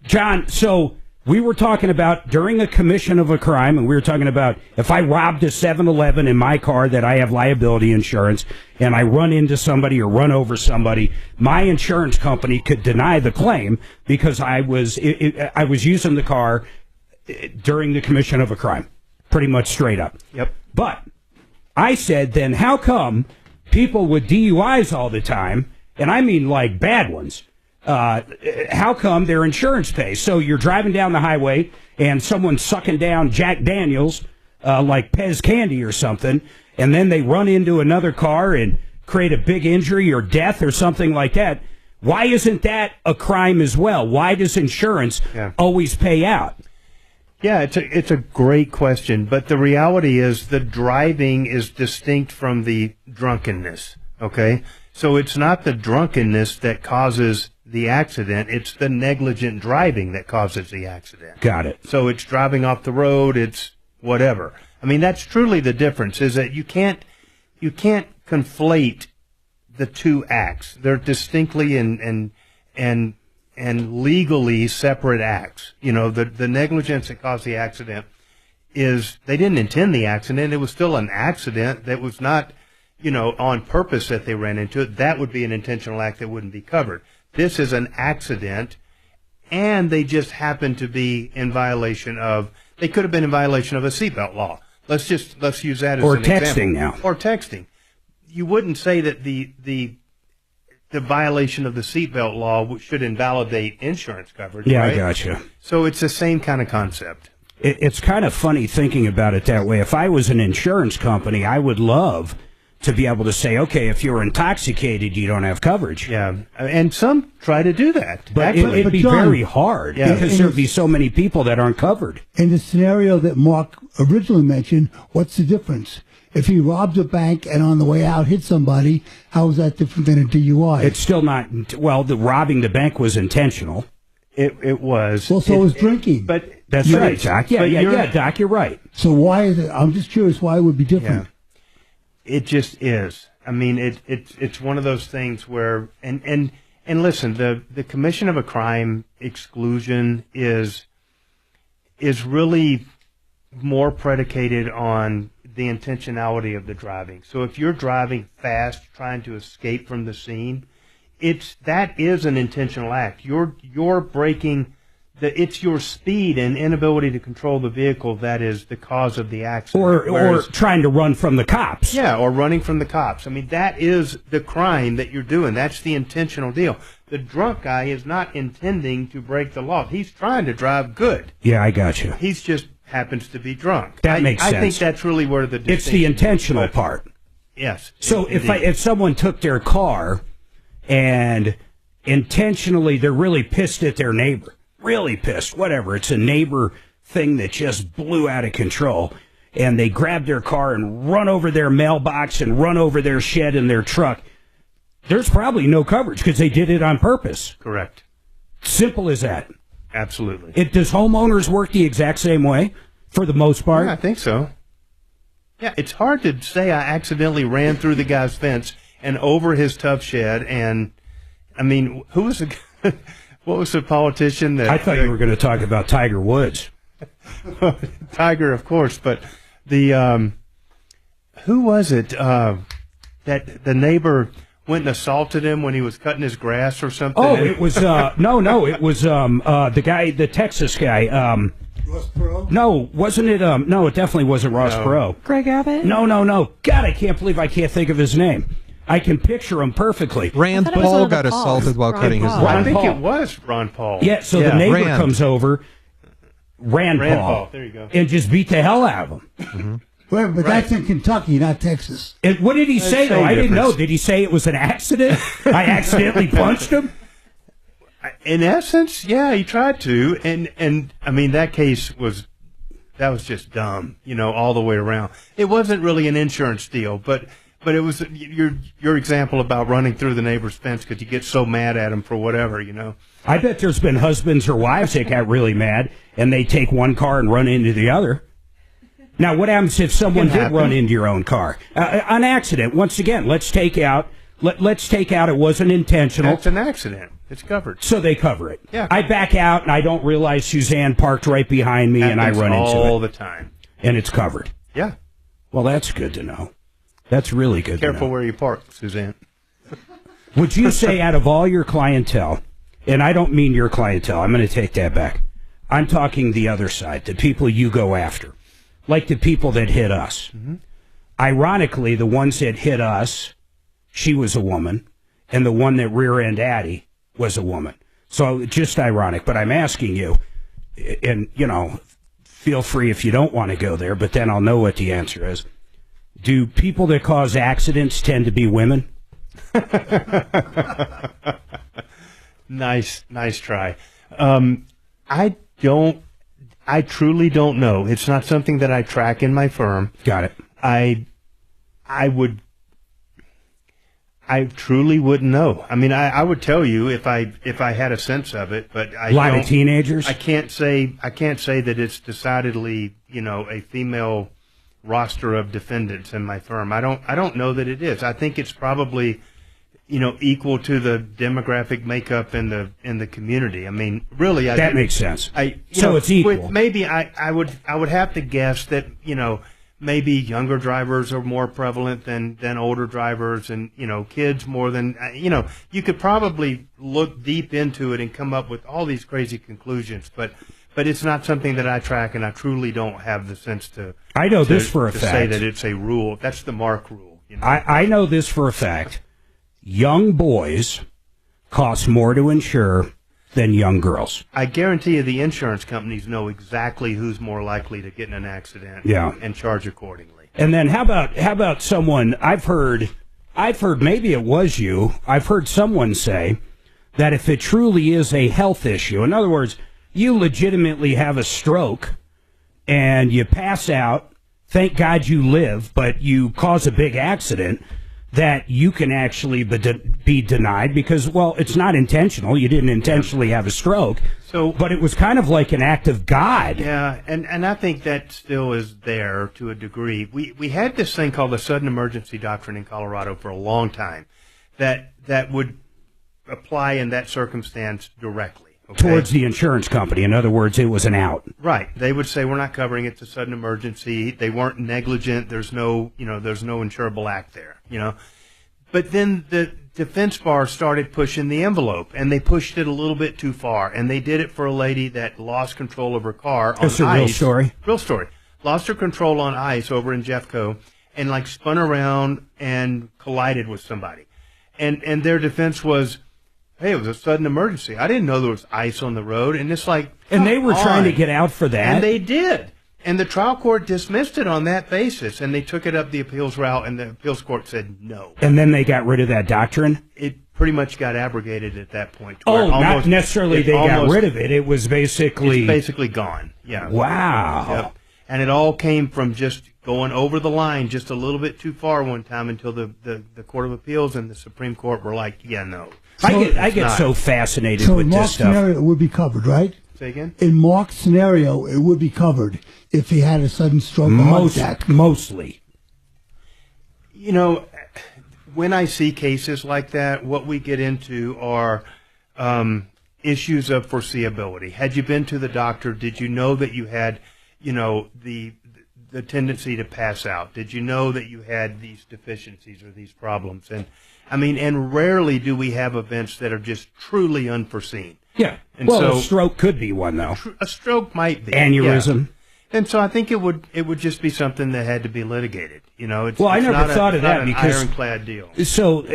John, so we were talking about during a commission of a crime, and we were talking about if I robbed a 7-Eleven in my car that I have liability insurance, and I run into somebody or run over somebody, my insurance company could deny the claim because I was using the car during the commission of a crime, pretty much straight up. Yep. But I said, then how come people with DUIs all the time, and I mean like bad ones, how come their insurance pays? So you're driving down the highway and someone's sucking down Jack Daniels like Pez candy or something, and then they run into another car and create a big injury or death or something like that, why isn't that a crime as well? Why does insurance always pay out? Yeah, it's a great question, but the reality is the driving is distinct from the drunkenness, okay? So it's not the drunkenness that causes the accident, it's the negligent driving that causes the accident. Got it. So it's driving off the road, it's whatever. I mean, that's truly the difference, is that you can't conflate the two acts. They're distinctly and legally separate acts. You know, the negligence that caused the accident is they didn't intend the accident. It was still an accident that was not, you know, on purpose that they ran into it. That would be an intentional act that wouldn't be covered. This is an accident, and they just happen to be in violation of, they could have been in violation of a seatbelt law. Let's use that as an example. Or texting now. Or texting. You wouldn't say that the violation of the seatbelt law should invalidate insurance coverage, Yeah, right? I gotcha. So it's the same kind of concept. It's kind of funny thinking about it that way. If I was an insurance company, I would love to be able to say, okay, if you're intoxicated, you don't have coverage. Yeah, and some try to do that. But it'd be John, very hard because there'd be so many people that aren't covered. In the scenario that Mark originally mentioned, what's the difference? If he robs a bank and on the way out hit somebody, how is that different than a DUI? It's still not, well, the robbing the bank was intentional. It was. Well, so was drinking. But that's right, Doc. Yeah, Doc, you're right. So why is it? I'm just curious why it would be different. Yeah. It just is. I mean, it's one of those things where, and listen, the commission of a crime exclusion is really more predicated on the intentionality of the driving. So if you're driving fast, trying to escape from the scene, that is an intentional act. You're breaking it's your speed and inability to control the vehicle that is the cause of the accident. Or trying to run from the cops. Yeah, or running from the cops. I mean, that is the crime that you're doing. That's the intentional deal. The drunk guy is not intending to break the law. He's trying to drive good. Yeah, I got you. He's just happens to be drunk. That makes sense. I think that's really where the distinction It's the intentional part. Yes. So if someone took their car and intentionally they're really pissed at their neighbor, really pissed, whatever, it's a neighbor thing that just blew out of control, and they grab their car and run over their mailbox and run over their shed and their truck, there's probably no coverage because they did it on purpose. Correct. Simple as that. Absolutely. Does homeowners work the exact same way for the most part? Yeah, I think so. Yeah, it's hard to say I accidentally ran through the guy's fence and over his tough shed, and I mean, who was the what was the politician that... I thought you were going to talk about Tiger Woods. Tiger, of course, but the who was it that the neighbor went and assaulted him when he was cutting his grass or something? Oh, it was no, it was the guy, the Texas guy. Ross Perot? No, wasn't it? No, it definitely wasn't Ross Perot. Greg Abbott? No. God, I can't believe I can't think of his name. I can picture him perfectly. Rand Paul got assaulted while cutting his lawn. I think it was Ron Paul. Yeah, so the neighbor comes over, Rand Paul, there you go, and just beat the hell out of him. Mm-hmm. Well, but that's in Kentucky, not Texas. And what did he say, though? I didn't know. Did he say it was an accident? I accidentally punched him? In essence, yeah, he tried to. And I mean, that was just dumb, all the way around. It wasn't really an insurance deal, but it was your example about running through the neighbor's fence because you get so mad at him for whatever, I bet there's been husbands or wives that got really mad, and they take one car and run into the other. Now, what happens if someone did run into your own car? An accident. Once again, let's take out it wasn't intentional. It's an accident. It's covered. So they cover it. Yeah. I back out, and I don't realize Suzanne parked right behind me, and I run into it. all the time. And it's covered. Yeah. Well, that's good to know. That's really good to know. Careful where you park, Suzanne. Would you say out of all your clientele, and I don't mean your clientele, I'm going to take that back. I'm talking the other side, the people you go after, like the people that hit us. Mm-hmm. Ironically, the ones that hit us, she was a woman, and the one that rear-end Addie was a woman. So just ironic, but I'm asking you, and, feel free if you don't want to go there, but then I'll know what the answer is. Do people that cause accidents tend to be women? Nice try. I truly don't know. It's not something that I track in my firm. Got it. I truly wouldn't know. I mean, I would tell you if I had a sense of it, but a lot of teenagers. I can't say that it's decidedly, a female roster of defendants in my firm. I don't know that it is. I think it's probably, equal to the demographic makeup in the community. I mean, really, that makes sense. So it's equal. Maybe I would have to guess that maybe younger drivers are more prevalent than older drivers, and kids more than you could probably look deep into it and come up with all these crazy conclusions, but it's not something that I track, and I truly don't have the sense to this for a to fact. say that it's a rule. That's the Mark rule. I know this for a fact. Young boys cost more to insure than young girls. I guarantee you the insurance companies know exactly who's more likely to get in an accident and charge accordingly. And then how about someone, I've heard maybe it was you, I've heard someone say that if it truly is a health issue, in other words, you legitimately have a stroke and you pass out, thank God you live, but you cause a big accident, that you can actually be denied because, well, it's not intentional. You didn't intentionally have a stroke. But it was kind of like an act of God. Yeah, and I think that still is there to a degree. We had this thing called the sudden emergency doctrine in Colorado for a long time that would apply in that circumstance directly. Okay? Towards the insurance company. In other words, it was an out. Right. They would say, we're not covering it. It's a sudden emergency. They weren't negligent. There's no insurable act there, But then the defense bar started pushing the envelope, and they pushed it a little bit too far. And they did it for a lady that lost control of her car on ice. It's a real story? Real story. Lost her control on ice over in Jeffco and spun around and collided with somebody. And their defense was, hey, it was a sudden emergency. I didn't know there was ice on the road. And it's like, and they were trying to get out for that. And they did. And the trial court dismissed it on that basis. And they took it up the appeals route, and the appeals court said no. And then they got rid of that doctrine? It pretty much got abrogated at that point. Not necessarily they got rid of it. It was basically... It's basically gone. Yeah. Wow. Yep. And it all came from just going over the line just a little bit too far one time until the Court of Appeals and the Supreme Court were like, yeah, no. I get so fascinated with this stuff. So in Mark's scenario, it would be covered, right? Say again? In Mark's scenario, it would be covered if he had a sudden stroke or heart attack. Mostly. When I see cases like that, what we get into are issues of foreseeability. Had you been to the doctor, did you know that you had, the tendency to pass out? Did you know that you had these deficiencies or these problems? And rarely do we have events that are just truly unforeseen. Yeah. And a stroke could be one, though. A stroke might be. Aneurysm. Yeah. And so I think it would just be something that had to be litigated. I never thought of that because an ironclad deal. So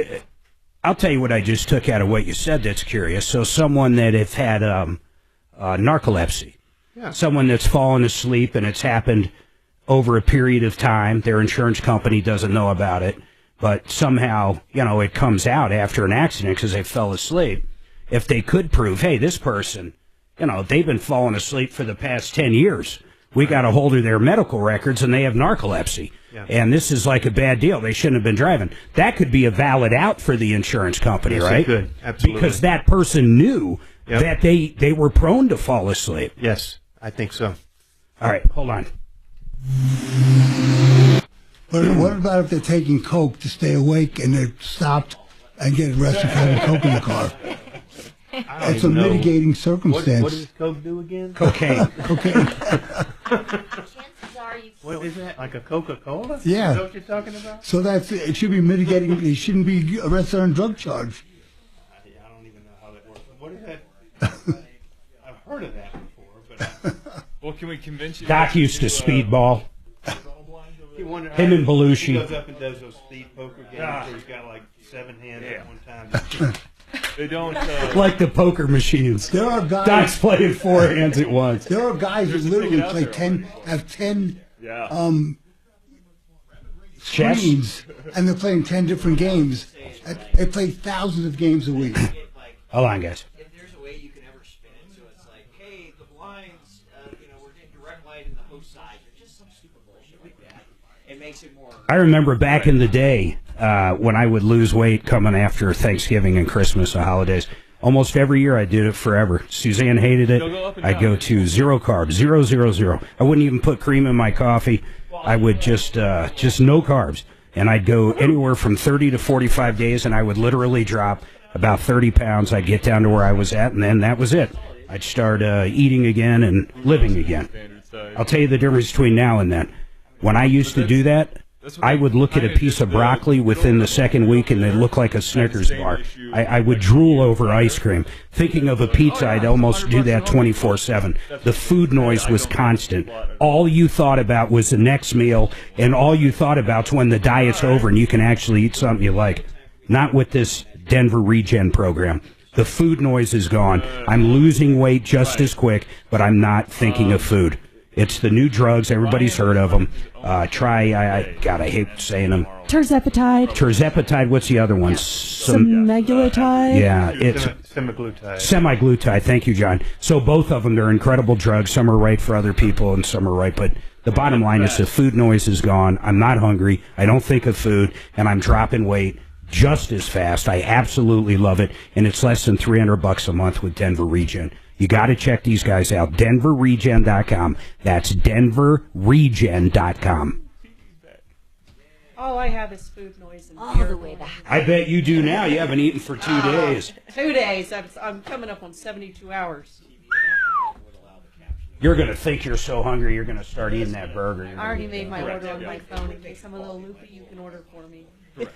I'll tell you what I just took out of what you said that's curious. So someone that have had narcolepsy, someone that's fallen asleep and it's happened over a period of time, their insurance company doesn't know about it, but somehow, it comes out after an accident because they fell asleep. If they could prove, hey, this person, they've been falling asleep for the past 10 years. We got a hold of their medical records and they have narcolepsy. Yeah. And this is like a bad deal. They shouldn't have been driving. That could be a valid out for the insurance company, right? It could, absolutely. Because that person knew that they were prone to fall asleep. Yes, I think so. All right, hold on. But what about if they're taking coke to stay awake and they're stopped and get arrested for having coke in the car? It's a mitigating circumstance. What does coke do again? Cocaine. Cocaine. What is that? Like a Coca-Cola? Yeah. Is that what you're talking about? So it should be mitigating. He shouldn't be arrested on drug charge. I don't even know how that works. What is that? I've heard of that before, but well, can we convince you? Doc used to speedball. Him and Belushi. He goes up and does those speed poker games where he's got like 7 hands at one time. They don't like the poker machines. There are guys. Doc's playing 4 hands at once. There are guys who literally play 10 screens, and they're playing 10 different games. They play thousands of games a week. Hold on, guys. If there's a way you can ever spin it, so it's like, hey, the blinds, we're getting direct light in the host side, or just some stupid bullshit like that. It makes it more. I remember back in the day when I would lose weight coming after Thanksgiving and Christmas, the holidays. Almost every year I did it forever. Suzanne hated it. I'd go to 0 carbs, 0, 0, 0. I wouldn't even put cream in my coffee. I would just no carbs. And I'd go anywhere from 30 to 45 days, and I would literally drop about 30 pounds. I'd get down to where I was at, and then that was it. I'd start eating again and living again. I'll tell you the difference between now and then. When I used to do that, I would look at a piece of broccoli within the second week and it looked like a Snickers bar. I would drool over ice cream. Thinking of a pizza, I'd almost do that 24/7. The food noise was constant. All you thought about was the next meal, and all you thought about when the diet's over and you can actually eat something you like. Not with this Denver Regen program. The food noise is gone. I'm losing weight just as quick, but I'm not thinking of food. It's the new drugs. Everybody's heard of them. I hate saying them. Terzepatide. Terzepatide. What's the other one? Semaglutide. Yeah, it's semaglutide. Semaglutide. Thank you, John. So both of them, they're incredible drugs. Some are right for other people, and some are right. But the bottom line is the food noise is gone. I'm not hungry. I don't think of food, and I'm dropping weight just as fast. I absolutely love it, and it's less than $300 a month with Denver Regen. You got to check these guys out. DenverRegen.com. That's DenverRegen.com. All I have is food noise and all beer. the way back. I bet you do now. You haven't eaten for 2 days. 2 days. I'm coming up on 72 hours. You're going to think you're so hungry, you're going to start eating that burger. I already made my order on my phone. In case I'm a little loopy, you can order for me. Can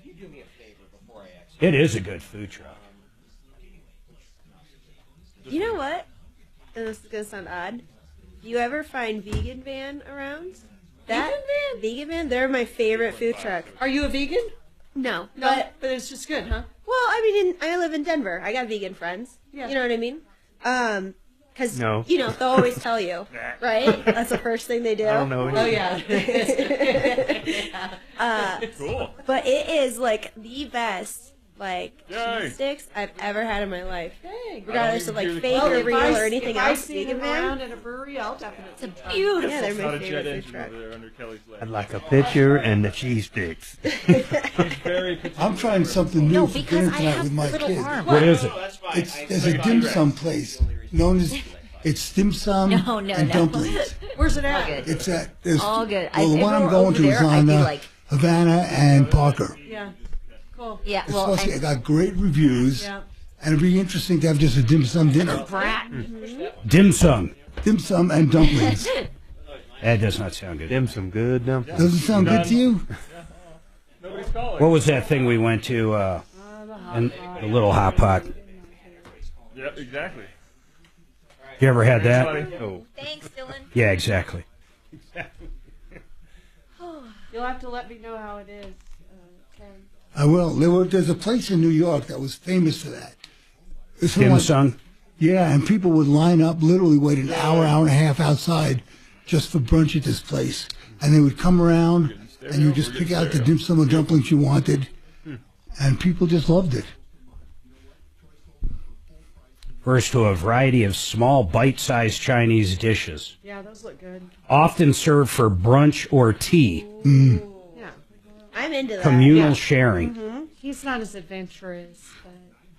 you do me a favor before I exit? It is a good food truck. You know what? And this is going to sound odd. You ever find Vegan Van around? Vegan Van? They're my favorite food truck. Are you a vegan? No. But it's just good, huh? Well, I mean, I live in Denver. I got vegan friends. Yeah. You know what I mean? Because, No. they'll always tell you, right? That's the first thing they do. I don't know. Oh, yeah. Cool. But it is, the best, cheese sticks I've ever had in my life. Hey, regardless of, fake or real or anything else. Vegan around Van. at a brewery, I'll definitely. It's beautiful. Yeah, they're Not my a jet favorite food engine truck. over there under Kelly's leg. I'd like a pitcher and the cheese sticks. I'm trying something new for dinner tonight with my kids. What is it? There's a dim sum place known as dim sum and dumplings. Where's it at? It's at all good. Well, the one I'm going to is on Havana and Parker. Yeah. Cool. Yeah. It's Well, supposed to, I got great reviews, Yeah. and it'd be interesting to have just a dim sum dinner. Dim sum. Dim sum and dumplings. That does not sound good. Dim sum good dumplings. Doesn't sound good to you? Nobody's calling. What was that thing we went to? In the Little Hot Pot. Yeah, exactly. You ever had that? Oh. thanks, Dylan. Yeah, exactly. You'll have to let me know how it is, Ken. I will. There's a place in New York that was famous for that. It's Dim like- sum. Yeah, and people would line up, literally wait an hour and a half outside just for brunch at this place. And they would come around, and you just pick out the dim sum or dumplings you wanted, and people just loved it. Refers to a variety of small, bite-sized Chinese dishes, Yeah, those look good. often served for brunch or tea. Mm. Yeah. I'm into that. Communal sharing. Mm-hmm. He's not as adventurous, but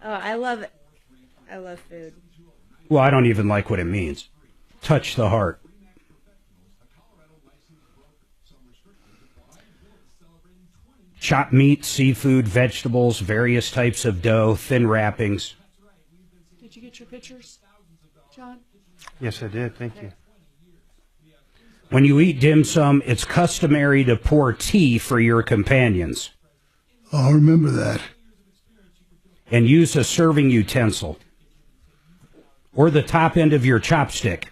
Oh, I love it. I love food. Well, I don't even like what it means. Touch the heart. Chopped meat, seafood, vegetables, various types of dough, thin wrappings. did you get your pictures, John? Yes, I did. Thank you. When you eat dim sum, it's customary to pour tea for your companions. I'll remember that. And use a serving utensil or the top end of your chopstick.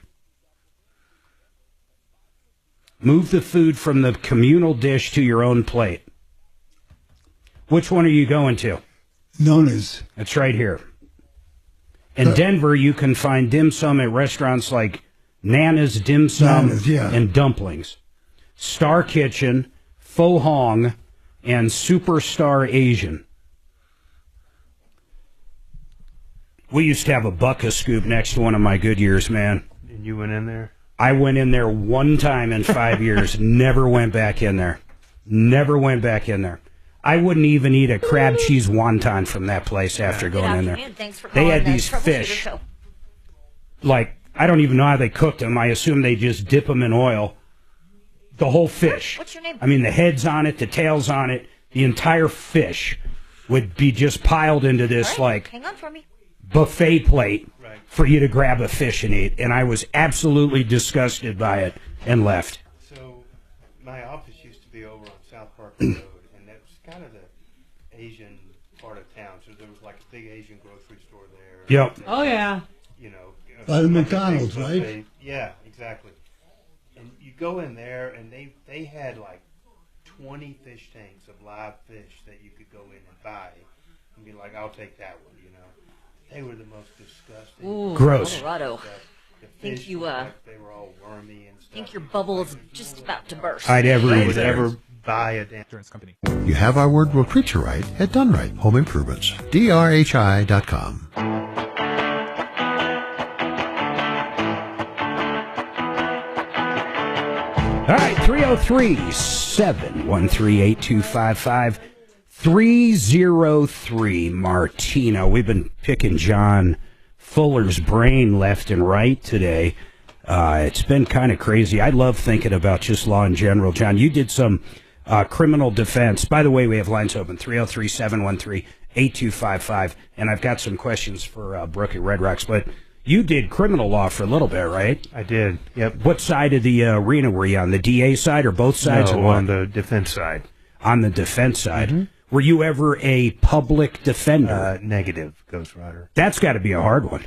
Move the food from the communal dish to your own plate. Which one are you going to? Nona's. It's right here. In Denver, you can find dim sum at restaurants like Nana's Dim Sum Nana's, yeah. and Dumplings. Star Kitchen, Fo Hong, and Superstar Asian. We used to have a bucka scoop next to one of my Goodyears, man. And you went in there? I went in there one time in 5 years, never went back in there. Never went back in there. I wouldn't even eat a crab cheese wonton from that place after going in there. Thanks for They had calling, these Troubleshooter fish. Show. Like, I don't even know how they cooked them. I assume they just dip them in oil. The whole fish. What's your name? I mean, the head's on it, the tail's on it. The entire fish would be just piled into this, like, Hang on for me. buffet plate for you to grab a fish and eat. And I was absolutely disgusted by it and left. So, my office used to be over on South Park Road, and that was kind of the Asian part of town. So there was like a big Asian grocery store there. Yep. Oh, yeah. You know. By the McDonald's, right? Yeah, exactly. And you go in there, and they had like 20 fish tanks of live fish that you could go in and buy and be like, I'll take that one, you know. They were the most disgusting. Ooh, gross. Colorado. The Think fish you, looked like they were all wormy and stuff. think your bubble is just about to burst. I'd ever eat would there. ever buy a damn insurance company. You have our word will treat you right at Done Right Home Improvements. DRHI.com. All right, 303-713-8255. 303 Martino. We've been picking John Fuller's brain left and right today. It's been kind of crazy. I love thinking about just law in general. John, you did some criminal defense. By the way, we have lines open, 303-713-8255. And I've got some questions for Brooke at Red Rocks. But you did criminal law for a little bit, right? I did, yep. What side of the arena were you on, the DA side or both sides? No, or what? on the defense side. On the defense side. Mm-hmm. Were you ever a public defender? Negative, Ghost Rider. That's got to be a hard one.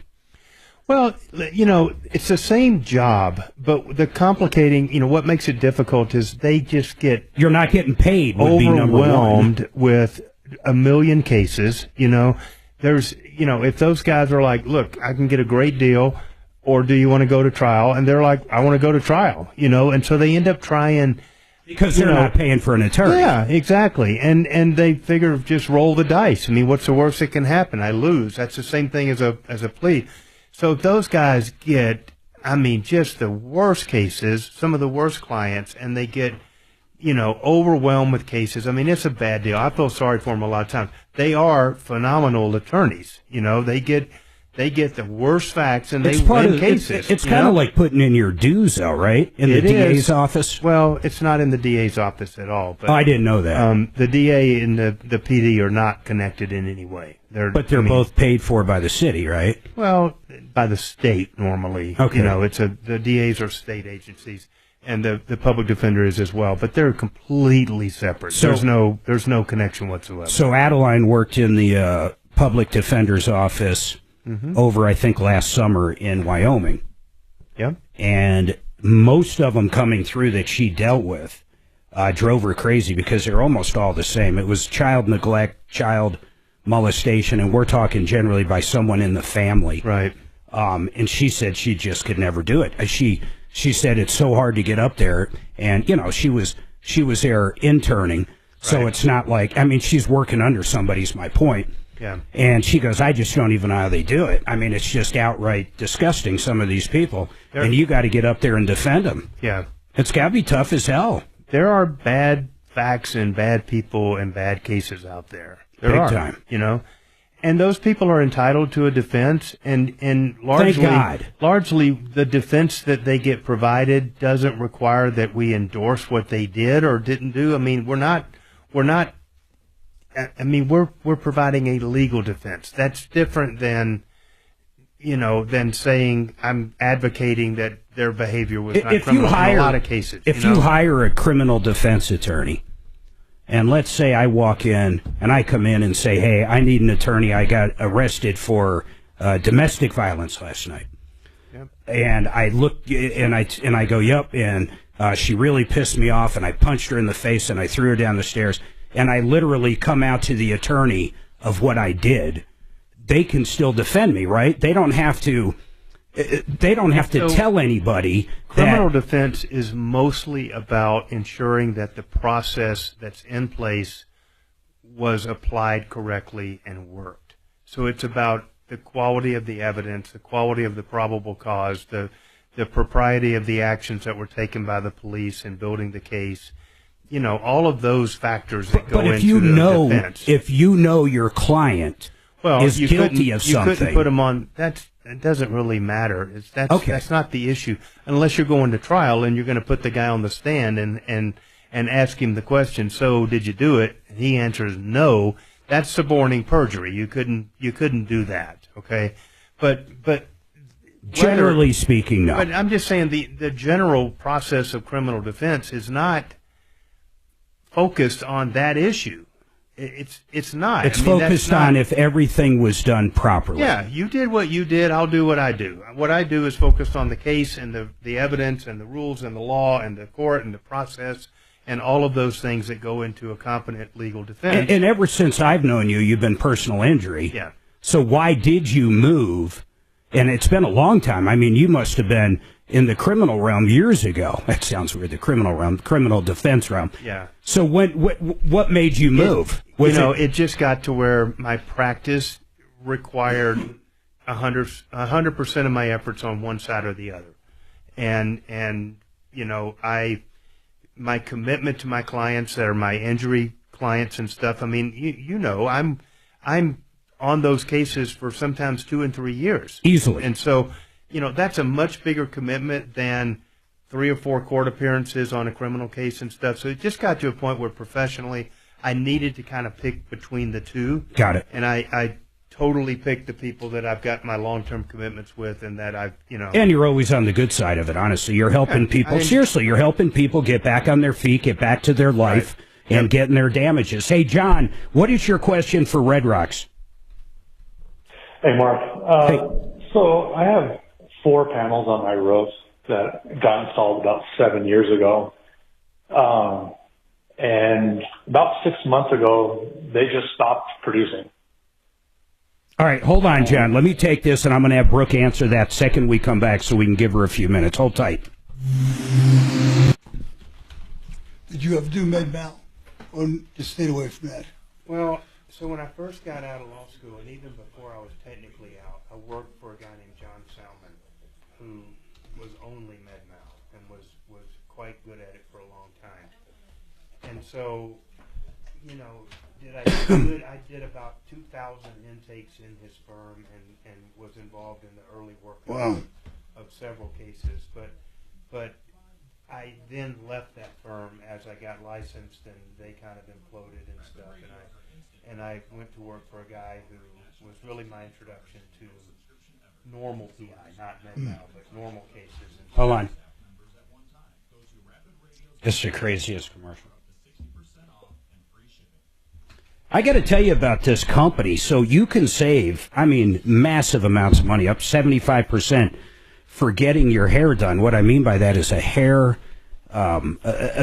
Well, you know, it's the same job, but the complicating, you know, what makes it difficult is they just get... You're not getting paid would be number one. Overwhelmed with a million cases, you know. There's, you know, if those guys are like, look, I can get a great deal, or do you want to go to trial? And they're like, I want to go to trial, you know, and so they end up trying... Because they're not paying for an attorney. Yeah, exactly. And they figure just roll the dice. I mean, what's the worst that can happen? I lose. That's the same thing as a plea. So those guys get, I mean, just the worst cases, some of the worst clients, and they get, you know, overwhelmed with cases. I mean, it's a bad deal. I feel sorry for them a lot of times. They are phenomenal attorneys. You know, they get the worst facts and they win cases. It's kind of like putting in your dues, though, right? In the DA's office? Well, it's not in the DA's office at all. But, I didn't know that. The DA and the PD are not connected in any way. They're both paid for by the city, right? Well, by the state normally. Okay. You know, the DAs are state agencies, and the public defender is as well. But they're completely separate. So, there's no connection whatsoever. So Adeline worked in the public defender's office. Mm-hmm. Over, I think, last summer in Wyoming. Yep. And most of them coming through that she dealt with drove her crazy because they're almost all the same. It was child neglect, child molestation, and we're talking generally by someone in the family. Right. And she said she just could never do it. She said it's so hard to get up there. And, you know, she was there interning. So it's not like, I mean, she's working under somebody's my point. Yeah. And she goes, I just don't even know how they do it. I mean, it's just outright disgusting, some of these people. And you got to get up there and defend them. Yeah. It's got to be tough as hell. There are bad facts and bad people and bad cases out there. There Big are, time. You know? And those people are entitled to a defense, and largely, Thank God. largely the defense that they get provided doesn't require that we endorse what they did or didn't do. I mean, we're not I mean, we're providing a legal defense. That's different than, you know, than saying I'm advocating that their behavior was not criminal in a lot of cases. If you hire a criminal defense attorney, and let's say I walk in and I come in and say, hey, I need an attorney. I got arrested for domestic violence last night. Yep. And I look and I go, yep, and she really pissed me off, and I punched her in the face and I threw her down the stairs. And I literally come out to the attorney of what I did, they can still defend me, right? They don't have to they don't have to tell anybody. Criminal defense is mostly about ensuring that the process that's in place was applied correctly and worked. So it's about the quality of the evidence, the quality of the probable cause, the propriety of the actions that were taken by the police in building the case. You know, all of those factors that go into the defense. If you know your client is guilty of something. You couldn't put them on. It doesn't really matter. That's not the issue. Unless you're going to trial and you're going to put the guy on the stand and ask him the question, so did you do it? And he answers no. That's suborning perjury. You couldn't do that, okay? But generally speaking, no. But I'm just saying the general process of criminal defense is not focused on that issue. It's not. It's focused on if everything was done properly. Yeah, you did what you did, I'll do what I do. What I do is focused on the case and the evidence and the rules and the law and the court and the process and all of those things that go into a competent legal defense. And ever since I've known you, you've been personal injury. Yeah. So why did you move? And it's been a long time. I mean, you must have been in the criminal realm years ago. That sounds weird, the criminal realm, criminal defense realm. Yeah. So what made you move? It just got to where my practice required 100% of my efforts on one side or the other. And you know, my commitment to my clients that are my injury clients and stuff, I mean, you know, I'm on those cases for sometimes 2 and 3 years. Easily. And so, you know, that's a much bigger commitment than 3 or 4 court appearances on a criminal case and stuff. So it just got to a point where professionally I needed to kind of pick between the two. Got it. And I totally picked the people that I've got my long-term commitments with and that I've, you know. And you're always on the good side of it, honestly. You're helping people. Seriously, you're helping people get back on their feet, get back to their life, and getting their damages. Hey, John, what is your question for Red Rocks? Hey, Mark. So I have 4 panels on my roof that got installed about 7 years ago. And about 6 months ago, they just stopped producing. All right, hold on, John. Let me take this, and I'm going to have Brooke answer that second we come back so we can give her a few minutes. Hold tight. Did you ever do med-mal, or just stayed away from that? Well, so when I first got out of law school, and even before I was technically out, I worked for a guy named John Salmon, who was only med-mal and was quite good at it for a long time. And so, you know, did I do it? I did about 2,000 intakes in his firm and was involved in the early work of several cases. But I then left that firm as I got licensed, and they kind of imploded and stuff. And I went to work for a guy who was really my introduction to normal PI, not med-mal, but normal cases. And hold on. This is the craziest commercial. I got to tell you about this company. So you can save, I mean, massive amounts of money, up 75% for getting your hair done. What I mean by that is a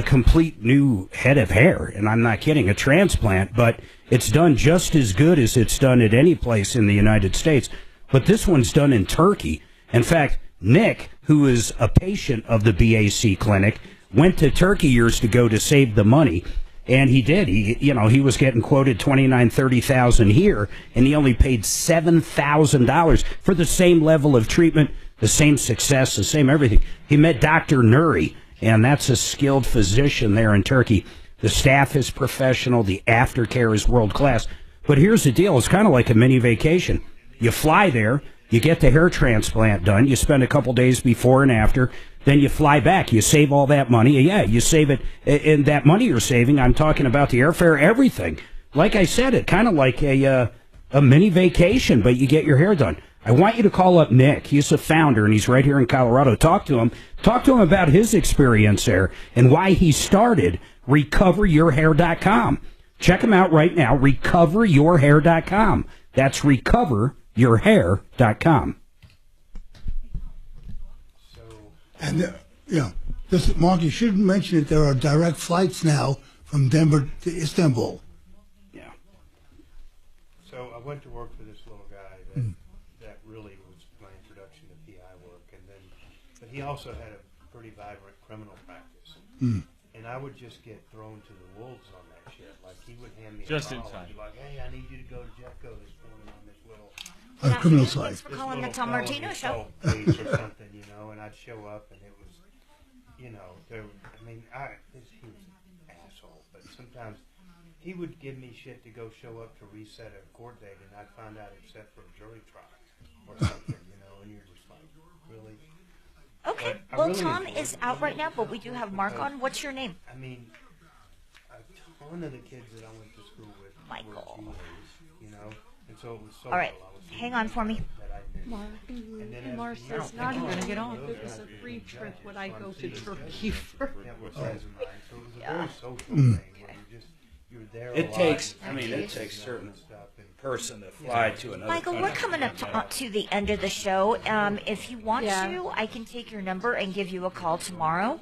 complete new head of hair. And I'm not kidding, a transplant, but it's done just as good as it's done at any place in the United States. But this one's done in Turkey. In fact, Nick, who is a patient of the BAC clinic, went to Turkey years ago to save the money. And he did. He was getting quoted $29,000-$30,000 here, and he only paid $7,000 for the same level of treatment, the same success, the same everything. He met Dr. Nuri, and that's a skilled physician there in Turkey. The staff is professional. The aftercare is world class. But here's the deal. It's kind of like a mini vacation. You fly there. You get the hair transplant done. You spend a couple days before and after. Then you fly back. You save all that money. Yeah, you save it. And that money you're saving, I'm talking about the airfare, everything. Like I said, it kind of like a mini vacation, but you get your hair done. I want you to call up Nick. He's the founder, and he's right here in Colorado. Talk to him. Talk to him about his experience there and why he started RecoverYourHair.com. Check him out right now, RecoverYourHair.com. That's RecoverYourHair.com. And, Mark, you should mention that there are direct flights now from Denver to Istanbul. Yeah. So I went to work for this little guy that really was my introduction to PI he also had a pretty vibrant criminal practice. And I would just get thrown to the wolves on that shit. Like, he would hand me just a in call time. and be like, hey, I need you to go to Jeffco this morning on this little... criminal side. Thanks for calling the Tom Martino Show. Case or something, you know, and I'd show up and it was, you know, he was an asshole, but sometimes he would give me shit to go show up to reset a court date, and I'd find out it's set for a jury trial or something, you know, and you're just like, really? Okay, well, Tom is out right now, but we do have Mark on. What's your name? I mean, a ton of the kids that I went to school with Michael. were GAs, you know, and so it was so all right, hang on for me. And Mark says, not even going to get on. If it was a free trip, would I go to Turkey for? Yeah. It takes certain person to fly to another Michael, country. we're coming up to the end of the show. If you want to, I can take your number and give you a call tomorrow.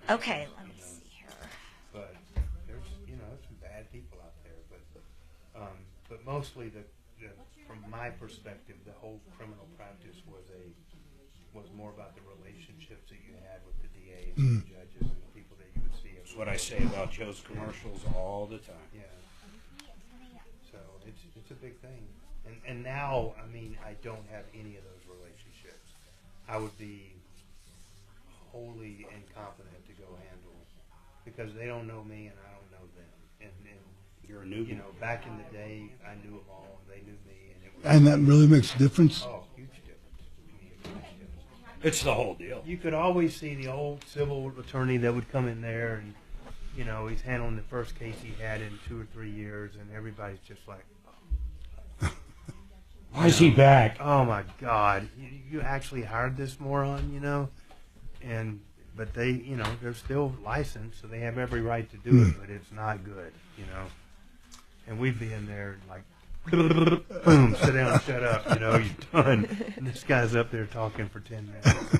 Okay, let me see here. But there's, you know, some bad people out there, but mostly from my perspective, the whole criminal practice was more about the relationships that you had with the DAs and the judges and the people that you would see. That's what I say about Joe's commercials all the time. Yeah. So it's a big thing, and now, I mean, I don't have any of those relationships. I would be wholly incompetent to go handle, because they don't know me and I don't know them. And you're a newbie. You know, back in the day, I knew them all and they knew me, and it was. And that really makes a difference. Oh, huge difference. Huge difference. It's the whole deal. You could always see the old civil attorney that would come in there, and you know, he's handling the first case he had in 2 or 3 years, and everybody's just like, why is he back? Oh my God! You actually hired this moron, you know? But they, you know, they're still licensed, so they have every right to do it, but it's not good, you know? And we'd be in there like, boom, sit down and shut up, you know, you're done. And this guy's up there talking for 10 minutes.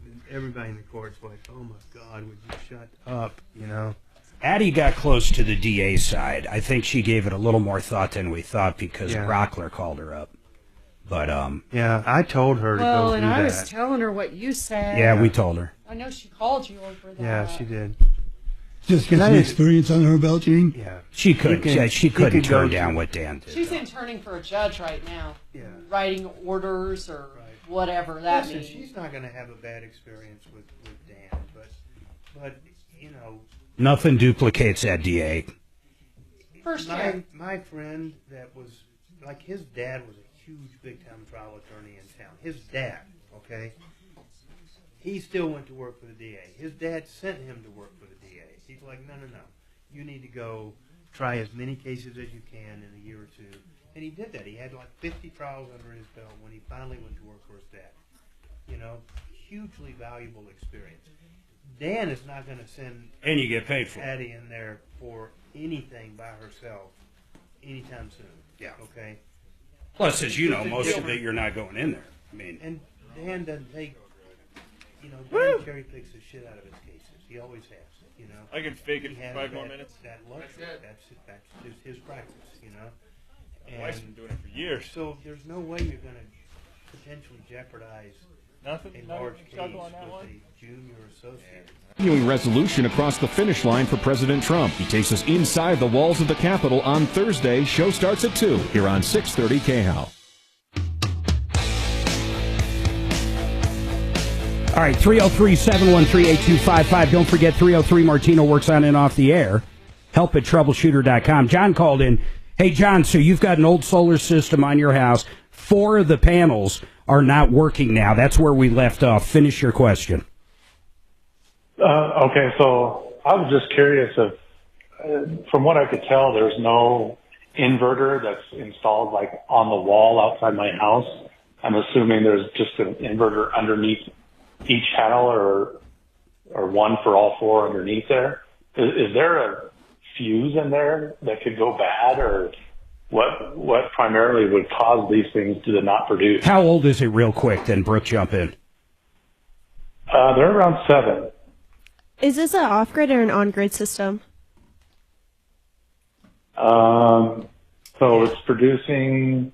And everybody in the court's like, oh my God, would you shut up, you know? Addie got close to the DA side. I think she gave it a little more thought than we thought because Brockler called her up. But yeah, I told her to go Well, do and that. I was telling her what you said. Yeah, we told her. I know she called you over that. Yeah, she did. Just get some experience on her belt, you mean? Yeah. She could. She couldn't turn down what Dan did. She's interning for a judge right now. Yeah. Writing orders or whatever that Listen, means. she's not going to have a bad experience with Dan, but you know. Nothing duplicates that DA. My friend that was, like, his dad was a huge big-time trial attorney in town. His dad, okay? He still went to work for the DA. His dad sent him to work for the DA. He's like, no. You need to go try as many cases as you can in a year or two. And he did that. He had like 50 trials under his belt when he finally went to work for his dad. You know, hugely valuable experience. Dan is not going to send and you get paid for Addie in there for anything by herself anytime soon. Yeah. Okay. Plus, as you know, most of it you're not going in there. I mean, and Dan doesn't take, you know, Dan cherry picks the shit out of his cases. He always has. You know. I can fake it for 5 more minutes. That luxury. That's just his practice. You know. My wife's been doing it for years. So there's no way you're going to potentially jeopardize a large case with a junior associate. Continuing resolution across the finish line for President Trump. He takes us inside the walls of the Capitol on Thursday. Show starts at 2 here on 630 KHOW. All right, 303-713-8255. Don't forget 303 Martino works on and off the air. Help at troubleshooter.com. John called in. Hey, John, so you've got an old solar system on your house. 4 of the panels are not working now. That's where we left off. Finish your question. Okay, so I was just curious if, from what I could tell, there's no inverter that's installed like on the wall outside my house. I'm assuming there's just an inverter underneath each panel or one for all 4 underneath there. Is there a fuse in there that could go bad, or what primarily would cause these things to not produce? How old is it real quick, then Brooke jump in? They're around 7. Is this an off-grid or an on-grid system? So it's producing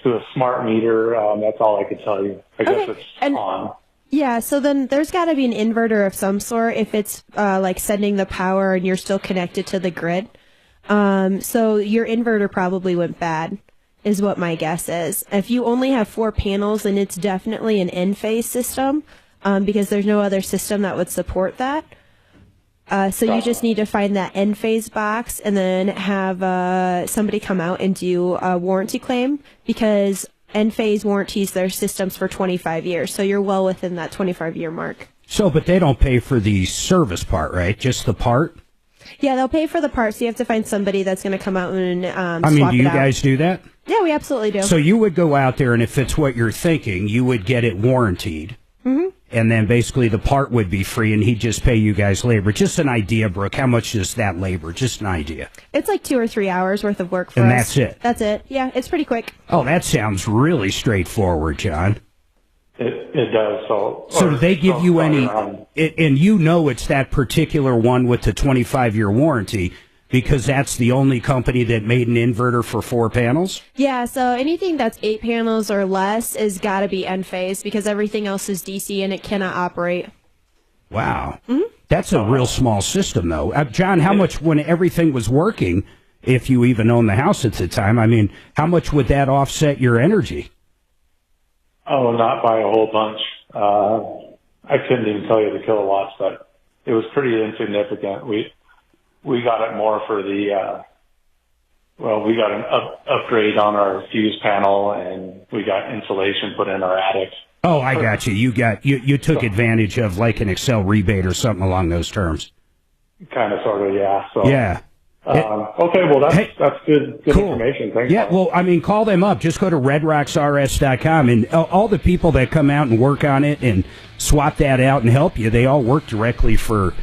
to a smart meter. That's all I could tell you. I guess it's on. Yeah, so then there's got to be an inverter of some sort if it's like sending the power and you're still connected to the grid. So your inverter probably went bad, is what my guess is. If you only have 4 panels, then it's definitely an N-phase system because there's no other system that would support that. So you just need to find that N-phase box and then have somebody come out and do a warranty claim because N-phase warranties their systems for 25 years. So you're well within that 25-year mark. So, but they don't pay for the service part, right? Just the part? Yeah, they'll pay for the parts. You have to find somebody that's going to come out and I mean, do you guys do that? Yeah, we absolutely do. So you would go out there, and if it's what you're thinking, you would get it warrantied. Mm-hmm. And then basically the part would be free, and he'd just pay you guys labor. Just an idea, Brooke. How much is that labor? Just an idea. It's like 2 or 3 hours worth of work for us. And that's it? That's it. Yeah, it's pretty quick. Oh, that sounds really straightforward, John. It does. So do they give you any, and you know it's that particular one with the 25-year warranty, because that's the only company that made an inverter for 4 panels? Yeah, so anything that's 8 panels or less is got to be N-phase because everything else is DC and it cannot operate. Wow. Mm-hmm. That's a real small system, though. John, how much, when everything was working, if you even owned the house at the time, I mean, how much would that offset your energy? Oh, not by a whole bunch. I couldn't even tell you the kilowatts, but it was pretty insignificant. We got it more for the, we got an upgrade on our fuse panel and we got insulation put in our attic. Oh, I got you. You took advantage of like an Excel rebate or something along those terms. Kind of, sort of, yeah. So, yeah. Okay, well, that's good cool information. Thanks. Yeah, well, I mean, call them up. Just go to redrocksrs.com, and all the people that come out and work on it and swap that out and help you, they all work directly for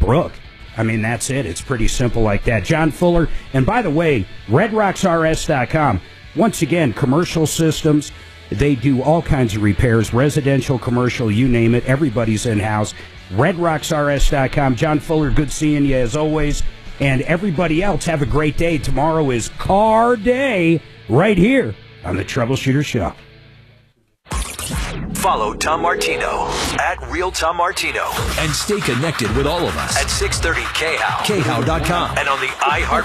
Brooke. I mean, that's it. It's pretty simple like that. John Fuller, and by the way, redrocksrs.com, once again, commercial systems, they do all kinds of repairs, residential, commercial, you name it. Everybody's in-house. redrocksrs.com. John Fuller, good seeing you as always. And everybody else, have a great day. Tomorrow is Car Day right here on the Troubleshooter Show. Follow Tom Martino at Real Tom Martino and stay connected with all of us at 630 KHOW, KHOW.com, and on the iHeart